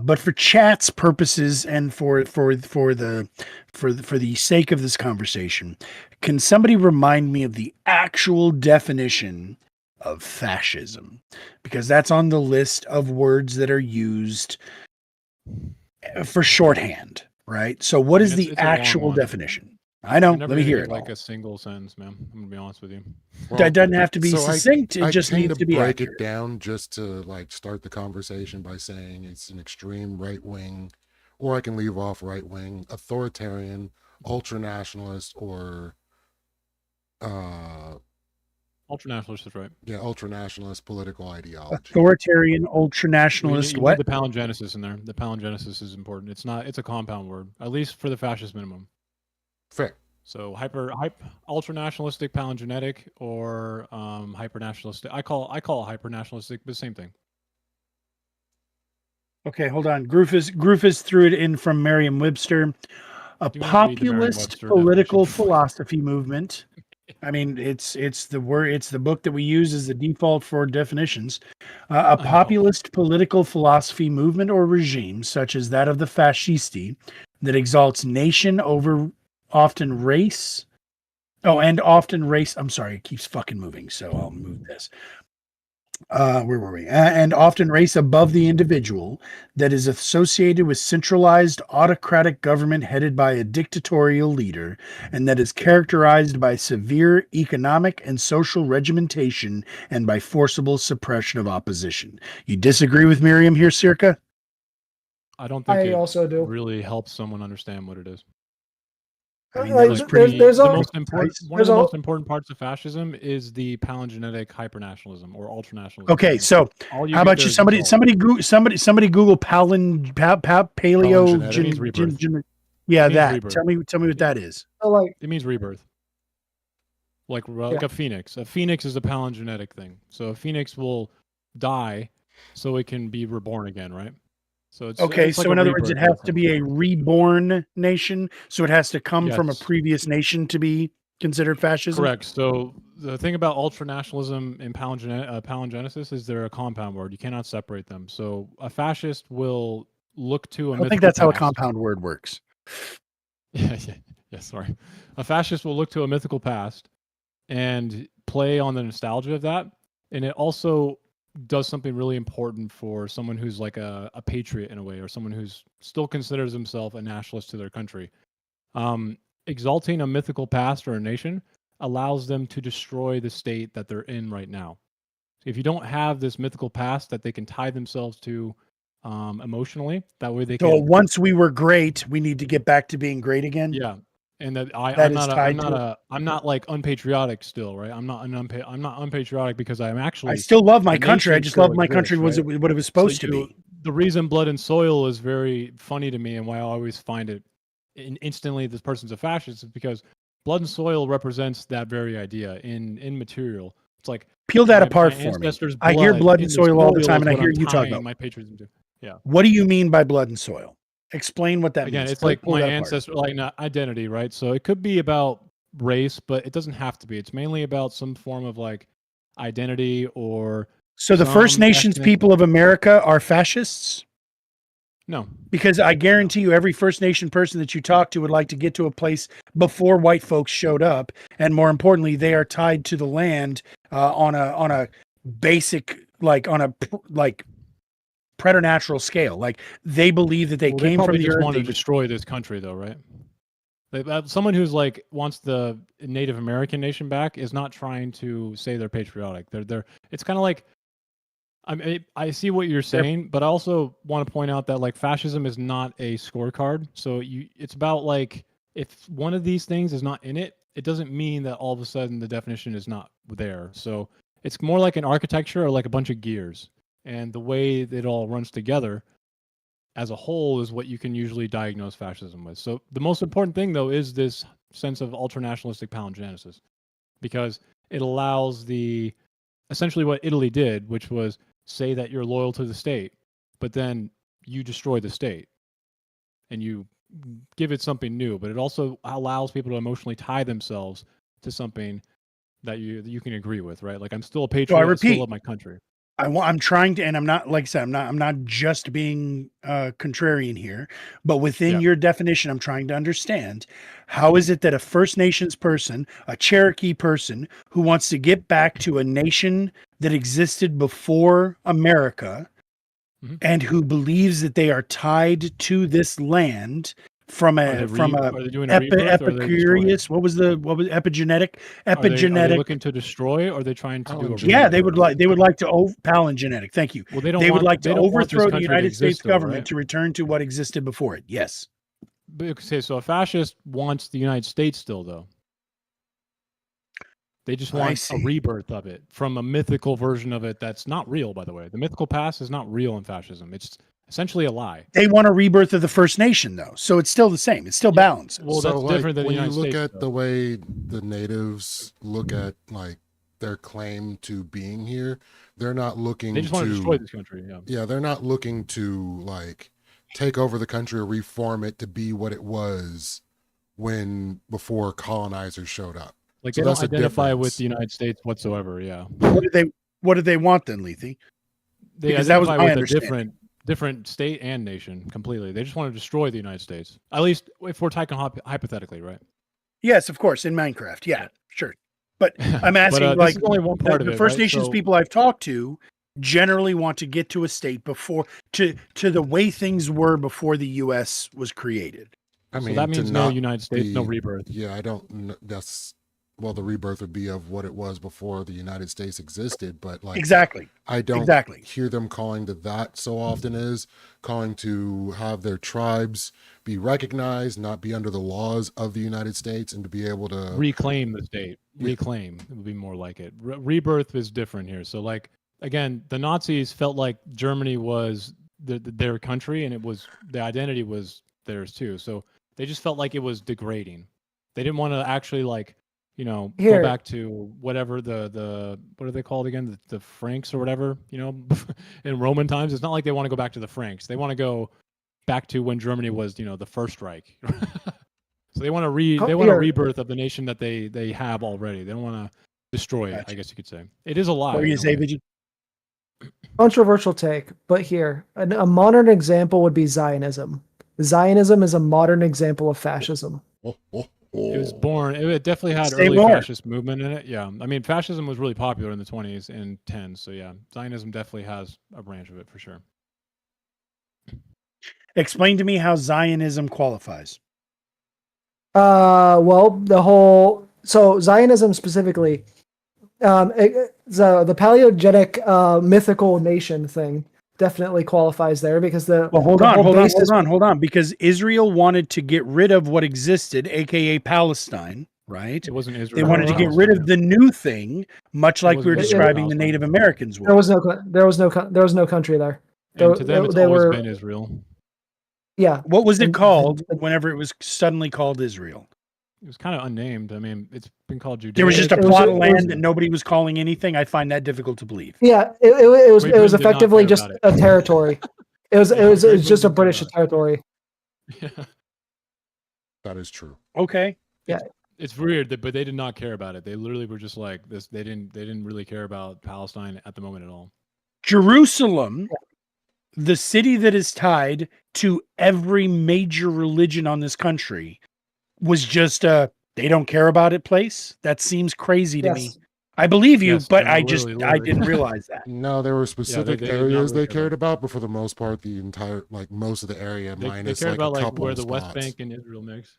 A: but for chat's purposes and for the sake of this conversation, can somebody remind me of the actual definition of fascism? Because that's on the list of words that are used for shorthand, right? So what is the actual definition? I know. Let me hear it.
E: Like a single sentence, man. I'm gonna be honest with you.
A: That doesn't have to be succinct. It just needs to be
C: break
A: accurate.
C: it down just to like start the conversation by saying it's an extreme right wing, or I can leave off right wing, authoritarian, ultranationalist, or
E: ultranationalist is right.
C: Yeah, ultranationalist political ideology.
A: Authoritarian, ultranationalist.
E: You
A: What?
E: need the palingenesis in there. The palingenesis is important. It's a compound word, at least for the fascist minimum.
C: Fair.
E: So ultranationalistic palingenetic or hypernationalistic. I call it hypernationalistic, but same thing.
A: Okay, hold on. Groofus threw it in from Merriam-Webster. A populist political philosophy movement. I mean, it's the word. It's the book that we use as the default for definitions. A populist political philosophy movement or regime, such as that of the fascisti, that exalts nation over often race. Oh, and often race. I'm sorry, it keeps fucking moving, so I'll move this. Where were we? And often race above the individual, that is associated with centralized autocratic government headed by a dictatorial leader, and that is characterized by severe economic and social regimentation and by forcible suppression of opposition. You disagree with Miriam here, Circa?
E: I don't think it
B: also do.
E: really helps someone understand what it is.
A: I mean,
B: Like, there's
E: one of the most important parts of fascism is the palingenetic hypernationalism or ultranationalism.
A: Okay, so how about you? Somebody Google paleo. Yeah, that. Rebirth. Tell me what that is.
E: It means rebirth. Like a phoenix. A phoenix is a palingenetic thing. So a phoenix will die, so it can be reborn again, right? So it's
A: okay.
E: It's like
A: so in other words, it has to be a reborn nation. So it has to come from a previous nation to be considered fascism.
E: Correct. So the thing about ultranationalism and palingenesis is they're a compound word. You cannot separate them. So a fascist will look to a.
A: I think that's how a compound word works.
E: Yeah. Sorry. A fascist will look to a mythical past and play on the nostalgia of that, and it also does something really important for someone who's like a patriot in a way, or someone who's still considers himself a nationalist to their country. Exalting a mythical past or a nation allows them to destroy the state that they're in right now. If you don't have this mythical past that they can tie themselves to emotionally, that way they
A: So
E: can.
A: once we were great, we need to get back to being great again.
E: Yeah, and that I'm not like unpatriotic still, right? I'm not unpatriotic because I'm actually.
A: I still love my
E: the
A: country. I
E: nation
A: just
E: still
A: love my country
E: exists,
A: was
E: right?
A: what it was supposed to be.
E: The reason Blood and Soil is very funny to me, and why I always find it instantly this person's a fascist, is because Blood and Soil represents that very idea in material. It's like
A: peel that apart for me. I hear Blood and Soil all the time, and I hear you talk about
E: my patriotism to. Yeah.
A: What do you mean by blood and soil? Explain what that
E: Again,
A: means.
E: it's like my ancestor, like not identity, right? So it could be about race, but it doesn't have to be. It's mainly about some form of like identity or.
A: So the First Nations people of America are fascists?
E: No.
A: Because I guarantee you every First Nation person that you talk to would like to get to a place before white folks showed up. And more importantly, they are tied to the land on a basic, preternatural scale. Like they believe that they came from the
E: just
A: earth.
E: Want to destroy this country though, right? Someone who's like wants the Native American nation back is not trying to say they're patriotic. They're it's kind of like I see what you're saying, but I also want to point out that like fascism is not a scorecard. So it's about like if one of these things is not in it, it doesn't mean that all of a sudden the definition is not there. So it's more like an architecture or like a bunch of gears. And the way it all runs together as a whole is what you can usually diagnose fascism with. So the most important thing, though, is this sense of ultranationalistic palingenesis, because it allows essentially what Italy did, which was say that you're loyal to the state, but then you destroy the state and you give it something new. But it also allows people to emotionally tie themselves to something that you can agree with, right? Like I'm still a patriot. I still love my country.
A: I'm trying to, and I'm not, like I said, I'm not just being contrarian here, but within your definition, I'm trying to understand how is it that a First Nations person, a Cherokee person who wants to get back to a nation that existed before America and who believes that they are tied to this land from Epicurious, what was epigenetic?
E: Are they looking to destroy, or are they trying to do?
A: They would like to palingenetic. Thank you.
E: Well,
A: they would like to overthrow the United States government
E: right?
A: to return to what existed before it. Yes.
E: Okay, so a fascist wants the United States still, though. They just want a rebirth of it from a mythical version of it that's not real, by the way. The mythical past is not real in fascism. It's essentially a lie.
A: They want a rebirth of the First Nation, though, so it's still the same. It's still balanced.
E: Well, that's different than the United States.
C: When you look at the way the natives look at like their claim to being here, they're not looking.
E: They just want to destroy this country.
C: Yeah, they're not looking to like take over the country or reform it to be what it was before colonizers showed up.
E: Like they don't identify with the United States whatsoever. Yeah.
A: What did they want then, Lethe?
E: They identify with a different state and nation completely. They just want to destroy the United States. At least if we're talking hypothetically, right?
A: Yes, of course, in Minecraft. Yeah, sure. But I'm asking, like,
E: only one part of
A: the
E: it,
A: First
E: right?
A: Nations people I've talked to generally want to get to a state before to the way things were before the U.S. was created.
C: I mean,
E: so that means no United States, no rebirth.
C: Yeah, I don't. Well, the rebirth would be of what it was before the United States existed, but like I don't hear them calling to that so often as calling to have their tribes be recognized, not be under the laws of the United States, and to be able to
E: reclaim the state. Reclaim would be more like it. Rebirth is different here. So like again, the Nazis felt like Germany was their country, and the identity was theirs too. So they just felt like it was degrading. They didn't want to actually like. Go back to whatever the what are they called again? The Franks or whatever, in Roman times. It's not like they want to go back to the Franks. They want to go back to when Germany was, the First Reich. So they want a rebirth of the nation that they have already. They don't want to destroy it, I guess you could say. It is a lie.
A: What were you say, Vijay?
B: Controversial take, but here, a modern example would be Zionism. Zionism is a modern example of fascism.
E: It was born. It definitely had
A: Say
E: early
A: more.
E: fascist movement in it. Yeah, I mean, fascism was really popular in the 20s and 10s. So yeah, Zionism definitely has a branch of it for sure.
A: Explain to me how Zionism qualifies.
B: Well, so Zionism specifically, the paleogenic mythical nation thing definitely qualifies there because
A: hold on, because Israel wanted to get rid of what existed, aka Palestine, right?
E: It wasn't Israel.
A: They wanted to get rid of the new thing, much like we were describing the Native Americans were.
B: There was no country there.
E: And to them, it's always been Israel.
B: Yeah.
A: What was it called whenever it was suddenly called Israel?
E: It was kind of unnamed. I mean, it's been called Judea.
A: There was just a plot of land that nobody was calling anything. I find that difficult to believe.
B: Yeah, it was effectively just a territory. It was just a British territory.
E: Yeah.
C: That is true.
A: Okay.
B: Yeah.
E: It's weird, but they did not care about it. They literally were just like this. They didn't really care about Palestine at the moment at all.
A: Jerusalem, the city that is tied to every major religion on this country, was just they don't care about it place. That seems crazy to me. I believe you, but I didn't realize that.
C: No, there were specific
E: they
C: areas
E: really
C: they cared about, but for the most part, the entire most of the area minus
E: they cared about
C: a couple
E: where
C: of
E: the
C: spots.
E: West Bank and Israel mix.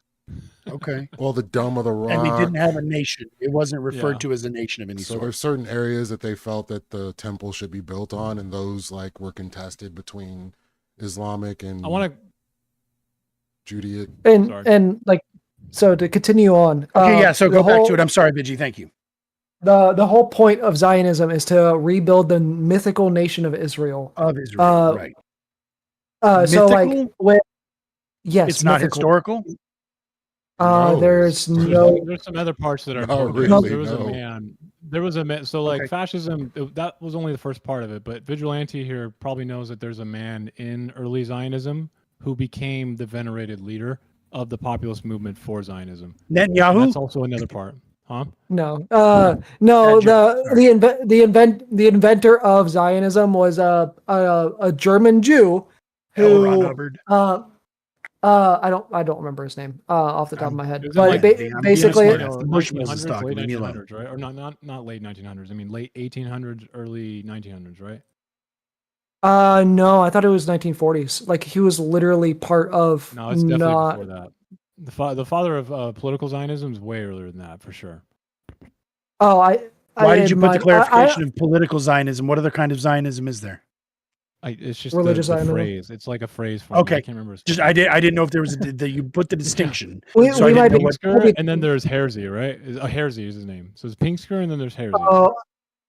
A: Okay.
C: Well, the Dome of the Rock.
A: And they didn't have a nation. It wasn't referred to as a nation of any
C: so
A: sort.
C: there's certain areas that they felt that the temple should be built on, and those were contested between Islamic and
E: I want to
C: Judaism.
B: And so to continue on.
A: Okay, so go back to it. I'm sorry, Vigi. Thank you.
B: The whole point of Zionism is to rebuild the mythical nation of Israel.
A: Right.
B: So yes,
A: it's not
B: mythical.
A: Historical.
B: There's
E: some other parts that are
C: really,
E: there was a man. So fascism, that was only the first part of it. But Vigilante here probably knows that there's a man in early Zionism who became the venerated leader of the populist movement for Zionism.
A: Netanyahu.
E: And that's also another part, huh?
B: No. The inventor of Zionism was a German Jew who
A: Ron Hubbard.
B: I don't remember his name off the top of my head,
E: but
B: basically,
A: the Bush was the stock.
E: Late
A: Leave me alone.
E: 1900s, right? Or not late 1900s. I mean late 1800s, early 1900s, right?
B: No, I thought it was 1940s. Like he was literally part of.
E: No, it's definitely before that. The father of political Zionism is way earlier than that for sure.
B: Oh,
A: Why did you put the clarification of political Zionism? What other kind of Zionism is there?
E: It's just
B: religious
E: the phrase. It's like a phrase.
A: Okay,
E: I can't remember.
A: I didn't know if there was you put the distinction.
B: we might be,
E: Pinksker, and then there's Hersey, right? Hersey is his name. So it's Pinksker, and then there's Hersey.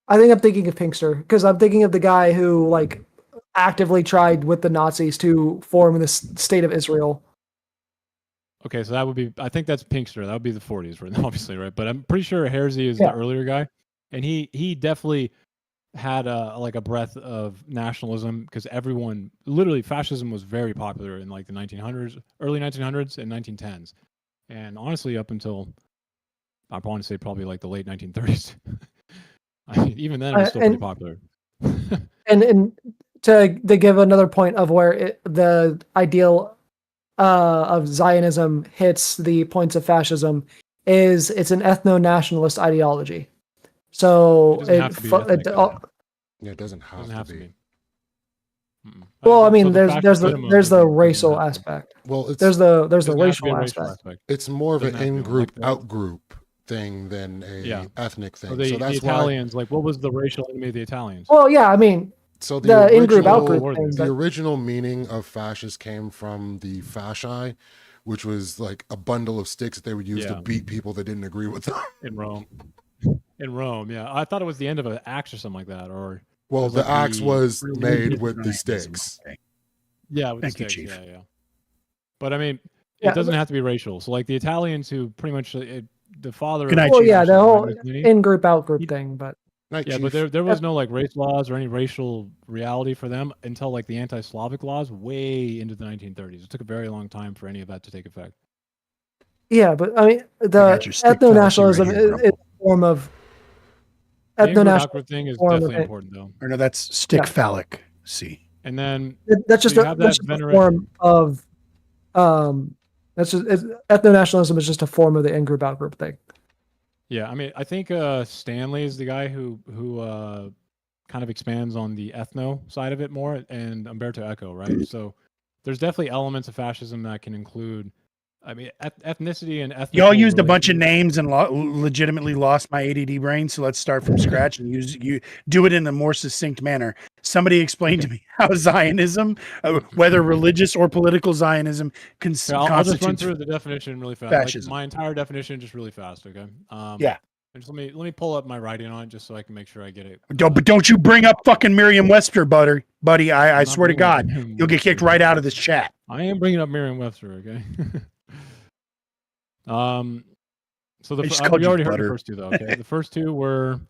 B: I think I'm thinking of Pinkster because I'm thinking of the guy who actively tried with the Nazis to form the state of Israel.
E: Okay, so that would be. I think that's Pinkster. That would be the 40s, right? Obviously, right? But I'm pretty sure Hersey is the earlier guy, and he definitely had a breath of nationalism because literally fascism was very popular in the 1900s, early 1900s and 1910s, and honestly up until I want to say probably the late 1930s. I mean, even then it was still pretty popular.
B: and to give another point of where the ideal of Zionism hits the points of fascism is it's an ethno-nationalist ideology. So
C: it doesn't have to be.
B: Well, I mean, there's the racial aspect.
C: Well,
B: there's the racial aspect.
C: It's more of an in-group, out-group thing than a ethnic thing.
E: So
C: that's
E: the Italians, what was the racial enemy of the Italians?
B: Well, yeah, I mean,
C: so
B: the in-group, out-group thing.
C: The original meaning of fascist came from the fasci, which was a bundle of sticks that they would use to beat people that didn't agree with them.
E: In Rome, yeah. I thought it was the end of an axe or something like that, or
C: the axe was made with the sticks.
E: Yeah, with
A: Thank
E: the
A: you,
E: sticks.
A: Chief.
E: Yeah. But I mean, it doesn't have to be racial. So the Italians who pretty much the father.
A: Good night,
B: well,
A: Chief.
B: yeah, the whole in-group, out-group thing, but.
E: But there was no race laws or any racial reality for them until the anti-Slavic laws way into the 1930s. It took a very long time for any of that to take effect.
B: Yeah, but I mean the ethno-nationalism is a form of
E: ethno-nationalism thing is definitely important though.
A: Or no, that's stick phallic. See,
E: and then
B: that's just a form of Ethno-nationalism is just a form of the in-group out-group thing.
E: Yeah, I mean, I think Stanley is the guy who kind of expands on the ethno side of it more, and Umberto Eco, right? So there's definitely elements of fascism that can include, I mean, ethnicity and ethnic.
A: Y'all used a bunch of names and legitimately lost my ADD brain. So let's start from scratch and do it in a more succinct manner. Somebody explain to me how Zionism, whether religious or political Zionism,
E: I'll just run through the definition really fast.
A: Fascism.
E: Like my entire definition, just really fast. Okay.
A: Yeah.
E: And just let me pull up my writing on it just so I can make sure I get it.
A: But don't you bring up fucking Merriam-Webster, buddy. I swear to God, you'll get kicked right out of this chat.
E: I am bringing up Merriam-Webster. Okay. So we already heard the first two though. Okay. The first two were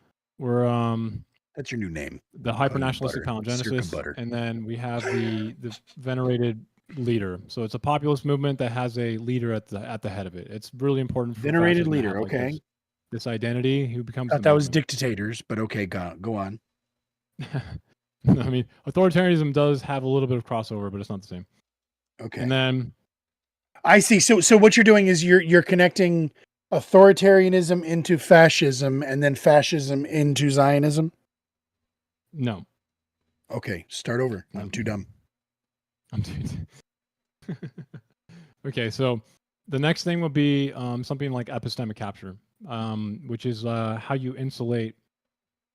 A: that's your new name.
E: The hyper-nationalistic palingenesis, and then we have the venerated leader. So it's a populist movement that has a leader at the head of it. It's really important. For
A: Venerated leader. Okay.
E: This identity who becomes.
A: I thought that was dictators, but okay, go on.
E: I mean, authoritarianism does have a little bit of crossover, but it's not the same.
A: Okay.
E: And then
A: I see. So what you're doing is you're connecting authoritarianism into fascism, and then fascism into Zionism.
E: No.
A: Okay, start over. I'm too dumb.
E: Okay, so the next thing would be something like epistemic capture, which is how you insulate,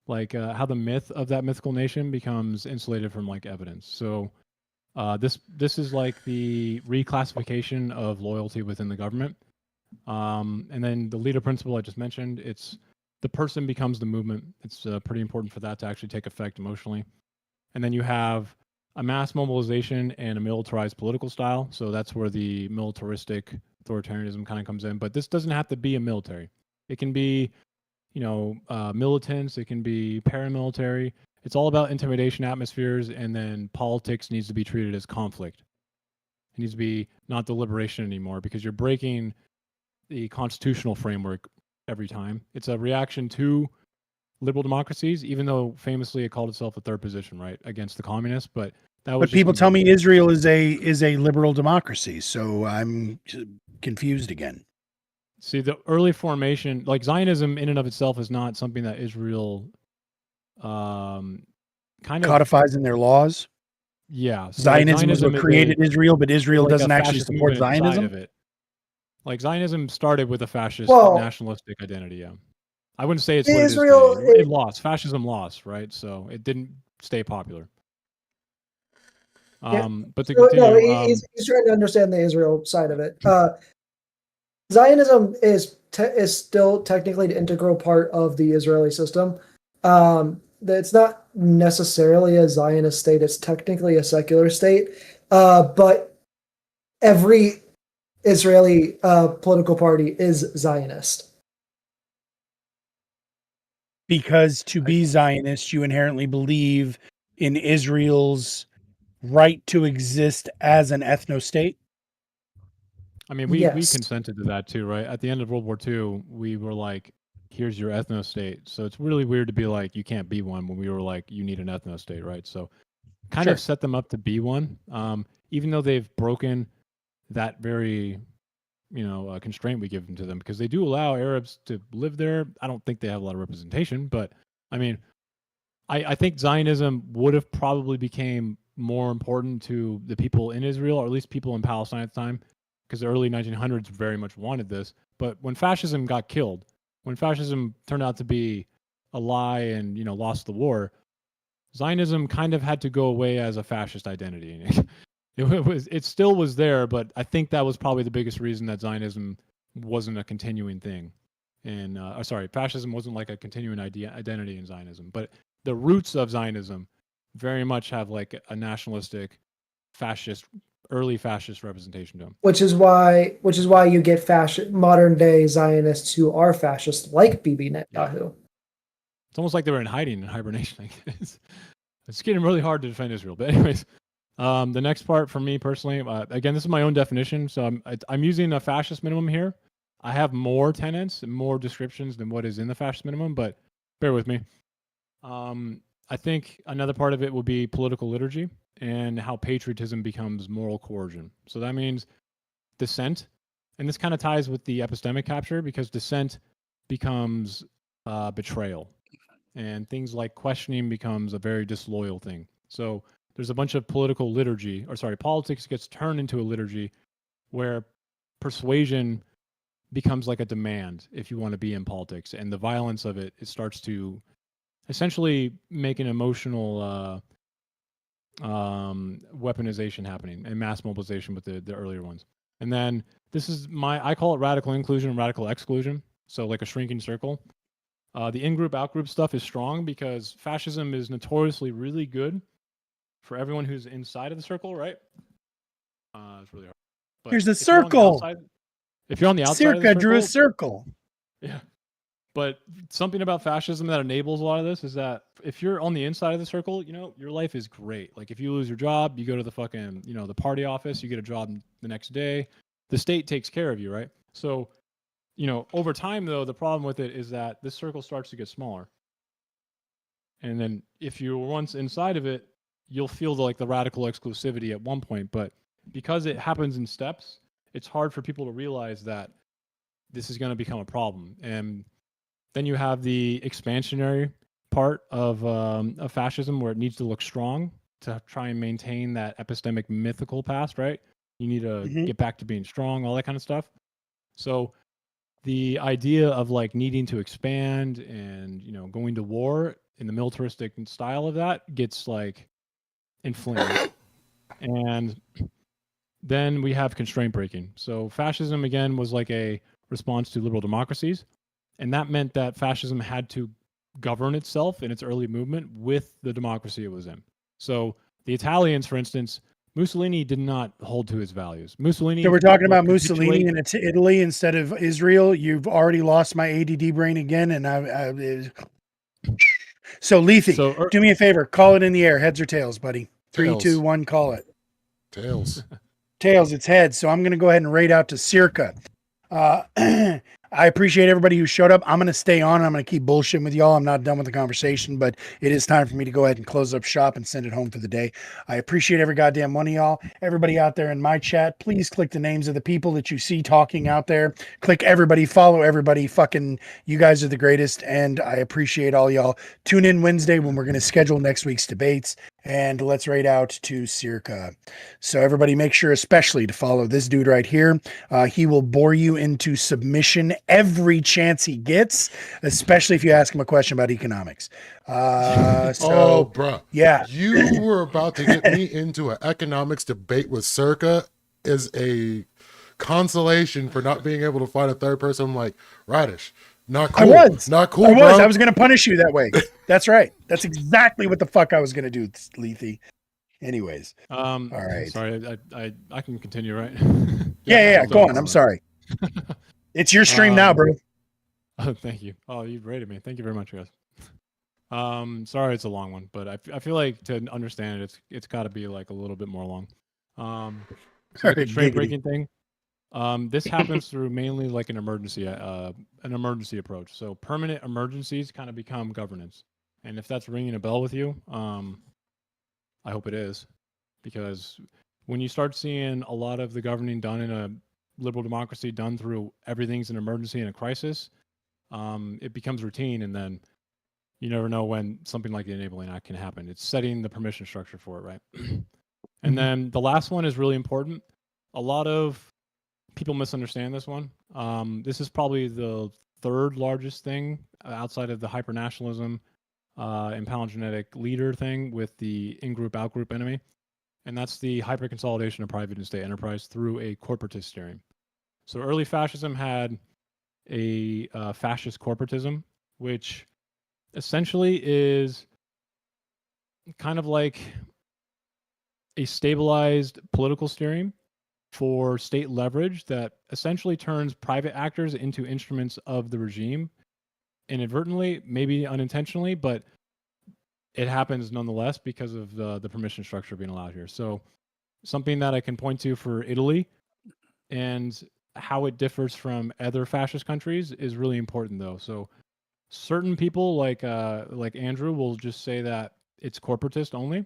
E: like how the myth of that mythical nation becomes insulated from like evidence. So this is like the reclassification of loyalty within the government. And then the leader principle I just mentioned, it's the person becomes the movement. It's pretty important for that to actually take effect emotionally. And then you have a mass mobilization and a militarized political style. So that's where the militaristic authoritarianism kind of comes in. But this doesn't have to be a military. It can be, militants. It can be paramilitary. It's all about intimidation atmospheres. And then politics needs to be treated as conflict. It needs to be not deliberation anymore, because you're breaking the constitutional framework every time. It's a reaction to liberal democracies, even though famously it called itself a third position, right, against the communists. But that was.
A: But people tell me Israel is a liberal democracy, so I'm confused again.
E: See, the early formation, like Zionism in and of itself, is not something that Israel kind of
A: codifies in their laws.
E: Yeah,
A: so Zionism is what created Israel, but Israel doesn't actually support Zionism.
E: Of it. Like Zionism started with a fascist nationalistic identity. Yeah, I wouldn't say it's
B: Israel.
E: What it is today. It lost. Fascism lost, right? So it didn't stay popular. But to continue,
B: he's trying to understand the Israel side of it. Zionism is still technically an integral part of the Israeli system. It's not necessarily a Zionist state. It's technically a secular state. But every Israeli political party is Zionist.
A: Because to be Zionist, you inherently believe in Israel's right to exist as an ethno-state?
E: I mean, we consented to that too, right? At the end of World War II, we were like, here's your ethno-state. So it's really weird to be like, you can't be one, when we were like, you need an ethno-state, right? So kind of set them up to be one, even though they've broken that very, constraint we give them to them, because they do allow Arabs to live there. I don't think they have a lot of representation, but I mean, I think Zionism would have probably became more important to the people in Israel, or at least people in Palestine at the time, because the early 1900s very much wanted this. But when fascism got killed, when fascism turned out to be a lie and, lost the war, Zionism kind of had to go away as a fascist identity. It still was there, but I think that was probably the biggest reason that Zionism wasn't a continuing thing. And fascism wasn't like a continuing identity in Zionism. But the roots of Zionism very much have like a nationalistic, early fascist representation to them.
B: Which is why you get modern day Zionists who are fascist, like Bibi Netanyahu.
E: It's almost like they were in hiding in hibernation. It's getting really hard to defend Israel. But anyways, the next part for me personally, again, this is my own definition, so I'm using a fascist minimum here. I have more tenets and more descriptions than what is in the fascist minimum, but bear with me. I think another part of it will be political liturgy and how patriotism becomes moral coercion. So that means dissent And this kind of ties with the epistemic capture because dissent becomes betrayal, and things like questioning becomes a very disloyal thing. So there's a bunch of politics gets turned into a liturgy where persuasion becomes like a demand if you want to be in politics, and the violence of it starts to essentially make an emotional weaponization happening and mass mobilization with the earlier ones. And then this is I call it radical inclusion and radical exclusion. So like a shrinking circle. The in-group, out-group stuff is strong because fascism is notoriously really good for everyone who's inside of the circle, right? It's really hard. But
A: Here's the
E: if you're on the
A: circle.
E: outside- if you're on the outside of the
A: Circa drew a
E: circle,
A: circle.
E: yeah. But something about fascism that enables a lot of this is that if you're on the inside of the circle, your life is great. Like if you lose your job, you go to the fucking, the party office, you get a job the next day. The state takes care of you, right? So, over time though, the problem with it is that this circle starts to get smaller. And then if you're once inside of it, you'll feel the radical exclusivity at one point. But because it happens in steps, it's hard for people to realize that this is going to become a problem. And then you have the expansionary part of fascism where it needs to look strong to try and maintain that epistemic mythical past, right? You need to get back to being strong, all that kind of stuff. So the idea of needing to expand and, going to war in the militaristic style of that gets inflamed. And then we have constraint breaking. So fascism, again, was a response to liberal democracies. And that meant that fascism had to govern itself in its early movement with the democracy it was in. So the Italians, for instance, Mussolini did not hold to his values. Mussolini.
A: So we're talking
E: would
A: about Mussolini
E: capitulate-
A: and it's Italy instead of Israel. You've already lost my ADD brain again, and so Lethe, do me a favor, call it in the air, heads or tails, buddy. 3,
C: Tails.
A: 2, 1, call it.
C: Tails.
A: Tails, it's heads. So I'm going to go ahead and rate out to Circa. I appreciate everybody who showed up. I'm going to stay on. I'm going to keep bullshitting with y'all. I'm not done with the conversation, but it is time for me to go ahead and close up shop and send it home for the day. I appreciate every goddamn one of y'all. Everybody out there in my chat, please click the names of the people that you see talking out there. Click everybody, follow everybody. Fucking, you guys are the greatest, and I appreciate all y'all. Tune in Wednesday when we're going to schedule next week's debates, and let's rate out to Circa. So everybody make sure especially to follow this dude right here. He will bore you into submission every chance he gets, especially if you ask him a question about economics.
C: Oh, bro.
A: Yeah.
C: You were about to get me into an economics debate with Circa as a consolation for not being able to find a third person. I'm like, Radish, not cool. Not cool, bro.
A: I was going to punish you that way. That's right. That's exactly what the fuck I was going to do, Lethe. Anyways. All right.
E: Sorry, I can continue, right?
A: Yeah. Go on. I'm sorry. It's your stream now, bro.
E: Oh, thank you. Oh, you've rated me. Thank you very much, guys. Sorry, it's a long one, but I feel like to understand it, it's got to be a little bit more long. So the constraint breaking thing. This happens through mainly an emergency approach. So permanent emergencies kind of become governance, and if that's ringing a bell with you, I hope it is, because when you start seeing a lot of the governing done in a liberal democracy done through everything's an emergency and a crisis, it becomes routine, and then you never know when something like the Enabling Act can happen. It's setting the permission structure for it, right? And then the last one is really important. A lot of people misunderstand this one. This is probably the third largest thing outside of the hypernationalism and palingenetic leader thing with the in-group, out-group enemy. And that's the hyper-consolidation of private and state enterprise through a corporatist steering. So early fascism had a fascist corporatism, which essentially is kind of like a stabilized political steering for state leverage that essentially turns private actors into instruments of the regime inadvertently, maybe unintentionally, but it happens nonetheless because of the permission structure being allowed here. So something that I can point to for Italy and how it differs from other fascist countries is really important, though. So certain people like Andrew will just say that it's corporatist only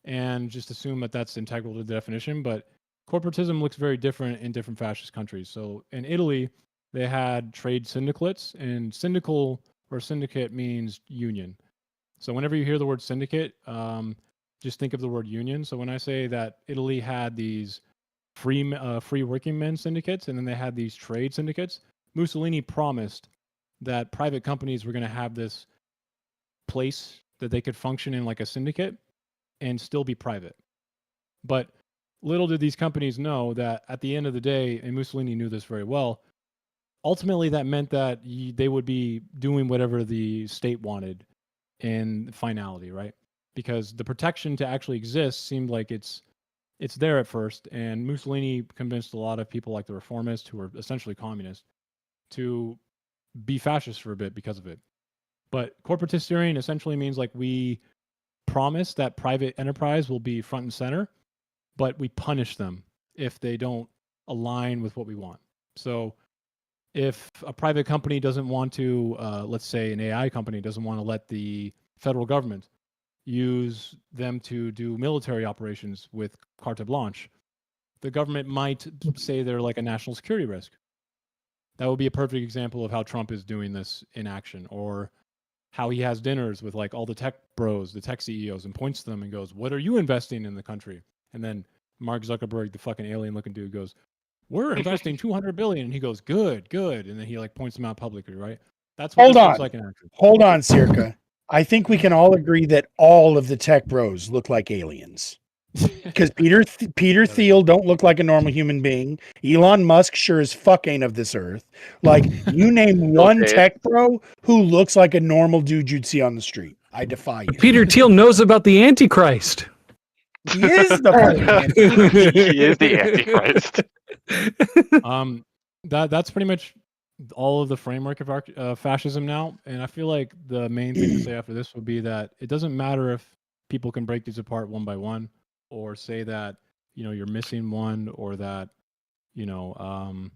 E: and just assume that that's integral to the definition. But corporatism looks very different in different fascist countries. So in Italy, they had trade syndicates, and syndical or syndicate means union. So whenever you hear the word syndicate, just think of the word union. So when I say that Italy had these free working men syndicates, and then they had these trade syndicates, Mussolini promised that private companies were going to have this place that they could function in like a syndicate and still be private. But little did these companies know that at the end of the day, and Mussolini knew this very well, ultimately that meant that they would be doing whatever the state wanted in finality, right? Because the protection to actually exist seemed like it's there at first, and Mussolini convinced a lot of people like the reformists, who were essentially communists, to be fascist for a bit because of it. But corporatist steering essentially means like we promise that private enterprise will be front and center, but we punish them if they don't align with what we want. So if a private company doesn't want to, let's say an AI company doesn't want to let the federal government use them to do military operations with carte blanche, the government might say they're like a national security risk. That would be a perfect example of how Trump is doing this in action, or how he has dinners with like all the tech bros, the tech CEOs, and points to them and goes, "What are you investing in the country?" And then Mark Zuckerberg, the fucking alien-looking dude, goes, "We're investing 200 billion." And he goes, "Good, good." And then he like points them out publicly, right? That's what
A: Hold
E: this
A: on.
E: looks like in action.
A: Hold on, Circa. I think we can all agree that all of the tech bros look like aliens. Because Peter Thiel don't look like a normal human being. Elon Musk sure as fuck ain't of this earth. Like, you name one tech bro who looks like a normal dude you'd see on the street. I defy you.
M: Peter Thiel knows about the Antichrist.
A: He is the fucking Antichrist.
N: He is the Antichrist.
E: That's pretty much all of the framework of fascism now. And I feel like the main thing to say after this would be that it doesn't matter if people can break these apart one by one, or say that, you're missing one, or that, you don't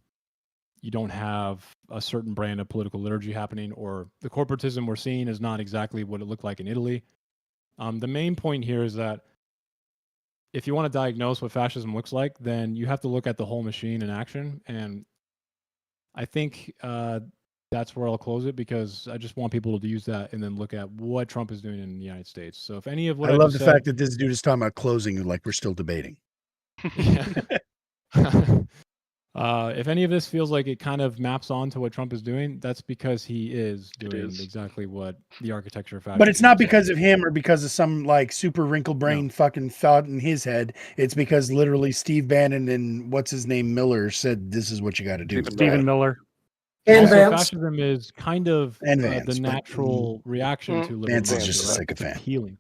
E: have a certain brand of political liturgy happening, or the corporatism we're seeing is not exactly what it looked like in Italy. The main point here is that if you want to diagnose what fascism looks like, then you have to look at the whole machine in action. And I think that's where I'll close it, because I just want people to use that and then look at what Trump is doing in the United States. So if any of what
A: I love the fact that this dude is talking about closing like we're still debating.
E: If any of this feels like it kind of maps on to what Trump is doing, that's because he is doing exactly what the architecture of fascism.
A: But it's not because of him or because of some like super wrinkled brain fucking thought in his head. It's because literally Steve Bannon and what's his name Miller said this is what you got to do.
M: Stephen Miller.
B: And
E: also,
B: Vance.
E: Fascism is kind of the natural reaction to liberalism.
A: Vance is just a
E: right?
A: sycophant.
E: It's appealing.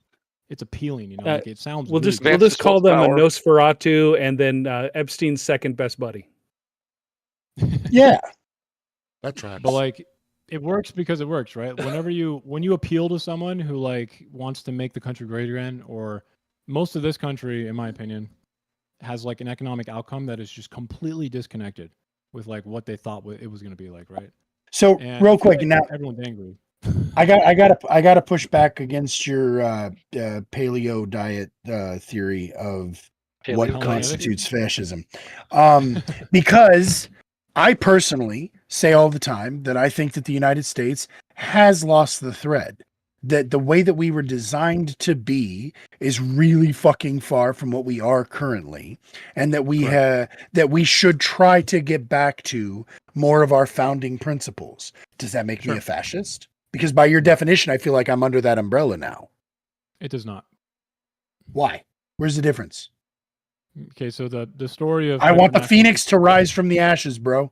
E: It's appealing, Like it sounds.
M: We'll
E: weak.
M: just call them a Nosferatu, and then Epstein's second best buddy.
A: Yeah,
C: that tracks.
E: But like, it works because it works, right? When you appeal to someone who like wants to make the country great again, or most of this country, in my opinion, has like an economic outcome that is just completely disconnected with like what they thought it was going to be like, right?
A: So
E: And
A: real
E: I feel
A: quick,
E: like
A: now
E: everyone's angry.
A: I gotta push back against your paleo diet theory of what
N: Paleo
A: constitutes fascism, because I personally say all the time that I think that the United States has lost the thread. That the way that we were designed to be is really fucking far from what we are currently, and that we should try to get back to more of our founding principles. Does that make me a fascist? Because by your definition, I feel like I'm under that umbrella now.
E: It does not.
A: Why? Where's the difference?
E: Okay, so the story of
A: I want the
E: hypernational-
A: phoenix to rise from the ashes, bro.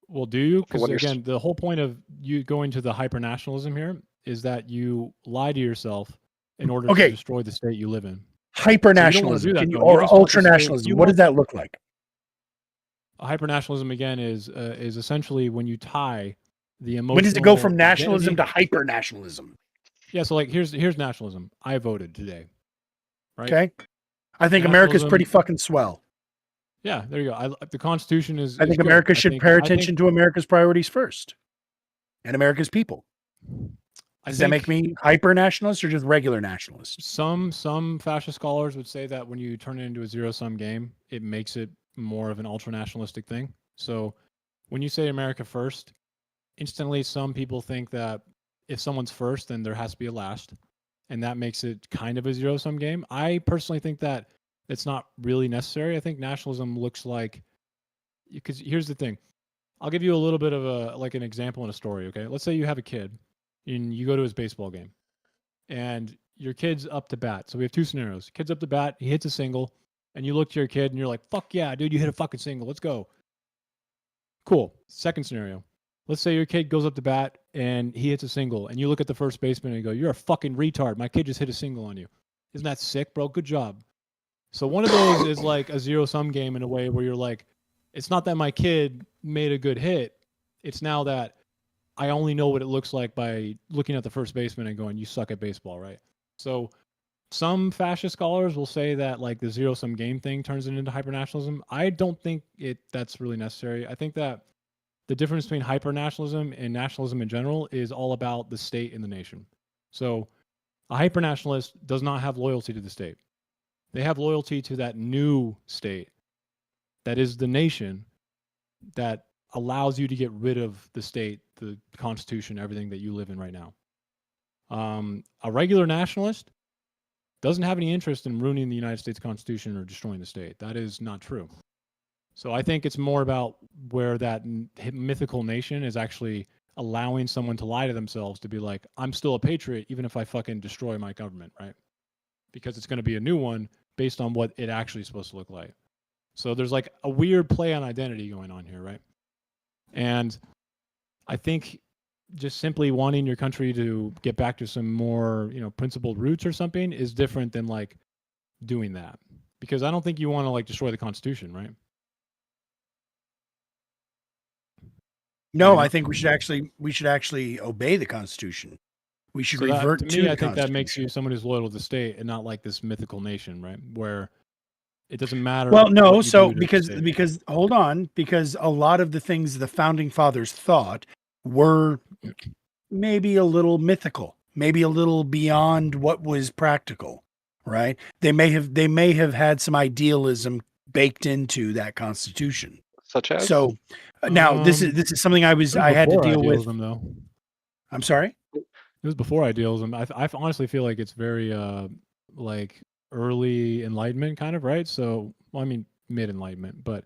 E: Well, do you? Because
N: When you're
E: again, the whole point of you going to the hypernationalism here is that you lie to yourself in order to destroy the state you live in.
A: Hypernationalism,
E: So
A: or ultranationalism. What does that look like?
E: Hypernationalism again is essentially when you tie the emotional.
A: When does it go from
E: identity-
A: nationalism to hypernationalism?
E: Yeah, so like here's nationalism. I voted today. Right?
A: Okay. I think America's
E: Nationalism-
A: pretty fucking swell.
E: Yeah, there you go. The Constitution is.
A: I think
E: good.
A: America should
E: think-
A: pay
E: I
A: attention to America's priorities first, and America's people. Does that make me hyper nationalist or just regular nationalist?
E: Some fascist scholars would say that when you turn it into a zero-sum game, it makes it more of an ultra-nationalistic thing. So when you say America first, instantly some people think that if someone's first, then there has to be a last, and that makes it kind of a zero-sum game. I personally think that it's not really necessary. I think nationalism looks like, because here's the thing. I'll give you a little bit of an example in a story, okay? Let's say you have a kid and you go to his baseball game and your kid's up to bat. So we have two scenarios. Kid's up to bat, he hits a single, and you look to your kid and you're like, fuck yeah, dude, you hit a fucking single. Let's go. Cool. Second scenario. Let's say your kid goes up to bat and he hits a single, and you look at the first baseman and you go, you're a fucking retard. My kid just hit a single on you. Isn't that sick, bro? Good job. So one of those is like a zero-sum game in a way where you're like, it's not that my kid made a good hit. It's now that I only know what it looks like by looking at the first baseman and going, you suck at baseball, right? So some fascist scholars will say that like the zero-sum game thing turns it into hypernationalism. I don't think that's really necessary. I think that the difference between hypernationalism and nationalism in general is all about the state and the nation. So a hypernationalist does not have loyalty to the state. They have loyalty to that new state that is the nation that allows you to get rid of the state, the constitution, everything that you live in right now. A regular nationalist doesn't have any interest in ruining the United States Constitution or destroying the state. That is not true. So I think it's more about where that mythical nation is actually allowing someone to lie to themselves to be like, I'm still a patriot even if I fucking destroy my government, right? Because it's going to be a new one based on what it actually is supposed to look like. So there's like a weird play on identity going on here, right? And I think just simply wanting your country to get back to some more, principled roots or something is different than like doing that. Because I don't think you want to like destroy the Constitution, right?
A: No, I think we should actually obey the Constitution. We should revert to
E: me,
A: the
E: I think that makes
A: Constitution.
E: you someone who's loyal to the state and not like this mythical nation, right? Where it doesn't matter.
A: Well, no,
E: what you
A: so
E: do to the state.
A: because hold on, because a lot of the things the founding fathers thought were maybe a little mythical, maybe a little beyond what was practical, right? They may have had some idealism baked into that Constitution.
N: Such as?
A: So now this is something I had to deal with.
E: Though.
A: I'm sorry?
E: It was before idealism. I honestly feel like it's very like early Enlightenment kind of, right? So, well, I mean mid-Enlightenment, but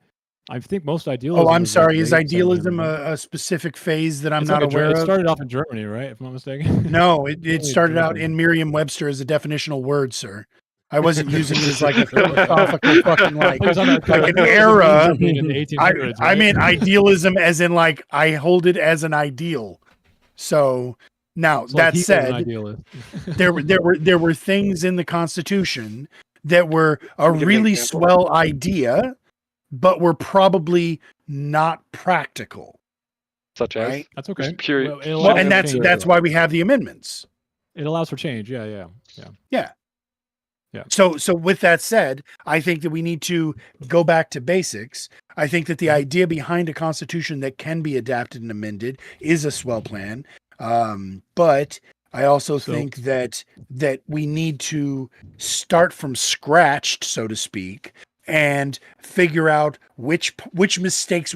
E: I think most idealism.
A: Oh, I'm
E: is like
A: sorry. Is
E: late
A: idealism
E: 1700s.
A: a specific phase that I'm
E: It's
A: not
E: like
A: aware
E: It
A: of?
E: started off in Germany, right? If I'm not mistaken.
A: No, it
E: Only
A: started out
E: Germany.
A: in Merriam-Webster as a definitional word, sir. I wasn't using it as like a philosophical fucking like an era.
E: In the 1800s,
A: I
E: right?
A: mean idealism as in like I hold it as an ideal. So now
E: It's like
A: that
E: he was an
A: said,
E: idealist.
A: there were things in the Constitution that were a
N: Give me an
A: really
N: example.
A: swell idea, but were probably not practical.
N: Such as?
A: Right?
E: That's okay.
N: Just pure.
E: Well, it
A: Well,
E: allows
A: and
E: for change,
A: that's
E: though.
A: why we have the amendments.
E: It allows for change. Yeah.
A: So with that said, I think that we need to go back to basics. I think that the idea behind a constitution that can be adapted and amended is a swell plan. But I also think that we need to start from scratch, so to speak, and figure out which mistakes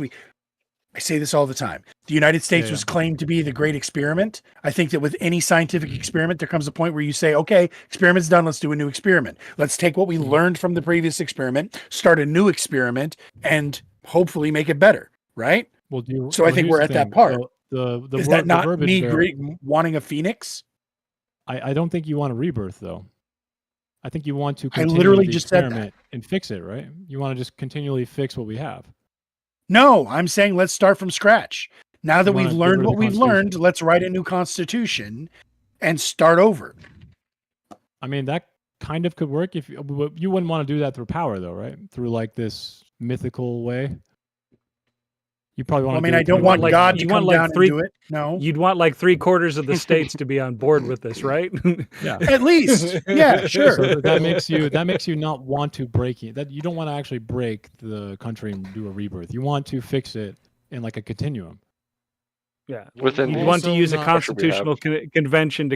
A: I say this all the time. The United States was claimed to be the great experiment. I think that with any scientific experiment, there comes a point where you say, okay, experiment's done. Let's do a new experiment. Let's take what we learned from the previous experiment, start a new experiment, and hopefully make it better. Right?
E: Well,
A: I think we're at that part.
E: So
A: Is that not
E: verbiage
A: me
E: there-
A: wanting a phoenix?
E: I don't think you want a rebirth, though. I think you want to
A: I
E: continue
A: literally
E: the
A: just said that.
E: experiment and fix it, right? You want to just continually fix what we have.
A: No, I'm saying let's start from scratch. Now that
E: You wanna
A: we've
E: get
A: learned
E: rid of
A: what
E: the
A: we've learned,
E: Constitution.
A: let's write a new constitution and start over.
E: I mean, that kind of could work if you wouldn't want to do that through power, though, right? Through like this mythical way. You probably want.
A: I mean, I don't want God to come down and do it. No,
M: You'd want like 3/4 of the states to be on board with this, right?
E: Yeah.
A: at least, yeah, sure.
E: So that makes you not want to break it. That you don't want to actually break the country and do a rebirth. You want to fix it in like a continuum.
M: Yeah,
N: Within
M: you'd
N: the
M: want to use a
C: not-
M: constitutional convention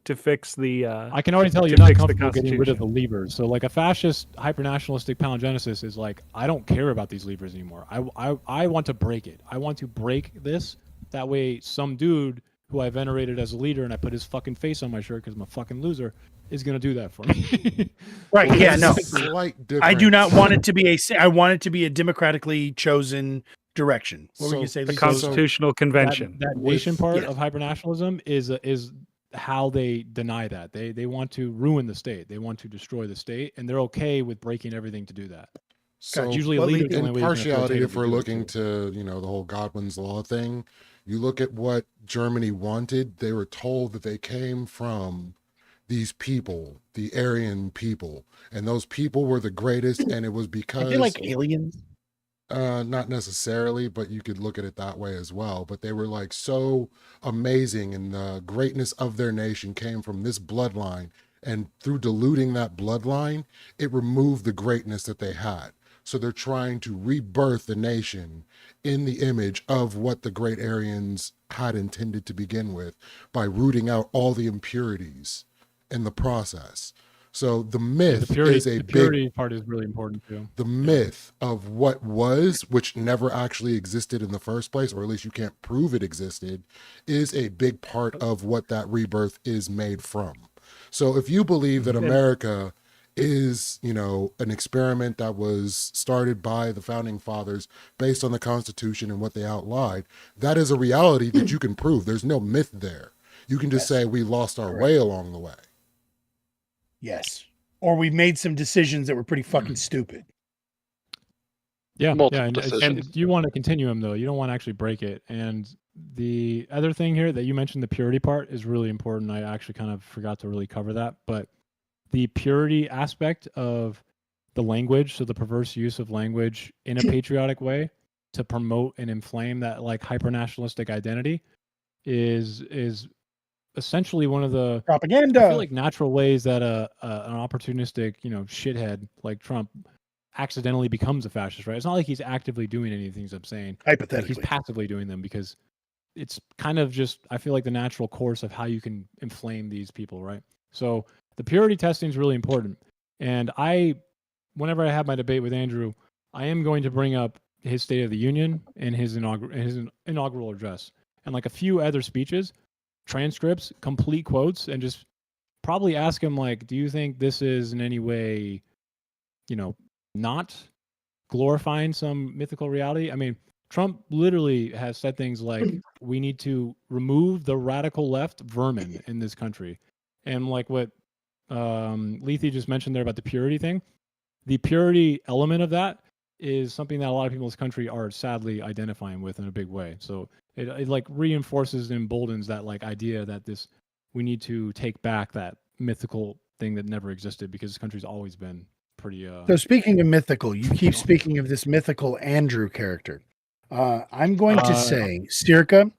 M: to fix the.
E: I can already tell
M: to
E: you're not
M: fix the
E: comfortable getting rid of the
M: Constitution.
E: levers. So like a fascist hypernationalistic palingenesis is like, I don't care about these levers anymore. I want to break it. I want to break this. That way some dude who I venerated as a leader and I put his fucking face on my shirt because I'm a fucking loser is going to do that for me.
A: Right.
C: Well,
A: Yeah.
C: there's
A: No.
C: a slight
A: I do not
C: difference.
A: want it to be I want it to be a democratically chosen direction. What were you
C: So-
A: going to say?
M: The
A: Lisa?
M: Constitutional Convention.
E: That
C: With-
E: nation part
A: yeah.
E: of hypernationalism is how they deny that. They want to ruin the state. They want to destroy the state, and they're okay with breaking everything to do that.
C: So
E: God, usually a
A: what
E: leader's the only
C: in
E: way you can
C: partiality,
E: authoritatively
C: if we're
E: do it,
C: looking
E: too.
C: to, the whole Godwin's law thing, you look at what Germany wanted, they were told that they came from these people, the Aryan people, and those people were the greatest, and it was
A: I
C: because
A: feel like aliens.
C: not necessarily, but you could look at it that way as well. But they were like so amazing, and the greatness of their nation came from this bloodline. And through diluting that bloodline, it removed the greatness that they had. So they're trying to rebirth the nation in the image of what the great Aryans had intended to begin with by rooting out all the impurities in the process. So the myth is a
E: the
C: big
E: purity part is really important too.
C: the myth of what was, which never actually existed in the first place, or at least you can't prove it existed, is a big part of what that rebirth is made from. So if you believe that America is, an experiment that was started by the founding fathers based on the Constitution and what they outlined, that is a reality that you can prove. There's no myth there. You can just say we lost our way along the way.
A: Yes. Or we made some decisions that were pretty fucking stupid.
E: Yeah,
N: Multiple
E: and
N: decisions.
E: you want to continue them though. You don't want to actually break it. And the other thing here that you mentioned, the purity part, is really important. I actually kind of forgot to really cover that, but the purity aspect of the language, so the perverse use of language in a patriotic way to promote and inflame that like hyper-nationalistic identity is essentially one of the
A: Propaganda.
E: I feel like natural ways that an opportunistic, shithead like Trump accidentally becomes a fascist, right? It's not like he's actively doing any of the things I'm saying. Like
A: Hypothetically.
E: he's passively doing them because it's kind of just, I feel like, the natural course of how you can inflame these people, right? So the purity testing is really important. And whenever I have my debate with Andrew, I am going to bring up his State of the Union and his inaugural address and like a few other speeches, transcripts, complete quotes, and just probably ask him like, do you think this is in any way, not glorifying some mythical reality? I mean, Trump literally has said things like, we need to remove the radical left vermin in this country. And like what Lethe just mentioned there about the purity thing, the purity element of that is something that a lot of people in this country are sadly identifying with in a big way. So it like reinforces and emboldens that like idea that we need to take back that mythical thing that never existed because this country's always been pretty
A: So speaking of mythical, you keep speaking of this mythical Andrew character. I'm going to say, Circa,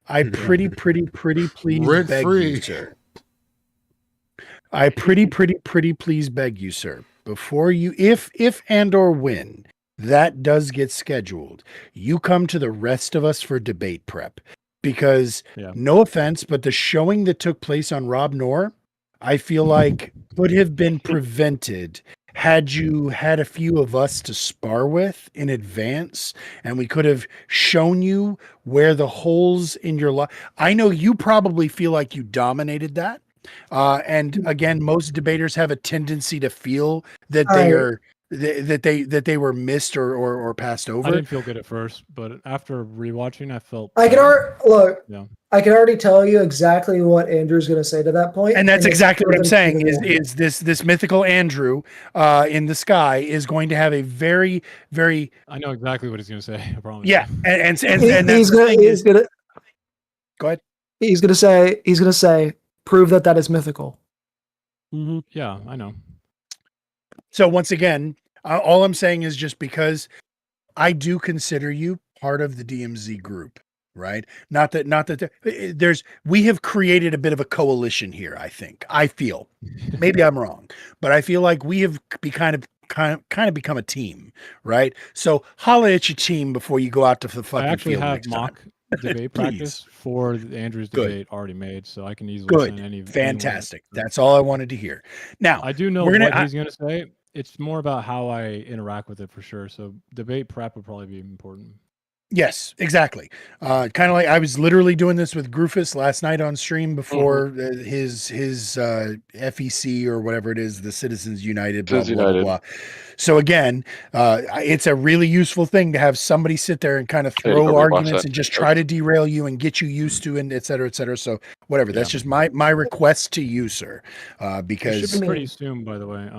A: I pretty please
C: Rent
A: beg
C: free.
A: you, sir. I pretty please beg you, sir. Before you, if and or when that does get scheduled, you come to the rest of us for debate prep. Because no offense, but the showing that took place on Rob Noor, I feel like could have been prevented had you had a few of us to spar with in advance, and we could have shown you where the holes in your life. I know you probably feel like you dominated that. And again, most debaters have a tendency to feel that they were missed or passed over.
E: I didn't feel good at first, but after rewatching, I felt.
B: I can look.
E: Yeah.
B: I can already tell you exactly what Andrew's going to say to that point,
A: And that's exactly what I'm saying.
B: is
A: This mythical Andrew in the sky is going to have a very, very.
E: I know exactly what he's going to say. I promise.
A: Yeah, and
B: he's gonna.
A: Go ahead.
B: He's gonna say, prove that is mythical.
A: Mm-hmm.
E: Yeah, I know.
A: So once again, all I'm saying is just because I do consider you part of the DMZ group, right? Not that we have created a bit of a coalition here. I feel, maybe I'm wrong, but I feel like we have kind of become a team, right? So holla at your team before you go out to the fucking
E: I actually
A: field
E: have
A: next time.
E: debate
A: Please.
E: practice for Andrew's
A: Good.
E: debate already made, so I can easily send any.
A: Fantastic. That's all I wanted to hear. Now,
E: I do know
A: we're
E: what
A: gonna-
E: he's going to say. It's more about how I interact with it for sure. So debate prep would probably be important.
A: Yes, exactly. Kind of like I was literally doing this with Groofus last night on stream before his FEC or whatever it is, the Citizens United, blah,
N: Citizens
A: blah, blah,
N: United.
A: blah. So again, it's a really useful thing to have somebody sit there and kind of
N: Yeah,
A: throw
N: go rebox
A: arguments
N: that.
A: and just try to derail you and get you used to it, et cetera, et cetera. So whatever. That's just my request to you, sir.
E: It
A: Because
E: should be pretty soon, by the way.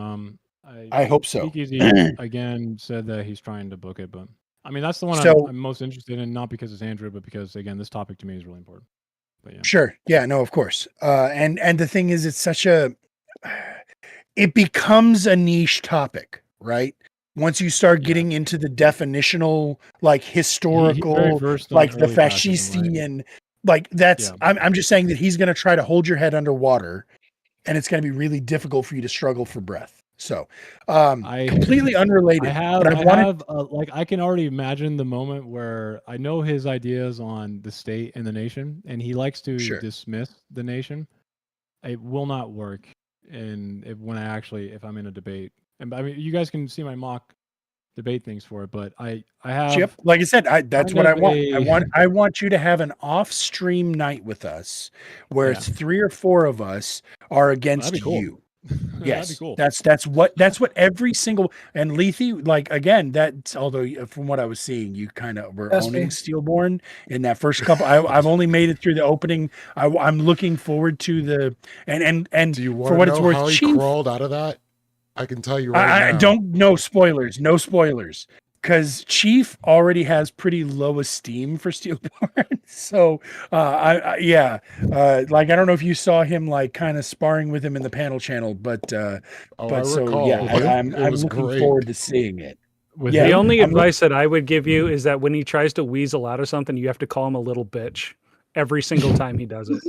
A: I hope so.
E: Speakeasy again said that he's trying to book it, but I mean that's the one
A: So-
E: I'm most interested in, not because it's Andrew, but because again this topic to me is really important. But yeah.
A: Sure. Yeah, no, of course. And the thing is, it's such it becomes a niche topic, right? Once you start getting into the definitional, like historical,
E: versed on
A: like the
E: early fascism,
A: fascisti and like that's, I'm just saying that he's going to try to hold your head underwater and it's going to be really difficult for you to struggle for breath. So, completely unrelated.
E: Like I can already imagine the moment where I know his ideas on the state and the nation, and he likes to dismiss the nation. It will not work, and if I'm in a debate, and I mean you guys can see my mock debate things for it, but I have
A: Chip, like I said, that's what I want. I want you to have an off-stream night with us, where it's 3 or 4 of us are against you. Yes,
E: cool.
A: That's what every single and Lethe, like again, that's although from what I was seeing, you kind of were owning Steelborn in that first couple. I've only made it through the opening. I'm looking forward to the and
C: Do you want
A: for
C: to
A: what
C: know
A: it's worth,
C: how he
A: Chief,
C: crawled out of that? I can tell you right
A: I
C: now.
A: don't know spoilers, no spoilers. Because Chief already has pretty low esteem for Steelborn, so like I don't know if you saw him like kind of sparring with him in the panel channel, but
C: I
A: so
C: recall.
A: yeah, I'm
C: It was
A: looking
C: great.
A: forward to seeing it.
M: The only advice that I would give you is that when he tries to weasel out of something, you have to call him a little bitch every single time he does it.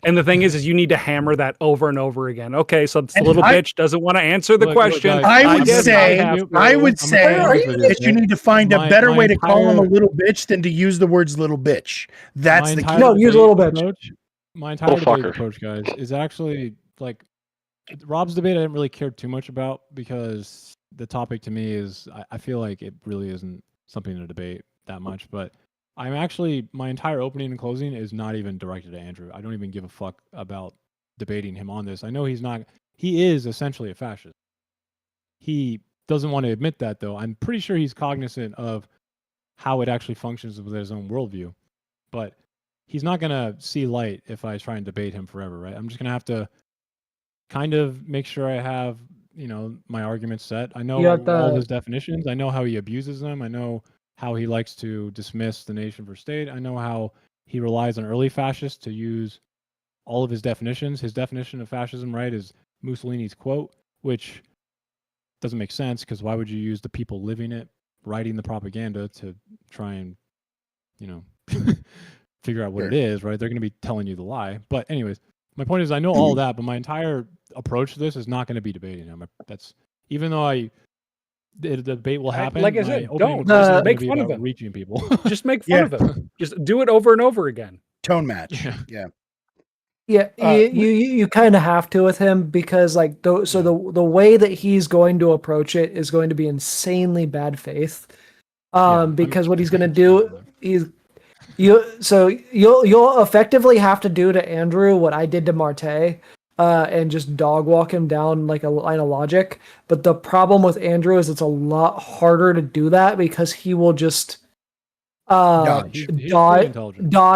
M: And the thing is you need to hammer that over and over again. Okay, so this little bitch doesn't want to answer the question.
A: I would say that you need to find a better way to call him a little bitch than to use the words little bitch. That's the key.
B: No, use a little bitch.
E: My entire debate approach, guys, is actually like Rob's debate. I didn't really care too much about because the topic to me is I feel like it really isn't something to debate that much. But I'm actually my entire opening and closing is not even directed at Andrew. I don't even give a fuck about debating him on this. I know he's not. He is essentially a fascist. He doesn't want to admit that though. I'm pretty sure he's cognizant of how it actually functions with his own worldview, but he's not gonna see light if I try and debate him forever, right? I'm just gonna have to kind of make sure I have, my arguments set. I know all of his definitions. I know how he abuses them. I know how he likes to dismiss the nation for state. I know how he relies on early fascists to use all of his definitions. His definition of fascism, right, is Mussolini's quote, which doesn't make sense because why would you use the people living it, writing the propaganda to try and, figure out what it is, right? They're going to be telling you the lie. But anyways, my point is I know all that, but my entire approach to this is not going to be debating him. That's even though the debate will happen.
M: Like I said, don't make fun of him.
E: Reaching people.
M: Just make fun of him. Just do it over and over again.
A: Tone match. Yeah.
B: You kind of have to with him because the way that he's going to approach it is going to be insanely bad faith. Because what he's going to do you'll effectively have to do to Andrew what I did to Marte, and just dog walk him down like a line of logic. But the problem with Andrew is it's a lot harder to do that because he will just dodge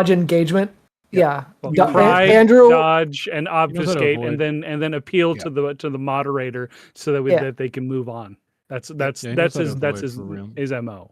B: engagement. Yeah,
M: Andrew dodge and obfuscate, and then appeal to the moderator so that they can move on. That's his MO.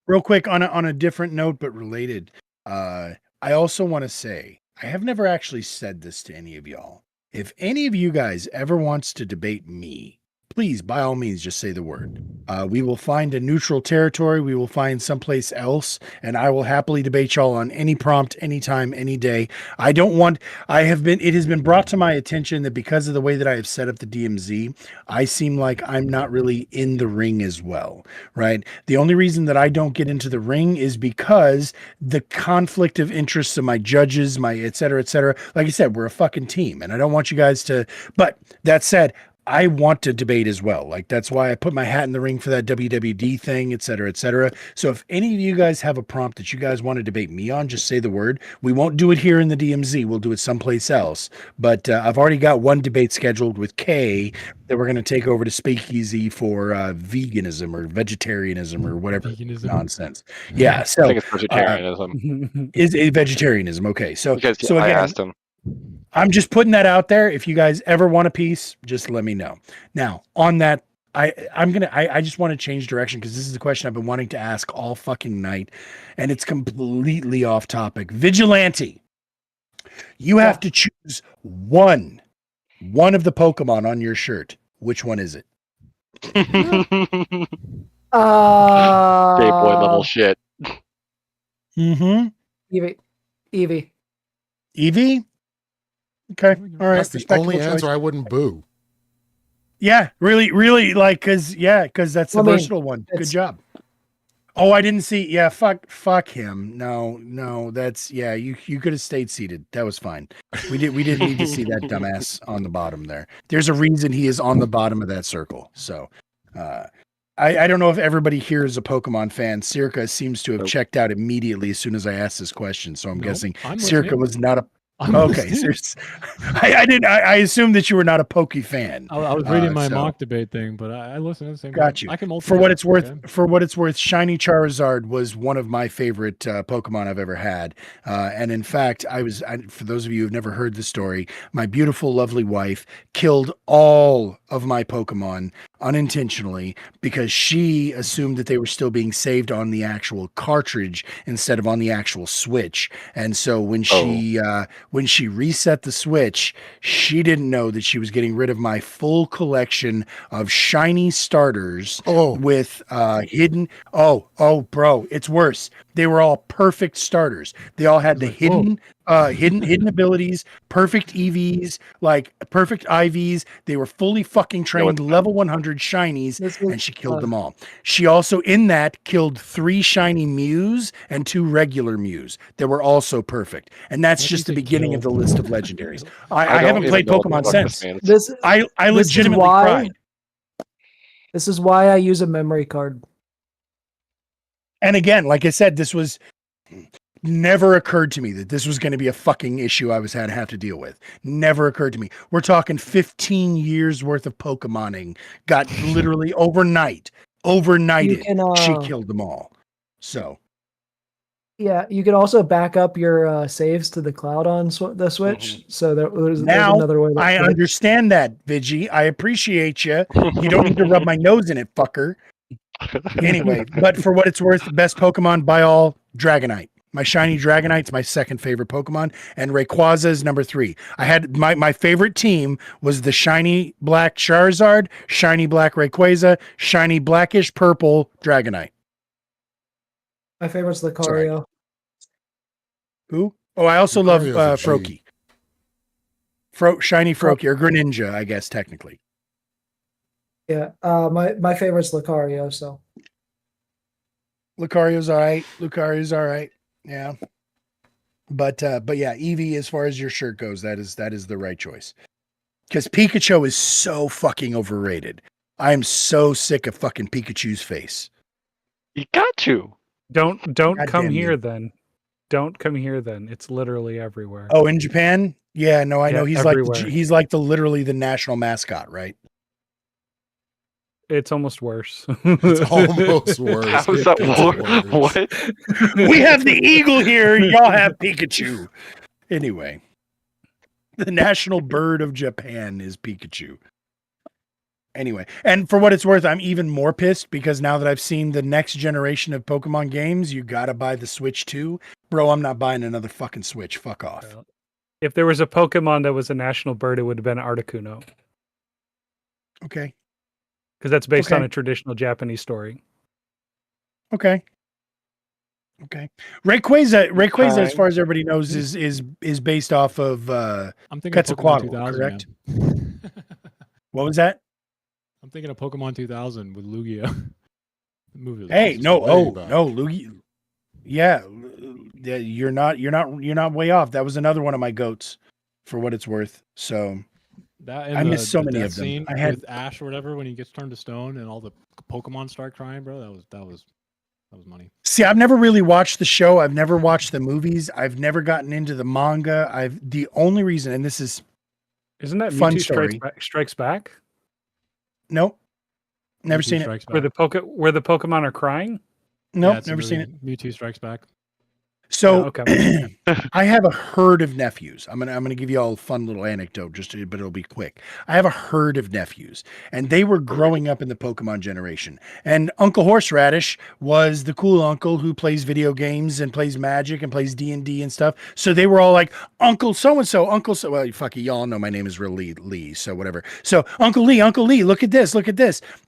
A: Real quick on a different note but related, I also want to say I have never actually said this to any of y'all. If any of you guys ever wants to debate me, please, by all means, just say the word. We will find a neutral territory. We will find someplace else, and I will happily debate y'all on any prompt, anytime, any day. It has been brought to my attention that because of the way that I have set up the DMZ, I seem like I'm not really in the ring as well, right? The only reason that I don't get into the ring is because the conflict of interests of my judges, my et cetera, et cetera. Like I said, we're a fucking team, and I don't want you guys to, but that said, I want to debate as well. Like, that's why I put my hat in the ring for that WWD thing, et cetera, et cetera. So if any of you guys have a prompt that you guys want to debate me on, just say the word. We won't do it here in the DMZ. We'll do it someplace else. But I've already got one debate scheduled with Kay that we're going to take over to Speakeasy for veganism or vegetarianism or whatever nonsense. Yeah. So
N: I think it's vegetarianism.
A: Is a vegetarianism. Okay. So
N: Because
A: so
N: I
A: again,
N: asked him.
A: I'm just putting that out there. If you guys ever want a piece, just let me know. Now, on that, I just want to change direction because this is a question I've been wanting to ask all fucking night, and it's completely off topic. Vigilante, you have to choose one of the Pokemon on your shirt. Which one is it?
N: Big boy level shit.
A: Mm-hmm.
B: Eevee.
A: Eevee? Okay. All right.
C: That's the only answer I wouldn't boo.
A: Yeah, really, like, cause that's the versatile one. Good job. Oh, I didn't see. Yeah, fuck him. No, that's you could have stayed seated. That was fine. We didn't need to see that dumbass on the bottom there. There's a reason he is on the bottom of that circle. So, I don't know if everybody here is a Pokemon fan. Circa seems to have checked out immediately as soon as I asked this question. So I'm guessing Circa was not a. Okay, I assumed that you were not a Poke fan.
E: I was reading my mock debate thing, but I listened to the same.
A: Got you.
E: I can
A: for what it's worth, Shiny Charizard was one of my favorite Pokemon I've ever had. And in fact, for those of you who've never heard the story, my beautiful, lovely wife killed all of my Pokemon unintentionally because she assumed that they were still being saved on the actual cartridge instead of on the actual Switch. And so when she reset the Switch, she didn't know that she was getting rid of my full collection of shiny starters with hidden. Oh, bro, it's worse. They were all perfect starters. They all had the hidden abilities, perfect EVs, like perfect IVs. They were fully fucking trained, level 100 shinies, and she killed them all. She also, in that, killed 3 shiny Mews and 2 regular Mews that were also perfect. And that's just the beginning of the list of legendaries. I haven't played Pokemon since. I legitimately cried.
B: This is why I use a memory card.
A: And again, like I said, this was never occurred to me that this was going to be a fucking issue I was had to have to deal with. Never occurred to me. We're talking 15 years worth of Pokemoning got literally overnighted. She killed them all. So.
B: Yeah, you can also back up your saves to the cloud on the Switch. So there's another way.
A: I understand that, Vigi. I appreciate you. You don't need to rub my nose in it, fucker. Anyway, but for what it's worth, the best Pokemon by all, Dragonite. My shiny Dragonite's my second favorite Pokemon, and Rayquaza is number 3. I had my favorite team was the shiny black Charizard, shiny black Rayquaza, shiny blackish purple Dragonite.
B: My favorite's Lucario.
A: Who? Oh, I also love Froakie. Shiny Froakie, or Greninja, I guess, technically.
B: Yeah, my favorite's Lucario, so.
A: Lucario's all right. Yeah. But yeah, Eevee, as far as your shirt goes, that is the right choice. Because Pikachu is so fucking overrated. I am so sick of fucking Pikachu's face.
N: You got to.
M: Don't come here then. Don't come here then. It's literally everywhere.
A: Oh, in Japan? Yeah, no, I know he's
M: everywhere.
A: like literally the national mascot, right?
M: It's almost worse.
C: It's almost worse.
N: How is that worse? What?
A: We have the eagle here. Y'all have Pikachu. Anyway, the national bird of Japan is Pikachu. Anyway, and for what it's worth, I'm even more pissed because now that I've seen the next generation of Pokemon games, you gotta buy the Switch too. Bro, I'm not buying another fucking Switch. Fuck off.
M: If there was a Pokemon that was a national bird, it would have been Articuno.
A: Okay.
M: because that's based on
A: Okay.
M: a traditional Japanese story.
A: Okay. Rayquaza, as
N: Okay.
A: far as everybody knows, is based off of
E: I'm thinking of Pokemon
A: Quetzalcoatl,
E: 2000,
A: correct?
E: man.
A: What was that?
E: I'm thinking of Pokemon 2000 with Lugia. The movie was
A: Hey,
E: awesome.
A: no,
C: way back.
A: Luigi. Yeah, you're not way off. That was another one of my goats, for what it's worth. So
E: That
A: I
E: and
A: missed so
E: the
A: many
E: death
A: of them.
E: scene
A: I had
E: with Ash or whatever when he gets turned to stone and all the Pokemon start crying, bro. That was money.
A: See, I've never really watched the show. I've never watched the movies. I've never gotten into the manga. The only reason, and this is
M: Isn't that
A: fun
M: Mewtwo
A: story.
M: Strikes Back?
A: Nope, never
E: Mewtwo
A: seen it.
E: Strikes
M: Where
E: Back.
M: where the Pokemon are crying?
A: Nope,
E: Yeah, it's a
A: never seen
E: movie.
A: it.
E: Mewtwo Strikes Back.
A: So
M: okay.
A: I have a herd of nephews. I'm gonna give you all a fun little anecdote, but it'll be quick. I have a herd of nephews, and they were growing up in the Pokemon generation. And Uncle Horseradish was the cool uncle who plays video games and plays Magic and plays D&D and stuff. So they were all like, Uncle so and so, Uncle so. Well, fuck it, y'all know my name is really Lee, so whatever. So Uncle Lee, look at this,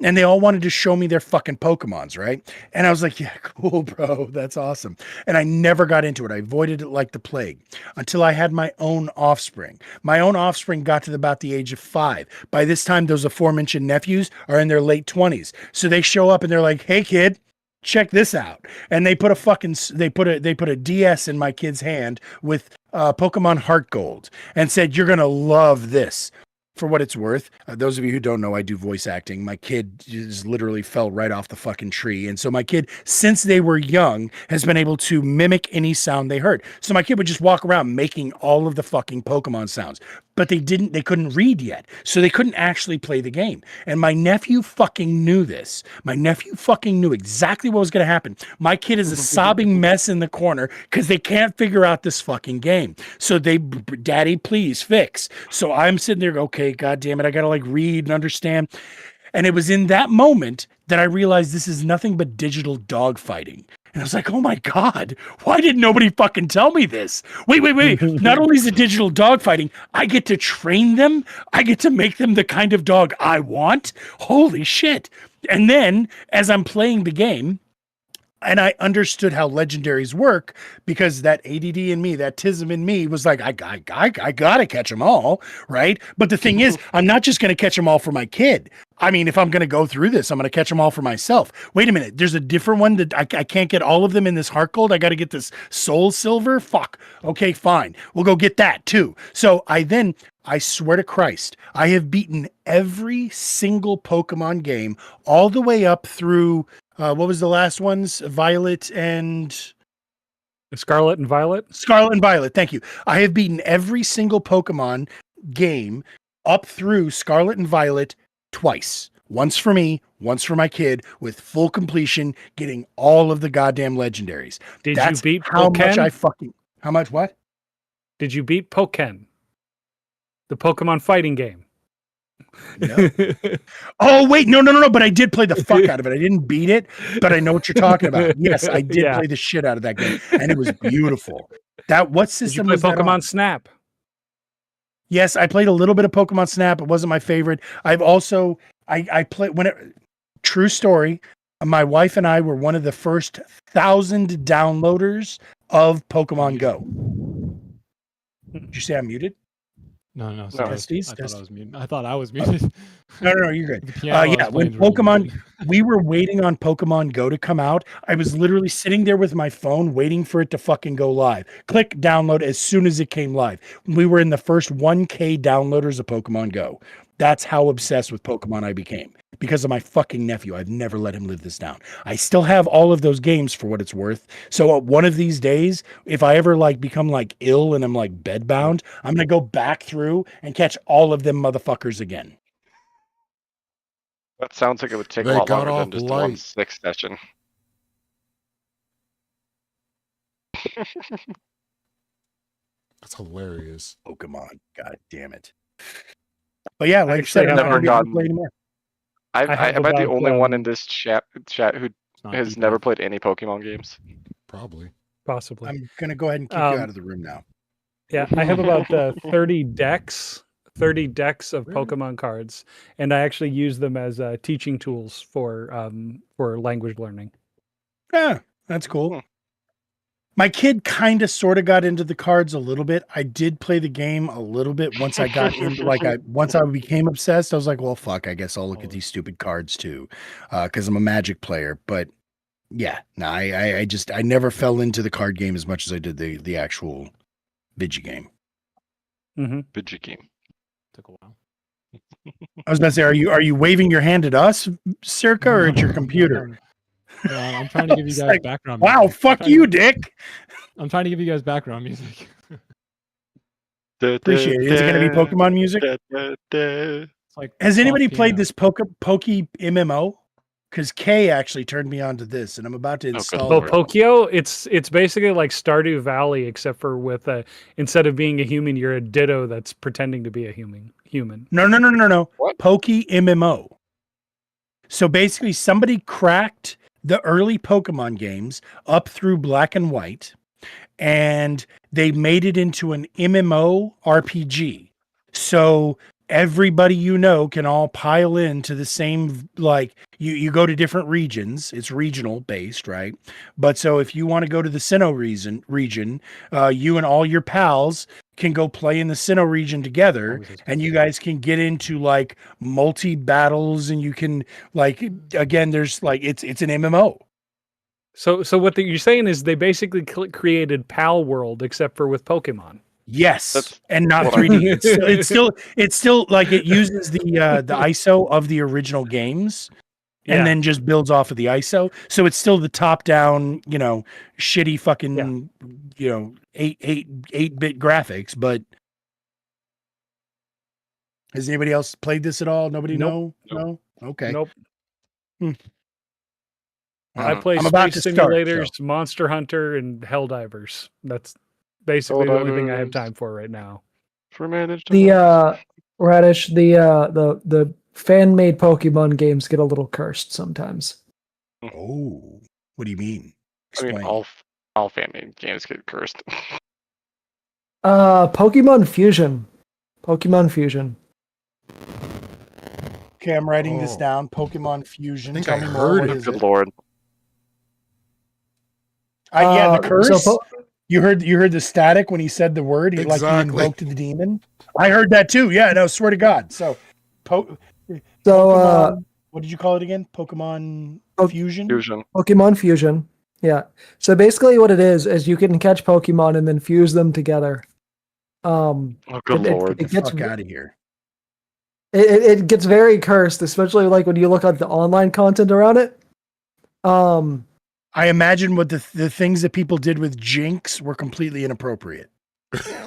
A: and they all wanted to show me their fucking Pokemons, right? And I was like, yeah, cool, bro, that's awesome. And I never got into it. I avoided it like the plague until I had my own offspring. My own offspring got to about the age of 5. By this time, those aforementioned nephews are in their late 20s. So they show up and they're like, hey, kid, check this out. And they put a DS in my kid's hand with Pokemon Heart Gold and said, you're going to love this. For what it's worth, those of you who don't know, I do voice acting. My kid just literally fell right off the fucking tree. And so my kid, since they were young, has been able to mimic any sound they heard. So my kid would just walk around making all of the fucking Pokemon sounds. But they couldn't read yet. So they couldn't actually play the game. And my nephew fucking knew this. My nephew fucking knew exactly what was going to happen. My kid is a sobbing mess in the corner because they can't figure out this fucking game. So Daddy, please fix. So I'm sitting there, okay, God damn it, I got to like read and understand. And it was in that moment that I realized this is nothing but digital dog fighting. And I was like, oh my God, why did nobody fucking tell me this? Wait. Not only is it digital dog fighting, I get to train them. I get to make them the kind of dog I want. Holy shit. And then as I'm playing the game, and I understood how legendaries work because that ADD in me, that tism in me was like, I gotta catch them all, right? But the thing is, I'm not just going to catch them all for my kid. I mean, if I'm going to go through this, I'm going to catch them all for myself. Wait a minute. There's a different one that I can't get all of them in this Heart Gold. I got to get this Soul Silver. Fuck. Okay, fine. We'll go get that too. So I swear to Christ, I have beaten every single Pokemon game all the way up through, what was the last ones? Violet and...
M: Scarlet and Violet?
A: Scarlet and Violet, thank you. I have beaten every single Pokemon game up through Scarlet and Violet twice. Once for me, once for my kid, with full completion, getting all of the goddamn legendaries.
M: Did
A: That's
M: you beat
A: how much
M: Pokken?
A: How much what?
M: Did you beat Pokken? The Pokemon fighting game.
A: No. Oh wait, no, but I did play the fuck out of it. I didn't beat it, but I know what you're talking about. Yes, I did play the shit out of that game, and it was beautiful. What system
M: Did you play
A: was that
M: Pokemon
A: on?
M: Snap?
A: Yes, I played a little bit of Pokemon Snap. It wasn't my favorite. I've also I played true story. My wife and I were one of the first 1,000 downloaders of Pokemon Go. Did you say I'm muted?
E: No. Sorry.
A: Testes?
E: I thought I was muted.
A: No, you're good.
E: The piano I was
A: Yeah, when
E: playing is really
A: Pokemon, we were waiting on Pokemon Go to come out. I was literally sitting there with my phone waiting for it to fucking go live. Click download as soon as it came live. We were in the first 1K downloaders of Pokemon Go. That's how obsessed with Pokemon I became. Because of my fucking nephew. I've never let him live this down. I still have all of those games for what it's worth. So one of these days, if I ever become ill and I'm bedbound, I'm going to go back through and catch all of them motherfuckers again.
N: That sounds like it would take
C: They
N: a lot
C: got
N: longer
C: off
N: than just
C: light.
N: one 6 session.
C: That's hilarious.
A: Pokemon. God damn it. But yeah, like I said, I'm
N: I've
A: not
N: never
A: going to be able to
N: gotten-
A: play anymore.
N: Am I the only one in this chat who
E: not
N: has
E: deep
N: never
E: enough.
N: played any Pokemon games?
C: Probably.
M: Possibly.
A: I'm going to go ahead and kick you out of the room now.
M: Yeah, I have about 30 decks, 30 decks of Pokemon cards, and I actually use them as teaching tools for language learning.
A: Yeah, that's cool. My kid kind of sort of got into the cards a little bit. I did play the game a little bit once I got into once I became obsessed. I was like, well, fuck, I guess I'll look at these stupid cards too, because I'm a Magic player. But yeah, no, I never fell into the card game as much as I did the actual video game.
N: Video game
E: took a while.
A: I was about to say, are you waving your hand at us, Circa, or at your computer?
E: No, I'm trying to give you guys
A: Like,
E: background
A: wow,
E: music.
A: fuck you, Dick.
E: I'm trying to give you guys background music.
A: Appreciate it. Is it going to be Pokemon music?
E: Like
A: Has anybody
E: soft
A: played
E: piano.
A: this Poke MMO? Because Kay actually turned me on to this, and I'm about to install
M: Well,
A: it.
M: Pokio, it's basically like Stardew Valley, except for with instead of being a human, you're a Ditto that's pretending to be a human.
A: No. Poke MMO. So basically, somebody cracked the early Pokemon games up through Black and White, and they made it into an MMO RPG. So everybody can all pile into the same, like you go to different regions. It's regional based, right? But so if you want to go to the Sinnoh region, you and all your pals can go play in the Sinnoh region together, and you guys can get into like multi battles, and you can again, there's it's an MMO.
M: So what you're saying is they basically created Pal World, except for with Pokemon.
A: Yes, and not 3D. It's still like it uses the ISO of the original games, and then just builds off of the ISO. So it's still the top down, shitty fucking, 8-bit graphics. But has anybody else played this at all? Nobody know? No. Okay.
M: Nope.
A: I
M: I play
A: I'm
M: Space
A: about to start,
M: Simulators,
A: so.
M: Monster Hunter, and Helldivers. That's basically the only thing I have time for right now.
N: For managed.
B: The Radish, the fan made Pokemon games get a little cursed sometimes.
A: Oh, what do you mean?
N: I mean,
A: Explain.
N: all fan made games get cursed.
B: Pokemon Fusion.
A: Okay, I'm writing this down. Pokemon Fusion.
C: I think
A: Tell
C: I
A: me more.
C: heard
A: What
C: it.
A: is
N: Good
A: it?
N: lord.
A: Yeah, the curse.
B: So
A: You heard the static when he said the word. He like he
C: Exactly.
A: invoked the demon. I heard that too. Yeah, no, swear to God. So,
B: So
A: Pokemon, what did you call it again? Pokemon Fusion.
B: Pokemon Fusion. Yeah. So basically, what it is you can catch Pokemon and then fuse them together.
N: Oh, good lord.
A: Get the fuck out of here.
B: It gets very cursed, especially like when you look at the online content around it.
A: I imagine what the things that people did with Jinx were completely inappropriate.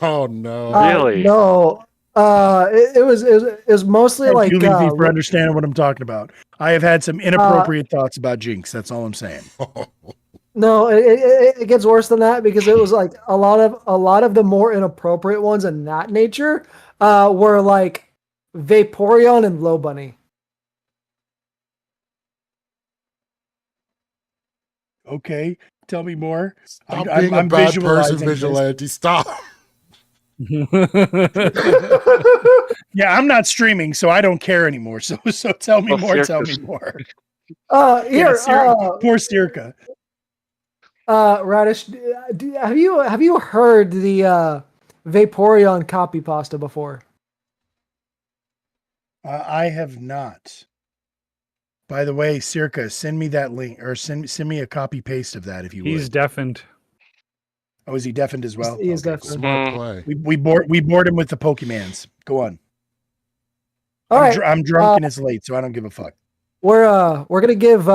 C: Oh no!
N: Really?
B: No. It was mostly
A: Thank
B: like
A: you, Leafy, for understanding what I'm talking about. I have had some inappropriate thoughts about Jinx. That's all I'm saying.
B: No, it gets worse than that because it was like a lot of the more inappropriate ones in that nature were like Vaporeon and Low Bunny.
A: Okay, tell me more.
C: Stop being a bad person, Vigilante. Stop.
A: Yeah, I'm not streaming, so I don't care anymore. So tell me more. Tell me more.
B: Here,
A: poor Circa.
B: Radish, have you heard the Vaporeon copy pasta before?
A: I have not. By the way, Circa, send me that link or send me a copy paste of that if you would.
M: He's deafened.
A: Oh, is he deafened as well?
B: He's
A: Okay,
B: deafened.
C: Smart play.
A: We bored him with the Pokemans. Go on.
B: All right.
A: I'm drunk and it's late, so I don't give a fuck.
B: We're gonna give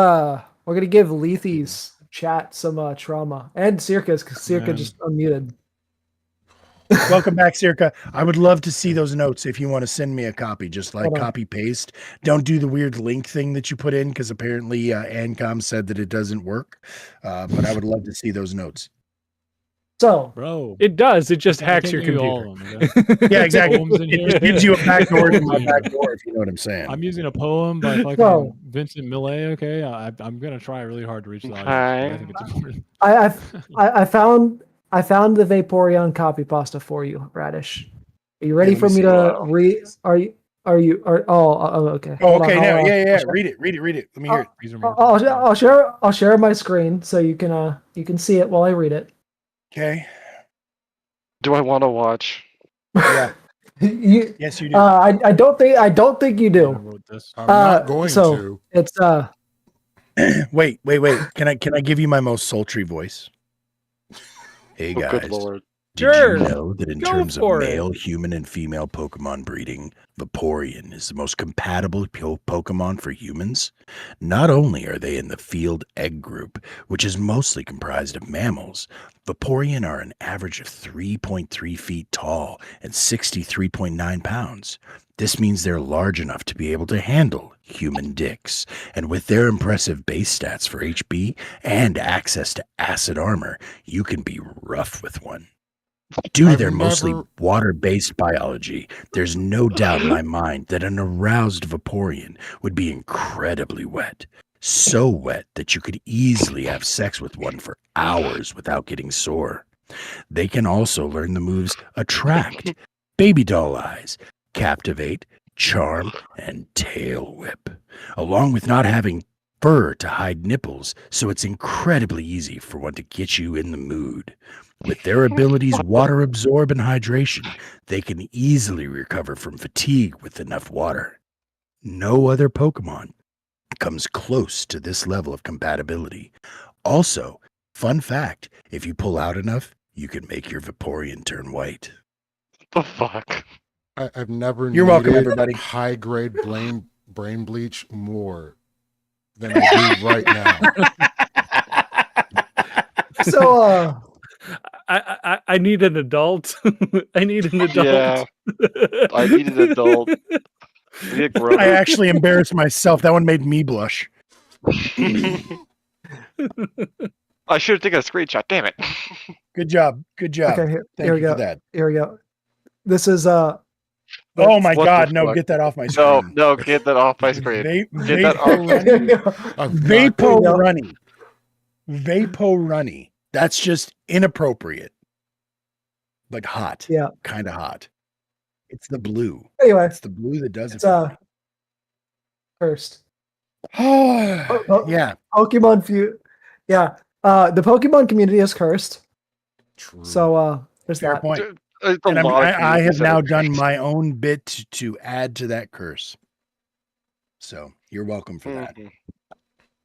B: Leafy's chat some trauma and Circa's because Circa just unmuted.
A: Welcome back, Circa. I would love to see those notes if you want to send me a copy, just like copy paste. Don't do the weird link thing that you put in because apparently Ancom said that it doesn't work. But I would love to see those notes.
B: So,
E: bro,
M: it does. It just hacks your computer.
E: All of them, okay?
A: Yeah, exactly.
E: Poems in
A: It
E: here.
A: just gives you a backdoor to my backdoor, if you know what I'm saying.
E: I'm using a poem by fucking
B: So-
E: Vincent Millet. Okay, I'm gonna try really hard to reach the audience.
N: Okay.
E: I think it's important.
B: I found the Vaporeon copy pasta for you, Radish. Are you ready
A: let
B: for
A: me
B: me
A: see.
B: to read? Okay.
A: Oh,
B: Hold on,
A: okay. Now,
B: I'll,
A: yeah.
B: I'll share-
A: Read it. Let me hear it.
B: I'll share my screen so you can see it while I read it.
A: Okay.
N: Do I want to watch?
A: Yeah. Yes, you do.
B: I don't think you do.
C: I'm not going to.
B: It's
A: Wait. Can I give you my most sultry voice? Hey
N: Oh,
A: guys.
N: good lord.
A: Did
M: Sure.
A: you know that in
M: Go
A: terms of
M: for it.
A: male, human, and female Pokemon breeding, Vaporeon is the most compatible Pokemon for humans? Not only are they in the field egg group, which is mostly comprised of mammals, Vaporeon are an average of 3.3 feet tall and 63.9 pounds. This means they're large enough to be able to handle human dicks, and with their impressive base stats for HP and access to acid armor, you can be rough with one. Due to their mostly water-based biology, there's no doubt in my mind that an aroused Vaporeon would be incredibly wet. So wet that you could easily have sex with one for hours without getting sore. They can also learn the moves Attract, Baby Doll Eyes, Captivate, Charm, and Tail Whip, along with not having fur to hide nipples, so it's incredibly easy for one to get you in the mood. With their abilities water absorb and hydration, they can easily recover from fatigue with enough water. No other Pokemon comes close to this level of compatibility. Also, fun fact, if you pull out enough, you can make your Vaporeon turn white.
N: The fuck?
C: I've never
A: You're welcome,
C: needed
A: everybody.
C: high-grade brain bleach more than I do right now.
B: so
M: I need an adult. I need an adult.
N: Yeah. I need an adult. I need a grown-up.
A: I actually embarrassed myself. That one made me blush.
N: I should have taken a screenshot. Damn it.
A: Good job.
B: okay. Here
A: Thank
B: we
A: you
B: go.
A: for that.
B: Here we go. This is
A: Oh my
N: What
A: God!
N: the
A: No,
N: fuck?
A: get that off my screen.
N: No, get that off my screen. Get that off.
A: Vaporunny. That's just inappropriate. Like hot.
B: Yeah.
A: Kind of hot. It's the blue.
B: Anyway,
A: It's the blue that does it.
B: it's first.
A: Yeah.
B: Pokemon Feud. Yeah. The Pokemon community is cursed.
C: True.
B: So there's
A: Fair
B: that.
A: point.
N: It's a
A: And
N: lot of
A: I have
N: communities
A: now
N: that are
A: done
N: cursed.
A: my own bit to add to that curse. So you're welcome for that.
N: Mhm.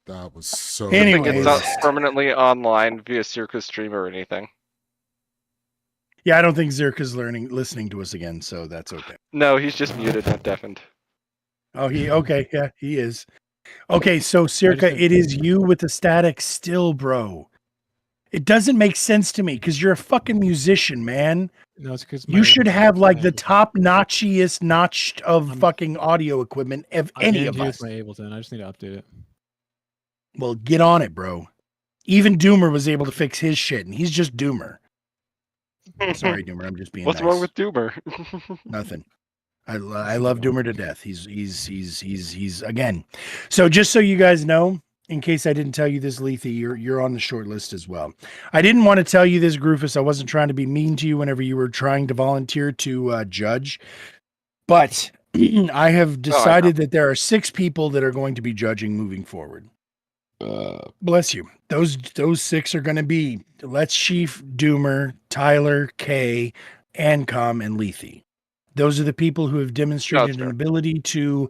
C: That was so.
N: Good thing
A: Anyways.
N: it's not permanently online via Circus Stream or anything.
A: Yeah, I don't think Zirka's listening to us again, so that's okay.
N: No, he's just muted, not deafened.
A: Oh, okay, yeah, he is. Okay, so Circa, it is you with the static still, bro. It doesn't make sense to me because you're a fucking musician, man.
E: No, it's because
A: You should have like the top notchiest notched of fucking audio equipment of any of us.
E: my Ableton. I just need to update it.
A: Well, get on it, bro. Even Doomer was able to fix his shit, and he's just Doomer. Sorry, Doomer. I'm just being.
N: What's
A: nice.
N: wrong with Doomer?
A: Nothing. I love Doomer to death. He's again. So just so you guys know, in case I didn't tell you this, Letha, you're on the short list as well. I didn't want to tell you this, Groofus. I wasn't trying to be mean to you whenever you were trying to volunteer to judge, but I have decided that there are 6 people that are going to be judging moving forward. Bless you. Those 6 are going to be Let's Chief, Doomer, Tyler, K, Ancom, and Lethe. Those are the people who have demonstrated an ability to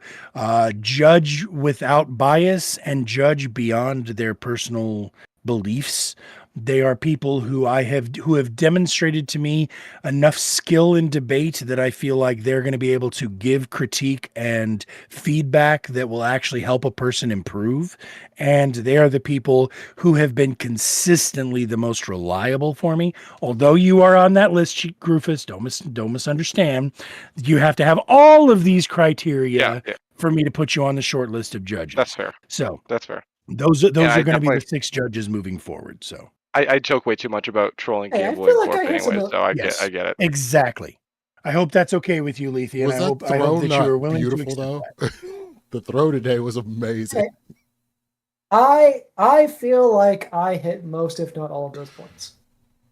A: judge without bias and judge beyond their personal beliefs. They are people who have demonstrated to me enough skill in debate that I feel like they're going to be able to give critique and feedback that will actually help a person improve. And they are the people who have been consistently the most reliable for me. Although you are on that list, Groofus, don't misunderstand. You have to have all of these criteria for me to put you on the short list of judges.
N: That's fair.
A: So
N: that's fair.
A: Those are going to be the 6 judges moving forward. So
N: I joke way too much about trolling
B: Hey, I
N: Game Boy
B: feel like
N: Corp
B: I heard
N: anyway,
B: some-
N: so I
A: Yes,
N: get it.
A: Exactly. I hope that's okay with you, Lethe, and
C: Was
A: I
C: that
A: hope
C: throw
A: that
C: not
A: you are willing
C: beautiful
A: to
C: though?
A: accept
C: The throw today was amazing.
B: I feel like I hit most, if not all, of those points.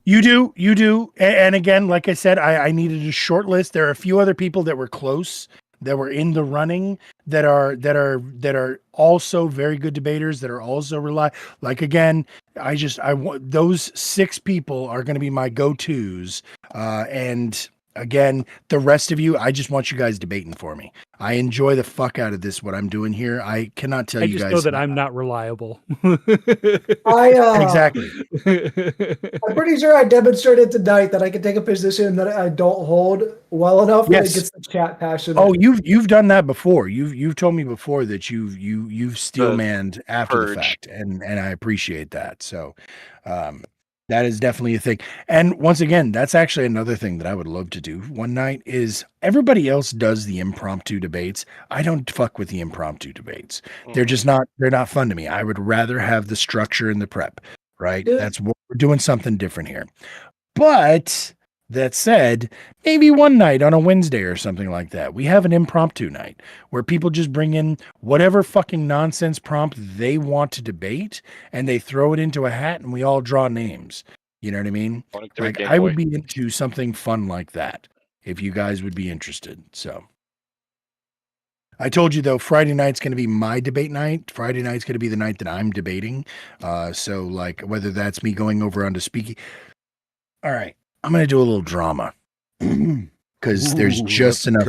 A: You do. And again, like I said, I needed a short list. There are a few other people that were close, that were in the running, that are also very good debaters, that are also like again, I want those 6 people are going to be my go-tos. And again, the rest of you, I just want you guys debating for me. I enjoy the fuck out of this, what I'm doing here. I cannot tell you guys.
M: I just know that I'm not reliable.
A: Exactly.
B: I'm pretty sure I demonstrated tonight that I can take a position that I don't hold well enough that it gets the chat passionate.
A: Oh, you've done that before. You've told me before that you've steel manned after the fact, and I appreciate that. So, that is definitely a thing. And once again, that's actually another thing that I would love to do one night is everybody else does the impromptu debates. I don't fuck with the impromptu debates. They're just they're not fun to me. I would rather have the structure and the prep, right?
B: Yeah.
A: That's what we're doing something different here. But that said, maybe one night on a Wednesday or something like that, we have an impromptu night where people just bring in whatever fucking nonsense prompt they want to debate and they throw it into a hat and we all draw names. You know what I mean? Like I would be into something fun like that if you guys would be interested. So I told you though, Friday night's going to be my debate night. Friday night's going to be the night that I'm debating. So like whether that's me going over onto speaking. All right. I'm going to do a little drama because there's just enough.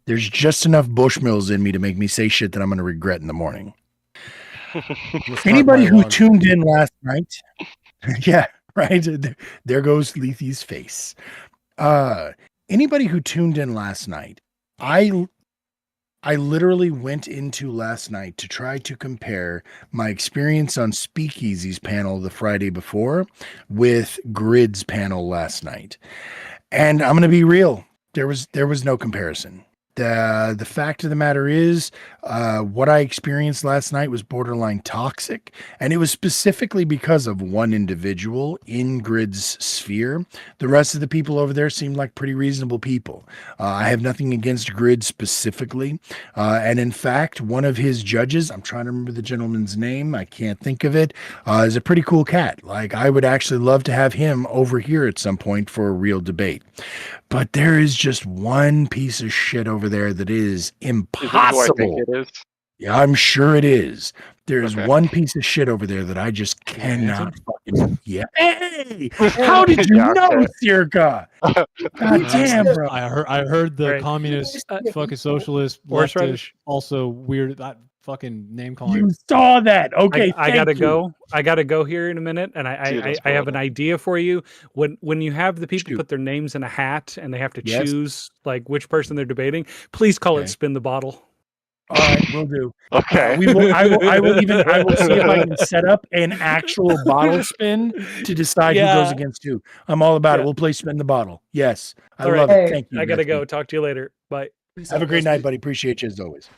A: There's just enough Bushmills in me to make me say shit that I'm going to regret in the morning. Anybody who tuned in last night, yeah, right. There goes Lethe's face. Anybody who tuned in last night, I literally went into last night to try to compare my experience on Speakeasy's panel the Friday before with Grid's panel last night. And I'm going to be real. There was no comparison. The fact of the matter is, what I experienced last night was borderline toxic, and it was specifically because of one individual in Grid's sphere. The rest of the people over there seemed like pretty reasonable people. I have nothing against Grid specifically, and in fact, one of his judges, I'm trying to remember the gentleman's name, I can't think of it, is a pretty cool cat. Like, I would actually love to have him over here at some point for a real debate. But there is just one piece of shit over there that is impossible.
N: Is it who I think it is?
A: Yeah, I'm sure it is. There's one piece of shit over there that I just cannot fucking. Yeah. Hey, how did you know, Circa? God damn, bro.
E: I heard the communist, fucking socialist,
M: Horseradish.
E: also weird. That fucking name calling.
A: You saw that? Okay,
M: I gotta go. I gotta go here in a minute, and I have an idea for you. When you have the people put their names in a hat and they have to choose like which person they're debating, please call it spin the bottle.
A: All right, we'll do.
N: Okay.
A: I will see if I can set up an actual bottle spin to decide who goes against who. I'm all about it. We'll play spin the bottle. Yes. I love it. Thank you.
M: I gotta go. Talk to you later. Bye.
A: Have a great night, buddy. Appreciate you as always.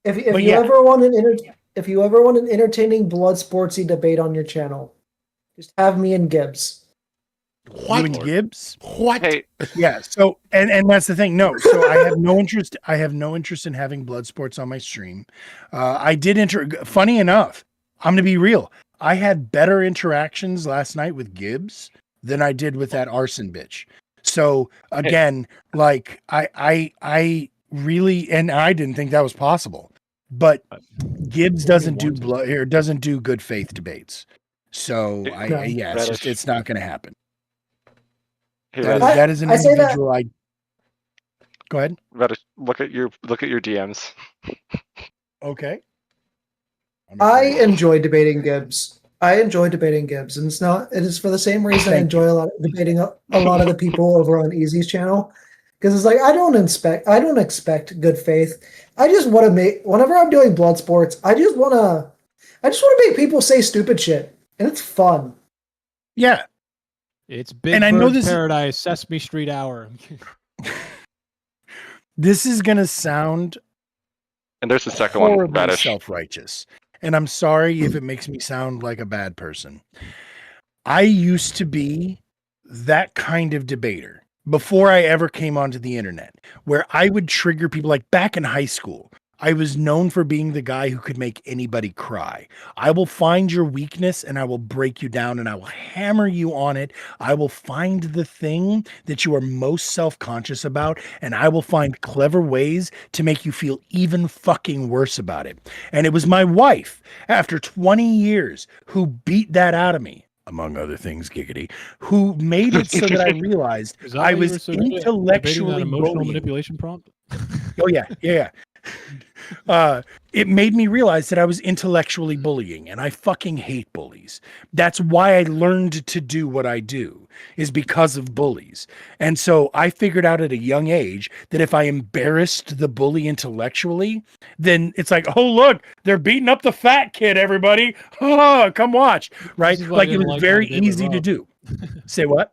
B: If you ever want an entertaining blood sportsy debate on your channel, just have me and Gibbs.
A: What? You and Gibbs?
C: What?
N: Hey.
A: Yeah. So and that's the thing. No. So I have no interest. I have no interest in having blood sports on my stream. I did funny enough, I'm gonna be real. I had better interactions last night with Gibbs than I did with that arson bitch. So again, like I really, and I didn't think that was possible. But Gibbs doesn't do blood or doesn't do good faith debates. So it's not going to happen. That is an individual. Go ahead.
N: Look at your DMs.
A: Okay.
B: I enjoy debating Gibbs. And it is for the same reason I enjoy debating a lot of the people over on Easy's channel. Because it's like I don't expect good faith. I just want to make whenever I'm doing blood sports, I just want to make people say stupid shit. And it's fun.
A: Yeah.
E: It's Big Bird Paradise, Sesame Street Hour.
A: This is gonna sound
N: and there's the second one, Radish.
A: Self-righteous. And I'm sorry if it makes me sound like a bad person. I used to be that kind of debater before I ever came onto the internet, where I would trigger people like back in high school. I was known for being the guy who could make anybody cry. I will find your weakness and I will break you down and I will hammer you on it. I will find the thing that you are most self-conscious about and I will find clever ways to make you feel even fucking worse about it. And it was my wife, after 20 years, who beat that out of me, among other things, giggity, who made it so that I realized
E: Is that
A: I
E: why you were
A: was
E: so good at debating that
A: intellectually
E: emotional
A: bullying.
E: manipulation prompt?
A: Oh yeah. It made me realize that I was intellectually bullying, and I fucking hate bullies. That's why I learned to do what I do, is because of bullies. And so I figured out at a young age that if I embarrassed the bully intellectually, then it's like, oh look, they're beating up the fat kid, everybody. Oh, come watch. Right? Like it was very easy to do. Say what?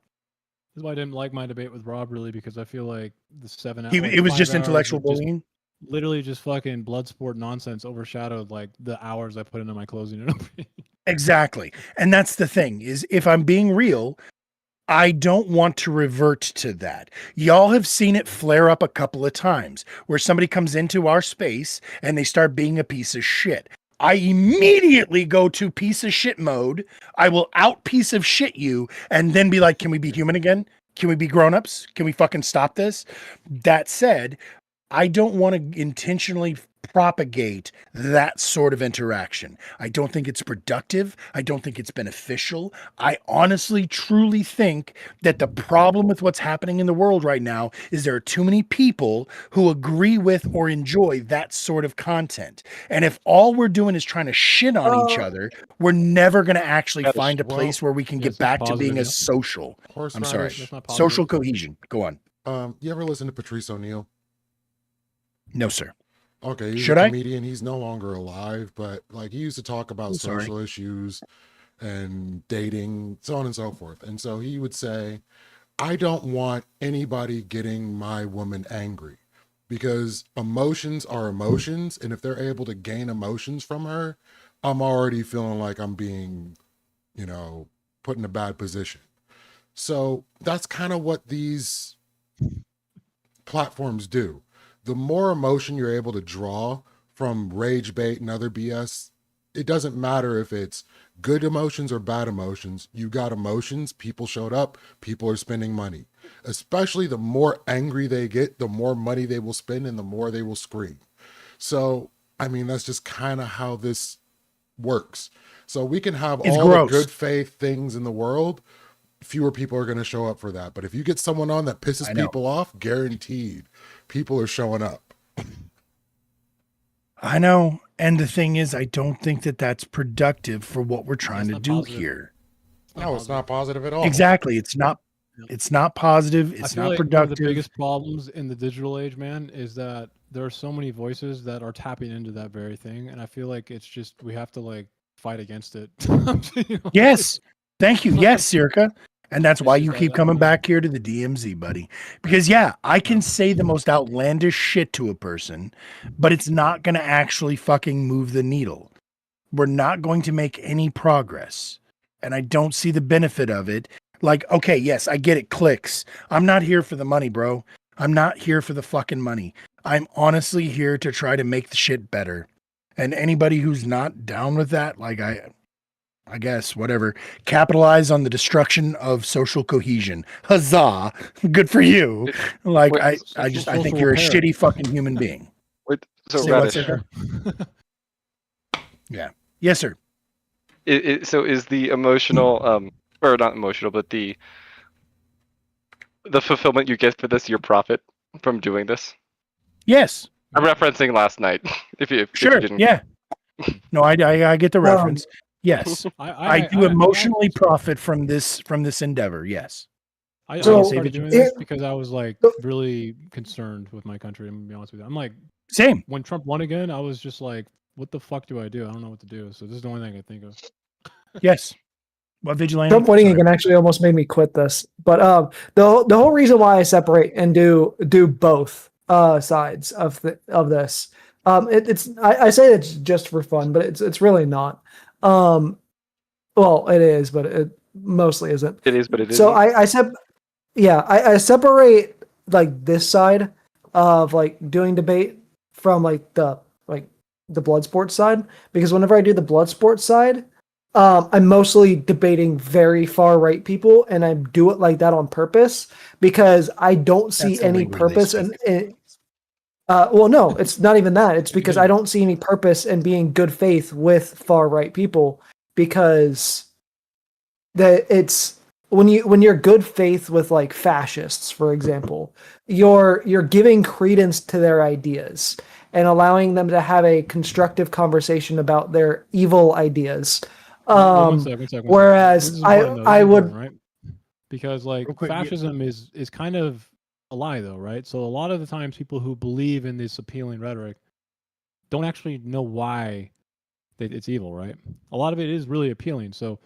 E: This is why I didn't like my debate with Rob, really, because I feel like the 7 hours.
A: It was just
E: 5 hours
A: intellectual
E: of just
A: bullying.
E: literally just fucking blood sport nonsense overshadowed like the hours I put into my closing.
A: Exactly. And that's the thing, is if I'm being real, I don't want to revert to that. Y'all have seen it flare up a couple of times where somebody comes into our space and they start being a piece of shit. I immediately go to piece of shit mode. I will out piece of shit you and then be like, can we be human again? Can we be grown-ups? Can we fucking stop this? That said, I don't want to intentionally propagate that sort of interaction. I don't think it's productive. I don't think it's beneficial. I honestly, truly think that the problem with what's happening in the world right now is there are too many people who agree with or enjoy that sort of content. And if all we're doing is trying to shit on each other, we're never going to actually find a place where we can get back to being a social. I'm sorry. Social cohesion. Go on.
C: You ever listen to Patrice O'Neill?
A: No, sir.
C: Okay, he's
A: Should
C: a
A: I?
C: comedian. He's no longer alive, but like he used to talk about social issues and dating, so on and so forth. And so he would say, I don't want anybody getting my woman angry because emotions are emotions. And if they're able to gain emotions from her, I'm already feeling like I'm being, put in a bad position. So that's kind of what these platforms do. The more emotion you're able to draw from rage bait and other BS, it doesn't matter if it's good emotions or bad emotions. You got emotions, people showed up, people are spending money. Especially the more angry they get, the more money they will spend and the more they will scream. So, I mean, that's just kind of how this works. So we can have all the good faith things in the world. Fewer people are going to show up for that. But if you get someone on that pisses people off, guaranteed people are showing up.
A: I know. And the thing is, I don't think that that's productive for what we're trying to do here.
C: No, it's not positive at all.
A: Exactly. It's not positive. It's not productive.
E: One of the biggest problems in the digital age, man, is that there are so many voices that are tapping into that very thing. And I feel like it's just, we have to like fight against it.
A: Yes. Thank you. Yes, Circa. And that's why you keep coming back here to the DMZ, buddy. Because, yeah, I can say the most outlandish shit to a person, but it's not going to actually fucking move the needle. We're not going to make any progress. And I don't see the benefit of it. Like, okay, yes, I get it. Clicks. I'm not here for the money, bro. I'm not here for the fucking money. I'm honestly here to try to make the shit better. And anybody who's not down with that, like I guess, whatever, capitalize on the destruction of social cohesion. Huzzah. Good for you. Like, I think you're a shitty fucking human being.
N: So
A: Radish. Yeah. Yes, sir.
N: So is the emotional, or not emotional, but the fulfillment you get for this your profit from doing this?
A: Yes.
N: I'm referencing last night. If you didn't.
A: Yeah. No, I get the reference. Yes, I do emotionally profit from this endeavor. Yes.
E: I started doing this because I was like really concerned with my country. I'm gonna be honest with you. I'm like,
A: same.
E: When Trump won again, I was just like, what the fuck do I do? I don't know what to do. So this is the only thing I can think of.
A: Yes. What vigilante?
B: Trump winning again actually almost made me quit this. But the whole reason why I separate and do both sides of this, I say it's just for fun, but it's really not. Well, it is, but it mostly isn't.
N: It is, but it isn't.
B: So I separate like this side of like doing debate from like the the blood sports side, because whenever I do the blood sports side, I'm mostly debating very far right people, and I do it like that on purpose because I don't see
A: That's only
B: any
A: where they
B: purpose
A: speak.
B: in. Well, no, it's not even that. It's because I don't see any purpose in being good faith with far right people, because it's when you're good faith with like fascists, for example, you're giving credence to their ideas and allowing them to have a constructive conversation about their evil ideas.
E: Well, one sec.
B: Whereas
E: This is important, though. This
B: I
E: is
B: would
E: important, right? Because like
A: Real quick, yeah.
E: fascism is kind of a lie, though, right? So a lot of the times, people who believe in this appealing rhetoric don't actually know why it's evil, right? A lot of it is really appealing. So,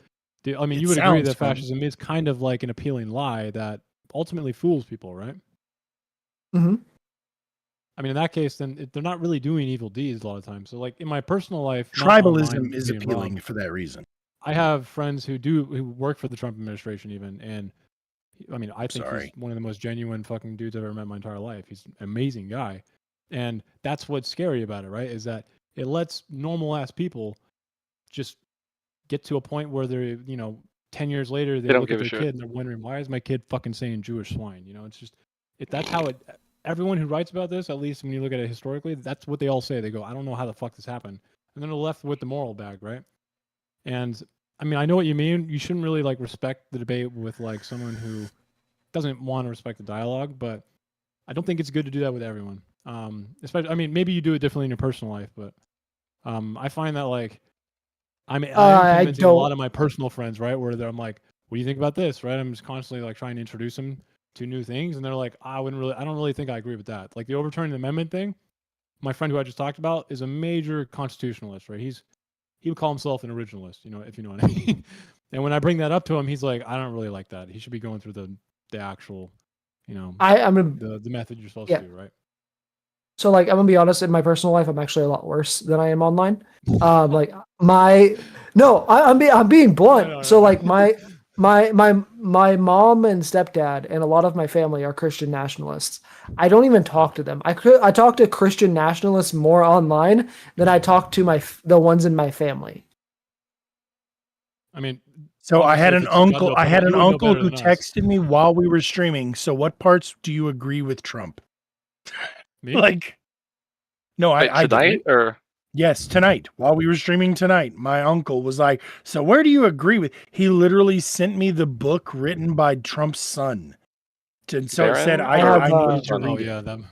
E: I mean,
A: It
E: you would agree
A: sounds
E: that
A: fun.
E: fascism is kind of like an appealing lie that ultimately fools people, right?
B: Mhm.
E: I mean, in that case, then they're not really doing evil deeds a lot of times. So, like in my personal life, not online,
A: Tribalism is
E: being
A: appealing
E: robbed,
A: for that reason.
E: I have friends who work for the Trump administration even, and I mean, I think
A: Sorry.
E: he's one of the most genuine fucking dudes I've ever met in my entire life. He's an amazing guy, and that's what's scary about it, right? Is that it lets normal ass people just get to a point where they're, 10 years later, they
N: They don't
E: look at
N: give a
E: their
N: shit.
E: kid and they're wondering, why is my kid fucking saying Jewish swine? It's just, that's how it. Everyone who writes about this, at least when you look at it historically, that's what they all say. They go, I don't know how the fuck this happened, and then they're left with the moral bag, right? And I mean, I know what you mean. You shouldn't really like respect the debate with like someone who doesn't want to respect the dialogue, but I don't think it's good to do that with everyone. Especially, I mean, maybe you do it differently in your personal life, but I find that like I am
B: I
E: convincing a lot
B: don't.
E: of my personal friends, right, where I'm like, what do you think about this, right? I'm just constantly like trying to introduce them to new things, and they're like, I don't really think I agree with that. Like the overturning the amendment thing. My friend who I just talked about is a major constitutionalist, right? He would call himself an originalist, if you know what I mean. And when I bring that up to him, he's like, I don't really like that. He should be going through the actual,
B: I'm a,
E: the method you're supposed
B: yeah.
E: to do, right?
B: So like I'm gonna be honest, in my personal life, I'm actually a lot worse than I am online. Like my no, I'm being blunt.
E: No.
B: So like my mom and stepdad and a lot of my family are Christian nationalists. I don't even talk to them. I talk to Christian nationalists more online than I talk to the ones in my family.
E: I mean,
A: So I had
E: obviously,
A: an
E: if it's
A: uncle.
E: gotten to a
A: I
E: point,
A: had
E: you
A: an
E: would know
A: uncle
E: better
A: who
E: than us.
A: texted me while we were streaming. So what parts do you agree with Trump?
E: Me?
A: Like, no,
N: Wait,
A: I
N: tonight
A: didn't.
N: or
A: Yes, tonight while we were streaming tonight, my uncle was like, "So where do you agree with?" He literally sent me the book written by Trump's son, and so it said
N: Barron?
B: I have
A: I needed to
N: or-
A: read
E: Oh
A: it.
E: yeah, them.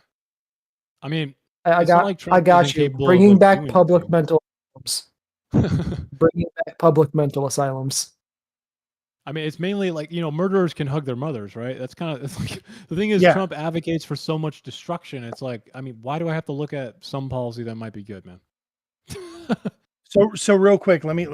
E: I mean,
B: I
E: it's not like
B: I
E: Trump
B: got
E: isn't
B: you.
E: capable of
B: Bringing
E: like
B: back
E: doing
B: public
E: anything.
B: mental asylums. Bringing back public mental asylums.
E: I mean, it's mainly like murderers can hug their mothers, right? That's kind of it's like the thing is
A: Yeah.
E: Trump advocates for so much destruction. It's like, I mean, why do I have to look at some policy that might be good, man?
A: So real quick, let me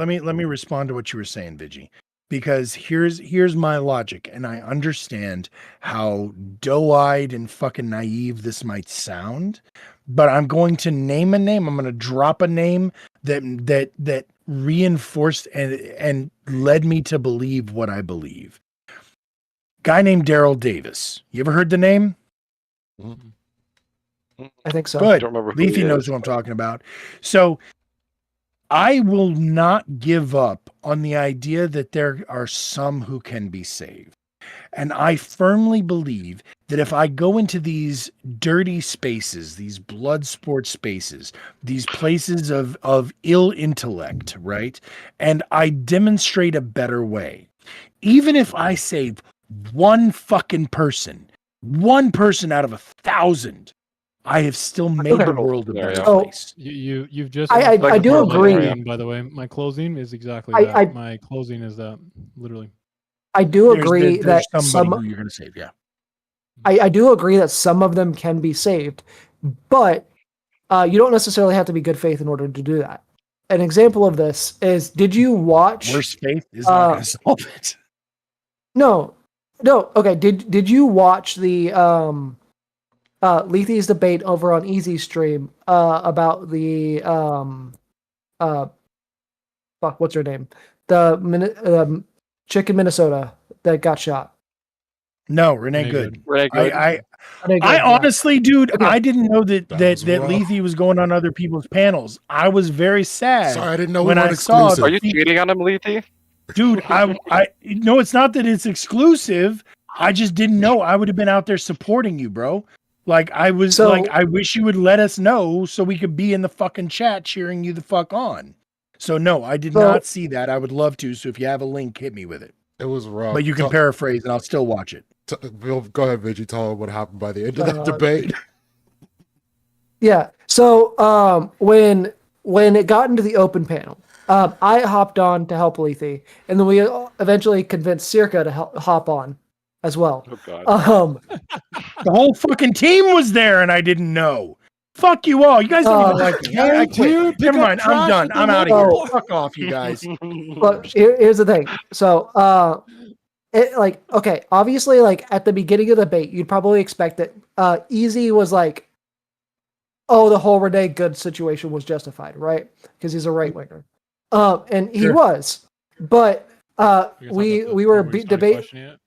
A: respond to what you were saying, Vigi, because here's my logic, and I understand how doe-eyed and fucking naive this might sound, but I'm going to name a name. I'm going to drop a name that reinforced and led me to believe what I believe. Guy named Daryl Davis. You ever heard the name?
B: I think so.
A: Good.
N: I don't remember who
A: Leafy
N: he
A: knows
N: is.
A: who I'm talking about. So I will not give up on the idea that there are some who can be saved. And I firmly believe that if I go into these dirty spaces, these blood sport spaces, these places of ill intellect, right? And I demonstrate a better way, even if I save one person out of 1,000, I have still made the world a better
N: scenario.
A: place.
E: You've just
B: I
E: answered
B: do
E: my
B: agree.
E: closing, by the way. My closing is exactly that.
B: I
E: My closing is that, literally.
B: I do
A: There's
B: agree that
A: somebody
B: some
A: who you're going to save, yeah.
B: I do agree that some of them can be saved, but you don't necessarily have to be good faith in order to do that. An example of this is: did you watch?
A: Worse faith is not going to solve it.
B: No. Okay. Did you watch the Leafy's debate over on Easy Stream about the what's her name? The chick in Minnesota that got shot.
A: No, Renee Good.
N: Renee Good.
A: I honestly, dude,
B: Okay.
A: I didn't know that
C: was rough.
A: Lethe was going on other people's panels. I was very sad.
C: Sorry, I didn't know we
A: when
C: weren't
A: I saw
C: exclusive.
N: Are you cheating on him, Lethe?
A: Dude, I no, it's not that it's exclusive. I just didn't know. I would have been out there supporting you, bro. Like I was
B: So-
A: like, I wish you would let us know so we could be in the fucking chat cheering you the fuck on. So no, I did not see that. I would love to. So if you have a link, hit me with it.
C: It was rough.
A: But you can paraphrase and I'll still watch it.
C: Go ahead, Vigi. Tell them what happened by the end of that debate.
B: Yeah. So when it got into the open panel, I hopped on to help Lethe, and then we eventually convinced Circa to hop on as well.
N: Oh God.
A: The whole fucking team was there and I didn't know. Fuck you all. You guys don't even like me. I quit. Never mind. I'm done. I'm out of here. Fuck off, you guys.
B: Look, here's the thing. So, okay, obviously, like at the beginning of the debate, you'd probably expect that Easy was like, oh, the whole Renee Good situation was justified, right? Because he's a right winger, and he was. But we were debating.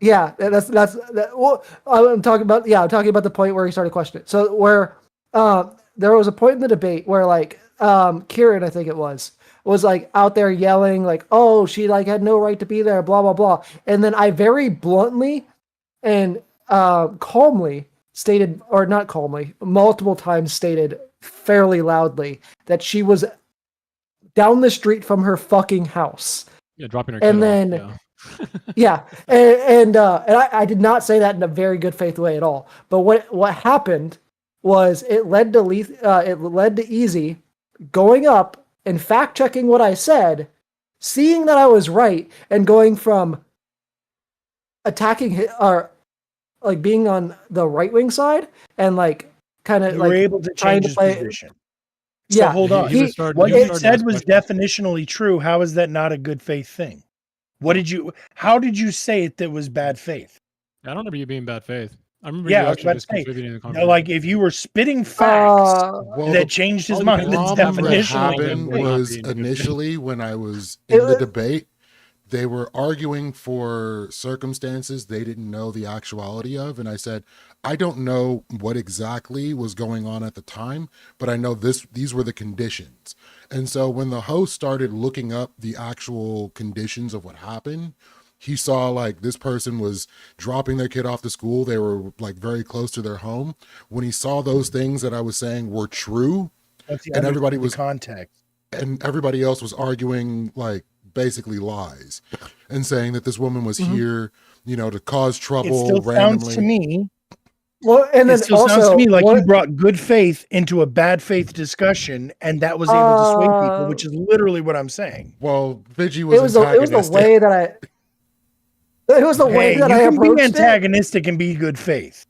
B: Yeah, that's that. Well, I'm talking about the point where he started questioning. So where there was a point in the debate where like Kieran, I think it was like out there yelling like, oh, she like had no right to be there, blah blah blah. And then I very bluntly and calmly stated, or not calmly, multiple times stated fairly loudly that she was down the street from her fucking house.
E: Yeah, dropping her
B: and
E: kid
B: then.
E: off,
B: Yeah, and I did not say that in a very good faith way at all. But what happened was it led to Easy going up and fact checking what I said, seeing that I was right, and going from attacking or like being on the right wing side and like kind of
A: You
B: like
A: were able to
B: trying
A: change
B: to
A: his
B: play.
A: position.
B: Yeah,
A: So hold on. What you said was definitionally true. How is that not a good faith thing? How did you say it that was bad faith?
E: I don't remember you being bad faith. I remember you actually just contributing to the conversation.
A: Like if you were spitting facts that changed his mind, that's
C: What
A: definitionally
C: happened was initially when I was in the debate, they were arguing for circumstances they didn't know the actuality of, and I said, I don't know what exactly was going on at the time, but I know these were the conditions. And so when the host started looking up the actual conditions of what happened, he saw like this person was dropping their kid off to school. They were like very close to their home. When he saw those things that I was saying were true, and everybody was
A: context,
C: and everybody else was arguing like basically lies and saying that this woman was here, to cause trouble.
A: It still
C: randomly.
A: sounds to me.
B: Well, and then
A: it still sounds to me like you brought good faith into a bad faith discussion, and that was able to sway people, which is literally what I'm saying.
C: Well, Vigi was
B: it was the way that I. It was the way that I approached it.
A: You can be antagonistic and be good faith.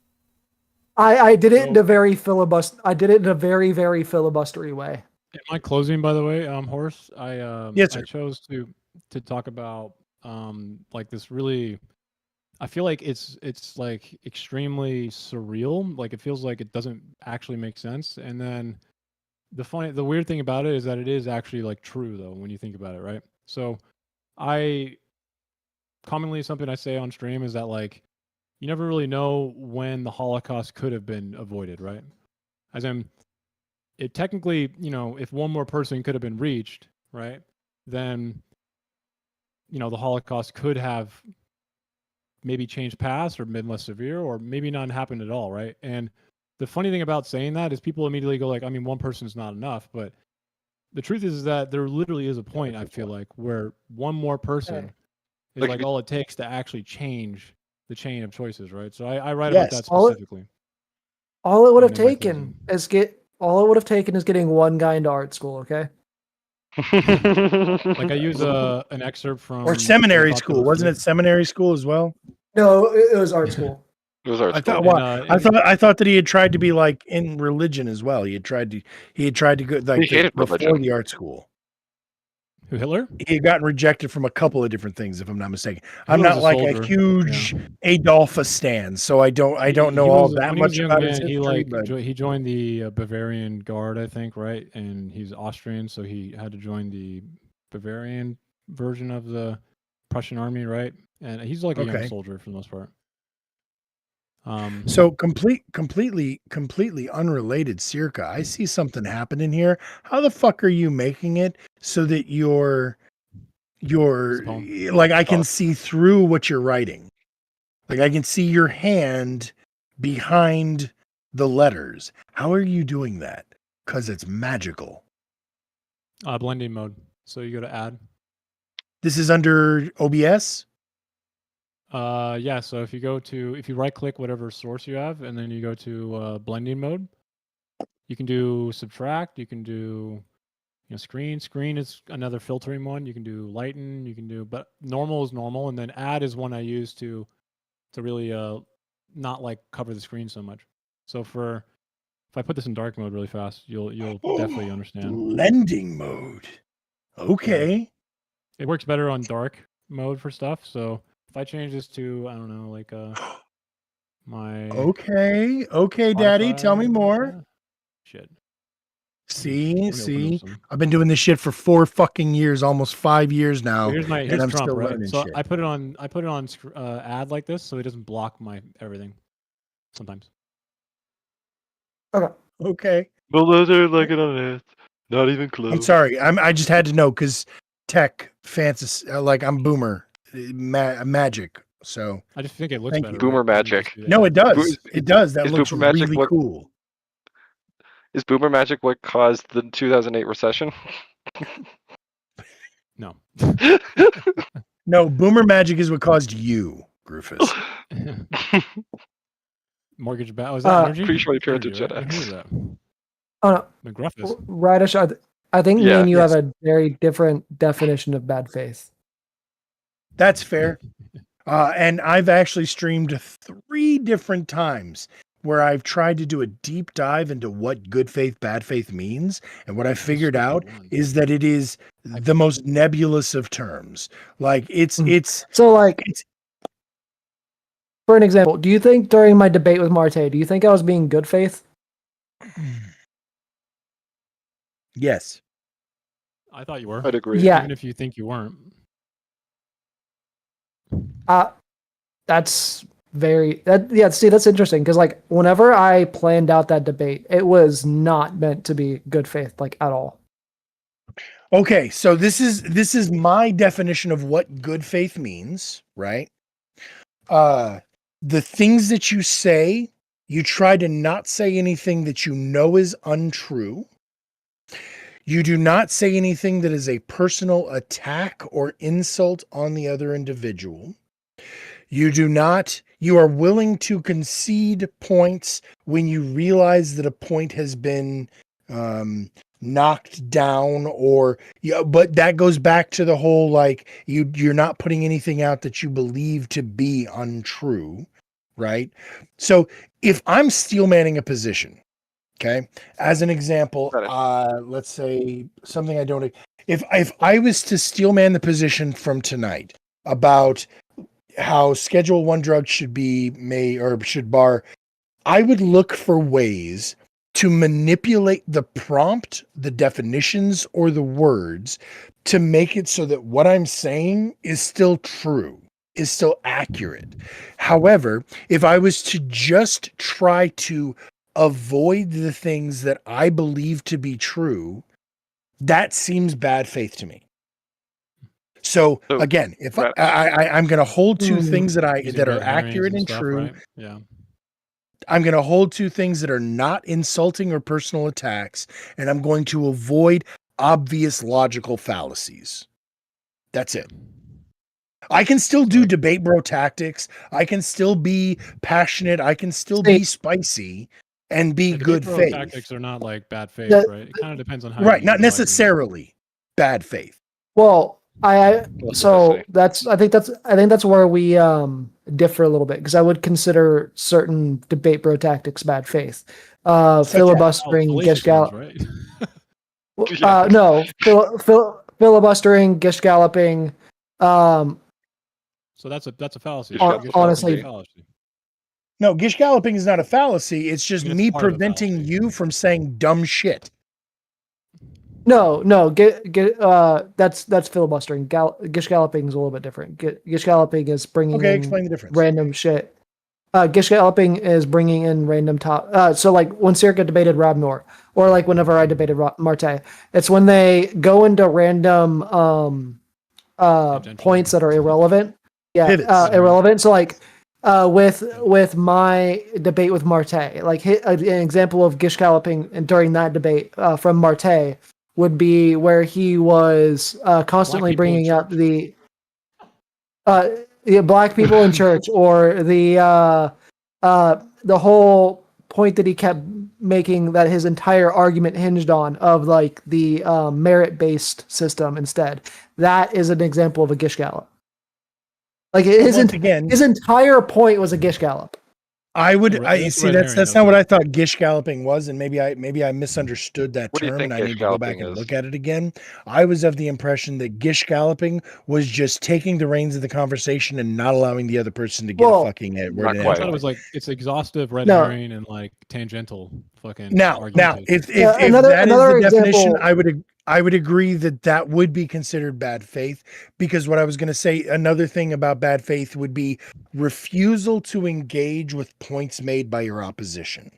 B: I did it in a very filibuster. I did it in a very, very filibustery way.
E: In my closing, by the way, Horse, I chose to talk about like this really. I feel like it's like extremely surreal. Like it feels like it doesn't actually make sense. And then the weird thing about it is that it is actually like true though when you think about it, right? So commonly something I say on stream is that like you never really know when the Holocaust could have been avoided, right? As in, it technically, if one more person could have been reached, right, then the Holocaust could have maybe changed paths or been less severe or maybe not happened at all, right? And the funny thing about saying that is people immediately go like, I mean, one person's not enough, but the truth is that there literally is a point, I feel like, where one more person is like all it takes to actually change the chain of choices, right? So I write about that specifically.
B: All it would have taken is getting one guy into art school, okay?
E: Like I use an excerpt from
A: or seminary school. Wasn't it seminary school as well?
B: No, it was art school.
N: It was art school.
A: I thought that he had tried to be like in religion as well. He had tried to go like before the art school.
E: Who, Hitler?
A: He had gotten rejected from a couple of different things, if I'm not mistaken. I'm not like a huge Adolphus stan, so I don't know all that much about his history.
E: He joined the Bavarian Guard, I think, right? And he's Austrian, so he had to join the Bavarian version of the Prussian army, right? And he's like a young
A: Okay.
E: soldier for the most part.
A: So completely unrelated, Circa. I see something happening here. How the fuck are you making it so that you're like I can see through what you're writing? Like I can see your hand behind the letters. How are you doing that? Because it's magical.
E: Blending mode. So you go to add.
A: This is under OBS.
E: Yeah. So if you right click whatever source you have, and then you go to blending mode, you can do subtract. You can do screen. Screen is another filtering one. You can do lighten. You can do, but normal is normal, and then add is one I use to really not like cover the screen so much. So if I put this in dark mode really fast, you'll definitely understand.
A: Blending mode. Okay.
E: Yeah. It works better on dark mode for stuff. So if I change this to, I don't know, like my
A: Okay, Daddy, tell me more.
E: Shit.
A: See, I've been doing this shit for 4 fucking years, almost 5 years now,
E: Here's
A: and I'm
E: Trump,
A: still
E: right?
A: learning
E: So
A: shit.
E: I put it on ad like this, so it doesn't block my everything. Sometimes.
A: Okay.
N: Well, those are like it on it. Not even close.
A: I'm sorry. I just had to know because tech fantasy, like I'm boomer, magic. So
E: I just think it looks better.
N: Boomer
E: right?
N: magic.
A: No, it does. It does. That looks
N: Boomer magic
A: really cool.
N: Is Boomer magic what caused the 2008 recession?
E: No.
A: No, boomer magic is what caused you, Rufus.
E: Mortgage was that energy?
N: Pretty sure he parented
E: Energy, right?
N: Gen X.
E: Who is that?
B: Oh no,
E: McGruffus.
B: Radish, I think me
N: Yeah.
B: and you have a very different definition of bad faith.
A: That's fair. And I've actually streamed 3 different times where I've tried to do a deep dive into what good faith, bad faith means. And what I figured out is that it is the most nebulous of terms. Like it's
B: So like, for an example, do you think during my debate with Marte, do you think I was being good faith?
A: Yes.
E: I thought you were.
N: I'd agree.
B: Yeah.
E: Even if you think you weren't.
B: That's see, that's interesting because like whenever I planned out that debate, it was not meant to be good faith, like at all.
A: Okay, so this is my definition of what good faith means, right? The things that you say, you try to not say anything that you know is untrue. You do not say anything that is a personal attack or insult on the other individual. You are willing to concede points when you realize that a point has been knocked down but that goes back to the whole, like, you're not putting anything out that you believe to be untrue, right? So if I'm steel manning a position, okay, as an example, let's say something I don't, if I was to steel man the position from tonight about how Schedule 1 drugs should be made or should bar, I would look for ways to manipulate the prompt, the definitions, or the words to make it so that what I'm saying is still true, is still accurate. However, if I was to just try to avoid the things that I believe to be true, that seems bad faith to me. So again, if I'm going to hold to things that are accurate and true,
E: right? Yeah.
A: I'm going to hold to things that are not insulting or personal attacks, and I'm going to avoid obvious logical fallacies. That's it. I can still do debate bro tactics. I can still be passionate. I can still be spicy and be good faith.
E: Tactics are not like bad faith, right? It kind of depends on how.
A: Right, not necessarily bad faith.
B: Well, I think that's where we differ a little bit because I would consider certain debate bro tactics bad faith. Filibustering, Gish Gallop. No, filibustering, Gish Galloping.
E: So that's a fallacy.
B: Honestly,
A: no, Gish Galloping is not a fallacy. It's just me preventing you from saying dumb shit.
B: No. That's filibustering. Gish galloping is a little bit different. Gish galloping is bringing
A: Okay,
B: in
A: explain the difference.
B: random shit. Gish galloping is bringing in random top. So like when Circa debated Rob Noor, or like whenever I debated Marte, it's when they go into random points that are irrelevant. Yeah,
A: Pivots.
B: irrelevant. So like with my debate with Marte, like an example of Gish galloping during that debate from Marte would be where he was constantly bringing up the black people in church, or the whole point that he kept making that his entire argument hinged on of like the merit-based system instead. That is an example of a Gish gallop. Like his entire point was a Gish gallop.
A: I see that's not what I thought Gish galloping was, and maybe I misunderstood that
N: What do you
A: term,
N: think
A: and I
N: Gish
A: need to go back
N: galloping
A: and
N: is?
A: look at it again. I was of the impression that Gish galloping was just taking the reins of the conversation and not allowing the other person to get a fucking word in.
E: I thought it was like it's exhaustive red
B: No.
E: herring and like tangential fucking.
A: Now,
E: argumentation.
A: if
B: another
A: that is the definition,
B: example-
A: I would agree that would be considered bad faith, because what I was going to say, another thing about bad faith would be refusal to engage with points made by your opposition.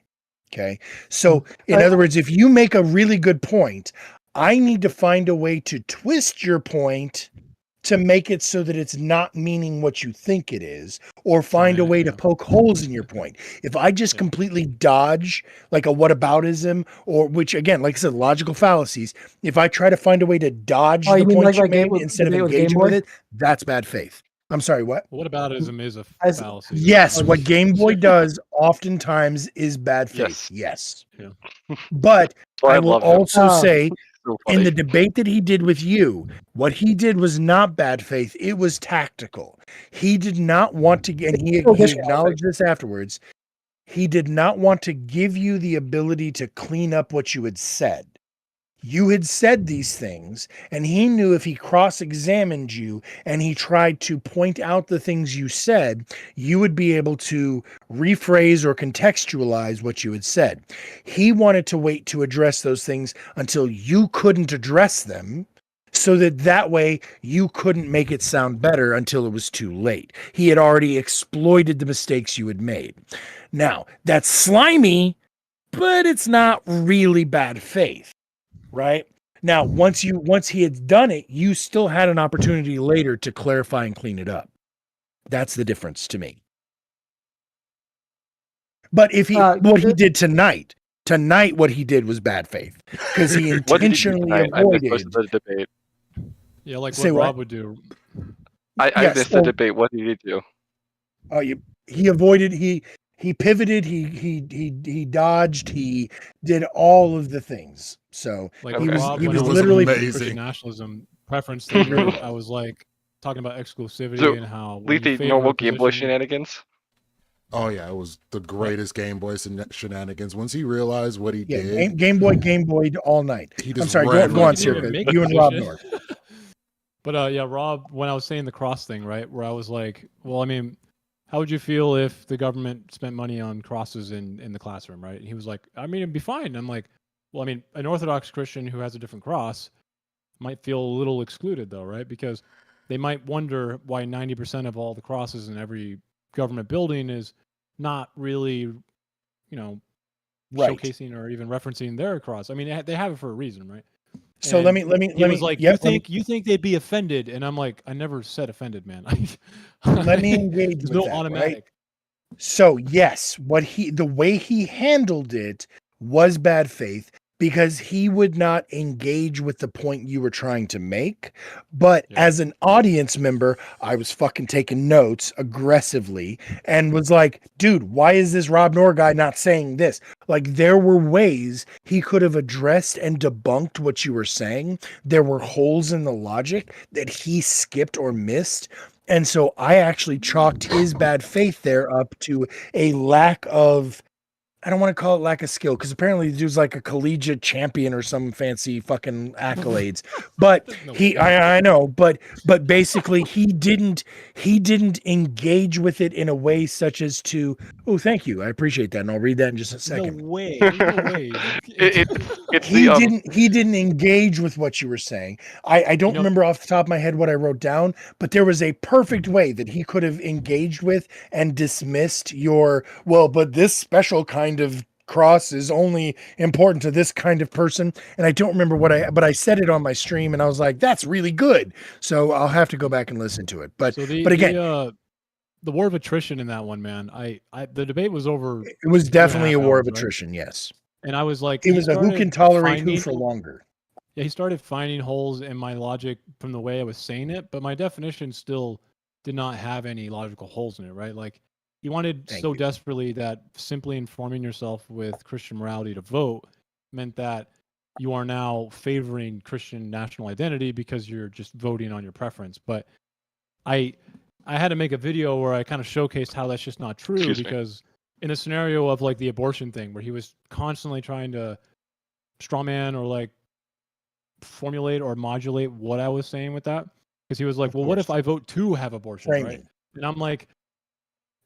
A: Okay. So in other words, if you make a really good point, I need to find a way to twist your point to make it so that it's not meaning what you think it is, or find a way to poke holes in your point. If I just completely dodge like a whataboutism, or which again, like I said, logical fallacies, if I try to find a way to dodge the point you made instead of engaging with it, that's bad faith. I'm sorry, what?
E: Whataboutism is a fallacy.
A: Yes, what Game Boy does oftentimes is bad faith. Yes. But I will also say, in the debate that he did with you, what he did was not bad faith. It was tactical. He did not want to, and he acknowledged this afterwards. He did not want to give you the ability to clean up what you had said. You had said these things, and he knew if he cross-examined you and he tried to point out the things you said, you would be able to rephrase or contextualize what you had said. He wanted to wait to address those things until you couldn't address them, so that way you couldn't make it sound better until it was too late. He had already exploited the mistakes you had made. Now, that's slimy, but it's not really bad faith. Right now, once he had done it, you still had an opportunity later to clarify and clean it up. That's the difference to me. But if what he did tonight, what he did was bad faith, because he intentionally avoided.
N: I missed the debate.
E: Yeah, like what Rob would do.
N: I missed the debate. What did he do?
A: Oh, he avoided. He pivoted, he dodged, he did all of the things. So
E: like
A: he
E: Rob,
A: was
E: when
A: literally
E: Christian nationalism preference thing. I was like talking about exclusivity and how
N: Lethe, normal Game Boy shenanigans.
C: Oh yeah, it was the greatest Game Boy shenanigans. Once he realized what he did,
A: Game Boy all night. I'm sorry, go on, Circa. You and Rob North.
E: But yeah, Rob, when I was saying the cross thing, right, where I was like, well, I mean, how would you feel if the government spent money on crosses in the classroom, right? And he was like, I mean, it'd be fine. I'm like, well, I mean, an Orthodox Christian who has a different cross might feel a little excluded, though, right? Because they might wonder why 90% of all the crosses in every government building is not really, showcasing or even referencing their cross. I mean, they have it for a reason, right?
A: So let me.
E: He was like, you think they'd be offended? And I'm like, I never said offended, man.
A: Let me engage with that, automatic. Right? So yes, the way he handled it was bad faith, because he would not engage with the point you were trying to make. But as an audience member, I was fucking taking notes aggressively and was like, dude, why is this Rob Noor guy not saying this? Like, there were ways he could have addressed and debunked what you were saying. There were holes in the logic that he skipped or missed. And so I actually chalked his bad faith there up to a lack of I don't want to call it lack of skill because apparently the dude's like a collegiate champion or some fancy fucking accolades. But I know, but basically he didn't engage with it in a way such as to, oh, thank you, I appreciate that, and I'll read that in just a second.
E: No way. It's
A: He didn't engage with what you were saying. I don't remember off the top of my head what I wrote down, but there was a perfect way that he could have engaged with and dismissed your, well, but this special kind of cross is only important to this kind of person. And I don't remember but I said it on my stream and I was like, that's really good. So I'll have to go back and listen to it. But again,
E: the war of attrition in that one, man, the debate was over.
A: It was definitely a war of attrition. Right? Yes.
E: And I was like,
A: it was who can tolerate who for longer.
E: Yeah, he started finding holes in my logic from the way I was saying it, but my definition still did not have any logical holes in it, right? Like, he wanted desperately that simply informing yourself with Christian morality to vote meant that you are now favoring Christian national identity because you're just voting on your preference. But I had to make a video where I kind of showcased how that's just not true because in a scenario of like the abortion thing where he was constantly trying to strawman or like formulate or modulate what I was saying with that, because he was like, well, what if I vote to have abortion, right? And I'm like,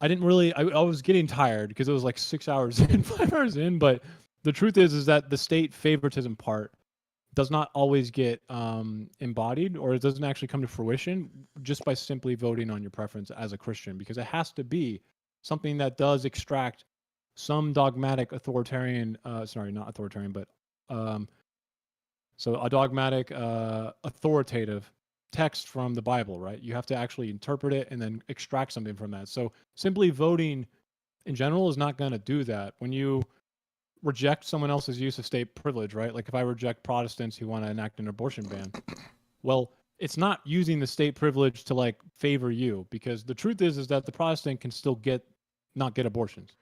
E: I didn't really, I was getting tired because it was like 6 hours in, 5 hours in, but the truth is that the state favoritism part does not always get embodied, or it doesn't actually come to fruition just by simply voting on your preference as a Christian, because it has to be something that does extract some dogmatic authoritarian, sorry, not authoritarian, but so a dogmatic authoritative text from the Bible, right? You have to actually interpret it and then extract something from that. So simply voting in general is not going to do that. When you reject someone else's use of state privilege, right? Like if I reject Protestants who want to enact an abortion ban, well, it's not using the state privilege to like favor you, because the truth is that the Protestant can still not get abortions.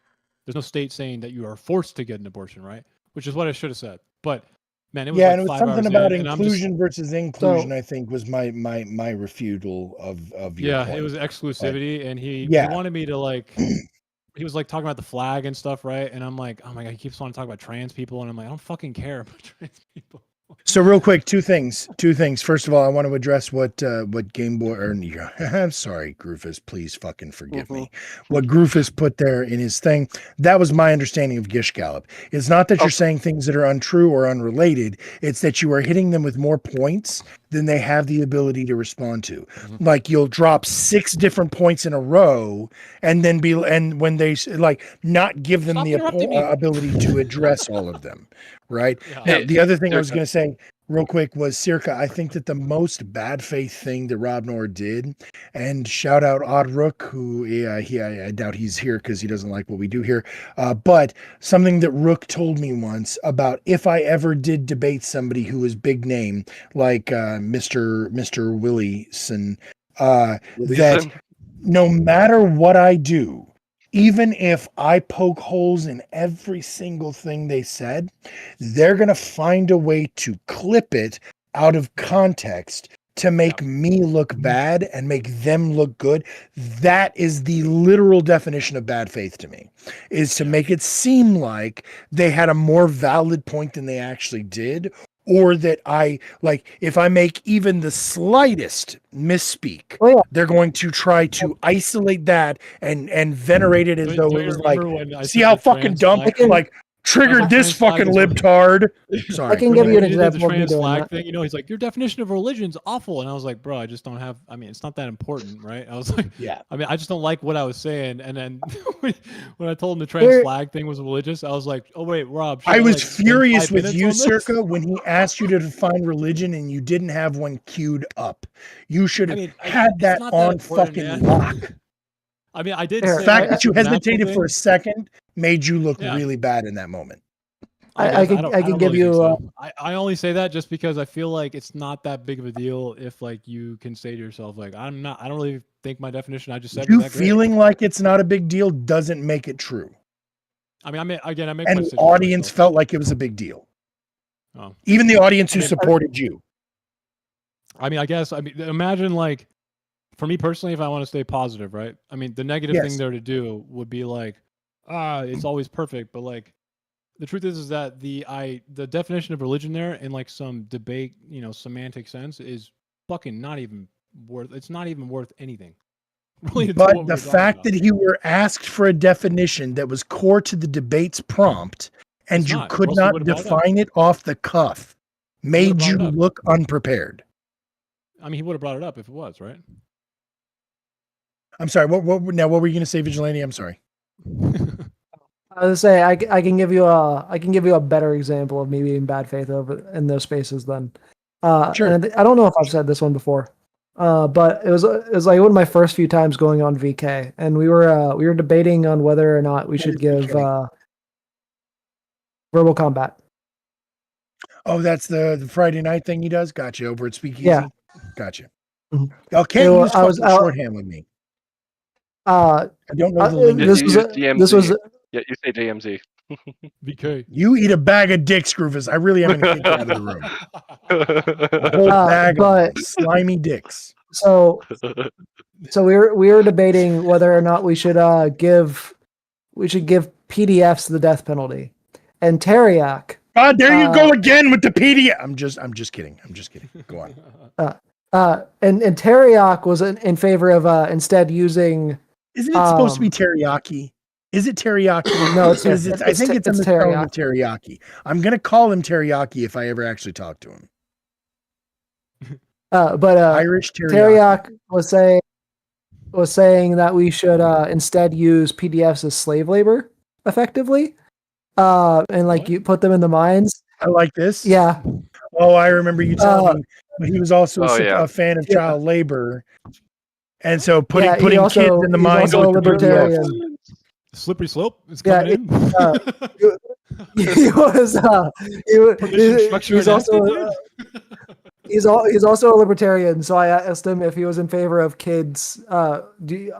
E: There's no state saying that you are forced to get an abortion, right? Which is what I should have said. But man, it was
A: and
E: like
A: it was
E: 5
A: something
E: hours
A: about
E: in,
A: inclusion versus inclusion. I think was my refutal of your point.
E: It was exclusivity, and he wanted me to like. He was like talking about the flag and stuff, right? And I'm like, oh my god, he keeps wanting to talk about trans people, and I'm like, I don't fucking care about trans people.
A: So real quick, two things. First of all, I want to address what Game Boy or I'm sorry, Groofus, please fucking forgive me. What Groofus put there in his thing, that was my understanding of Gish Gallop. It's not that you're saying things that are untrue or unrelated. It's that you are hitting them with more points than they have the ability to respond to. Like you'll drop 6 different points in a row and then when they like not give them the ability to address all of them. Right. Now, the other thing I was going to say real quick was Circa. I think that the most bad faith thing that Rob Noor did, and shout out Odd Rook, who I doubt he's here because he doesn't like what we do here. But something that Rook told me once about if I ever did debate somebody who was big name like Mr. Willieson, that no matter what I do, even if I poke holes in every single thing they said, they're going to find a way to clip it out of context to make me look bad and make them look good. That is the literal definition of bad faith to me, is to make it seem like they had a more valid point than they actually did, or that if I make even the slightest misspeak, they're going to try to isolate that and venerate it as though it was like, see how fucking dumb, like triggered this fucking libtard. Sorry.
B: I can give you an example
E: the
B: of me
E: trans
B: doing
E: flag
B: that.
E: thing. You know, he's like, your definition of religion's awful. And I was like, bro, I just don't have, I mean, it's not that important, right? I was like, I mean, I just don't like what I was saying. And then when I told him the trans flag thing was religious, I was like, oh wait, Rob.
A: I was furious with you, Circa, when he asked you to define religion and you didn't have one queued up. You should have had that on fucking lock.
E: I mean, I did.
A: The fact that you hesitated for a second made you look really bad in that moment.
B: I can give you.
E: I only say that just because I feel like it's not that big of a deal if like you can say to yourself like I don't really think my definition I just said.
A: You feeling like it's not a big deal doesn't make it true.
E: I mean, I make
A: and the audience felt like it was a big deal.
E: Oh.
A: Even the audience who supported you.
E: I mean, imagine like, for me personally, if I want to stay positive, right? I mean, the negative thing there to do would be like, it's always perfect, but like the truth is that the definition of religion there in like some debate, semantic sense is fucking not even worth. It's not even worth anything. Really,
A: but the fact that you were asked for a definition that was core to the debate's prompt and you could not define it off the cuff made you look unprepared.
E: I mean, he would have brought it up if it was, right?
A: I'm sorry. What were you going to say, Vigilante? I'm sorry.
B: I was say I can give you a better example of me being bad faith over in those spaces then.
A: Sure.
B: And I don't know if I've said this one before, but it was like one of my first few times going on VK, and we were debating on whether or not we should give verbal combat.
A: Oh, that's the Friday night thing he does. Gotcha. Over at Speakeasy.
B: Yeah.
A: Gotcha.
B: Mhm.
A: Y'all can't use shorthand with me. I don't know the lingo.
B: This was
N: Yeah, you say DMZ.
E: VK.
A: You eat a bag of dicks, Screwfus. I really am going to kick you out of the room. A whole bag of slimy dicks.
B: So we were debating whether or not we should give PDFs the death penalty, and Teriak.
A: There you go again with the PDF. I'm just kidding. Go on.
B: And Teriak was in favor of instead using.
A: Isn't it supposed to be teriyaki? Is it teriyaki?
B: No,
A: I think it's a misspelling of teriyaki. I'm gonna call him teriyaki if I ever actually talk to him.
B: But
A: Irish teriyaki
B: was saying that we should instead use PDFs as slave labor effectively, and like you put them in the mines.
A: I like this.
B: Yeah.
A: Oh, I remember you telling me. But he was also
N: yeah.
A: a fan of child labor, and so putting
B: also,
A: kids in the mines.
B: Also a libertarian.
E: Slippery slope is coming in.
B: He was. He's also a libertarian. So I asked him if he was in favor of kids. I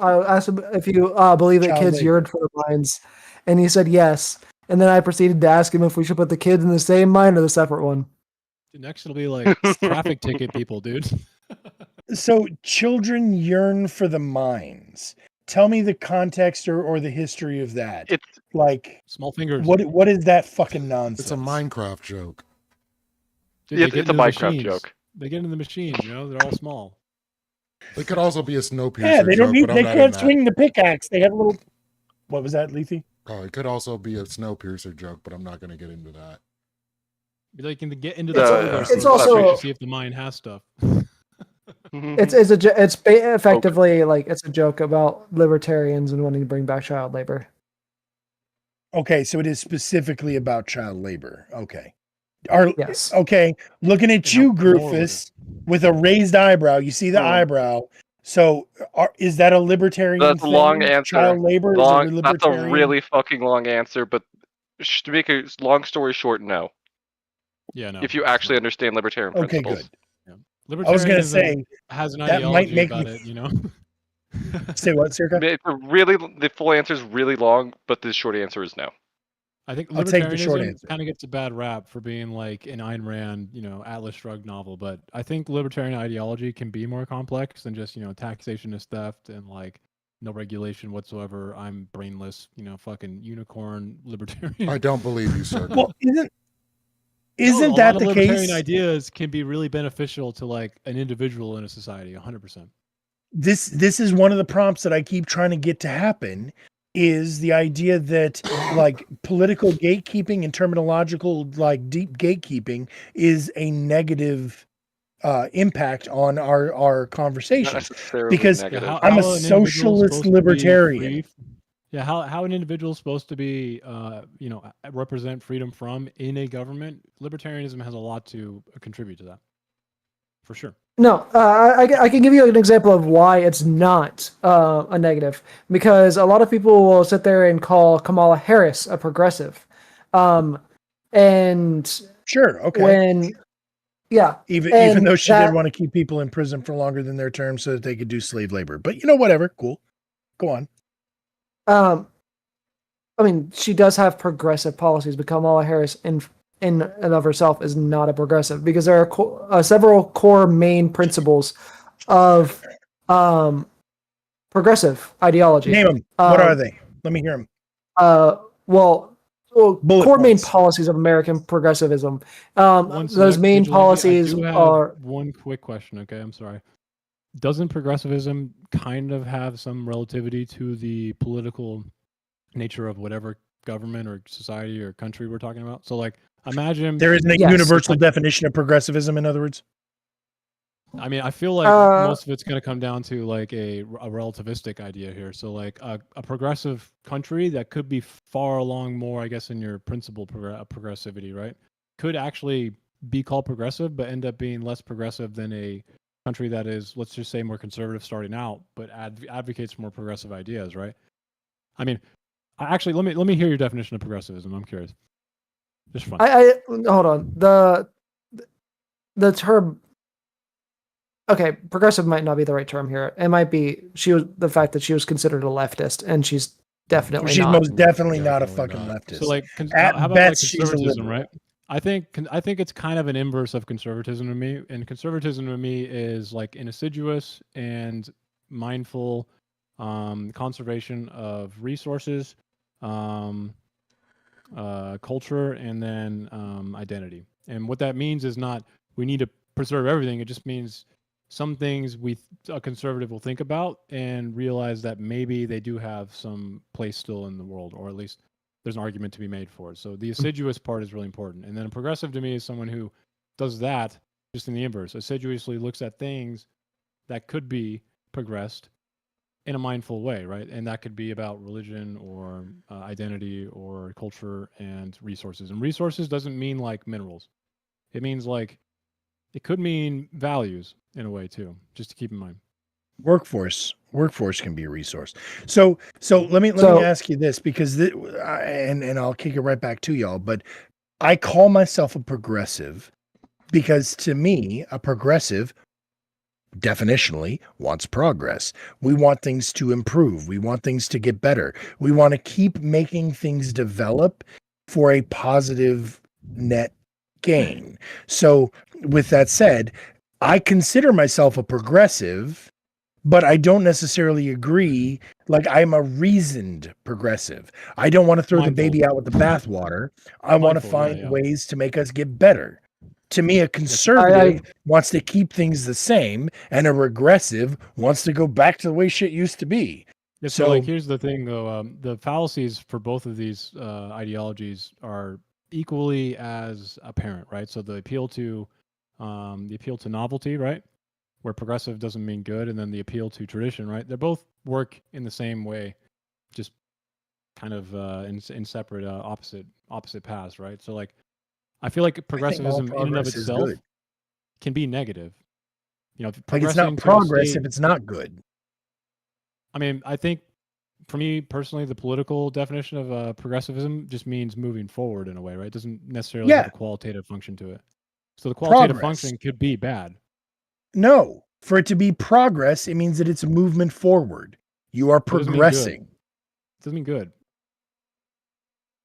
B: asked him if you believe that kids yearn for the mines, and he said yes. And then I proceeded to ask him if we should put the kids in the same mine or the separate one.
E: Next, it'll be like traffic ticket people, dude.
A: So children yearn for the mines. Tell me the context or the history of that.
N: It's
A: like
E: small fingers.
A: What is that fucking nonsense?
C: It's a Minecraft joke.
E: Dude,
N: it's a Minecraft joke.
E: They get into the machine, they're all small.
C: It could also be a Snowpiercer.
A: Yeah, they don't
C: joke,
A: need. They can't swing the pickaxe. They have a little. What was that, Lethe?
C: Oh, it could also be a Snowpiercer joke, but I'm not going to get into that.
E: They can get into the
B: it's also
E: to see if the mine has stuff.
B: It's effectively like it's a joke about libertarians and wanting to bring back child labor.
A: Okay, so it is specifically about child labor. Okay.
B: Yes.
A: Okay, looking at you, Groofus, with a raised eyebrow. You see the eyebrow. So, is that a libertarian?
N: That's a long answer.
A: Child labor.
N: That's a really fucking long answer. But to make a long story short, no.
E: Yeah, no.
N: If you actually understand libertarian principles.
A: Okay, good.
E: Yeah.
A: I was going to say
E: has an
A: that
E: ideology
A: might make
E: about
A: me... Say what, Circa?
N: The full answer is really long, but the short answer is no.
E: I think
A: I'll take the short
E: libertarianism
A: answer.
E: kind of gets a bad rap for being like an Ayn Rand, Atlas Shrugged novel, but I think libertarian ideology can be more complex than just, taxation is theft and like no regulation whatsoever. I'm brainless, fucking unicorn libertarian.
C: I don't believe you, sir.
A: Well, isn't that the
E: libertarian
A: case?
E: Ideas can be really beneficial to like an individual in a society, 100%.
A: This is one of the prompts that I keep trying to get to happen. Is the idea that like political gatekeeping and terminological like deep gatekeeping is a negative impact on our conversation, because I'm a socialist libertarian.
E: Yeah, how an individual is supposed to be, represent freedom from in a government. Libertarianism has a lot to contribute to that, for sure.
B: No, I can give you an example of why it's not a negative, because a lot of people will sit there and call Kamala Harris a progressive, and
A: sure, okay, even though she did want to keep people in prison for longer than their term so that they could do slave labor, but whatever, cool, go on.
B: I mean, she does have progressive policies, but Kamala Harris in and of herself is not a progressive, because there are several core main principles of progressive ideology.
A: Name them. What are they? Let me hear them.
B: Well,
A: Bullet
B: core main
A: points.
B: policies of American progressivism.
E: One
B: Those
E: sec,
B: main
E: Vigilante,
B: policies
E: I do have
B: are.
E: one quick question. Okay, I'm sorry. Doesn't progressivism kind of have some relativity to the political nature of whatever government or society or country we're talking about? So, like, imagine
A: There isn't a
B: Yes.
A: universal definition of progressivism, in other words.
E: I mean, I feel like most of it's going to come down to like a relativistic idea here. So, like a progressive country that could be far along more, I guess, in your principal progressivity, right? Could actually be called progressive, but end up being less progressive than a country that is, let's just say, more conservative starting out, but advocates for more progressive ideas, right? I mean, actually, let me hear your definition of progressivism. I'm curious. Just fun.
B: I hold on. The term. Okay, progressive might not be the right term here. It might be the fact that she was considered a leftist, and she's definitely
A: She's
B: not.
A: most definitely not a fucking leftist.
E: So, like,
A: At
E: how about
A: best,
E: like
A: she's a
E: conservatism,
A: liberal.
E: right? I think it's kind of an inverse of conservatism to me, and conservatism to me is like an assiduous and mindful conservation of resources, culture, and then identity. And what that means is not we need to preserve everything. It just means some things a conservative will think about and realize that maybe they do have some place still in the world, or at least there's an argument to be made for it. So the assiduous part is really important. And then a progressive to me is someone who does that just in the inverse, assiduously looks at things that could be progressed in a mindful way, right? And that could be about religion or identity or culture and resources. And resources doesn't mean like minerals. It means like, it could mean values in a way too, just to keep in mind.
A: Workforce can be a resource. So let me ask you this, because and I'll kick it right back to y'all, but I call myself a progressive because to me, a progressive definitionally wants progress. We want things to improve. We want things to get better. We want to keep making things develop for a positive net gain. So with that said, I consider myself a progressive, but I don't necessarily agree. Like, I'm a reasoned progressive. I don't want to throw the baby out with the bathwater. I want to find ways to make us get better. To me, a conservative wants to keep things the same, and a regressive wants to go back to the way shit used to be.
E: Yeah, so like, here's the thing though, the fallacies for both of these ideologies are equally as apparent, right? So the appeal to novelty, right? Where progressive doesn't mean good, and then the appeal to tradition, right? They both work in the same way, just kind of in separate opposite paths, right? So like, I feel like progressivism in and of itself can be negative. You know,
A: like, it's not progress if it's not good.
E: I mean, I think for me personally, the political definition of progressivism just means moving forward in a way, right? It doesn't necessarily have a qualitative function to it. So the qualitative function could be bad.
A: No, for it to be progress, it means that it's a movement forward. You are progressing.
E: It doesn't mean good.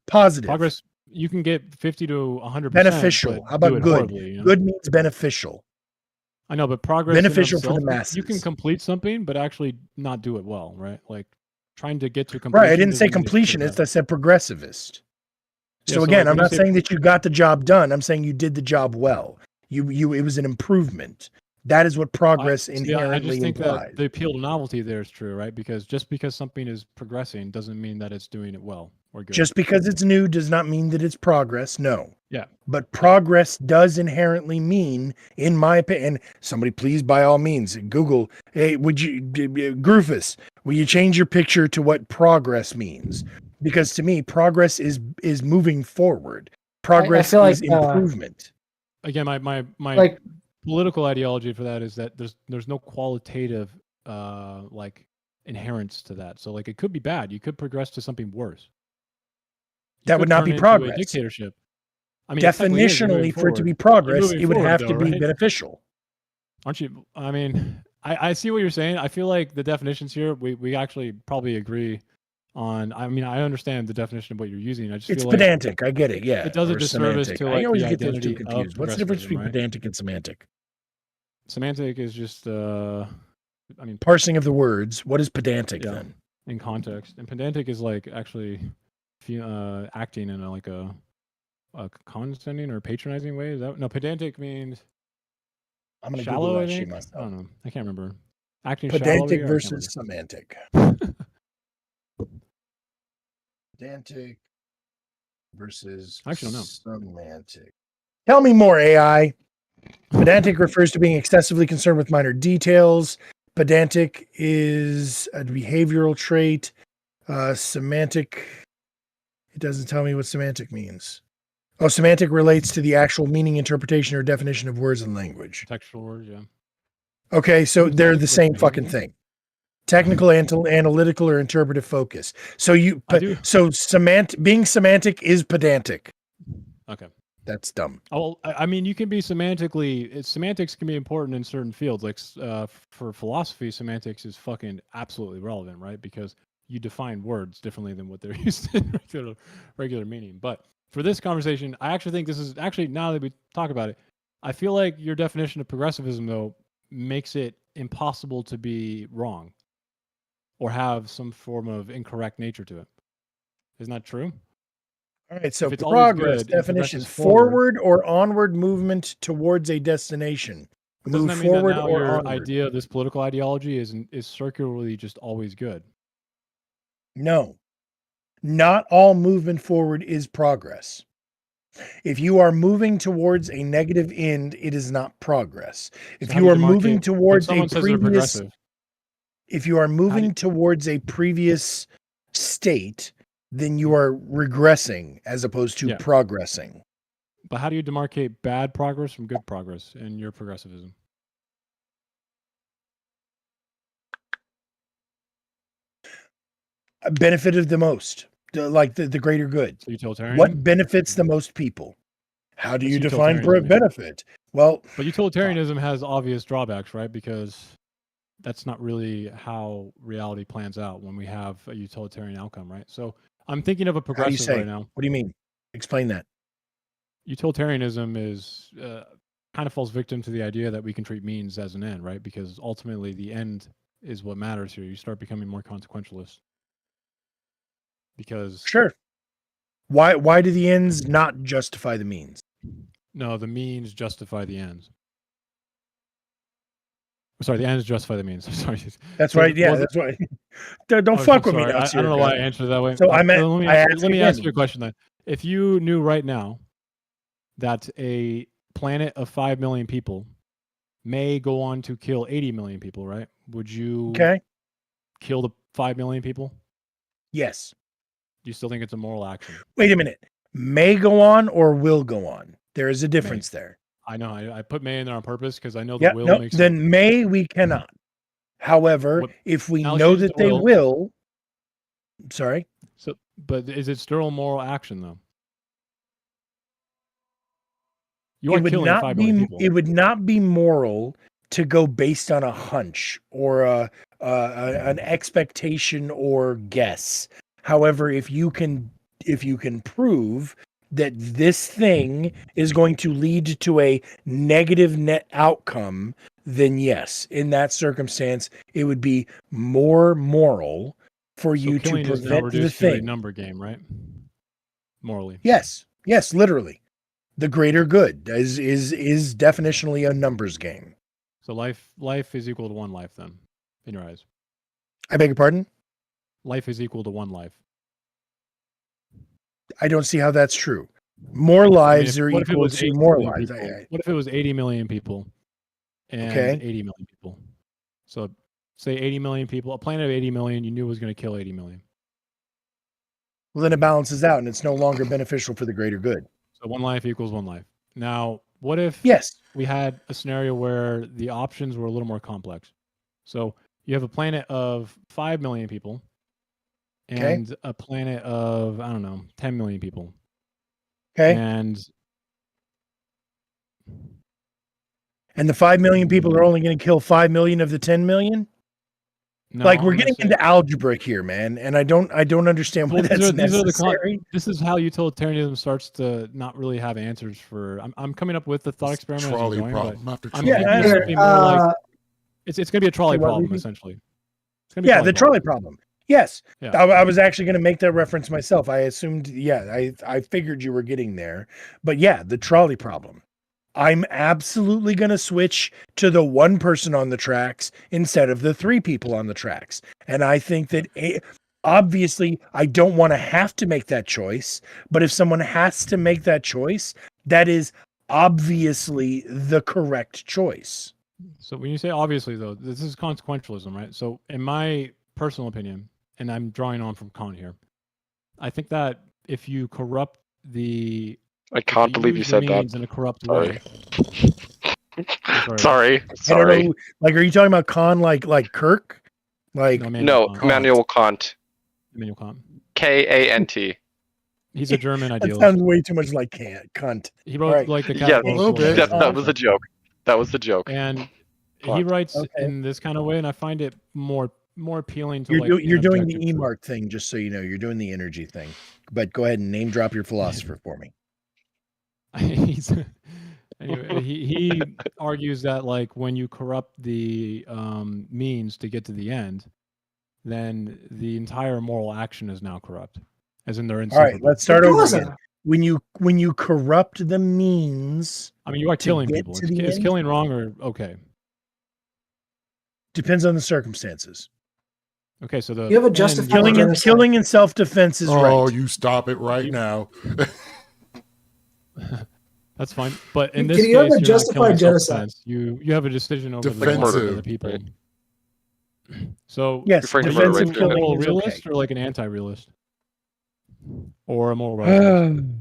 A: Positive.
E: Progress, you can get 50 to 100%.
A: Beneficial. How about good?
E: Horribly, you know?
A: Good means beneficial.
E: I know, but progress
A: beneficial
E: itself,
A: for the masses.
E: You can complete something, but actually not do it well, right? Like trying to get to completion.
A: Right. I didn't say completionist. I said progressivist. Yeah, so again, I'm not saying that you got the job done. I'm saying you did the job well. It was an improvement. That is what progress inherently
E: I just think
A: implies.
E: that the appeal to novelty there is true, right? Because just because something is progressing doesn't mean that it's doing it well or good.
A: Just because it's new does not mean that it's progress. No.
E: Yeah.
A: But progress does inherently mean, in my opinion, and somebody please by all means Google, hey, Groofus, will you change your picture to what progress means? Because to me, progress is moving forward. Progress is improvement.
E: Again, my like, political ideology for that is that there's no qualitative like inherence to that. So like, it could be bad. You could progress to something worse.
A: That would not be progress.
E: A dictatorship. I mean,
A: definitionally, for it to be progress, it would have to be beneficial.
E: Aren't you? I mean, I see what you're saying. I feel like the definitions here, we actually probably agree on. I mean, I understand the definition of what you're using. I just
A: it's
E: feel
A: pedantic. Like, I get it. Yeah,
E: it does a disservice to like,
A: I always
E: the
A: get those two
E: identity
A: confused. What's the difference between pedantic and semantic?
E: Semantic is just, I mean,
A: parsing of the words. What is pedantic then?
E: In context, and pedantic is like actually acting in a condescending or patronizing way. Is that no? Pedantic means
A: I'm gonna
E: shallow.
A: Google
E: I
A: that shit
E: think. I
A: myself.
E: don't know. I can't remember. Acting
A: Pedantic
E: shallowly
A: versus semantic. Pedantic versus
E: I actually don't know.
A: semantic. Tell me more, AI. Pedantic refers to being excessively concerned with minor details. Pedantic is a behavioral trait. Semantic, it doesn't tell me what semantic means. Oh, semantic relates to the actual meaning, interpretation, or definition of words and language.
E: Textual words, yeah.
A: Okay, so they're the same fucking thing. Technical, analytical, or interpretive focus. So being semantic is pedantic.
E: Okay.
A: That's dumb.
E: Oh, I mean, you can be semantics can be important in certain fields. Like for philosophy, semantics is fucking absolutely relevant, right? Because you define words differently than what they're used in regular meaning. But for this conversation, I actually think this is actually, now that we talk about it, I feel like your definition of progressivism, though, makes it impossible to be wrong or have some form of incorrect nature to it. Isn't that true?
A: All right, so
E: it's always
A: progress
E: good and
A: definition:
E: progress is
A: forward or onward movement towards a destination.
E: Doesn't
A: Move
E: that mean that
A: forward
E: now
A: or
E: your
A: onward.
E: idea of this political ideology is circularly just always good?
A: No, not all movement forward is progress. If you are moving towards a negative end, it is not progress. If
E: So how
A: you
E: do
A: are
E: demarcate-
A: moving
E: when
A: towards a
E: someone says they're
A: previous,
E: progressive,
A: if you are moving towards a previous state, then you are regressing as opposed to
E: Yeah.
A: progressing.
E: but how do you demarcate bad progress from good progress in your progressivism?
A: Benefited the most, like the greater good.
E: So utilitarian?
A: What benefits the most people? How do
E: What's
A: you define
E: utilitarianism mean?
A: benefit? Well,
E: But utilitarianism has obvious drawbacks, right? Because that's not really how reality plans out when we have a utilitarian outcome, right? So I'm thinking of a
A: how do you
E: progressive
A: say?
E: right now.
A: What do you mean? Explain that.
E: Utilitarianism is kind of falls victim to the idea that we can treat means as an end, right? Because ultimately the end is what matters here. You start becoming more consequentialist. Because
A: Sure. Why do the ends not justify the means?
E: no, the means justify the ends. Sorry, the ends justify the means. Sorry.
A: That's
E: So
A: right. Yeah,
E: was it-
A: that's right. Don't
E: Oh,
A: fuck
E: I'm
A: with me.
E: sorry.
A: Now,
E: I don't know why I answered that way.
A: So I meant.
E: let me
A: I
E: ask,
A: asked
E: let me ask
A: again.
E: you a question then. If you knew right now that a planet of 5 million people may go on to kill 80 million people, right? Would you
A: Okay.
E: kill the 5 million people?
A: Yes.
E: Do you still think it's a moral action?
A: Wait a minute. May go on or will go on. There is a difference there.
E: I know. I put may in there on purpose because I know the
A: Yeah.
E: will
A: No.
E: makes
A: Then may we cannot. However,
E: What-
A: if we
E: now let's
A: know
E: use
A: that
E: the
A: they
E: will.
A: will, sorry.
E: So, but is it still a moral action though? You are
A: It would
E: killing
A: not
E: 5
A: be.
E: million people.
A: It would not be moral to go based on a hunch or an expectation or guess. However, if you can prove that this thing is going to lead to a negative net outcome, then yes, in that circumstance, it would be more moral for
E: So
A: you to
E: killing is now
A: prevent the
E: reduced to a
A: thing.
E: number game, right? Morally.
A: Yes, literally. The greater good is definitionally a numbers game.
E: So life is equal to one life then, in your eyes.
A: I beg your pardon?
E: Life is equal to one life.
A: I don't see how that's true. More lives are
E: what if it
A: equal
E: was
A: to
E: 80
A: more
E: million
A: lives.
E: people? What if it was 80 million people and
A: Okay.
E: 80 million people? So say 80 million people, a planet of 80 million, you knew was going to kill 80 million.
A: Well, then it balances out and it's no longer beneficial for the greater good.
E: So one life equals one life. Now, what if
A: Yes.
E: we had a scenario where the options were a little more complex? So you have a planet of 5 million people
A: Okay.
E: and a planet of, I don't know, 10 million people.
A: Okay.
E: And
A: the 5 million people are only going to kill 5 million of the 10 million?
E: no,
A: Like we're
E: I'm gonna
A: getting
E: say-
A: into algebra here, man, and I don't understand why
E: Well,
A: that's
E: these are the
A: necessary.
E: this is how utilitarianism starts to not really have answers for. I'm coming up with the thought experiment. as I'm
C: Trolley
E: going,
C: problem
E: but
C: after
E: I'm
C: trolley
E: thinking
C: problem.
E: something more like it's going to be a trolley
A: Say what,
E: problem
A: Levy?
E: essentially. It's gonna be a
A: Yeah, the trolley problem. Yes,
E: Yeah.
A: I was actually going to make that reference myself. I assumed, I figured you were getting there, but yeah, the trolley problem. I'm absolutely going to switch to the one person on the tracks instead of the 3 people on the tracks. And I think that obviously I don't want to have to make that choice, but if someone has to make that choice, that is obviously the correct choice.
E: So when you say obviously, though, this is consequentialism, right? So in my personal opinion, and I'm drawing on from Kant here, I think that if you corrupt the
N: I can't believe you
E: use the
N: said that.
E: means in a corrupt way.
N: Sorry.
A: I don't know. Like, are you talking about Khan like Kirk? Like
N: No, Immanuel Kant.
E: Immanuel Kant.
N: K-A-N-T.
E: He's a German
A: That
E: idealist.
A: sounds way too much like cunt.
E: He wrote like the
N: Yeah,
E: categorical
N: that was a joke. That was the joke.
E: And he
N: Kant.
E: writes
A: Okay.
E: in this kind of way, and I find it more appealing to
A: You're doing
E: an
A: the
E: objective
A: E-Mark thing, just so you know. You're doing the energy thing. But go ahead and name drop your philosopher for me.
E: Anyway, he argues that like when you corrupt the means to get to the end, then the entire moral action is now corrupt, as in they're
A: All
E: inseparable.
A: right, let's start over again. When you corrupt the means,
E: I mean, you are
A: to
E: killing
A: get
E: people.
A: to the
E: Is
A: end?
E: killing wrong or okay?
A: Depends on the circumstances.
E: Okay, so the
B: You have a
E: end-
B: justified
A: killing in self-defense is right.
C: Oh, you stop it right now.
E: That's fine, but
B: Can
E: in this
B: you
E: case,
B: have a
E: you're not
B: justified
E: killing
B: genocide?
E: self-defense. You have a decision over the
C: Defensive.
E: murder of the people. So,
A: Yes,
N: You're
A: defensive
E: a
A: killing
E: moral
A: is
E: realist
A: okay.
E: or like an anti-realist, or a moral relativist?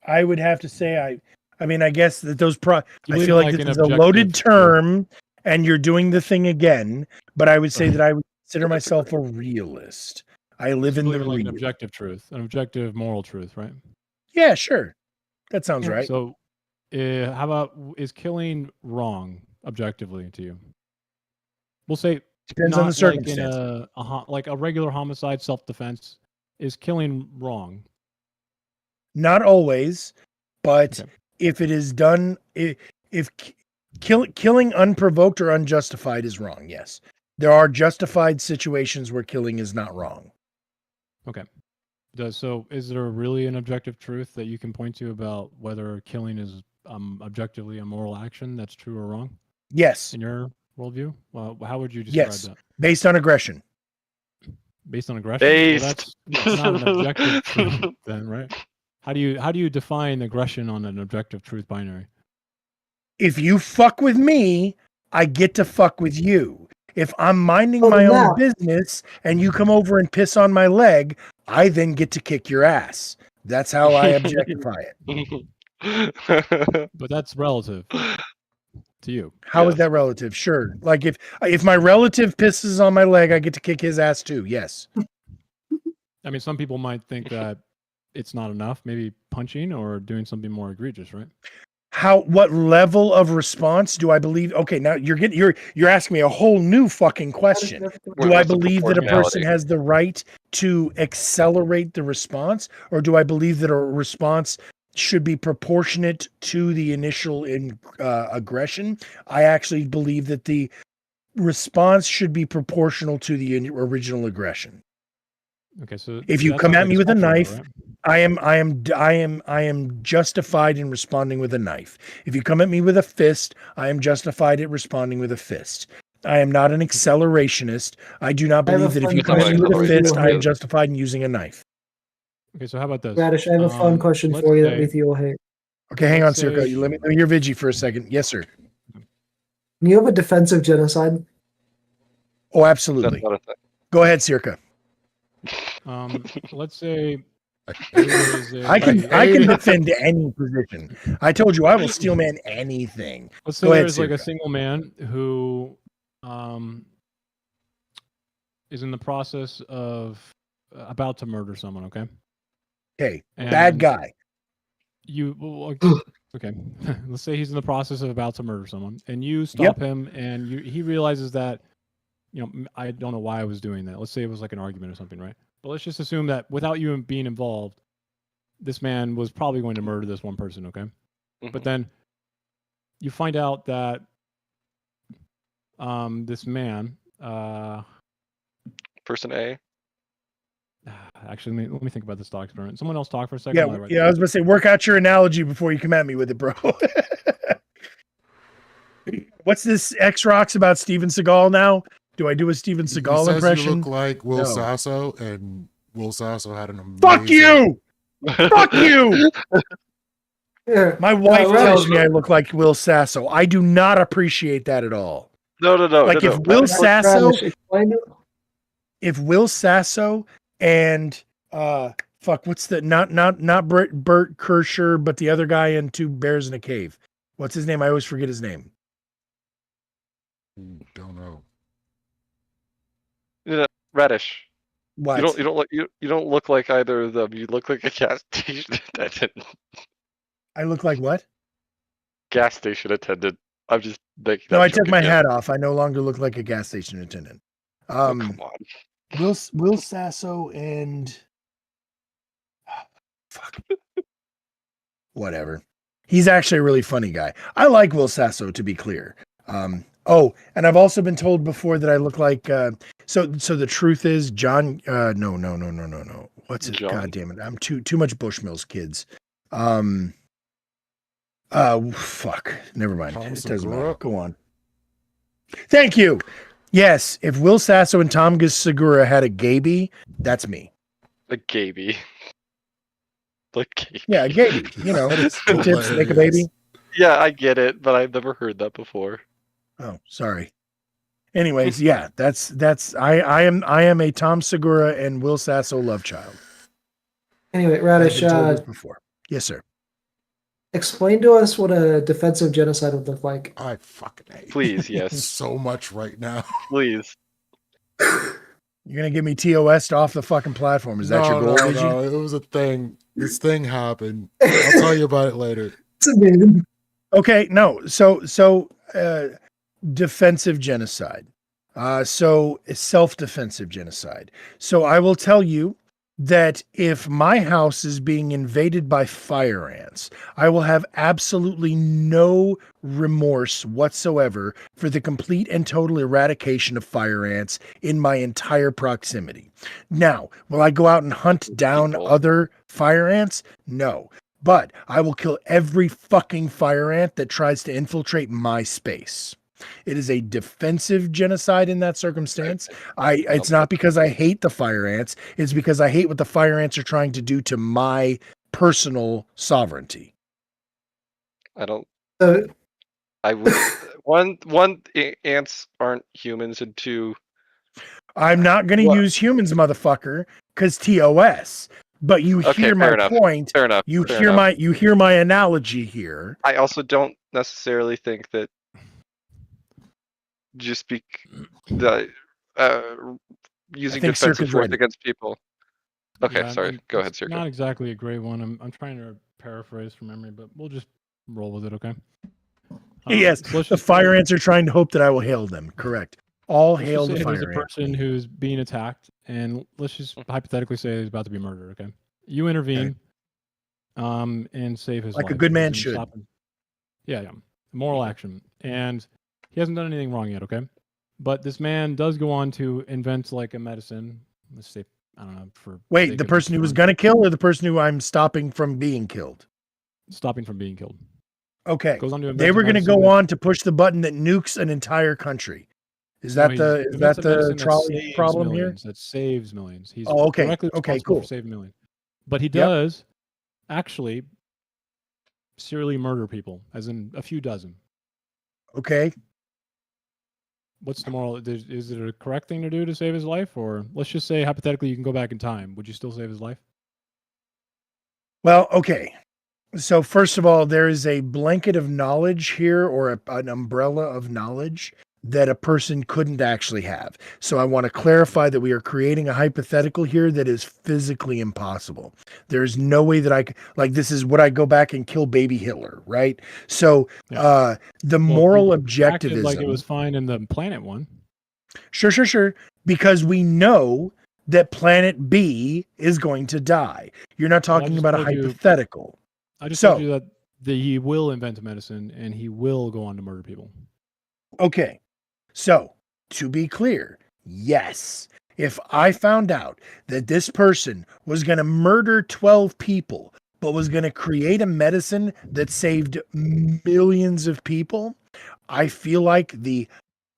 A: I would have to say I mean, I guess that those
E: You
A: I
E: believe
A: feel
E: in,
A: like
E: like,
A: this
E: an
A: is a loaded
E: objective
A: term and you're doing the thing again, but I would say that I would consider myself a realist. I live
E: You
A: in the
E: believe in like an
A: real.
E: objective truth, an objective moral truth, right?
A: Yeah, sure. That sounds right.
E: So, how about is killing wrong objectively to you? We'll say
A: Depends on the
E: not like in
A: circumstances.
E: like a regular homicide, self-defense. Is killing wrong?
A: Not always, but
E: Okay.
A: if it is done, if killing unprovoked or unjustified is wrong, yes. There are justified situations where killing is not wrong.
E: Okay. So is there really an objective truth that you can point to about whether killing is objectively a moral action that's true or wrong
A: Yes,
E: in your worldview? Well, how would you describe
A: yes.
E: that?
A: Based on aggression.
E: Based on aggression? Well, that's not an objective truth then, right? How do you define aggression on an objective truth binary?
A: If you fuck with me, I get to fuck with you. If I'm minding
B: Oh,
A: my
B: now.
A: own business and you come over and piss on my leg, I then get to kick your ass. That's how I objectify it.
E: But that's relative to you.
A: How is that relative? Sure. Like if my relative pisses on my leg, I get to kick his ass too. Yes.
E: I mean, some people might think that it's not enough, maybe punching or doing something more egregious, right?
A: What level of response do I believe? Okay, now you're asking me a whole new fucking question. Do I
N: What's the
A: believe that a person
N: proportionality?
A: has the right to accelerate the response, or do I believe that a response should be proportionate to the initial aggression? I actually believe that the response should be proportional to the original aggression.
E: Okay, so
A: If you
E: that
A: come
E: sounds
A: at
E: like
A: me
E: a
A: with a
E: spectrum, though,
A: knife,
E: right?
A: I am justified in responding with a knife. If you come at me with a fist, I am justified at responding with a fist. I am not an accelerationist. I do not
B: I have a
A: believe that if
B: fun
A: you come at me
B: question
A: with a
B: for you.
A: fist, I am justified in using a knife.
E: Okay, so how about this?
B: Radish, I have a fun question
E: let's
B: for you that
E: say-
B: maybe you'll hate.
A: Okay, hang on,
E: Let's
A: Circa.
E: say-
A: Let me hear Vigi for a second. Yes, sir.
B: Can you have a defensive genocide?
A: Oh,
N: That's
A: absolutely.
N: not a thing.
A: Go ahead, Circa.
E: Let's say
A: I can defend any position. I told you I will steel man anything.
E: Let's say
A: Go ahead,
E: there's like a
A: Circa.
E: single man who is in the process of about to murder someone. Okay.
A: Okay, bad
E: And
A: guy.
E: Okay. Let's say he's in the process of about to murder someone, and you stop him, and he realizes that, I don't know why I was doing that. Let's say it was like an argument or something, right? But let's just assume that without you being involved, this man was probably going to murder this one person, okay? But then you find out that this man,
N: Person A.
E: Actually, let me think about this thought experiment. Someone else talk for a second.
A: Yeah,
E: while I write
A: yeah.
E: this
A: I was going to say, work out your analogy before you come at me with it, bro. What's this X Rocks about Steven Seagal now? Do I do a Steven
C: He
A: Seagal
C: says
A: impression?
C: you look like Will
A: No.
C: Sasso, and Will Sasso had an amazing.
A: Fuck you! Fuck you!
B: Yeah.
A: My wife
B: Radish,
A: tells me I look like Will Sasso. I do not appreciate that at all.
N: No.
A: Like if Will Sasso,
B: Radish, explain to-
A: if Will Sasso and fuck, what's the not Bert Kreischer, but the other guy in Two Bears in a Cave. What's his name? I always forget his name.
C: Don't know.
N: Radish.
A: What?
N: You don't look like either of them. You look like a gas station attendant.
A: I look like what?
N: Gas station attendant. I'm just making.
A: No,
N: that
A: I
N: joke
A: took my
N: again.
A: hat off. I no longer look like a gas station attendant.
N: Oh, come on.
A: Will Sasso and fuck. Whatever. He's actually a really funny guy. I like Will Sasso, to be clear. Oh, and I've also been told before that I look like so the truth is John no. What's it?
N: John?
A: God damn it. I'm too much Bushmills kids. Fuck. Never mind.
C: Tom
A: It doesn't
C: Segura?
A: matter. Go on. Thank you. Yes, if Will Sasso and Tom Segura had a gaby, that's me.
N: A gaby. Like gaby.
A: Yeah, a gaby. You know,
C: It's
A: tips make a
C: hilarious.
A: baby.
N: Yeah, I get it, but I've never heard that before.
A: Oh, sorry. Anyways, yeah, that's I am a Tom Segura and Will Sasso love child.
B: Anyway,
A: I've
B: Radish,
A: been told this before. Yes, sir.
B: explain to us what a defensive genocide would look like.
C: I fucking hate
N: Please, yes.
C: so much right now.
N: Please.
A: You're gonna give me TOS off the fucking platform. Is that your goal?
C: No,
A: Did you?
C: no, it was a thing. This thing happened. I'll tell you about it later.
B: It's a meme.
A: Okay, no. So defensive genocide. So self-defensive genocide. So I will tell you that if my house is being invaded by fire ants, I will have absolutely no remorse whatsoever for the complete and total eradication of fire ants in my entire proximity. Now, will I go out and hunt down other fire ants? No. But I will kill every fucking fire ant that tries to infiltrate my space. It is a defensive genocide in that circumstance. It's not because I hate the fire ants. It's because I hate what the fire ants are trying to do to my personal sovereignty.
N: I don't.
B: So,
N: I would. Ants aren't humans, and two.
A: I'm not going to use humans, motherfucker, because TOS. But you
N: Okay,
A: hear
N: fair
A: my
N: enough.
A: point.
N: Fair enough.
A: You
N: fair
A: hear
N: enough.
A: my analogy here.
N: I also don't necessarily think that just the using
A: think Cirque
N: defensive
A: is
N: force
A: ready.
N: against people. Okay,
E: Yeah,
N: sorry. Go ahead,
E: it's
N: Cirque.
E: not exactly a great one. I'm trying to paraphrase from memory, but we'll just roll with it, okay?
A: Yes,
E: so let's
A: the
E: just-
A: fire ants are trying to hope that I will hail them. Correct. All
E: let's
A: hail
E: just
A: the
E: say there's
A: fire
E: a
A: ants.
E: person who's being attacked, and let's just hypothetically say he's about to be murdered, okay? You intervene, and save his life.
A: Like a good man
E: and
A: should.
E: stop him. Yeah. Moral action. And he hasn't done anything wrong yet, okay? But this man does go on to invent like a medicine. Let's say, I don't know, for
A: Wait,
E: sake
A: the
E: of
A: person who was
E: fun,
A: going to kill or the person who I'm stopping from being killed?
E: stopping from being killed.
A: Okay.
E: Goes on to
A: They
E: invent
A: were
E: a
A: going to
E: medicine
A: go
E: that-
A: on to push the button that nukes an entire country. Is
E: No,
A: that
E: he
A: the
E: invents a medicine that
A: trolley
E: saves
A: problem
E: millions,
A: here?
E: That saves millions. He's
A: Oh, okay.
E: directly
A: Okay,
E: responsible
A: cool.
E: for saving millions. But he does actually serially murder people, as in a few dozen.
A: Okay.
E: What's the moral? Is it a correct thing to do to save his life? Or let's just say, hypothetically, you can go back in time. Would you still save his life?
A: Well, okay. So first of all, there is a blanket of knowledge here, or an umbrella of knowledge that a person couldn't actually have. So I want to clarify that we are creating a hypothetical here that is physically impossible. There's no way that this is would I go back and kill baby Hitler, right? So the moral
E: Acted
A: objectivism.
E: like it was fine in the planet one.
A: Sure. Because we know that planet B is going to die. You're not
E: Well, I
A: talking
E: just
A: about a
E: told you-
A: hypothetical.
E: I just
A: So-
E: told you that he will invent a medicine and he will go on to murder people.
A: Okay. So, to be clear, yes. If I found out that this person was going to murder 12 people, but was going to create a medicine that saved millions of people, I feel like the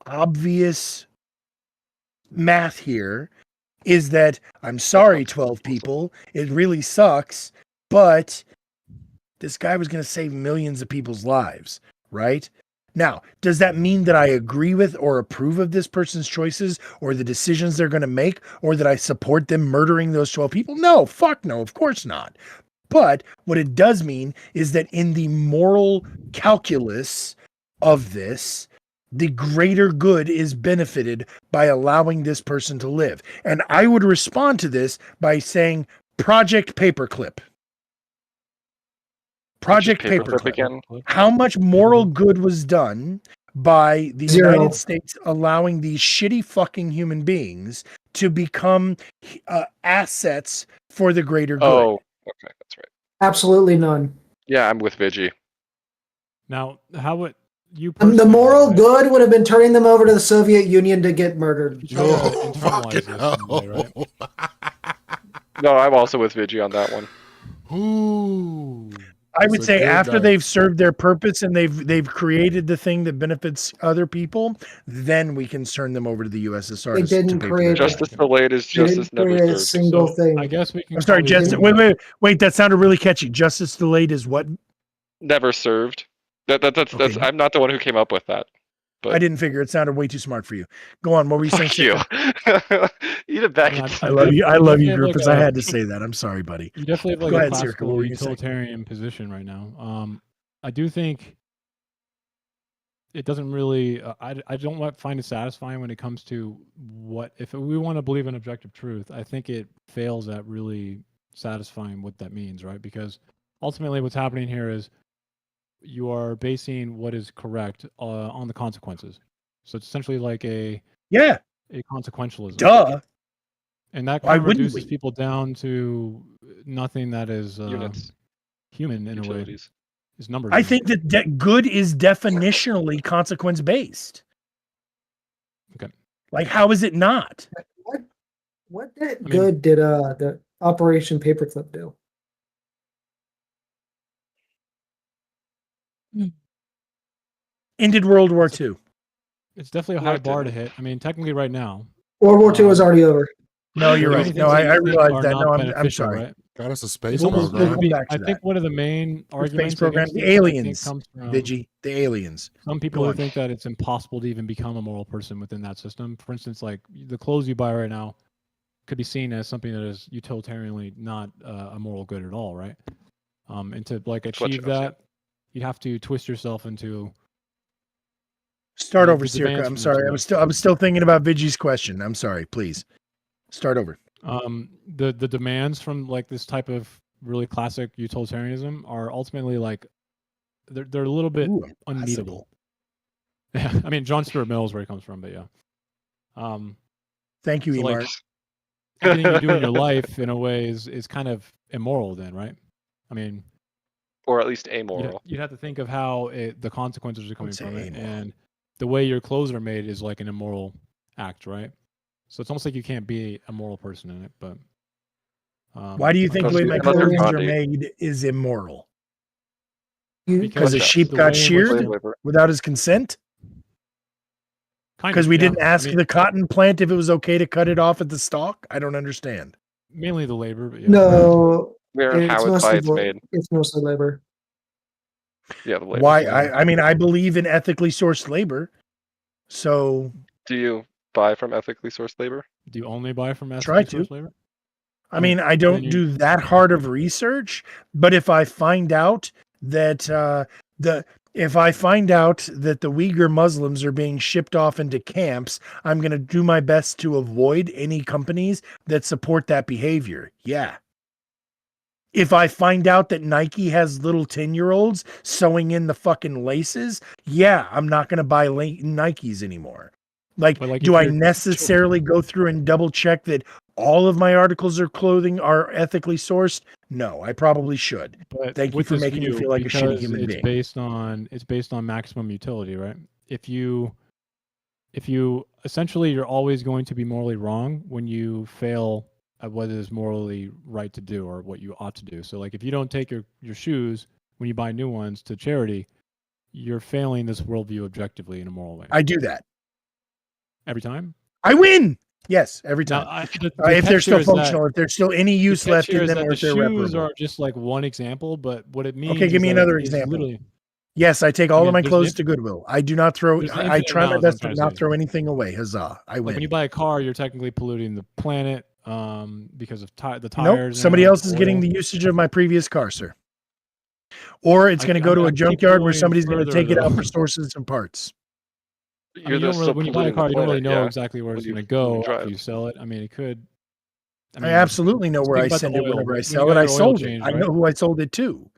A: obvious math here is that I'm sorry, 12 people, it really sucks, but this guy was going to save millions of people's lives, right? Now, does that mean that I agree with or approve of this person's choices or the decisions they're going to make, or that I support them murdering those 12 people? No, fuck no, of course not. But what it does mean is that in the moral calculus of this, the greater good is benefited by allowing this person to live. And I would respond to this by saying Project Paperclip. Project Paperclip.
N: Again.
A: How much moral good was done by the
B: Zero.
A: United States allowing these shitty fucking human beings to become assets for the greater good?
N: Oh, okay, that's right.
B: Absolutely none.
N: Yeah, I'm with Vigi.
E: Now, how would you?
B: The
E: personally,
B: moral
E: right,
B: good would have been turning them over to the Soviet Union to get murdered.
E: you try to
C: Oh,
E: internalize this
C: fucking
E: someday, right?
N: No, I'm also with Vigi on that one.
C: Ooh.
A: I would
C: It's a
A: say
C: good
A: after
C: night.
A: they've served their purpose and they've created the thing that benefits other people, then we can turn them over to the USSR.
B: They didn't
A: pay for
B: create
A: their
N: Justice
A: time.
N: delayed is
B: They
N: justice
B: didn't
N: never
B: create a
N: served.
B: single
E: So,
B: thing.
E: I guess we can.
A: I'm sorry,
E: call
A: Justice.
E: these-
A: Wait. That sounded really catchy. Justice delayed is what?
N: Never served. That's
A: Okay.
N: I'm not the one who came up with that. But
A: I didn't figure. It sounded way too smart for you. Go on. What were you saying?
N: fuck you.
A: Sicko?
N: Eat it back.
E: Not-
A: I love you. I love you,
E: definitely have, like,
A: Griffiths. I
E: a-
A: had to say that. I'm sorry, buddy.
E: You definitely have like
A: Go
E: a
A: ahead, Circa.
E: classical
A: What were you gonna say?
E: utilitarian position right now. I do think it doesn't really. I don't find it satisfying when it comes to what if we want to believe in objective truth. I think it fails at really satisfying what that means, right? Because ultimately, what's happening here is you are basing what is correct on the consequences. So it's essentially like a consequentialism.
A: Duh.
E: And that
A: Why
E: kind of
A: wouldn't
E: reduces
A: we?
E: people down to nothing that is
N: Units.
E: human in
N: Utilities.
E: a way. Is numbers.
A: I think that good is definitionally consequence based.
E: Okay.
A: Like, how is it not?
B: What good did the Operation Paperclip do?
A: Ended World War II.
E: It's definitely a
N: No,
E: high
N: it
E: bar to
N: didn't.
E: hit. I mean, technically, right now.
B: World War II was already over.
A: No, you're
E: There are
A: right.
E: many
A: No,
E: things
A: I
E: that you think
A: realize
E: are
A: that.
E: not
A: No, I'm
E: beneficial,
A: sorry.
E: right?
C: Got us a space
E: It's almost
C: program.
E: going to be.
A: back to
E: I
A: that.
E: think one of the main
A: Space
E: arguments
A: program,
E: against
A: the
E: this, I think,
A: aliens,
E: comes from
A: Vigi, the aliens.
E: some people
A: Go
E: who
A: on.
E: think that it's impossible to even become a moral person within that system. For instance, like the clothes you buy right now could be seen as something that is utilitarianly not a moral good at all, right? And to like achieve
N: Sweatshops, yeah.
E: that, you have to twist yourself into.
A: Start
E: the
A: over, Circa.
E: demands
A: I'm
E: from
A: sorry.
E: this
A: I was still thinking about Vigi's question. I'm sorry. Please start over.
E: The demands from like this type of really classic utilitarianism are ultimately like they're a little bit unmeetable. Yeah, I mean John Stuart Mill is where he comes from, but yeah.
A: Thank you,
E: so,
A: Emar.
E: like, everything you do in your life in a way is kind of immoral then, right? I mean,
N: Or at least amoral.
E: you'd have to think of how the consequences are coming
A: say
E: from it,
A: amoral.
E: and the way your clothes are made is like an immoral act, right? So it's almost like you can't be a moral person in it. But
A: Why do you think the way my
N: Unless you're
A: clothes are
N: Gandhi.
A: made is immoral?
B: You,
A: Because a
N: Sweatshops.
A: sheep
E: the
A: got
E: way in which
A: sheared
E: the-
N: labor.
A: without his consent?
E: kind
A: Because
E: of,
A: we
E: yeah.
A: didn't
E: I
A: ask
E: mean,
A: the cotton plant if it was okay to cut it off at the stalk? I don't understand.
E: mainly the labor, but yeah.
B: no,
N: Where and
B: it's
N: how it's
B: mostly
N: by it's made.
B: it's mostly labor.
N: Yeah, the labor.
A: Why?
E: Yeah.
A: I mean, I believe in ethically sourced labor. So
N: Do you buy from ethically sourced labor?
E: Do you only buy from
A: Try
E: ethically
A: to.
E: sourced labor?
A: I mean, I don't
E: you-
A: do that hard of research, but if I find out that the Uyghur Muslims are being shipped off into camps, I'm going to do my best to avoid any companies that support that behavior. Yeah. If I find out that Nike has little 10-year-olds sewing in the fucking laces, yeah, I'm not going to buy Nikes anymore. Like,
E: But, like,
A: do
E: if
A: I
E: you're-
A: necessarily go through and double check that all of my articles of clothing are ethically sourced? No, I probably should.
E: But
A: Thank you
E: with
A: for
E: this
A: making me
E: view,
A: feel like a shitty
E: because
A: human
E: it's
A: being.
E: based on maximum utility, right? If if you essentially you're always going to be morally wrong when you fail at what is morally right to do or what you ought to do. So like if you don't take your shoes when you buy new ones to charity, you're failing this worldview objectively in a moral way.
A: I do that
E: Every time.
A: I win. Yes, every time.
E: Now, the
A: if they're
E: catch
A: still
E: here is that-
A: functional, if there's still any use
E: the catch
A: left
E: here
A: in
E: is
A: them,
E: that
A: or
E: the
A: if they're
E: shoes
A: reparable.
E: are just like one example, but what it means.
A: Okay, give me
E: is that
A: another
E: it is
A: example.
E: literally-
A: Yes, I take
E: I
A: all
E: mean,
A: of my
E: there's
A: clothes
E: an
A: to Goodwill. I do not throw.
E: there's an
A: I
E: infinite
A: try my
E: amount, is what
A: best
E: I'm
A: to
E: trying
A: not
E: to say.
A: throw anything away. Huzzah! I
E: Like
A: win.
E: when you buy a car, you're technically polluting the planet because of the
A: Nope,
E: tires.
A: somebody
E: and
A: else is getting
E: oil.
A: the usage of my previous car, sir. Or it's
E: I-
A: going to
E: I
A: go
E: mean,
A: to
E: I
A: a
E: keep
A: junkyard where
E: going
A: somebody's going to
E: further,
A: take it out
E: though.
A: for sources and parts.
E: I
N: You're
E: mean, you don't
N: still
E: really, when you buy a
N: polluting the
E: car, you don't really
N: planet,
E: know
N: yeah,
E: exactly where
N: when
E: it's
N: you-
E: going to go
N: when you
E: after
N: drive.
E: you sell it. I mean, it could.
A: I absolutely know
E: just
A: where
E: think
A: I
E: about the
A: send it
E: oil.
A: whenever I
E: When you
A: sell
E: got
A: it. I
E: your oil
A: sold it.
E: changed,
A: I
E: right?
A: know who I sold it to.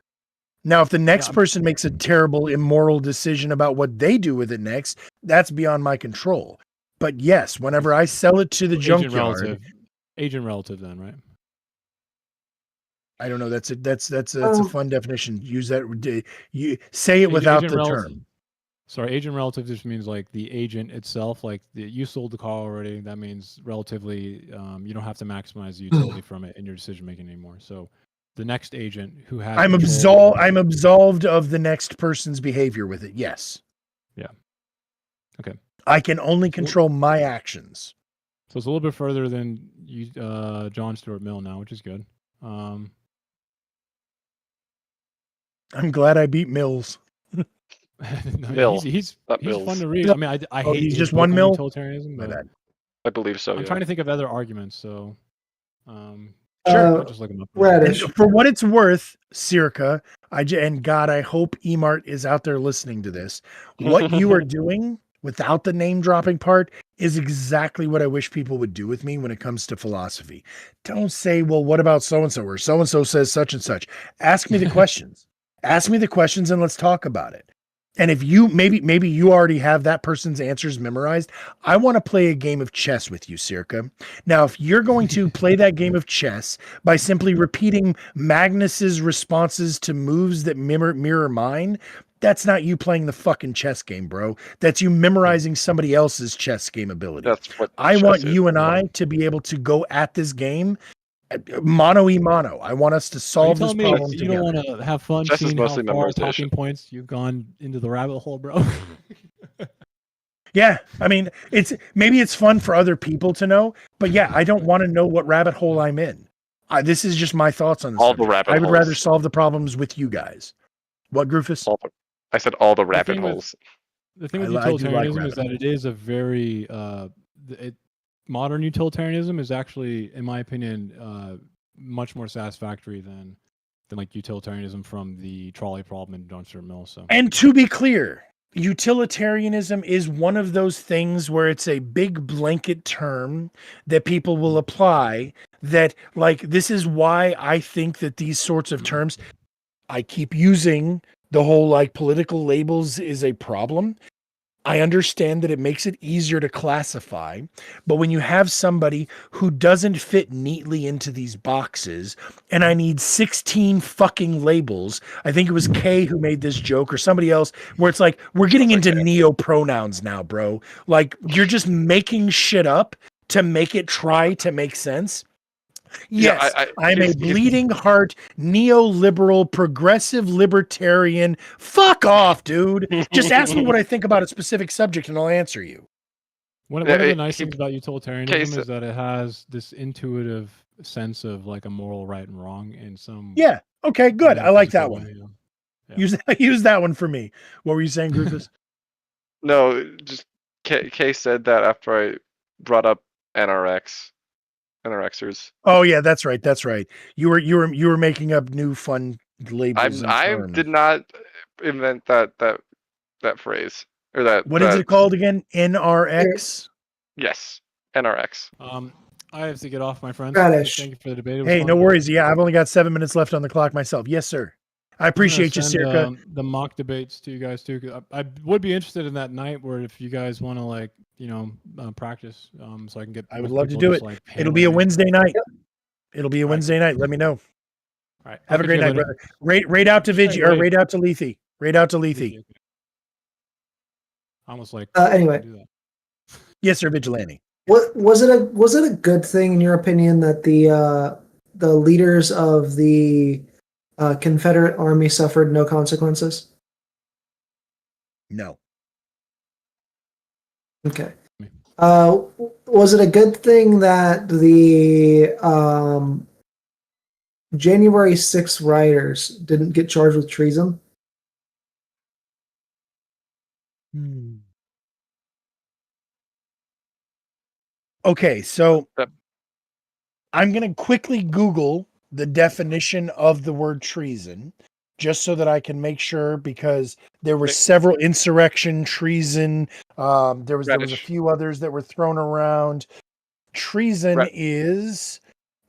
A: Now, if the next person makes a terrible, immoral decision about what they do with it next, that's beyond my control. But yes, whenever I sell it to the
E: Agent
A: junkyard,
E: relative, then, right?
A: I don't know. That's a fun definition. Use that. You say it without
E: Agent
A: the
E: relative.
A: term.
E: Sorry, agent relative just means like the agent itself. Like you sold the car already. That means relatively, you don't have to maximize the utility from it in your decision making anymore. So, the next agent who has
A: I'm absolved of the next person's behavior with it. Yes.
E: Yeah. Okay.
A: I can only control my actions.
E: So it's a little bit further than you, John Stuart Mill now, which is good.
A: I'm glad I beat Mills.
E: No,
N: Mill,
E: he's
N: not
E: fun
N: Mills.
E: to read. I mean, I
A: Oh,
E: hate
A: he's
E: his
A: just
E: book
A: one
E: on
A: mill?
E: utilitarianism,
A: My
E: but
A: bad.
N: I believe so.
E: I'm
N: Yeah.
E: trying to think of other arguments. So,
A: Sure.
E: I'll just look them up.
B: Radish.
A: And for what it's worth, Circa, and God, I hope Emart is out there listening to this. What you are doing without the name dropping part is exactly what I wish people would do with me when it comes to philosophy. Don't say, well, what about so-and-so, or so-and-so says such and such. Ask me the questions. Ask me the questions and let's talk about it. And if you maybe you already have that person's answers memorized, I want to play a game of chess with you, Circa. Now, if you're going to play that game of chess by simply repeating Magnus's responses to moves that mirror mine, that's not you playing the fucking chess game, bro. That's you memorizing somebody else's chess game ability.
N: That's what
A: I
N: chess
A: want
N: is.
A: you and I to be able to go at this game mano y mano. I want us to
E: Are you
A: solve this
E: telling me
A: problem
E: you
A: together.
E: don't want to have fun
N: Chess is
E: seeing how
N: mostly
E: far
N: memorization.
E: talking points you've gone into the rabbit hole, bro?
A: Yeah, I mean, maybe it's fun for other people to know, but yeah, I don't want to know what rabbit hole I'm in. This is just my thoughts on this.
N: All the rabbit
A: I would
N: holes.
A: rather solve the problems with you guys. What, Groofus?
N: I said all the
E: The
N: rabbit
E: thing with-
N: holes.
E: The thing with
A: I do like
E: utilitarianism is
A: rabbit
E: that it is a very modern utilitarianism is actually, in my opinion, much more satisfactory than like utilitarianism from the trolley problem in John Stuart Mill. So,
A: And to be clear, utilitarianism is one of those things where it's a big blanket term that people will apply, that like, this is why I think that these sorts of terms, I keep using the whole like political labels is a problem. I understand that it makes it easier to classify, but when you have somebody who doesn't fit neatly into these boxes, and I need 16 fucking labels, I think it was Kay who made this joke or somebody else, where it's like, we're getting into neo pronouns now, bro. Like, you're just making shit up to make it try to make sense. Yes, I'm a bleeding heart, neoliberal, progressive libertarian. Fuck off, dude. Just ask me what I think about a specific subject and I'll answer you.
E: one of the nice things about utilitarianism is that it has this intuitive sense of like a moral right and wrong in some.
A: Yeah. Okay, good. I like that one.
E: Way, yeah.
A: Use that one for me. What were you saying, Groofus?
N: No, just Kay said that after I brought up NRXers.
A: Oh yeah, that's right. That's right. You were making up new fun labels.
N: I did not invent that phrase or that.
A: What is it called again? NRX.
N: Yes, NRX.
E: I have to get off, my friends.
B: Radish.
E: Thank you for the debate. It was
A: Hey,
E: fun.
A: no worries. Yeah, I've only got 7 minutes left on the clock myself. Yes, sir. I appreciate you,
E: send,
A: Circa.
E: The mock debates to you guys too. 'Cause I would be interested in that night where if you guys want to like practice, so I can get.
A: I would
E: with
A: love to
E: people
A: do
E: just,
A: it.
E: like,
A: It'll be a
E: hammering.
A: Wednesday night. It'll be a Wednesday night. Let me know.
E: All right.
A: Have
E: I'll
A: a great
E: catch
A: night,
E: you
A: brother. Raid out to Vigi or raid out to Lethe. Raid out to Lethe.
E: Almost like
B: Anyway.
E: do that.
A: Yes, sir, Vigilante.
B: What was it a good thing in your opinion that the leaders of the Confederate Army suffered no consequences?
A: No.
B: Okay. Was it a good thing that the January 6th rioters didn't get charged with treason?
A: Okay, so I'm going to quickly Google the definition of the word treason, just so that I can make sure, because there were several insurrection, treason. There was a few others that were thrown around. Treason is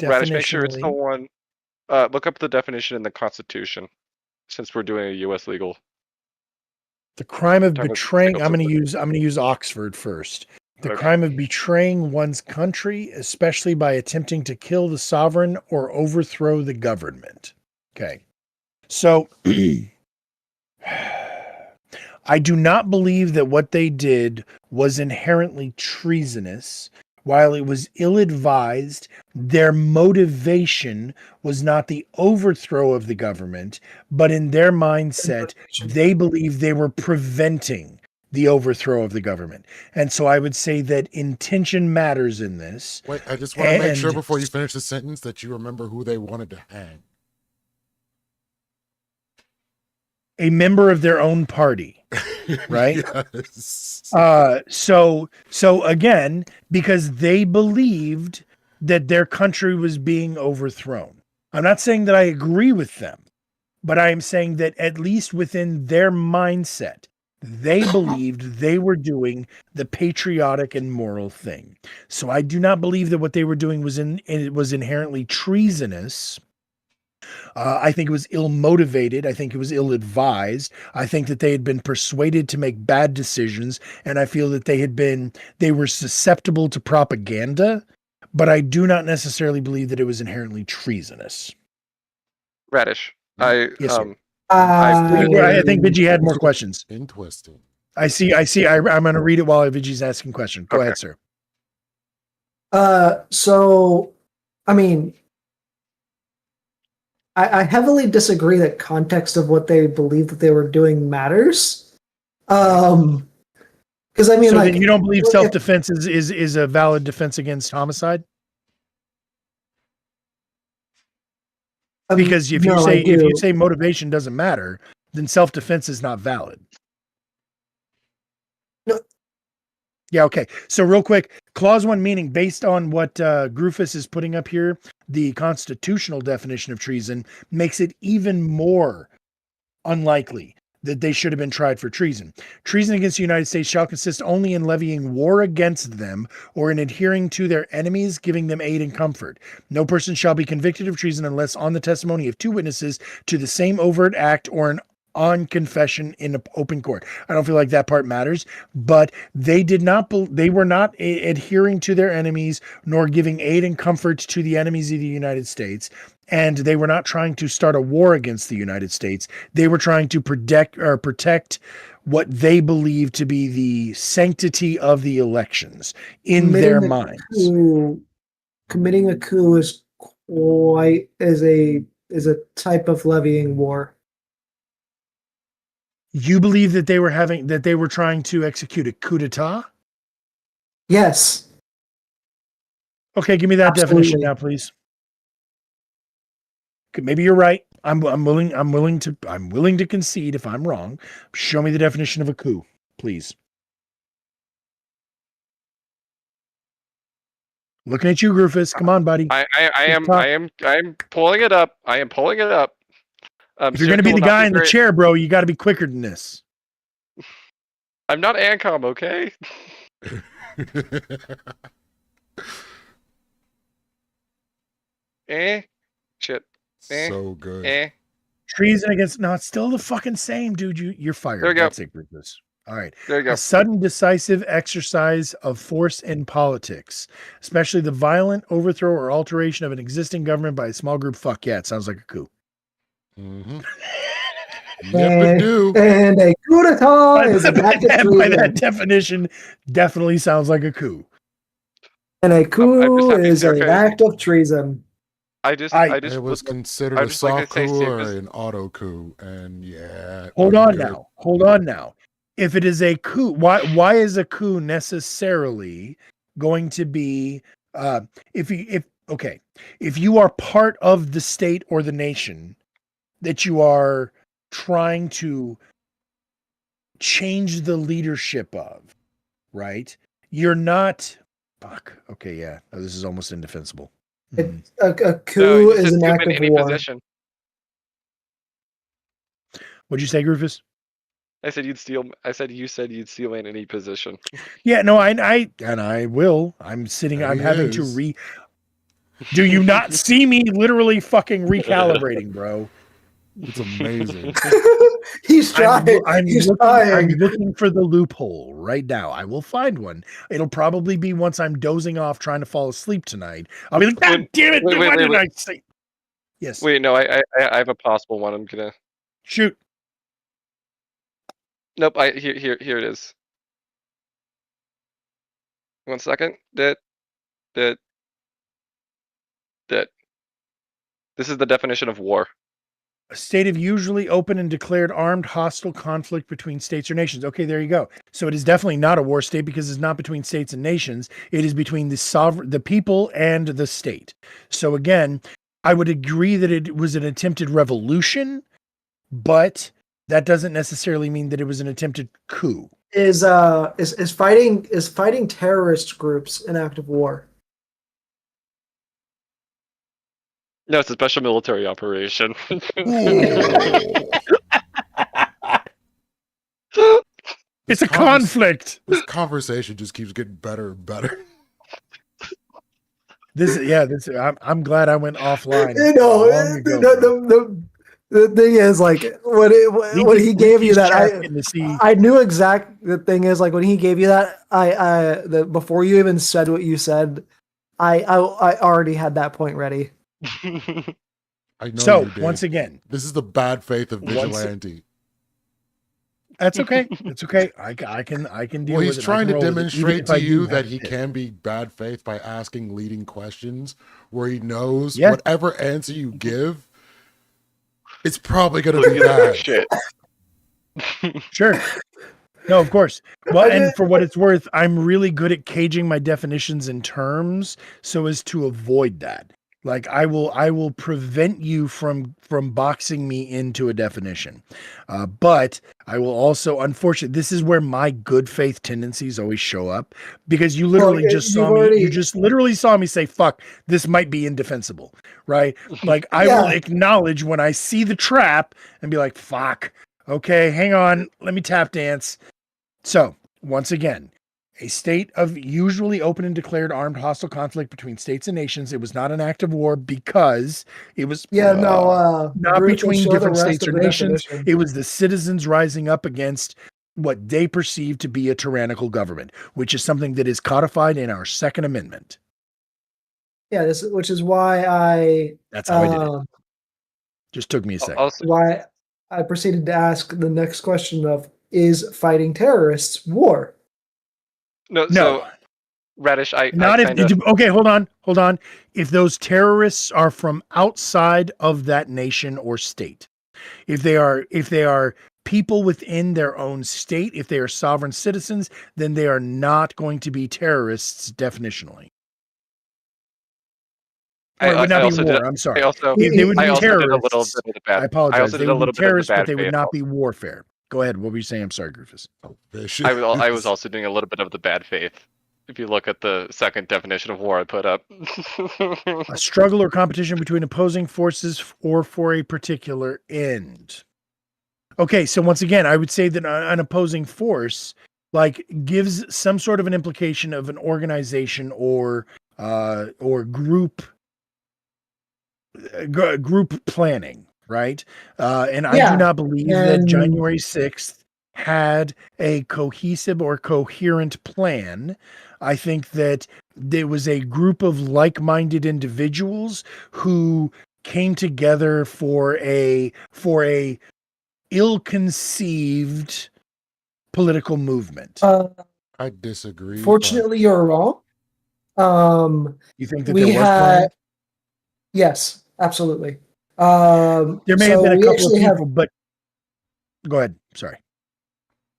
N: Radish, make sure it's the
A: definitionally
N: one. Look up the definition in the Constitution, since we're doing a U.S. legal.
A: the crime of
N: Talk about
A: betraying.
N: legal
A: I'm going
N: system.
A: to use Oxford first. The
N: Okay.
A: crime of betraying one's country, especially by attempting to kill the sovereign or overthrow the government. Okay. So I do not believe that what they did was inherently treasonous. While it was ill-advised, their motivation was not the overthrow of the government, but in their mindset, they believed they were preventing the overthrow of the government. And so I would say that intention matters in this.
C: Wait, I just want to make sure before you finish the sentence that you remember who they wanted to hang.
A: A member of their own party, right?
C: Yes.
A: So again, because they believed that their country was being overthrown. I'm not saying that I agree with them, but I am saying that at least within their mindset, they believed they were doing the patriotic and moral thing. So I do not believe that what they were doing was inherently treasonous. I think it was ill-motivated. I think it was ill-advised. I think that they had been persuaded to make bad decisions, and I feel that they were susceptible to propaganda, but I do not necessarily believe that it was inherently treasonous.
N: Radish,
A: Yes, sir.
B: I
A: think Vigi had more questions.
C: Interesting.
A: I see. I'm going to read it while Vigi's asking questions. Go ahead, sir.
B: So, I mean, I heavily disagree that context of what they believe that they were doing matters. Because I mean,
A: so
B: like,
A: then you don't believe self-defense is a valid defense against homicide? Because if you say motivation doesn't matter, then self-defense is not valid.
B: No.
A: Yeah, okay. So real quick, clause 1 meaning, based on what Grufus is putting up here, the constitutional definition of treason makes it even more unlikely that they should have been tried for treason. Treason against the United States shall consist only in levying war against them or in adhering to their enemies, giving them aid and comfort. No person shall be convicted of treason unless on the testimony of 2 witnesses to the same overt act or on confession in an open court. I don't feel like that part matters, but they were not adhering to their enemies nor giving aid and comfort to the enemies of the United States. And they were not trying to start a war against the United States. They were trying to protect what they believe to be the sanctity of the elections in their minds.
B: Committing a coup is a type of levying war.
A: You believe that they were trying to execute a coup d'etat?
B: Yes.
A: Okay, give me that
B: Absolutely.
A: definition now, please. Maybe you're right. I'm willing to concede if I'm wrong. Show me the definition of a coup, please. Looking at you, Grufus. Come on, buddy.
N: I am pulling it up. I am pulling it up.
A: If you're going to be the guy in the chair, bro, you got to be quicker than this.
N: I'm not ANCOM, okay? Shit.
C: So good.
A: Treason against... No, it's still the fucking same, dude. You're fired.
N: There you go.
A: That's it, Grufus. All right.
N: There you go.
A: A sudden decisive exercise of force in politics, especially the violent overthrow or alteration of an existing government by a small group. Fuck yeah, it sounds like a coup.
C: Mm-hmm. Yep, do.
B: And a coup d'etat is an act of
A: By that
B: treason.
A: definition, definitely sounds like a coup.
B: And a
N: I'm just
B: coup
N: happy to
B: is
N: see our
B: an
N: case.
B: act of treason.
N: I just
C: It was
N: would-
C: considered
N: I
C: a
N: just like
C: soft
N: to say,
C: coup or
N: Seamus-
C: an auto coup, and yeah.
A: Hold
C: I'm
A: on
C: good.
A: now. Hold on now. If it is a coup, why is a coup necessarily going to be if you are part of the state or the nation that you are trying to change the leadership of, right? You're not okay, yeah. Oh, this is almost indefensible.
B: A coup
N: No, you
B: is
N: just
B: an
N: assume
B: act
N: in
B: of
N: any
B: war.
N: position.
A: What'd you say, Rufus?
N: I said you said you'd steal in any position.
A: Yeah, no, I will. I'm sitting.
C: And
A: I'm
C: he
A: having to
C: is.
A: Do you not see me literally fucking recalibrating, bro?
C: It's amazing.
B: He's trying. He's trying.
A: I'm looking for the loophole right now. I will find one. It'll probably be once I'm dozing off trying to fall asleep tonight. I'll be like, God damn it! Why didn't I say? Yes.
N: Wait, no, I have a possible one. I'm gonna
A: shoot.
N: Nope. Here it is. 1 second. That. This is the definition of war.
A: A state of usually open and declared armed hostile conflict between states or nations. Okay, there you go. So it is definitely not a war state because it's not between states and nations. It is between the people and the state. So again, I would agree that it was an attempted revolution, but that doesn't necessarily mean that it was an attempted coup.
B: Is fighting terrorist groups an act of war?
N: No, it's a special military operation.
A: It's a conflict.
C: This conversation just keeps getting better and better.
A: I'm glad I went offline.
B: You know,
A: long ago,
B: the thing is, like, when he gave you that, I knew the thing is, like, when he gave you that, before you even said what you said, I already had that point ready.
C: I know.
A: So once again,
C: this is the bad faith of vigilante.
A: That's okay. It's okay. I can deal
C: Well,
A: with it.
C: he's trying to demonstrate to you that he
A: can
C: can be bad faith by asking leading questions where he knows whatever answer you give, it's probably going to be bad.
N: Shit.
A: Sure. No, of course. Well, and for what it's worth, I'm really good at caging my definitions and terms so as to avoid that. Like I will prevent you from boxing me into a definition. But I will also, unfortunately, this is where my good faith tendencies always show up because you literally you just literally saw me say, fuck, this might be indefensible, right? Like I will acknowledge when I see the trap and be like, fuck, okay, hang on, let me tap dance. So once again, a state of usually open and declared armed hostile conflict between states and nations. It was not an act of war because it was not between different states or nations.
B: Definition.
A: It was the citizens rising up against what they perceive to be a tyrannical government, which is something that is codified in our Second Amendment.
B: Yeah, which is why
A: That's how I did it. Just took me a second.
B: Why I proceeded to ask the next question of, is fighting terrorists war?
N: No. So, Radish,
A: okay, hold on. If those terrorists are from outside of that nation or state, if they are people within their own state, if they are sovereign citizens, then they are not going to be terrorists definitionally. Or it would not be war. I'm sorry. They would be terrorists. I apologize. They would be terrorists, but they would not be warfare. Go ahead. What were you saying? I'm sorry, Griffiths.
N: I was also doing a little bit of the bad faith. If you look at the second definition of war I put up.
A: A struggle or competition between opposing forces or for a particular end. Okay, so once again, I would say that an opposing force gives some sort of an implication of an organization or group planning. Right. And I do not believe that January 6th had a cohesive or coherent plan. I think that there was a group of like-minded individuals who came together for a ill-conceived political movement.
C: I disagree.
B: Fortunately, you're wrong.
A: You think that
B: we
A: there was
B: had
A: planning?
B: yes, absolutely.
A: There may have been a couple of people, but go ahead. Sorry.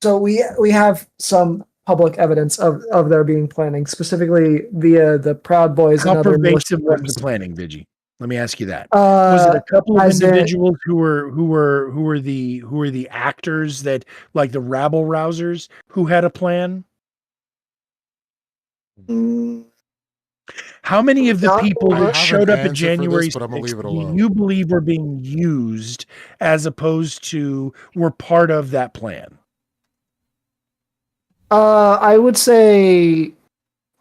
B: So we have some public evidence of there being planning, specifically via the Proud Boys
A: How
B: and other militia
A: pervasive was
B: groups.
A: the planning, Vigi? Let me ask you that. Was it a couple of individuals who were the actors that, like the rabble rousers, who had a plan? How many of the people that showed up at January 6th do you believe were being used as opposed to were part of that plan?
B: I would say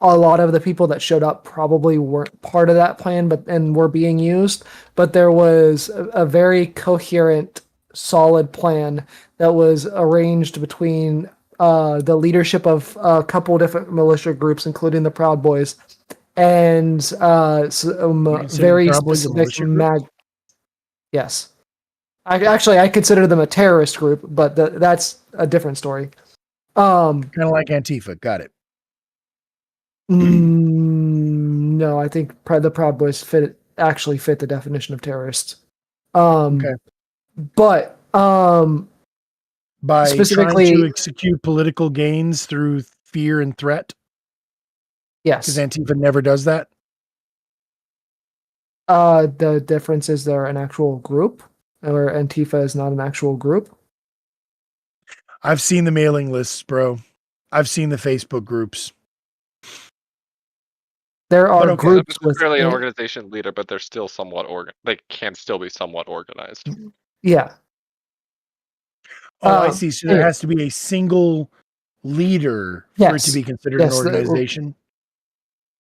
B: a lot of the people that showed up probably weren't part of that plan, and were being used. But there was a very coherent, solid plan that was arranged between the leadership of a couple different militia groups, including the Proud Boys, and some very specific Yes, I consider them a terrorist group, but that's a different story.
A: Kind of like Antifa. Got it.
B: No, I think the Proud Boys actually fit the definition of terrorist.
A: Okay.
B: But
A: by
B: specifically
A: trying to execute political gains through fear and threat.
B: Yes,
A: because Antifa never does that.
B: The difference is they're an actual group, or Antifa is not an actual group.
A: I've seen the mailing lists, bro. I've seen the Facebook groups.
B: There are groups
N: with an organization leader, but they're still somewhat they can still be somewhat organized.
B: Yeah.
A: I see. So there has to be a single leader for it to be considered an organization.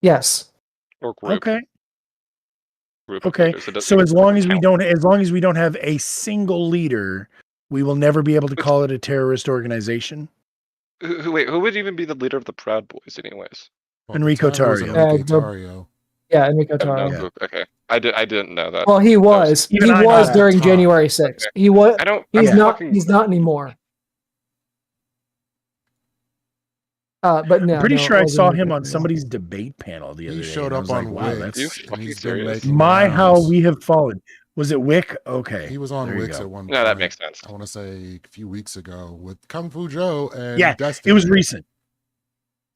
B: Yes.
N: Or group.
A: Okay.
N: Group
A: okay. So as long as we don't have a single leader, we will never be able to call it a terrorist organization.
N: Who would even be the leader of the Proud Boys, anyways?
A: Enrico Tarrio.
B: Yeah, Enrico Tarrio.
N: No, okay, I didn't know that.
B: Well, he was during January 6th.
N: Okay.
B: He was. He's not.
N: Fucking...
B: He's not anymore. But no,
A: I'm pretty sure I saw him on somebody's debate panel the other day.
C: He showed up on
A: wow,
C: Wix.
A: that's how we have fallen. Was it Wick? Okay.
C: He was on Wix at one point.
N: No, that makes sense.
C: I want to say a few weeks ago with Kung Fu Joe and Destiny.
A: It was recent.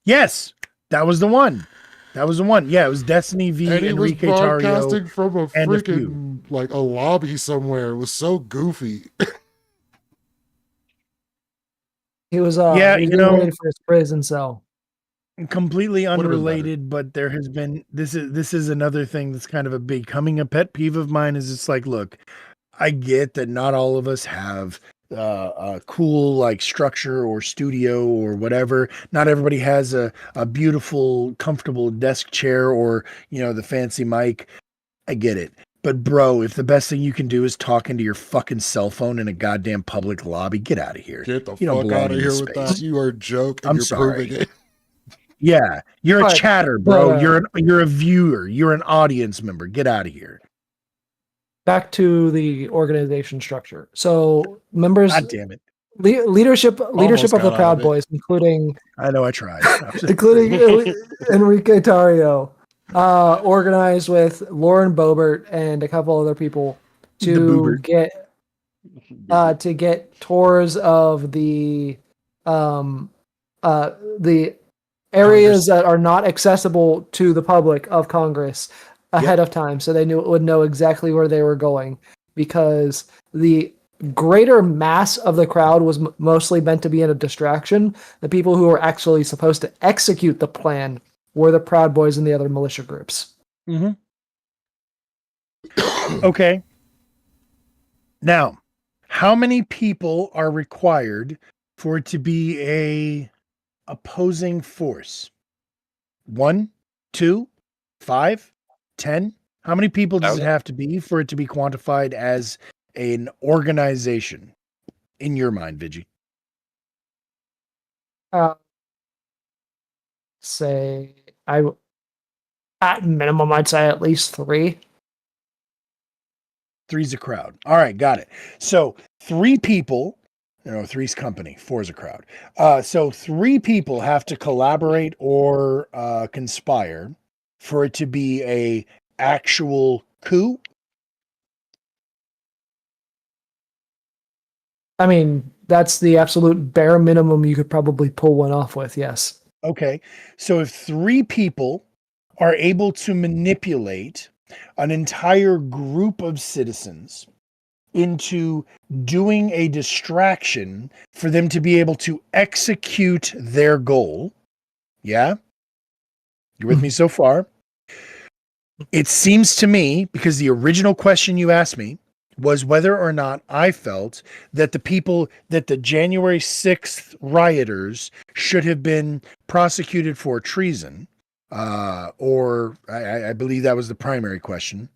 A: Yes, that was the one. Yeah, it was Destiny v.
C: And he
A: Enrique
C: was
A: Tarrio
C: broadcasting from a
A: and
C: freaking like a lobby somewhere. It was so goofy.
B: He was
A: for
B: his prison cell.
A: Completely unrelated, but there has been this is another thing that's kind of a becoming a pet peeve of mine. Is it's like, look, I get that not all of us have a cool like structure or studio or whatever. Not everybody has a beautiful, comfortable desk chair or the fancy mic. I get it. But bro, if the best thing you can do is talk into your fucking cell phone in a goddamn public lobby, get out of here.
C: Get the fuck out of here with that. You are a joke and you're proving it.
A: Yeah, you're a chatter, bro. You're a viewer. You're an audience member. Get out of here.
B: Back to the organization structure. So members,
A: God damn it,
B: leadership of the Proud Boys, including
A: I know I tried,
B: including Enrique Tarrio, organized with Lauren Boebert and a couple other people to get tours of the areas that are not accessible to the public of Congress ahead of time, so they would know exactly where they were going, because the greater mass of the crowd was mostly meant to be in a distraction. The people who were actually supposed to execute the plan were the Proud Boys and the other militia groups.
A: Mm-hmm. Okay. Now, how many people are required for it to be a opposing force? 1, 2, 5, 10? How many people does it have to be for it to be quantified as an organization in your mind, Vigi?
B: At minimum, I'd say at least 3.
A: Three's a crowd. All right, got it. So 3 people, three's company, four's a crowd. So 3 people have to collaborate or conspire for it to be a actual coup.
B: I mean, that's the absolute bare minimum you could probably pull one off with, yes.
A: Okay. So if 3 people are able to manipulate an entire group of citizens into doing a distraction for them to be able to execute their goal. Yeah? You're with me so far? It seems to me, because the original question you asked me was whether or not I felt that the January 6th rioters should have been prosecuted for treason, or I believe that was the primary question.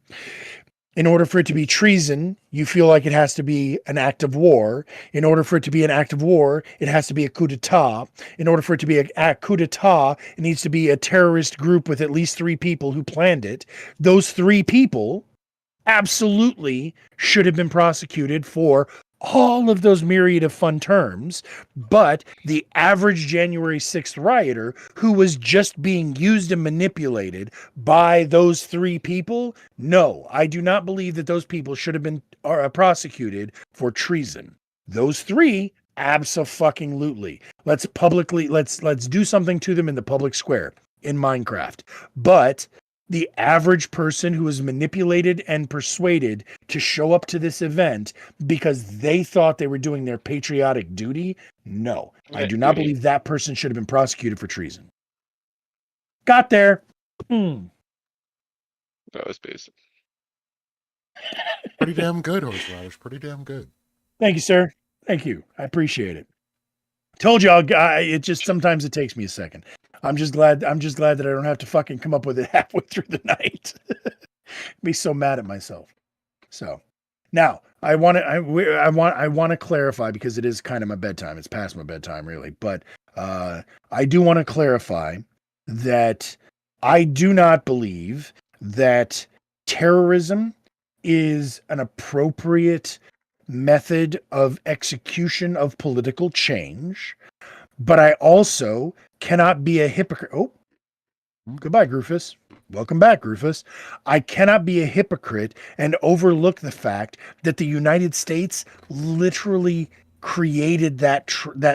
A: In order for it to be treason, you feel like it has to be an act of war. In order for it to be an act of war, it has to be a coup d'etat. In order for it to be a coup d'etat, it needs to be a terrorist group with at least 3 people who planned it. Those 3 people absolutely should have been prosecuted for all of those myriad of fun terms, but the average January 6th rioter who was just being used and manipulated by those 3 people, no, I do not believe that those people should have been prosecuted for treason. Those 3, abso-fucking-lutely. Let's do something to them in the public square in Minecraft. But the average person who was manipulated and persuaded to show up to this event because they thought they were doing their patriotic duty, no, I do not believe that person should have been prosecuted for treason. Got there.
N: That was basic.
C: Pretty damn good, Horseradish. Pretty damn good.
A: Thank you, sir. Thank you. I appreciate it. Told you, it just sometimes it takes me a second. I'm just glad that I don't have to fucking come up with it halfway through the night. Be so mad at myself. So now I want to clarify, because it is kind of my bedtime. It's past my bedtime, really. But I do want to clarify that I do not believe that terrorism is an appropriate method of execution of political change. But I also cannot be a hypocrite. Oh, goodbye, Groofus. Welcome back, Rufus. I cannot be a hypocrite and overlook the fact that the United States literally created that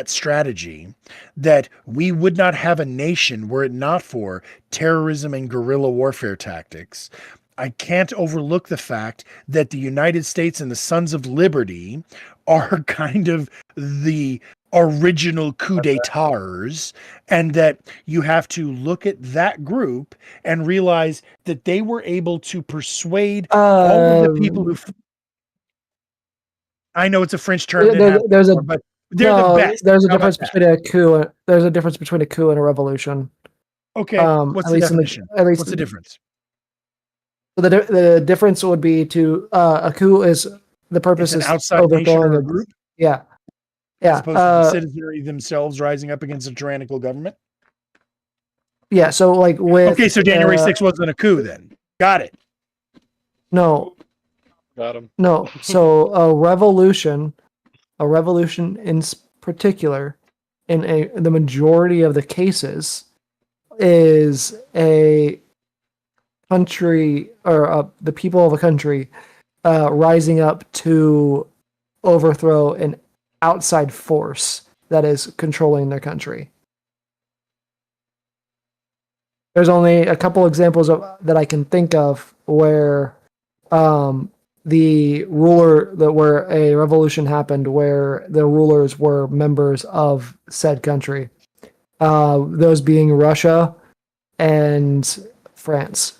A: strategy, that we would not have a nation were it not for terrorism and guerrilla warfare tactics. I can't overlook the fact that the United States and the Sons of Liberty are kind of the original coup d'etats, and that you have to look at that group and realize that they were able to persuade all of the people who. I know it's a French term, but they're the best.
B: There's a difference between a coup. There's a difference between a coup and a revolution.
A: Okay, what's the definition? What's the difference?
B: The difference would be to a coup is the purpose is
A: outside nation or a group.
B: Yeah. Yeah,
A: as opposed to the citizenry themselves rising up against a tyrannical government.
B: Yeah, so like with
A: so January 6th wasn't a coup then. Got it.
B: No.
N: Got him.
B: No. So a revolution in particular, in the majority of the cases, is a country or the people of a country rising up to overthrow an outside force that is controlling their country. There's only a couple examples that I can think of where the ruler where a revolution happened where the rulers were members of said country. Those being Russia and France.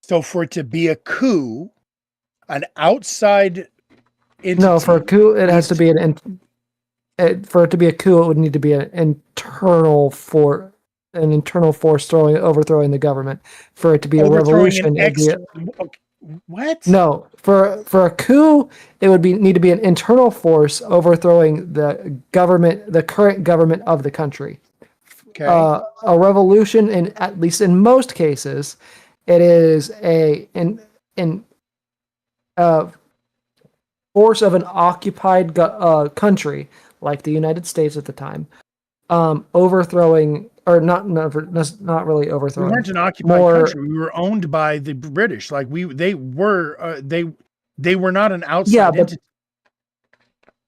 A: So for it to be a coup, an outside entity.
B: No, for a coup, it has to be for it to be a coup, it would need to be an internal force overthrowing the government. For it to be a revolution,
A: what?
B: No, for a coup, it would need to be an internal force overthrowing the government, the current government of the country.
A: Okay.
B: A revolution, at least in most cases, It is an force of an occupied country, like the United States at the time, overthrowing, or not really
A: We
B: overthrowing.
A: weren't an occupied country. We were owned by the British. Like they were not an outside entity.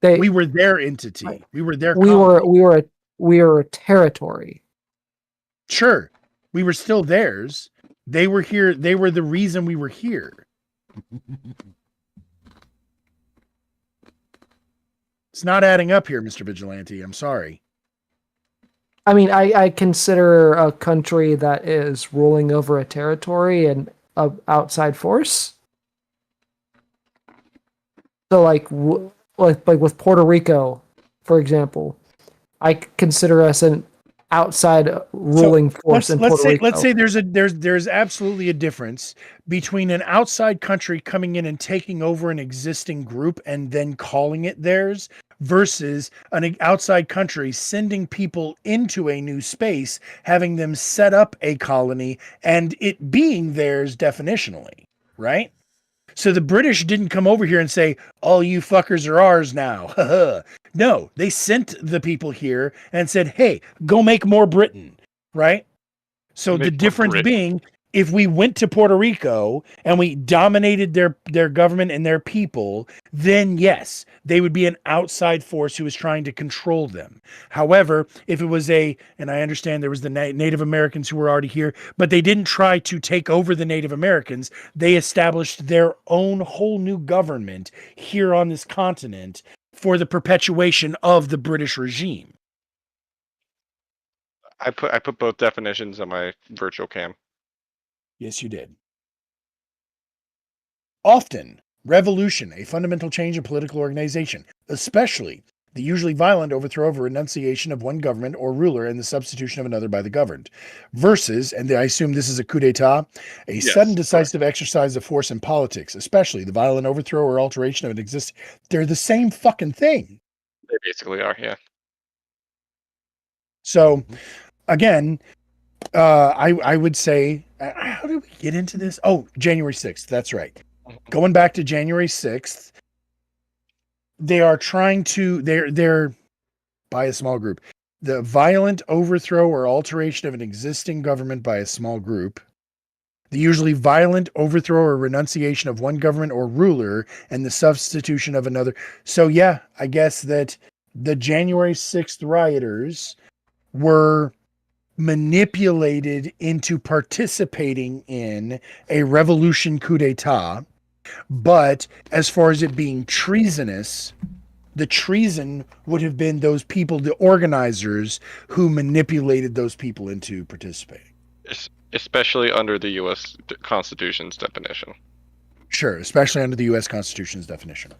A: We were their entity. We were their.
B: We were a territory.
A: Sure, we were still theirs. They were here. They were the reason we were here. It's not adding up here, Mr. Vigilante. I'm sorry.
B: I mean, I consider a country that is ruling over a territory an outside force. So, like with Puerto Rico, for example, I consider us an outside ruling force in Puerto Rico.
A: Let's say there's absolutely a difference between an outside country coming in and taking over an existing group and then calling it theirs versus an outside country sending people into a new space, having them set up a colony and it being theirs definitionally, right? So the British didn't come over here and say, all you fuckers are ours now. No, they sent the people here and said, hey, go make more Britain, right? So the difference being, if we went to Puerto Rico and we dominated their government and their people, then yes, they would be an outside force who was trying to control them. However, if it was and I understand there was the Native Americans who were already here, but they didn't try to take over the Native Americans. They established their own whole new government here on this continent for the perpetuation of the British regime.
N: I put both definitions on my virtual cam.
A: Yes, you did. Often, revolution, a fundamental change in political organization, especially the usually violent overthrow of a renunciation of one government or ruler and the substitution of another by the governed, versus, and I assume this is a coup d'etat, a sudden decisive exercise of force in politics, especially the violent overthrow or alteration of an existing. They're the same fucking thing.
N: They basically are, yeah.
A: So, again, I would say, how did we get into this? Oh, January 6th. That's right. Going back to January 6th, they are trying to, they're by a small group. The violent overthrow or alteration of an existing government by a small group. The usually violent overthrow or renunciation of one government or ruler and the substitution of another. So yeah, I guess that the January 6th rioters were manipulated into participating in a revolution coup d'etat. But as far as it being treasonous, the treason would have been those people, the organizers, who manipulated those people into participating.
N: Especially under the U.S. Constitution's definition.
A: Sure, especially under the U.S. Constitution's definition.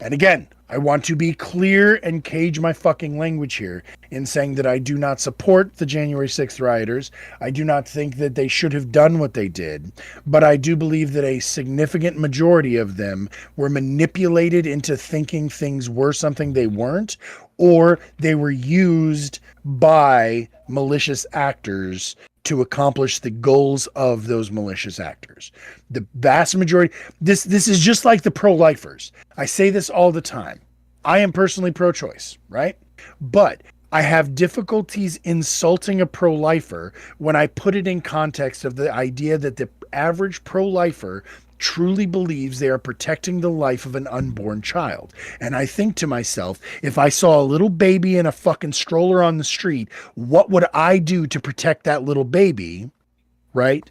A: And again, I want to be clear and cage my fucking language here in saying that I do not support the January 6th rioters. I do not think that they should have done what they did, but I do believe that a significant majority of them were manipulated into thinking things were something they weren't, or they were used by malicious actors to accomplish the goals of those malicious actors. The vast majority, this is just like the pro-lifers. I say this all the time. I am personally pro-choice, right? But I have difficulties insulting a pro-lifer when I put it in context of the idea that the average pro-lifer truly believes they are protecting the life of an unborn child. And I think to myself, if I saw a little baby in a fucking stroller on the street, what would I do to protect that little baby? Right?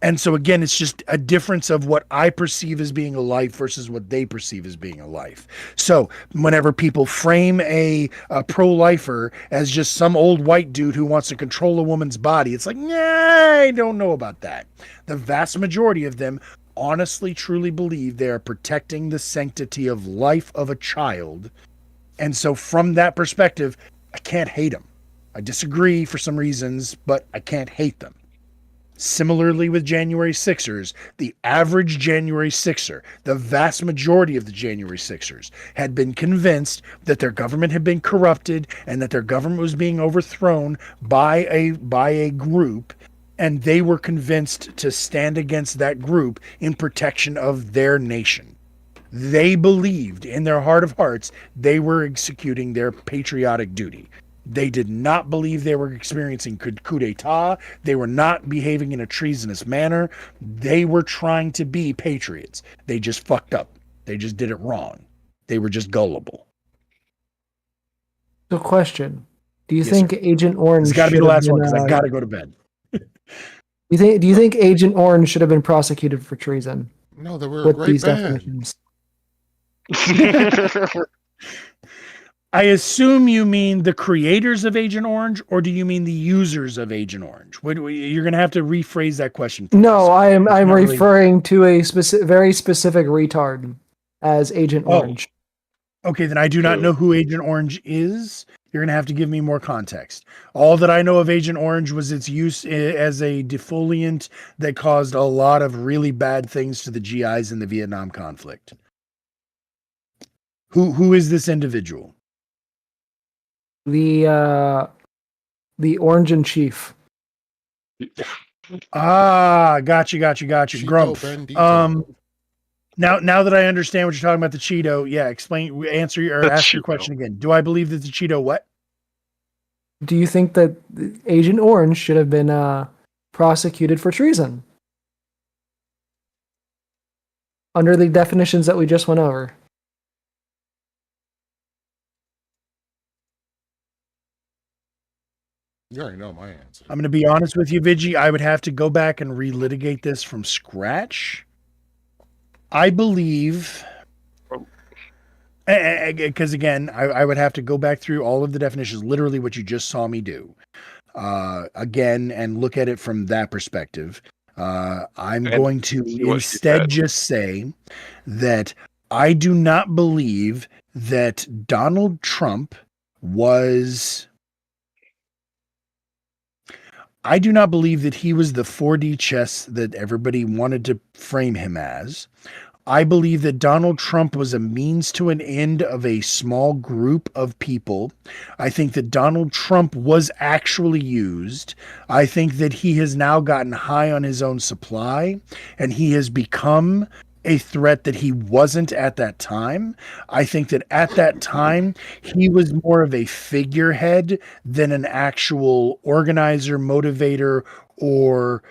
A: And so again, it's just a difference of what I perceive as being a life versus what they perceive as being a life. So whenever people frame a pro-lifer as just some old white dude who wants to control a woman's body, it's like, nah, I don't know about that. The vast majority of them honestly, truly believe they are protecting the sanctity of life of a child. And so from that perspective, I can't hate them. I disagree for some reasons, but I can't hate them. Similarly with January 6ers, the average January 6er, the vast majority of the January 6ers had been convinced that their government had been corrupted and that their government was being overthrown by a group and they were convinced to stand against that group in protection of their nation. They believed in their heart of hearts they were executing their patriotic duty. They did not believe they were experiencing coup d'etat. They were not behaving in a treasonous manner. They were trying to be patriots. They just fucked up. They just did it wrong. They were just gullible.
B: So, question: do you
A: Yes,
B: think
A: sir.
B: Agent Orange?
A: It's got to be the
B: should have
A: last one
B: been,
A: because I got to go to bed.
B: Do you think Agent Orange should have been prosecuted for treason?
C: No, they were a
B: With
C: great
B: these
C: band.
B: definitions.
A: I assume you mean the creators of Agent Orange, or do you mean the users of Agent Orange? You're going to have to rephrase that question.
B: No, I'm
A: not really-
B: referring to a very specific retard as Agent Orange.
A: Okay, then I do not know who Agent Orange is. You're going to have to give me more context. All that I know of Agent Orange was its use as a defoliant that caused a lot of really bad things to the GIs in the Vietnam conflict. Who is this individual?
B: The Orange in Chief.
A: Ah, gotcha.
C: Cheeto
A: Grump.
C: Bandito.
A: Now that I understand what you're talking about, the Cheeto, yeah, ask your question again. Do I believe that the Cheeto what?
B: Do you think that Agent Orange should have been prosecuted for treason? Under the definitions that we just went over.
C: You already know my answer.
A: I'm going to be honest with you, Vigi. I would have to go back and relitigate this from scratch. I believe, because again, I would have to go back through all of the definitions, literally what you just saw me do, again, and look at it from that perspective. I'm going to instead just say that I do not believe that Donald Trump was... I do not believe that he was the 4D chess that everybody wanted to frame him as. I believe that Donald Trump was a means to an end of a small group of people. I think that Donald Trump was actually used. I think that he has now gotten high on his own supply, and he has become a threat that he wasn't at that time. I think that at that time, he was more of a figurehead than an actual organizer, motivator, or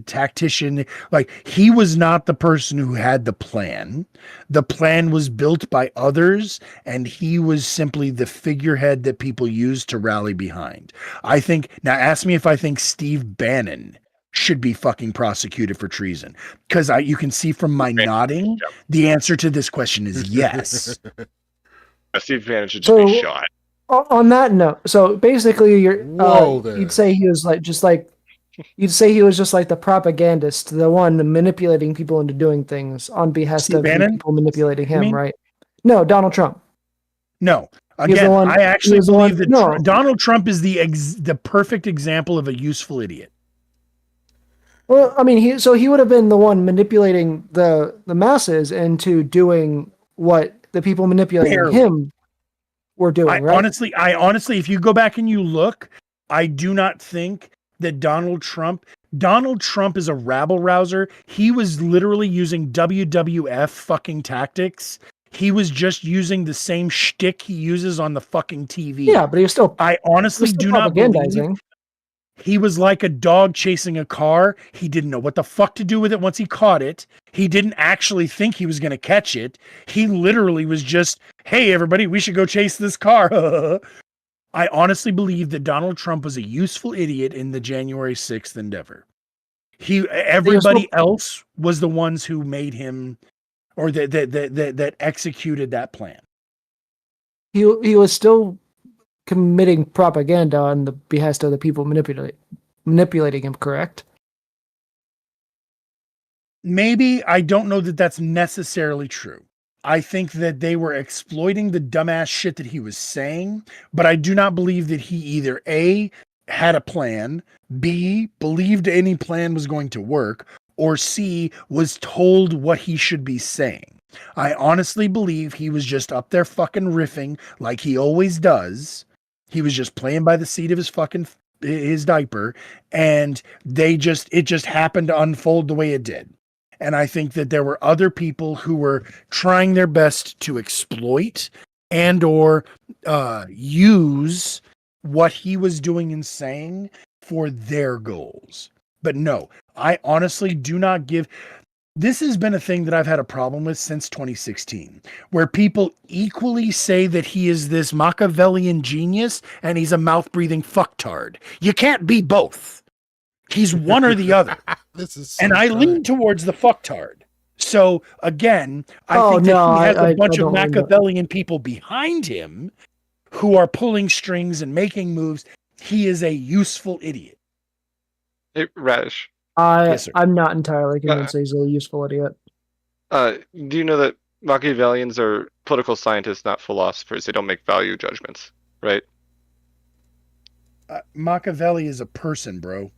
A: tactician. Like, he was not the person who had the plan. The plan was built by others, and he was simply the figurehead that people used to rally behind. I think, now ask me if I think Steve Bannon should be fucking prosecuted for treason, because you can see from my nodding, the answer to this question is yes.
N: Steve Bannon should just be shot.
B: On that note, so basically, you'd say he was just like the propagandist, the one manipulating people into doing things on behest
A: Steve
B: of
A: Bannon?
B: people manipulating
A: You
B: him,
A: mean?
B: right? No, Donald Trump.
A: No.
B: He's the
A: Again,
B: one-
A: I actually
B: he's the
A: believe
B: one-
A: that
B: no.
A: Donald Trump is the perfect example of a useful idiot.
B: Well, I mean, he would have been the one manipulating the masses into doing what the people manipulating
A: Barely.
B: him were doing, right?
A: Honestly, if you go back and you look, I do not think that Donald Trump is a rabble rouser. He was literally using WWF fucking tactics. He was just using the same shtick he uses on the fucking TV.
B: Yeah, but he was still.
A: I honestly do not believe he was like a dog chasing a car. He didn't know what the fuck to do with it once he caught it. He didn't actually think he was going to catch it. He literally was just, hey, everybody, we should go chase this car. I honestly believe that Donald Trump was a useful idiot in the January 6th endeavor. Everybody else was the ones who made him, or that executed that plan.
B: He was still committing propaganda on the behest of the people manipulating him, correct?
A: Maybe. I don't know that that's necessarily true. I think that they were exploiting the dumbass shit that he was saying, but I do not believe that he either A, had a plan, B, believed any plan was going to work, or C, was told what he should be saying. I honestly believe he was just up there fucking riffing like he always does. He was just playing by the seat of his fucking his diaper, and it just happened to unfold the way it did. And I think that there were other people who were trying their best to exploit and or use what he was doing and saying for their goals. But no, I honestly do not give. This has been a thing that I've had a problem with since 2016, where people equally say that he is this Machiavellian genius and he's a mouth-breathing fucktard. You can't be both. He's one or the other.
C: This is
A: and I lean towards the fucktard. So again, I think that he has a bunch of Machiavellian people behind him who are pulling strings and making moves. He is a useful idiot.
N: Hey, Radish.
A: Yes, sir.
B: I'm not entirely convinced he's a useful idiot.
N: Do you know that Machiavellians are political scientists, not philosophers? They don't make value judgments, right?
A: Machiavelli is a person, bro.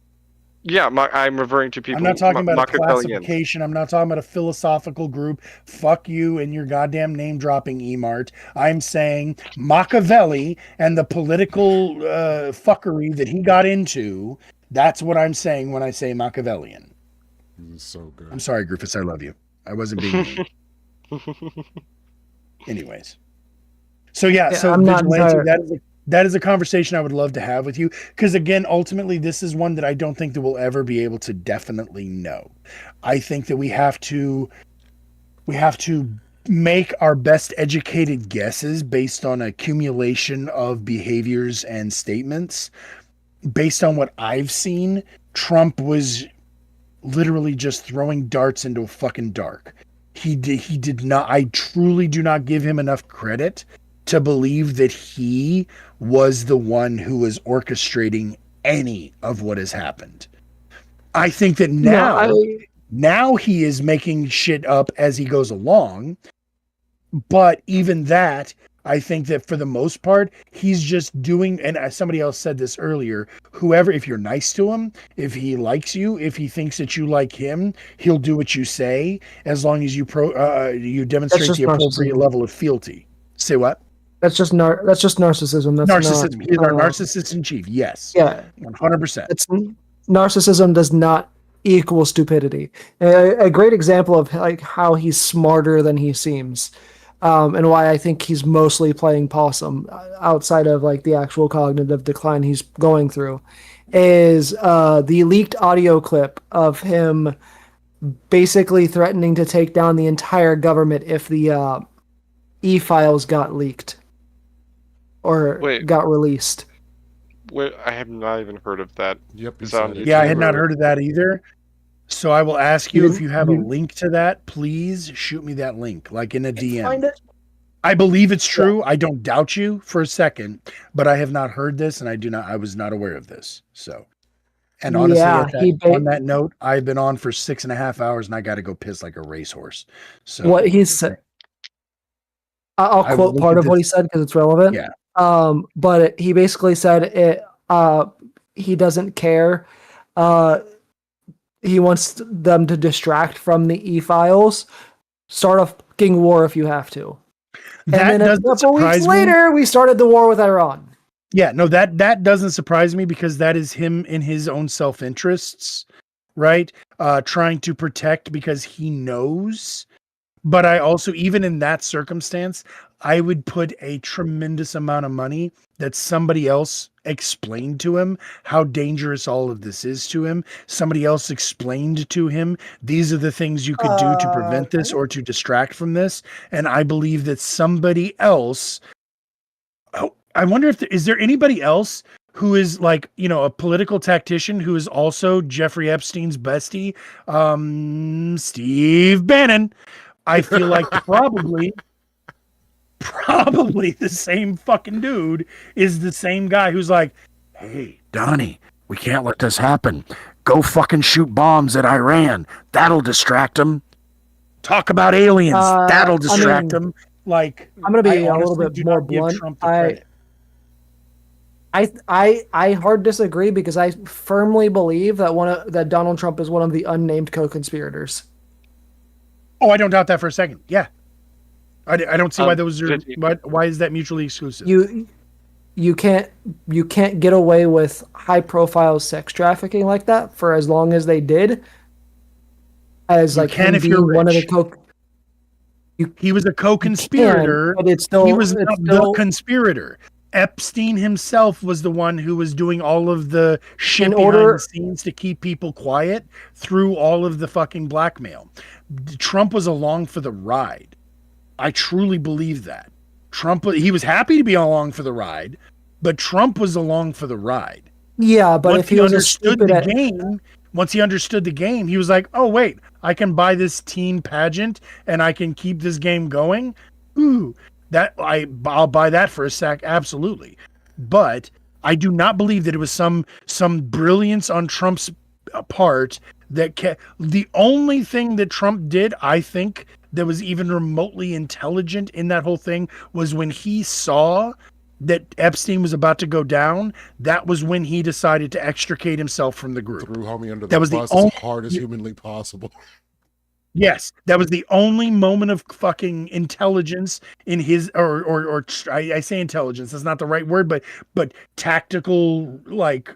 N: Yeah, I'm referring to people.
A: I'm not talking about a
N: Machiavellians.
A: classification. I'm not talking about a philosophical group. Fuck you and your goddamn name dropping, Emart. I'm saying Machiavelli and the political fuckery that he got into. That's what I'm saying when I say Machiavellian.
C: This is so good.
A: I'm sorry, Griffiths. I love you. I wasn't being mean. Anyways. So so Vigilante, that is a conversation I would love to have with you. Because again, ultimately, this is one that I don't think that we'll ever be able to definitely know. I think that we have to make our best educated guesses based on accumulation of behaviors and statements. Based on what I've seen, Trump was literally just throwing darts into a fucking dark. He did not. I truly do not give him enough credit to believe that he was the one who was orchestrating any of what has happened. I think that now he is making shit up as he goes along. But even that, I think that for the most part, he's just doing, and as somebody else said this earlier, if you're nice to him, if he likes you, if he thinks that you like him, he'll do what you say, as long as you demonstrate the appropriate level of fealty. Say what?
B: That's just narcissism. That's
A: narcissism. He's our narcissist in chief. Yes.
B: Yeah.
A: 100%.
B: Narcissism does not equal stupidity. A great example of like how he's smarter than he seems. And why I think he's mostly playing possum outside of like the actual cognitive decline he's going through is the leaked audio clip of him basically threatening to take down the entire government if the e-files got leaked or got released.
N: Wait, I have not even heard of that.
C: Yep.
A: I had not heard of that either. So I will ask you if you have a link to that, please shoot me that link, like in a DM.
B: Find it.
A: I believe it's true. Yeah. I don't doubt you for a second, but I have not heard this, and I was not aware of this. So, and honestly, on that note, I've been on for 6.5 hours, and I got to go piss like a racehorse. So
B: what he said, I'll quote part of what he said because it's relevant.
A: Yeah.
B: But he basically said he doesn't care. He wants them to distract from the e-files. Start a fucking war if you have to. And then a couple weeks later, we started the war with Iran.
A: Yeah, no, that doesn't surprise me because that is him in his own self-interests, right? Trying to protect because he knows. But I also, even in that circumstance, I would put a tremendous amount of money that somebody else explained to him how dangerous all of this is to him. Somebody else explained to him, these are the things you could do to prevent this or to distract from this. And I believe that somebody else, I wonder if is there anybody else who is like, a political tactician who is also Jeffrey Epstein's bestie, Steve Bannon. I feel like probably the same fucking dude is the same guy who's like, hey, Donnie, we can't let this happen. Go fucking shoot bombs at Iran. That'll distract them. Talk about aliens. That'll distract them. Like,
B: I'm going to be a little bit more blunt. I hard disagree because I firmly believe that Donald Trump is one of the unnamed co-conspirators.
A: Oh, I don't doubt that for a second. Yeah. I don't see why those are. Why is that mutually exclusive?
B: you can't get away with high profile sex trafficking like that for as long as they did. As
A: You
B: like
A: can
B: him
A: if you're
B: being one of the
A: rich. He was a
B: can,
A: co-conspirator.
B: but it's
A: He was
B: it's
A: not the
B: still
A: conspirator. Epstein himself was the one who was doing all of the shit
B: in
A: behind the
B: order.
A: scenes to keep people quiet through all of the fucking blackmail. Trump was along for the ride. I truly believe that. He was happy to be along for the ride, but Trump was along for the ride.
B: Yeah, but
A: Once
B: if
A: he
B: he was as
A: understood
B: stupid
A: the
B: at
A: game, he was like, "Oh wait, I can buy this teen pageant and I can keep this game going." Ooh, I'll buy that for a sec, absolutely. But I do not believe that it was some brilliance on Trump's part the only thing that Trump did, I think, that was even remotely intelligent in that whole thing was when he saw that Epstein was about to go down. That was when he decided to extricate himself from the group.
C: Threw homie under the
A: That was the
C: bus
A: only-
C: as hard as humanly possible.
A: Yes, that was the only moment of fucking intelligence in his, or I say intelligence. That's not the right word, but tactical, like,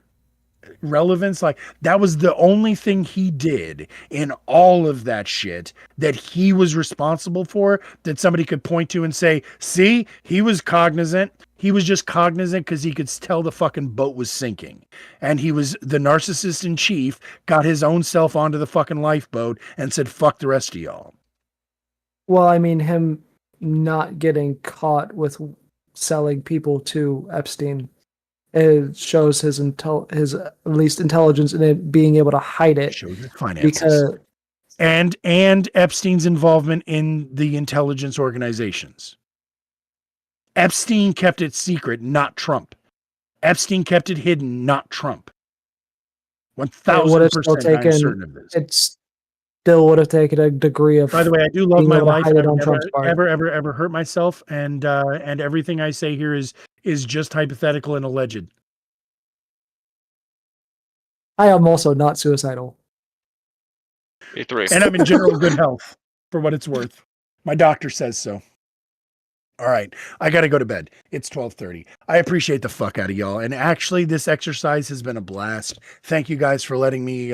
A: relevance. Like, that was the only thing he did in all of that shit that he was responsible for, that somebody could point to and say, see, he was cognizant. He was just cognizant because he could tell the fucking boat was sinking. And he was the narcissist in chief, got his own self onto the fucking lifeboat and said, fuck the rest of y'all.
B: Well, I mean, him not getting caught with selling people to Epstein, it shows his at least intelligence in it, being able to hide it.
A: Shows his finances.
B: Because
A: and Epstein's involvement in the intelligence organizations. Epstein kept it secret, not Trump. Epstein kept it hidden, not Trump. 1,000% I'm certain of this.
B: It still would have taken a degree of.
A: By the way, I do love
B: being
A: my
B: able to
A: life.
B: hide it
A: I've
B: on
A: never,
B: Trump's part.
A: ever hurt myself, and everything I say here is just hypothetical and alleged.
B: I am also not suicidal.
N: Me three.
A: And I'm in general good health, for what it's worth. My doctor says so. All right, I got to go to bed. It's 12:30. I appreciate the fuck out of y'all. And actually, this exercise has been a blast. Thank you guys for letting me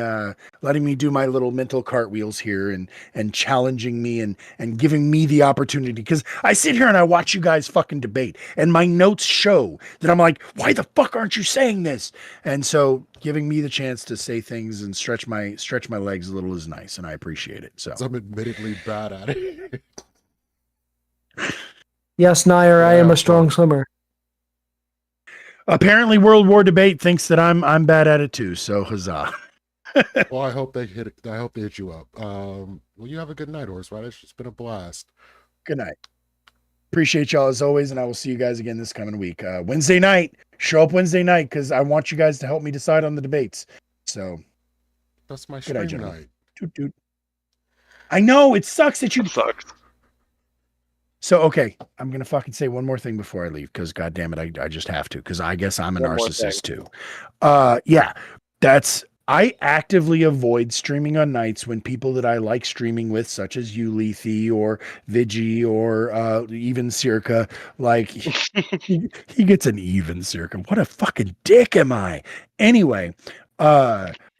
A: do my little mental cartwheels here and challenging me and giving me the opportunity. Because I sit here and I watch you guys fucking debate, and my notes show that I'm like, why the fuck aren't you saying this? And so giving me the chance to say things and stretch my legs a little is nice, and I appreciate it. So
C: I'm admittedly bad at it.
B: Yes, Nair, I am a strong swimmer.
A: Apparently, World War Debate thinks that I'm bad at it too. So huzzah!
C: Well, I hope they hit you up. Well, you have a good night, Horseradish. It's been a blast.
A: Good night. Appreciate y'all as always, and I will see you guys again this coming week. Wednesday night. Show up Wednesday night because I want you guys to help me decide on the debates. So
C: that's my
A: good
C: stream
A: night,
C: night.
A: Toot. I know it sucks that you
N: sucks.
A: So, okay, I'm going to fucking say one more thing before I leave because, God damn it, I just have to because I guess I'm a narcissist too. Yeah, I actively avoid streaming on nights when people that I like streaming with, such as you, Lethe, or Vigi, or even Circa, like, he gets an even Circa. What a fucking dick am I? Anyway,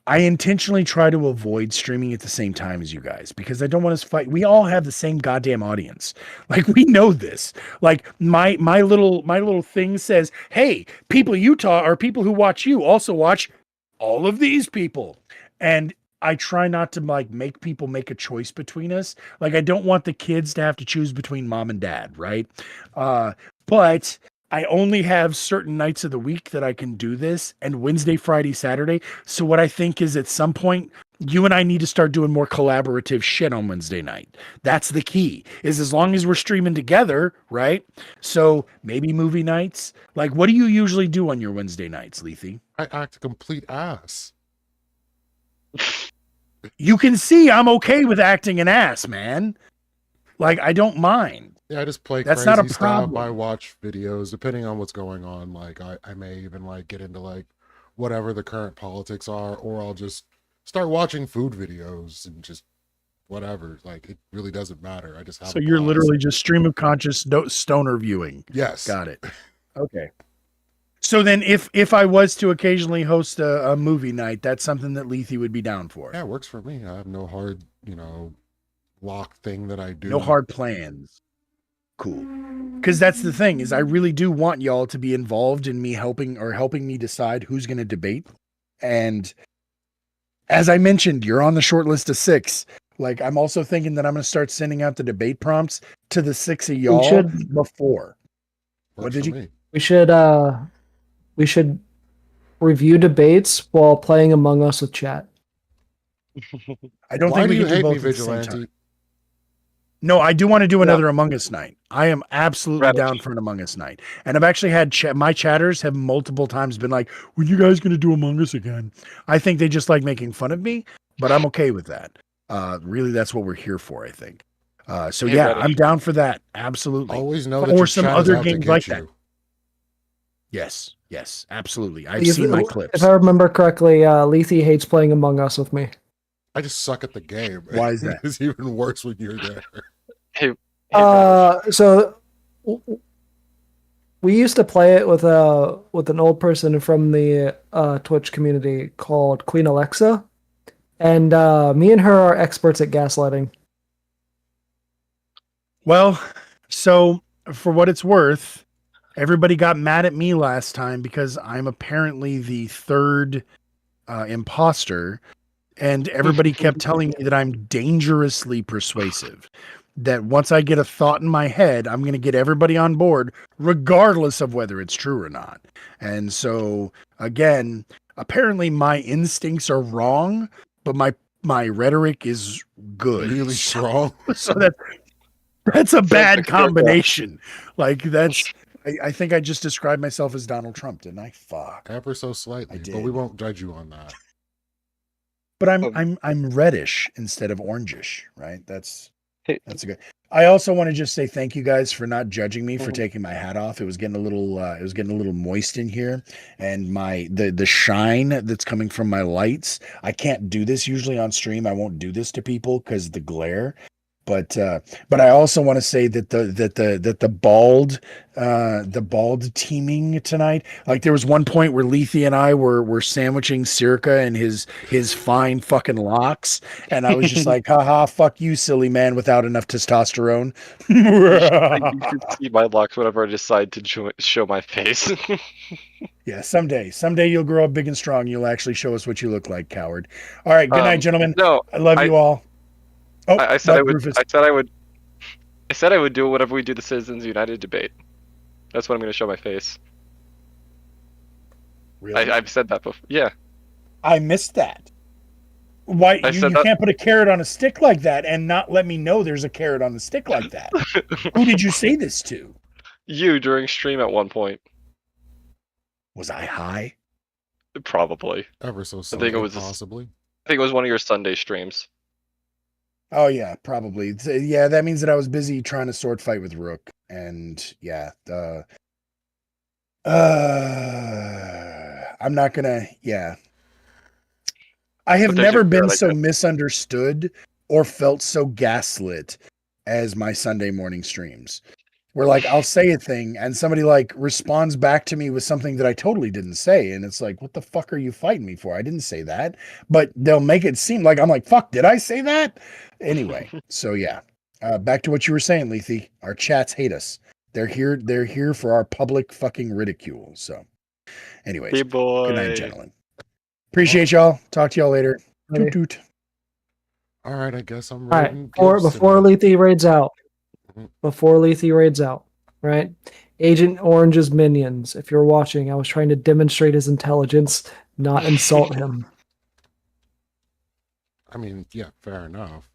A: I intentionally try to avoid streaming at the same time as you guys because I don't want us to fight. We all have the same goddamn audience. Like, we know this. Like, my little thing says, hey, people Utah or people who watch you also watch all of these people. And I try not to like make people make a choice between us. Like, I don't want the kids to have to choose between mom and dad, right? But I only have certain nights of the week that I can do this, and Wednesday, Friday, Saturday. So what I think is at some point, you and I need to start doing more collaborative shit on Wednesday night. That's the key, is as long as we're streaming together, right? So maybe movie nights. Like, what do you usually do on your Wednesday nights, Lethe?
C: I act a complete ass.
A: You can see I'm okay with acting an ass, man. Like, I don't mind.
C: Yeah, I just play
A: That's
C: crazy
A: not a
C: stuff.
A: problem.
C: I watch videos, depending on what's going on. Like, I may even like get into like whatever the current politics are, or I'll just start watching food videos and just whatever. Like, it really doesn't matter. I just have.
A: So you're literally just stream of conscious stoner viewing.
C: Yes.
A: Got it. Okay. So then, if I was to occasionally host a movie night, that's something that Lethe would be down for.
C: Yeah, it works for me. I have no hard, lock thing that I do.
A: No hard plans. Cool. Because that's the thing, is I really do want y'all to be involved in me helping me decide who's going to debate. And as I mentioned, you're on the short list of 6. Like, I'm also thinking that I'm going to start sending out the debate prompts to the 6 of y'all before. What did you?
B: We should review debates while playing Among Us with chat.
A: I don't
C: Why
A: think we
C: do you
A: can do
C: hate
A: both
C: me,
A: at the same
C: Vigilante?
A: time. No, I do want to do another Among Us night. I am absolutely down for an Among Us night. And I've actually had my chatters have multiple times been like, when you guys going to do Among Us again? I think they just like making fun of me, but I'm okay with that. Really, that's what we're here for, I think. So
N: Hey,
A: yeah,
N: Reddish.
A: I'm down for that. Absolutely.
C: Always know that
A: or
C: your
A: some
C: chat is
A: other
C: out to
A: games
C: get
A: like
C: you.
A: that. Yes, absolutely. I've seen my clips.
B: If I remember correctly, Lethe hates playing Among Us with me.
C: I just suck at the game.
A: Why is that?
C: It's even worse when you're there.
N: Hey,
B: So we used to play it with an old person from the Twitch community called Queen Alexa, and me and her are experts at gaslighting.
A: Well, so for what it's worth, everybody got mad at me last time because I'm apparently the third imposter, and everybody kept telling me that I'm dangerously persuasive. That once I get a thought in my head, I'm going to get everybody on board, regardless of whether it's true or not. And so, again, apparently my instincts are wrong, but my rhetoric is good.
C: Really strong.
A: So that's a bad combination. Like I think I just described myself as Donald Trump, didn't I? Fuck.
C: Ever so slightly,
A: I
C: but we
A: did.
C: won't judge you on that.
A: But I'm reddish instead of orangish, right? That's
N: Hey.
A: a good. I also want to just say thank you guys for not judging me for taking my hat off. It was getting a little moist in here, and the shine that's coming from my lights. I can't do this usually on stream. I won't do this to people because the glare. But I also want to say that the bald teaming tonight, like there was one point where Lethe and I were sandwiching Circa and his fine fucking locks, and I was just like, haha, fuck you, silly man without enough testosterone.
N: you should see my locks whenever I decide to show my face.
A: Yeah, someday you'll grow up big and strong. You'll actually show us what you look like, coward. All right, good night, gentlemen.
N: No,
A: I love you all. Oh,
N: I said I would.
A: Rufus.
N: I said I would do it whenever we do the Citizens United debate. That's when I'm going to show my face.
A: Really?
N: I've said that before. Yeah.
A: I missed that. Why you can't put a carrot on a stick like that and not let me know there's a carrot on the stick like that? Who did you say this to?
N: You during stream at one point.
A: Was I high?
N: Probably.
C: Ever so
N: I
C: slightly,
N: think it was
C: possibly.
N: I think it was one of your Sunday streams.
A: Oh yeah, probably. Yeah, that means that I was busy trying to sword fight with Rook, and yeah, I'm not gonna. Yeah, I have never been so misunderstood or felt so gaslit as my Sunday morning streams. Where like I'll say a thing and somebody like responds back to me with something that I totally didn't say, and it's like, what the fuck are you fighting me for? I didn't say that, but they'll make it seem like I'm like, fuck, did I say that? Anyway, so yeah, back to what you were saying, Lethe. Our chats hate us. They're here for our public fucking ridicule. So, anyways,
N: Hey boy.
A: good night, gentlemen. Appreciate y'all. Talk to y'all later. Toot toot.
C: All right, I guess I'm
B: All
C: ready.
B: right, before Lethe raids out. Before Lethe raids out, right? Agent Orange's minions. If you're watching, I was trying to demonstrate his intelligence, not insult him.
C: I mean, yeah, fair enough.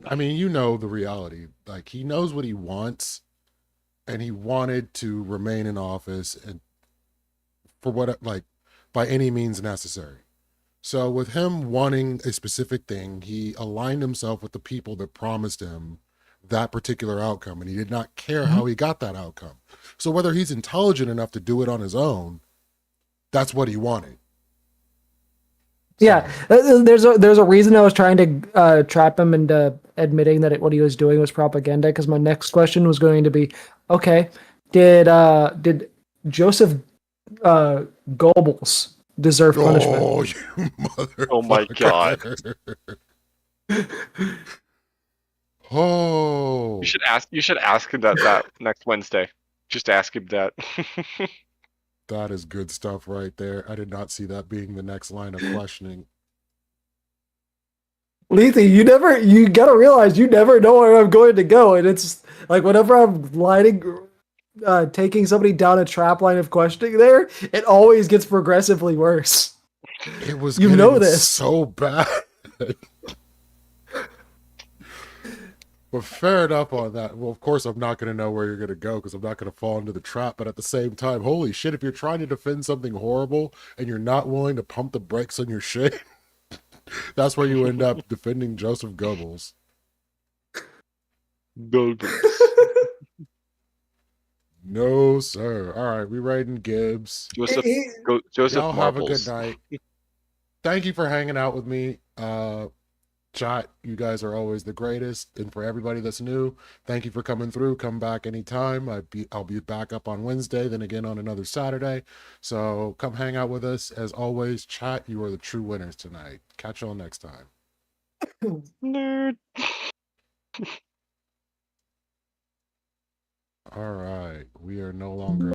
C: I mean, you know the reality. Like he knows what he wants, and he wanted to remain in office and for what by any means necessary. So with him wanting a specific thing, he aligned himself with the people that promised him that particular outcome, and he did not care how he got that outcome. So whether he's intelligent enough to do it on his own, that's what he wanted.
B: Yeah, there's a reason I was trying to trap him into admitting that what he was doing was propaganda. Because my next question was going to be, okay, did Joseph Goebbels deserve punishment.
C: Oh, you mother!
N: Oh my god.
C: Oh,
N: You should ask him that next Wednesday. Just ask him that.
C: that is good stuff right there. I did not see that being the next line of questioning.
B: Lethe, you gotta realize you never know where I'm going to go, and it's like whenever I'm taking somebody down a trap line of questioning there, it always gets progressively worse.
C: It was
B: You know
C: getting
B: this.
C: so bad. But fair enough on that. Well, of course, I'm not going to know where you're going to go because I'm not going to fall into the trap. But at the same time, holy shit, if you're trying to defend something horrible and you're not willing to pump the brakes on your shit, that's where you end up defending Joseph Goebbels. No, sir. All right, we raiding Gibbs.
N: Joseph
C: Y'all have a good
N: Marbles.
C: night. Thank you for hanging out with me. Chat, you guys are always the greatest. And for everybody that's new, thank you for coming through. Come back anytime. I'll be back up on Wednesday, then again on another Saturday. So come hang out with us. As always, chat, you are the true winners tonight. Catch y'all next time.
N: Nerd.
C: All right. We are no longer